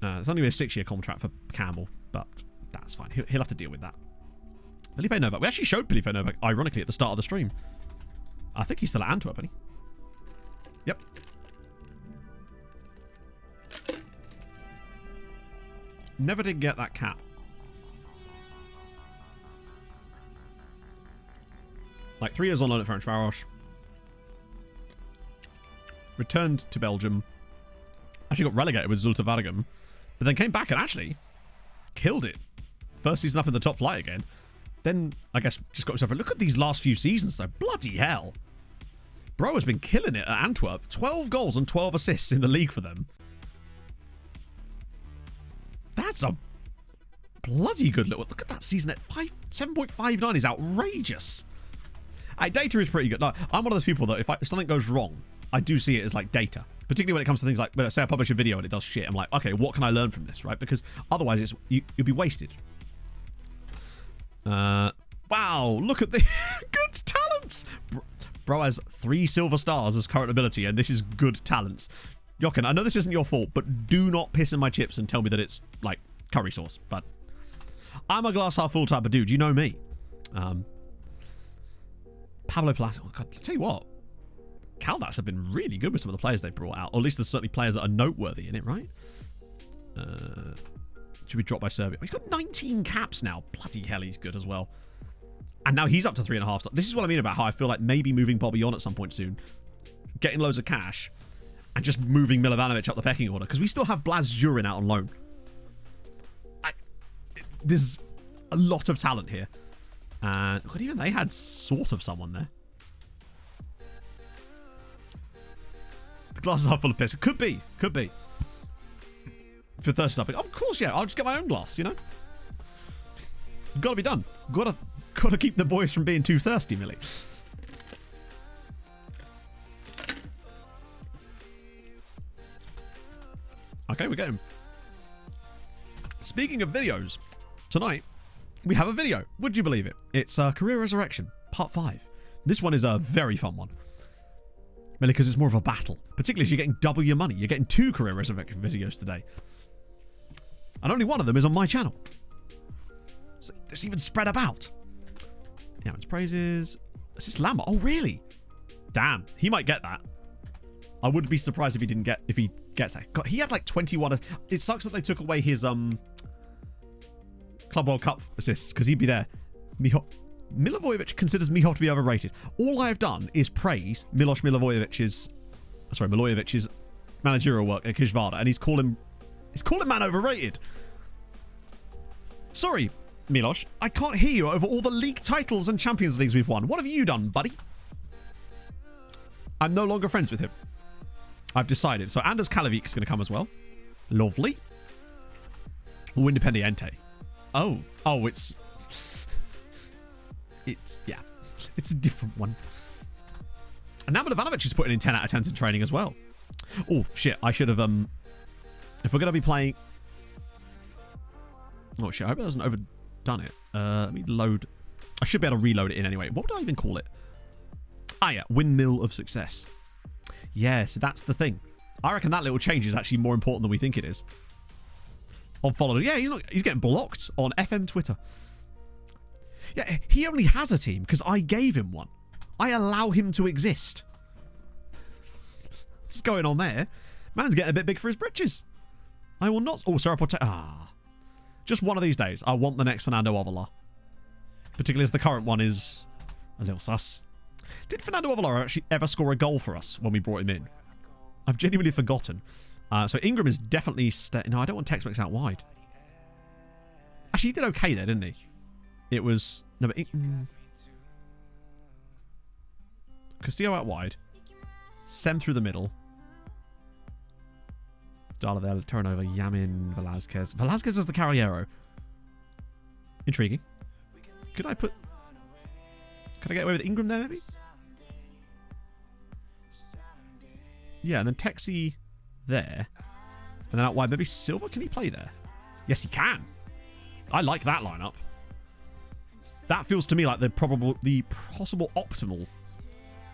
It's only a 6-year contract for Campbell, but that's fine. He'll have to deal with that. Felipe Novak. We actually showed Felipe Novak, ironically, at the start of the stream. I think he's still at Antwerp, isn't he? Yep. Never did get that cap. Like 3 years on loan at Ferencváros. Returned to Belgium. Actually got relegated with Zulte Waregem. But then came back and actually killed it. First season up in the top flight again. Then, I guess, just got himself a look at these last few seasons, though. Bloody hell. Bro has been killing it at Antwerp. 12 goals and 12 assists in the league for them. That's a bloody good little... Look at that season at 7.59 is outrageous. Data is pretty good. No, I'm one of those people that if something goes wrong, I do see it as like data. Particularly when it comes to things like, when say I publish a video and it does shit, I'm like, okay, what can I learn from this, right? Because otherwise you'll be wasted. Wow, look at the good talents. Bro has 3 silver stars as current ability, and this is good talents. Jochen, I know this isn't your fault, but do not piss in my chips and tell me that it's like curry sauce. But I'm a glass half full type of dude. You know me. Pablo Palacio. Oh, God, I'll tell you what. Caldas have been really good with some of the players they've brought out. Or at least there's certainly players that are noteworthy in it, right? Should be dropped by Serbia. He's got 19 caps now. Bloody hell, he's good as well. And now he's up to 3.5. This is what I mean about how I feel like maybe moving Bobby on at some point soon. Getting loads of cash. And just moving Milovanovic up the pecking order. Because we still have Blaz Jurin out on loan. There's a lot of talent here. And even they had sort of someone there. The glasses are full of piss. Could be. Could be. If you're thirsty enough. Of course, yeah. I'll just get my own glass, you know? Gotta be done. Gotta keep the boys from being too thirsty, Millie. Okay, we're getting. Speaking of videos, tonight we have a video. Would you believe it? It's Career Resurrection, Part 5. This one is a very fun one. Mainly because it's more of a battle. Particularly as you're getting double your money. You're getting 2 Career Resurrection videos today. And only one of them is on my channel. So it's even spread about. Yeah, it's praises. Assist Lama. Oh, really? Damn. He might get that. I wouldn't be surprised if he gets that. God, he had like 21. It sucks that they took away his Club World Cup assists because he'd be there. Milivojevic considers Miho to be overrated. All I've done is praise Milojevic's managerial work at Kijvara, and he's calling man overrated. Sorry, Milos, I can't hear you over all the league titles and Champions Leagues we've won. What have you done, buddy? I'm no longer friends with him. I've decided. So Anders Kalavic's going to come as well. Lovely. Oh, Independiente. Oh, it's yeah. It's a different one. And now Milovanovic is putting in 10 out of 10s in training as well. Oh, shit. I should have, if we're going to be playing... Oh, shit. I hope it hasn't overdone it. Let me load... I should be able to reload it in anyway. What would I even call it? Ah, yeah. Windmill of Success. Yeah, so that's the thing. I reckon that little change is actually more important than we think it is. Unfollowed. Yeah, he's getting blocked on FM Twitter. Yeah, he only has a team because I gave him one. I allow him to exist. What's going on there? Man's getting a bit big for his britches. I will not... Oh, Sarapote... Just one of these days, I want the next Fernando Avila. Particularly as the current one is a little sus. Did Fernando Avila actually ever score a goal for us when we brought him in? I've genuinely forgotten. So Ingram is definitely... No, I don't want Tex-Mex out wide. Actually, he did okay there, didn't he? It was... No, but... Castillo out wide. Sem through the middle. Dala there, turnover. Yamin, Velázquez. Velázquez is the Carriero. Intriguing. Could I put... Can I get away with Ingram there, maybe? Yeah, and then Texi there. And then out wide, maybe Silva. Can he play there? Yes, he can. I like that lineup. That feels to me like the possible optimal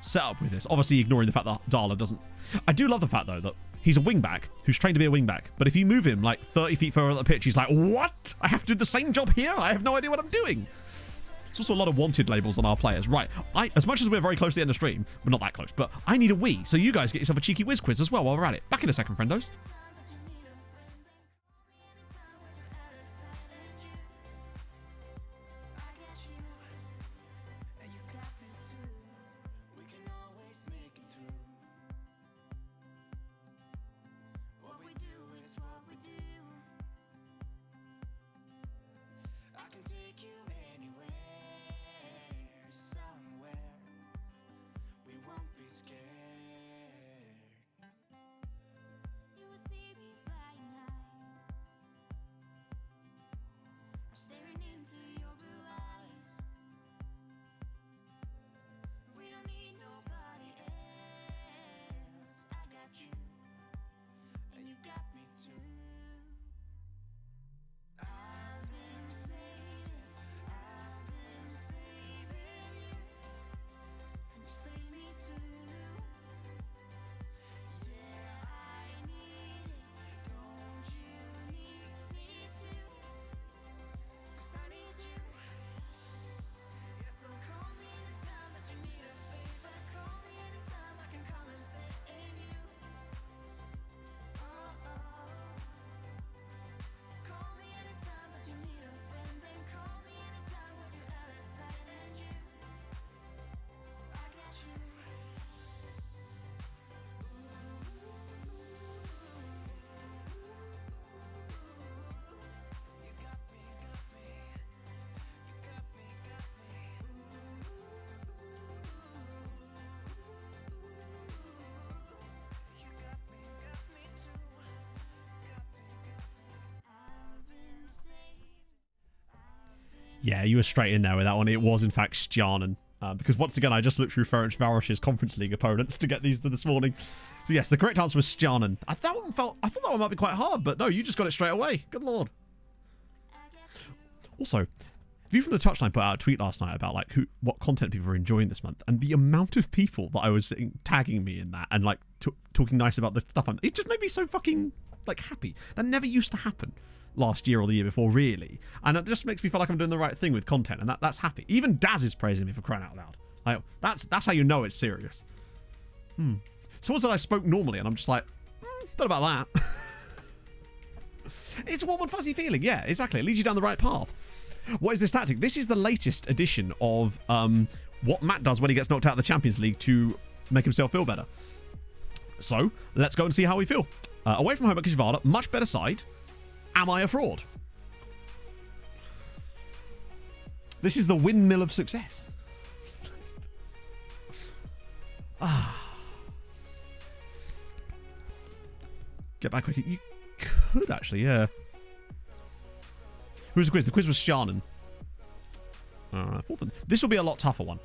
setup with this. Obviously, ignoring the fact that Darla doesn't. I do love the fact though that he's a wingback who's trained to be a wingback. But if you move him like 30 feet further up the pitch, he's like, what? I have to do the same job here? I have no idea what I'm doing. There's also a lot of wanted labels on our players. Right, as much as we're very close to the end of stream, we're not that close, but I need a wee. So you guys get yourself a cheeky whiz quiz as well while we're at it. Back in a second, friendos. Yeah, you were straight in there with that one. It was, in fact, Stjarnan. Because once again, I just looked through Ferenc Varos's Conference League opponents to get these this morning. So yes, the correct answer was Stjarnan. I thought that one might be quite hard, but no, you just got it straight away. Good lord. Also, View from the Touchline put out a tweet last night about like what content people were enjoying this month, and the amount of people that I was tagging me in that and like talking nice about the stuff. It just made me so fucking like happy. That never used to happen last year or the year before, really, and it just makes me feel like I'm doing the right thing with content, and that's happy. Even Daz is praising me for crying out loud. Like that's how you know it's serious. Someone said I spoke normally, and I'm just like, don't know about that. It's a warm and fuzzy feeling. Yeah, exactly. It leads you down the right path. What is this tactic? This is the latest edition of what Matt does when he gets knocked out of the Champions League to make himself feel better. So let's go and see how we feel. Away from home at Kishvarda, much better side. Am I a fraud? This is the windmill of success. Get back quick. You could actually, yeah. Who was the quiz? The quiz was Stjarnan. This will be a lot tougher one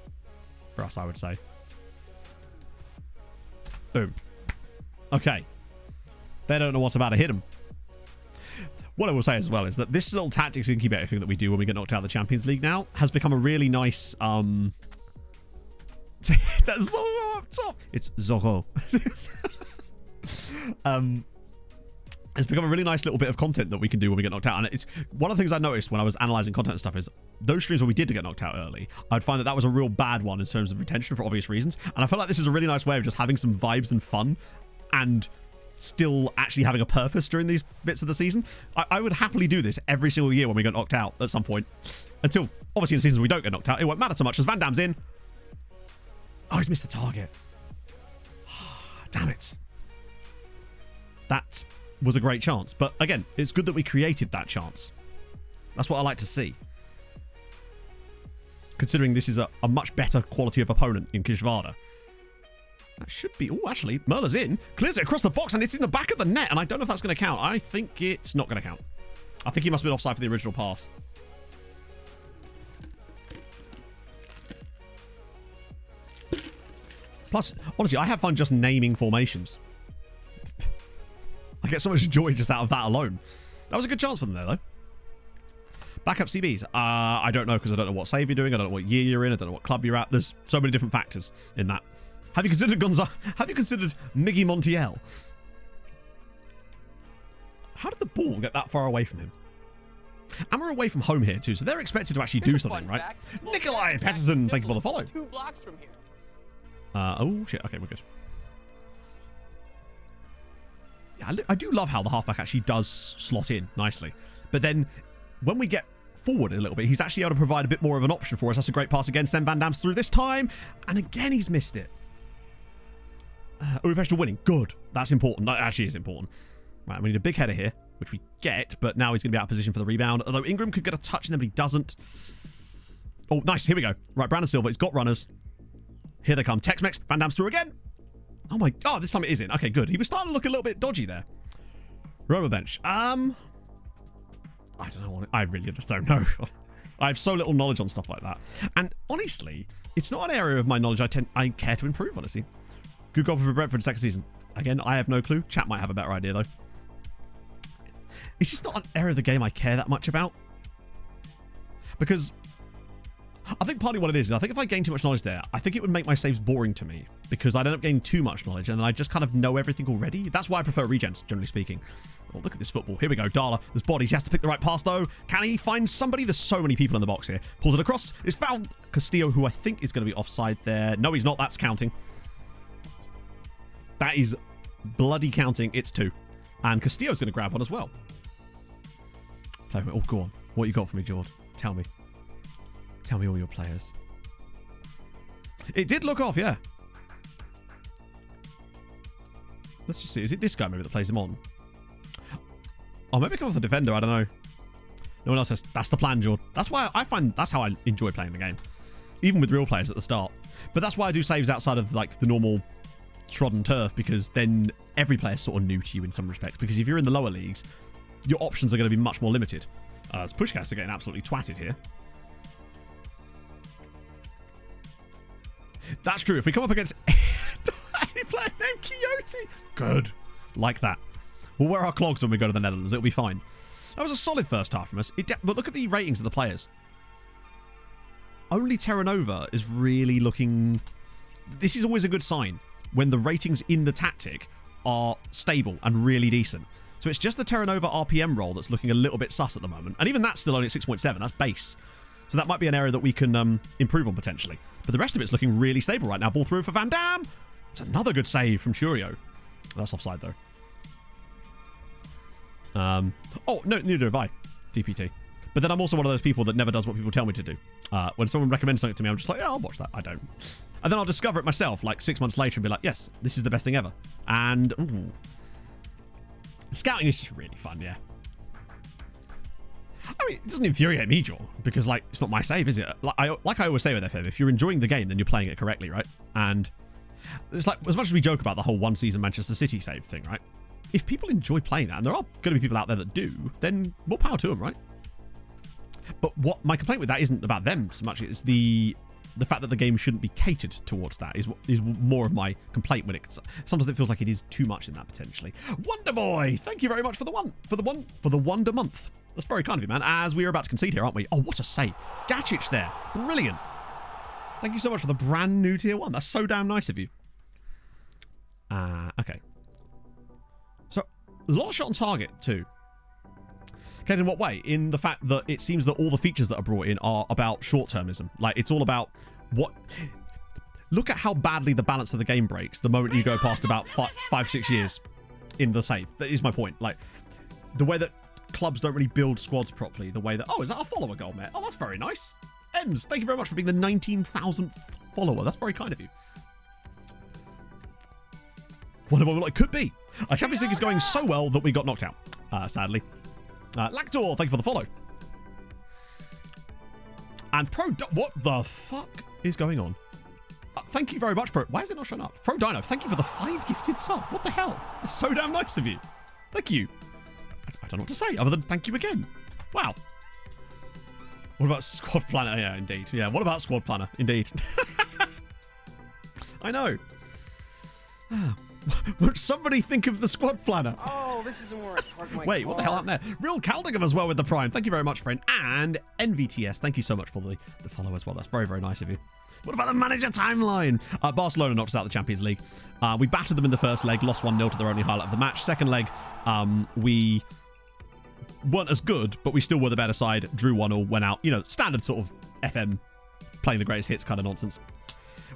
for us, I would say. Boom. Okay. They don't know what's about to hit them. What I will say as well is that this little tactics incubator thing that we do when we get knocked out of the Champions League now has become a really nice that's Zorro up top. It's Zorro. It's become a really nice little bit of content that we can do when we get knocked out. And it's one of the things I noticed when I was analysing content and stuff is those streams where we did get knocked out early, I'd find that was a real bad one in terms of retention for obvious reasons. And I feel like this is a really nice way of just having some vibes and fun and still actually having a purpose during these bits of the season. I would happily do this every single year when we get knocked out at some point. Until, obviously, in the seasons we don't get knocked out, it won't matter so much as Van Damme's in. Oh, he's missed the target. Damn it. That was a great chance. But again, it's good that we created that chance. That's what I like to see. Considering this is a much better quality of opponent in Kishvarda. That should be... Oh, actually, Merla's in. Clears it across the box, and it's in the back of the net. And I don't know if that's going to count. I think it's not going to count. I think he must have been offside for the original pass. Plus, honestly, I have fun just naming formations. I get so much joy just out of that alone. That was a good chance for them there, though. Backup CBs. I don't know because I don't know what save you're doing. I don't know what year you're in. I don't know what club you're at. There's so many different factors in that. Have you considered Have you considered Miggy Montiel? How did the ball get that far away from him? And we're away from home here too, so they're expected to actually do something, right? Nikolai Pettersson, thank you for the follow. 2 blocks from here. Oh shit. Okay, we're good. Yeah, I do love how the halfback actually does slot in nicely, but then when we get forward a little bit, he's actually able to provide a bit more of an option for us. That's a great pass again. Sven Van Dam's through this time, and again he's missed it. Budapest are winning. Good. That's important. That actually is important. Right, we need a big header here, which we get, but now he's going to be out of position for the rebound. Although Ingram could get a touch in there, but he doesn't. Oh, nice. Here we go. Right, Brandon Silva. He's got runners. Here they come. Tex-Mex. Van Dam's through again. Oh my God, this time it is in. Okay, good. He was starting to look a little bit dodgy there. Roma bench. I don't know. I really just don't know. I have so little knowledge on stuff like that. And honestly, it's not an area of my knowledge I care to improve, honestly. Good goal for Brentford second season. Again, I have no clue. Chat might have a better idea, though. It's just not an area of the game I care that much about. Because I think partly what it is I think if I gain too much knowledge there, I think it would make my saves boring to me. Because I'd end up gaining too much knowledge, and then I just kind of know everything already. That's why I prefer regens, generally speaking. Oh, look at this football. Here we go. Dala. There's bodies. He has to pick the right pass, though. Can he find somebody? There's so many people in the box here. Pulls it across. It's found Castillo, who I think is going to be offside there. No, he's not. That's counting. That is bloody counting. It's 2. And Castillo's going to grab one as well. Play with. Oh, go on. What you got for me, Jord? Tell me. Tell me all your players. It did look off, yeah. Let's just see. Is it this guy maybe that plays him on? Oh, maybe come off the defender. I don't know. No one else has. That's the plan, Jord. That's why I find that's how I enjoy playing the game. Even with real players at the start. But that's why I do saves outside of like the normal trodden turf, because then every player's sort of new to you in some respects. Because if you're in the lower leagues, your options are going to be much more limited. Pushcats are getting absolutely twatted here. That's true. If we come up against any player named Quixote, good. Like that. We'll wear our clogs when we go to the Netherlands. It'll be fine. That was a solid first half from us. But look at the ratings of the players. Only Terra Nova is really looking... This is always a good sign when the ratings in the tactic are stable and really decent. So it's just the Terra Nova RPM roll that's looking a little bit sus at the moment. And even that's still only at 6.7. That's base. So that might be an area that we can improve on potentially. But the rest of it's looking really stable right now. Ball through for Van Dam. It's another good save from Churio. That's offside though. Oh, no, neither have I. DPT. But then I'm also one of those people that never does what people tell me to do. When someone recommends something to me, I'm just like, yeah, I'll watch that. I don't. And then I'll discover it myself like 6 months later and be like, yes, this is the best thing ever. And, ooh. Scouting is just really fun, yeah. I mean, it doesn't infuriate me, Joel, because, like, it's not my save, is it? Like I always say with FM, if you're enjoying the game, then you're playing it correctly, right? And it's like, as much as we joke about the whole one season Manchester City save thing, right? If people enjoy playing that, and there are going to be people out there that do, then more power to them, right? But what my complaint with that isn't about them so much. It's the fact that the game shouldn't be catered towards that is more of my complaint when it sometimes it feels like it is too much in that potentially. Wonder Boy, thank you very much for the Wonder Month. That's very kind of you, man. As we are about to concede here, aren't we? Oh, what a save. Gacic there. Brilliant. Thank you so much for the brand new tier 1. That's so damn nice of you. Okay. So, a lot of shot on target, too. Okay, in what way? In the fact that it seems that all the features that are brought in are about short-termism. Like, it's all about what... Look at how badly the balance of the game breaks the moment you go past about 5-6 years in the save. That is my point. Like, the way that clubs don't really build squads properly. The way that... Oh, is that a follower goal, mate? Oh, that's very nice. Ems, thank you very much for being the 19,000th follower. That's very kind of you. Whatever it could be. Our Champions League is going so well that we got knocked out, sadly. Lactor, thank you for the follow. And what the fuck is going on? Thank you very much, Pro. Why is it not showing up? Pro Dino, thank you for the 5 gifted subs. What the hell? That's so damn nice of you. Thank you. I don't know what to say other than thank you again. Wow. What about Squad Planner? Yeah, indeed. Yeah, what about Squad Planner? Indeed. I know. Won't somebody think of the Squad Planner? Oh, Oh, this isn't where I parked my Wait, what the hell happened there? Real Caldigham as well with the Prime. Thank you very much, friend. And NVTS, thank you so much for the follow as well. That's very, very nice of you. What about the manager timeline? Barcelona knocked us out of the Champions League. We battered them in the first leg, lost 1-0 to their only highlight of the match. Second leg, we weren't as good, but we still were the better side. Drew 1-0, went out. You know, standard sort of FM playing the greatest hits kind of nonsense.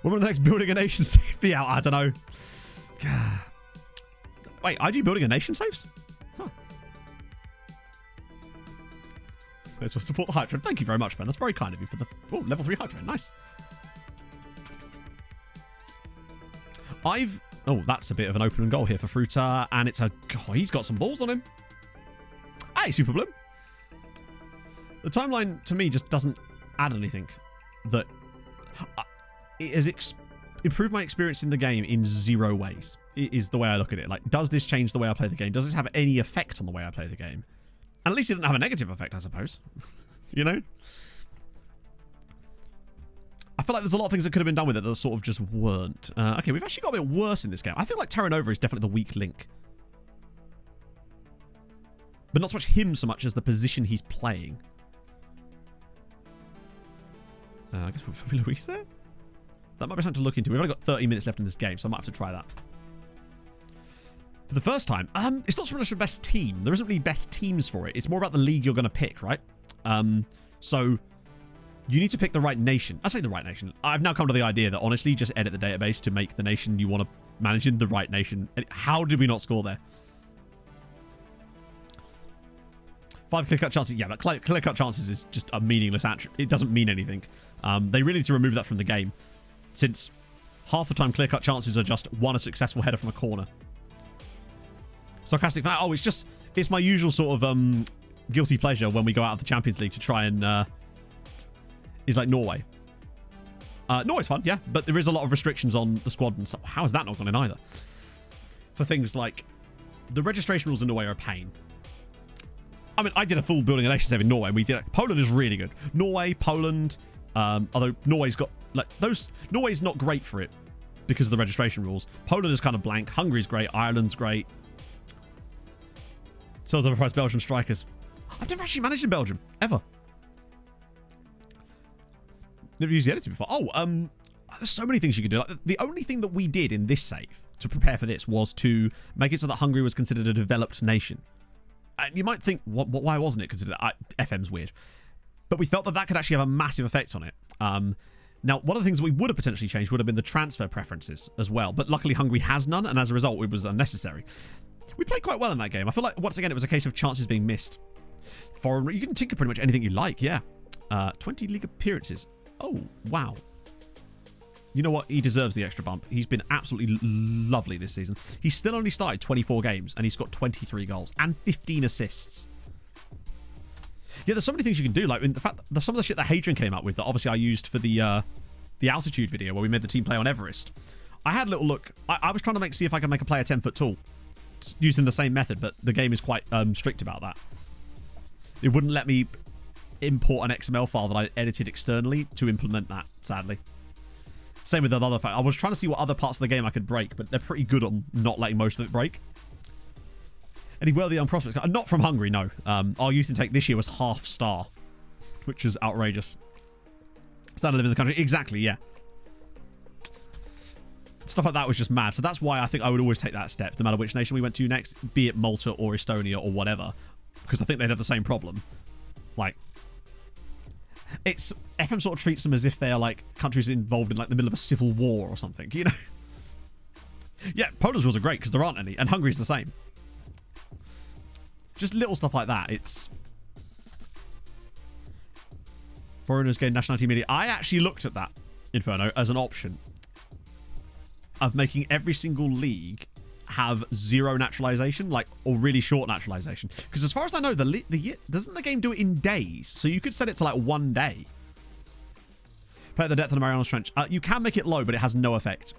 When will the next Building a Nation save be out? I don't know. Wait, I do Building a Nation saves? Huh. Let's support the hype train. Thank you very much, friend. That's very kind of you for the level 3 hype train. Nice. That's a bit of an open goal here for Fruta, and it's he's got some balls on him. Hey, Super Bloom. The timeline to me just doesn't add anything that it has improved my experience in the game in 0 ways. It is the way I look at it. Like, does this change the way I play the game? Does this have any effect on the way I play the game? And at least it didn't have a negative effect, I suppose. You know? I feel like there's a lot of things that could have been done with it that sort of just weren't. Okay, we've actually got a bit worse in this game. I feel like Terra Nova is definitely the weak link. But not so much him so much as the position he's playing. I guess we'll put Luis there? That might be something to look into. We've only got 30 minutes left in this game, so I might have to try that. For the first time, it's not so much the best team. There isn't really best teams for it. It's more about the league you're going to pick, right? So you need to pick the right nation. I say the right nation. I've now come to the idea that, honestly, just edit the database to make the nation you want to manage in the right nation. How did we not score there? 5 clear-cut chances. Yeah, but clear-cut chances is just a meaningless attribute. It doesn't mean anything. They really need to remove that from the game, since half the time clear-cut chances are just a successful header from a corner. Sarcastic fan. Oh, it's my usual sort of guilty pleasure when we go out of the Champions League to try and is like Norway. Norway's fun, yeah, but there is a lot of restrictions on the squad and stuff. How has that not gone in either? For things like the registration rules in Norway are a pain. I mean, I did a full Building a Nation save in Norway. We did it. Poland is really good. Norway, Poland, although Norway's got like those. Norway's not great for it because of the registration rules. Poland is kind of blank. Hungary's great. Ireland's great. So is overpriced Belgian strikers. I've never actually managed in Belgium ever. Never used the editor before. Oh, there's so many things you could do. Like, the only thing that we did in this save to prepare for this was to make it so that Hungary was considered a developed nation. And you might think, why wasn't it considered? FM's weird. But we felt that that could actually have a massive effect on it. Now, one of the things we would have potentially changed would have been the transfer preferences as well. But luckily, Hungary has none, and as a result, it was unnecessary. We played quite well in that game. I feel like, once again, it was a case of chances being missed. You can tinker pretty much anything you like, yeah. 20 league appearances. Oh, wow. You know what? He deserves the extra bump. He's been absolutely lovely this season. He's still only started 24 games, and he's got 23 goals and 15 assists. Yeah, there's so many things you can do. Like, in the fact, some of the shit that Hadrian came up with that obviously I used for the altitude video where we made the team play on Everest. I had a little look. I was trying to see if I could make a player 10-foot tall using the same method, but the game is quite strict about that. It wouldn't let me import an XML file that I edited externally to implement that, sadly. Same with the other fact. I was trying to see what other parts of the game I could break, but they're pretty good on not letting most of it break. Any worthy young prospects? Not from Hungary, no. Our youth intake this year was half star, which is outrageous. Standard living in the country. Exactly, yeah. Stuff like that was just mad. So that's why I think I would always take that step, no matter which nation we went to next, be it Malta or Estonia or whatever, because I think they'd have the same problem. Like, FM sort of treats them as if they are like countries involved in like the middle of a civil war or something, you know? Yeah, Poland's rules are great because there aren't any, and Hungary's the same. Just little stuff like that. It's foreigners gain nationality immediately. I actually looked at that, Inferno, as an option of making every single league have 0 naturalization, like, or really short naturalization. Because as far as I know, doesn't the game do it in days? So you could set it to like 1 day. Play at the depth of the Marianas Trench. You can make it low, but it has no effect.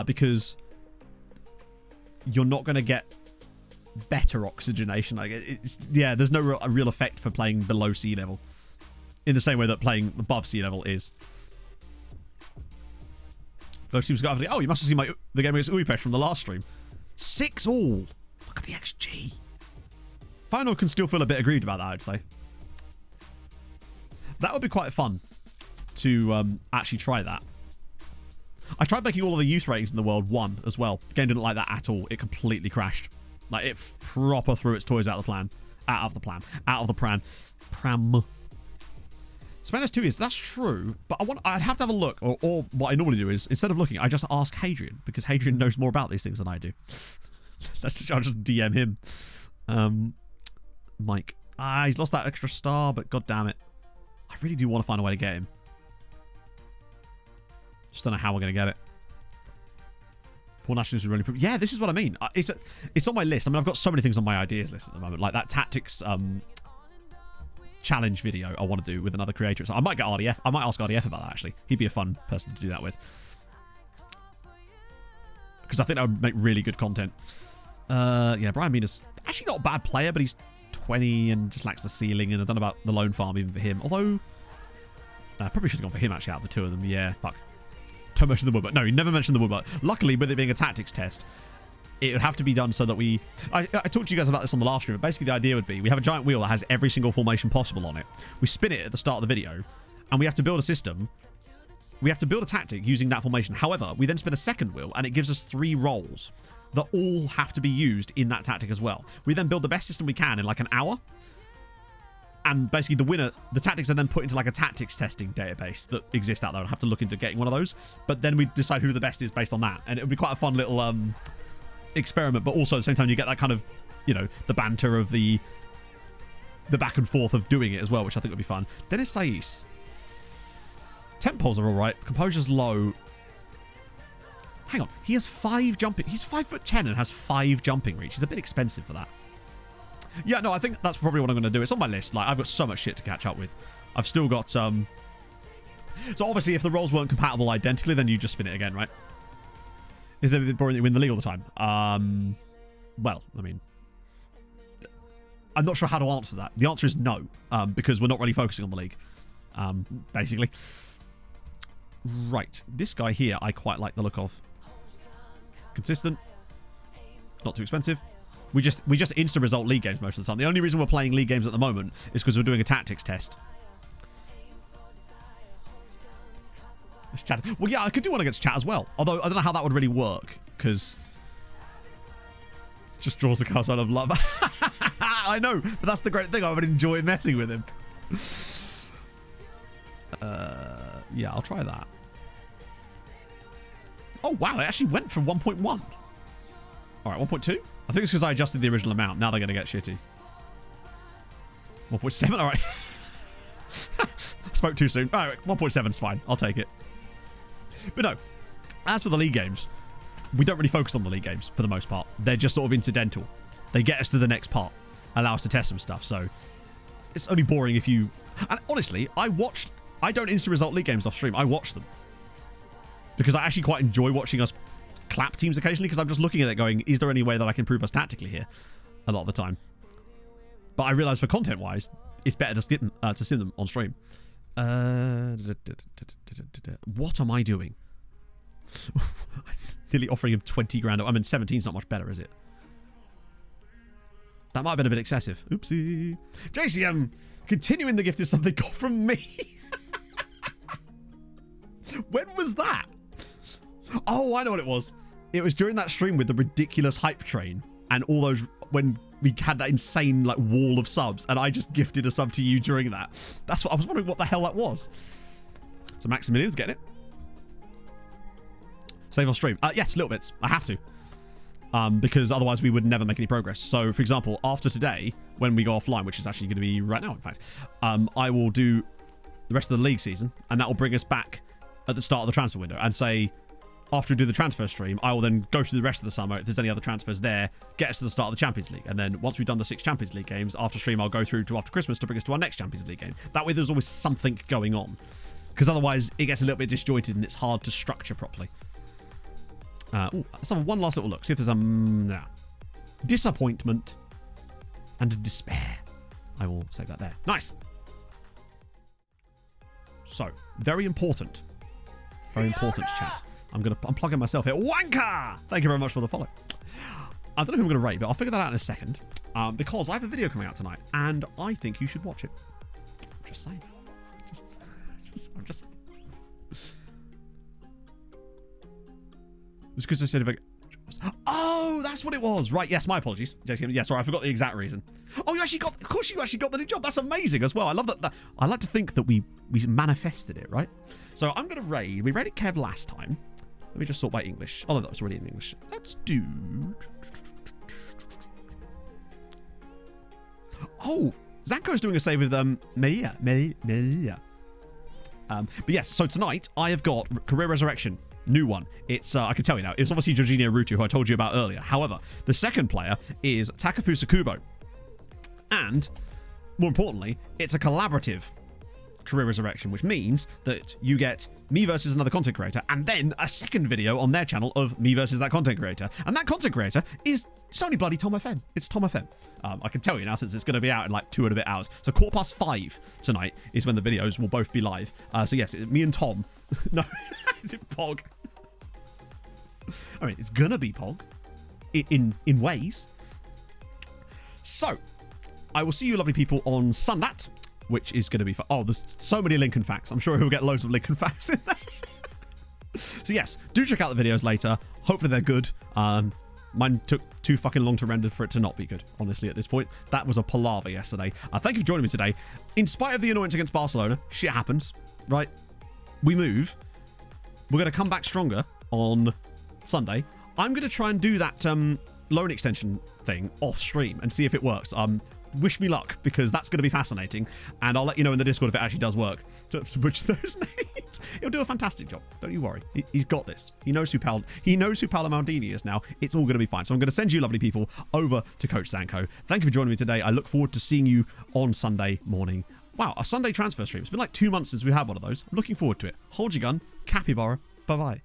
Because you're not going to get better oxygenation. Like, yeah, there's no real effect for playing below sea level. In the same way that playing above sea level is. Those teams got. Oh, you must have seen the game against Uipesh from the last stream. 6-all. Look at the XG. Final can still feel a bit aggrieved about that, I'd say. That would be quite fun to actually try that. I tried making all of the youth ratings in the world 1 as well. The game didn't like that at all. It completely crashed. Like, it proper threw its toys out of the plan. Out of the pram. Spain has 2 years. That's true. But I'd have to have a look. Or what I normally do is, instead of looking, I just ask Hadrian. Because Hadrian knows more about these things than I do. I'll just DM him. Mike. He's lost that extra star, but god damn it. I really do want to find a way to get him. Just don't know how we're going to get it. Poor nationals are really... Yeah, this is what I mean. It's on my list. I mean, I've got so many things on my ideas list at the moment. Like that tactics challenge video I want to do with another creator. So I might get RDF. I might ask RDF about that, actually. He'd be a fun person to do that with. Because I think that would make really good content. Yeah, Brian Mina's actually not a bad player, but he's 20 and just lacks the ceiling. And I don't know about the lone farm even for him. Although, I probably should have gone for him, actually, out of the 2 of them. Yeah, fuck. Don't mention the woodbutt. No, he never mentioned the woodbutt. Luckily, with it being a tactics test, it would have to be done so that we... I talked to you guys about this on the last stream, but basically the idea would be we have a giant wheel that has every single formation possible on it. We spin it at the start of the video, and we have to build a system. We have to build a tactic using that formation. However, we then spin a second wheel, and it gives us 3 roles that all have to be used in that tactic as well. We then build the best system we can in like an hour. And basically the winner, the tactics are then put into like a tactics testing database that exists out there. I'll have to look into getting one of those. But then we decide who the best is based on that. And it would be quite a fun little experiment. But also at the same time, you get that kind of, you know, the banter of the back and forth of doing it as well, which I think would be fun. Dennis Saiz. Temp poles are all right. Composure's low. Hang on. He has 5 jumping. He's 5'10" and has 5 jumping reach. He's a bit expensive for that. Yeah, no, I think that's probably what I'm going to do. It's on my list. Like, I've got so much shit to catch up with. I've still got, So obviously, if the roles weren't compatible identically, then you just spin it again, right? Is it a bit boring that you win the league all the time? Well, I mean... I'm not sure how to answer that. The answer is no, because we're not really focusing on the league, basically. Right. This guy here, I quite like the look of. Consistent. Not too expensive. We just instant result league games most of the time. The only reason we're playing league games at the moment is because we're doing a tactics test. It's chat. Well, yeah, I could do one against chat as well. Although I don't know how that would really work because just draws the cards out of love. I know, but that's the great thing. I would enjoy messing with him. Yeah, I'll try that. Oh wow, it actually went from 1.1. All right, 1.2. I think it's because I adjusted the original amount. Now they're going to get shitty. 1.7? All right. Spoke too soon. All right, 1.7 is fine. I'll take it. But no. As for the league games, we don't really focus on the league games for the most part. They're just sort of incidental. They get us to the next part. Allow us to test some stuff. So it's only boring if you... And honestly, I don't instant result league games off stream. I watch them. Because I actually quite enjoy watching us clap teams occasionally, because I'm just looking at it going, is there any way that I can improve us tactically here a lot of the time? But I realise for content wise, it's better to sim them on stream. What am I doing? Nearly offering him 20 grand. I mean, 17's not much better, is it? That might have been a bit excessive. Oopsie. JCM, continuing the gift is something got from me. When was that? Oh, I know what it was. It was during that stream with the ridiculous hype train and all those, when we had that insane like wall of subs, and I just gifted a sub to you during that. That's what I was wondering what the hell that was. So Maximilian's getting it. Save on stream. Yes, little bits. I have to. Because otherwise we would never make any progress. So, for example, after today, when we go offline, which is actually going to be right now, in fact, I will do the rest of the league season, and that will bring us back at the start of the transfer window and say, after we do the transfer stream, I will then go through the rest of the summer. If there's any other transfers there, get us to the start of the Champions League. And then once we've done the 6 Champions League games, after stream, I'll go through to after Christmas to bring us to our next Champions League game. That way there's always something going on. Because otherwise it gets a little bit disjointed and it's hard to structure properly. Let's have one last little look. See if there's a disappointment and a despair. I will save that there. Nice. So, very important. Very important, chat. I'm plugging myself here. Wanker! Thank you very much for the follow. I don't know who I'm going to rate, but I'll figure that out in a second. Because I have a video coming out tonight, and I think you should watch it. I'm just saying. I'm just. It's because I said if I. Oh, that's what it was. Right, yes, my apologies. JCM. Yeah, sorry, I forgot the exact reason. Oh, you actually got, of course you actually got the new job. That's amazing as well. I love that. I like to think that we manifested it, right? So I'm going to raid. We raided Kev last time. Let me just sort by English. Oh, no, that was already in English. Let's do... Oh, Zanko's doing a save with Melia. But yes, so tonight I have got Career Resurrection. New one. It's, I can tell you now, it's obviously Jorginho Rutu, who I told you about earlier. However, the second player is Takafusa Kubo. And, more importantly, it's a collaborative Career Resurrection, which means that you get me versus another content creator, and then a second video on their channel of me versus that content creator. And that content creator is only bloody Tom FM. It's Tom FM. I can tell you now, since it's going to be out in like 2 and a bit hours. So 5:15 tonight is when the videos will both be live. So yes, me and Tom. No, is it Pog? I mean, it's gonna be Pog in ways. So I will see you lovely people on Sundat, which is going to be fun. Oh, there's so many Lincoln facts. I'm sure he'll get loads of Lincoln facts in there. So yes, do check out the videos later. Hopefully they're good. Mine took too fucking long to render for it to not be good, honestly, at this point. That was a palaver yesterday. Thank you for joining me today. In spite of the annoyance against Barcelona, shit happens, right? We move. We're going to come back stronger on Sunday. I'm going to try and do that loan extension thing off stream and see if it works. Wish me luck, because that's going to be fascinating, and I'll let you know in the Discord if it actually does work. To butcher those names, he'll do a fantastic job. Don't you worry. He's got this. He knows who Paolo Maldini is now. It's all going to be fine. So I'm going to send you lovely people over to Coach Zanko. Thank you for joining me today. I look forward to seeing you on Sunday morning. Wow, a Sunday transfer stream. It's been like 2 months since we had one of those. I'm looking forward to it. Hold your gun. Capybara. Bye bye.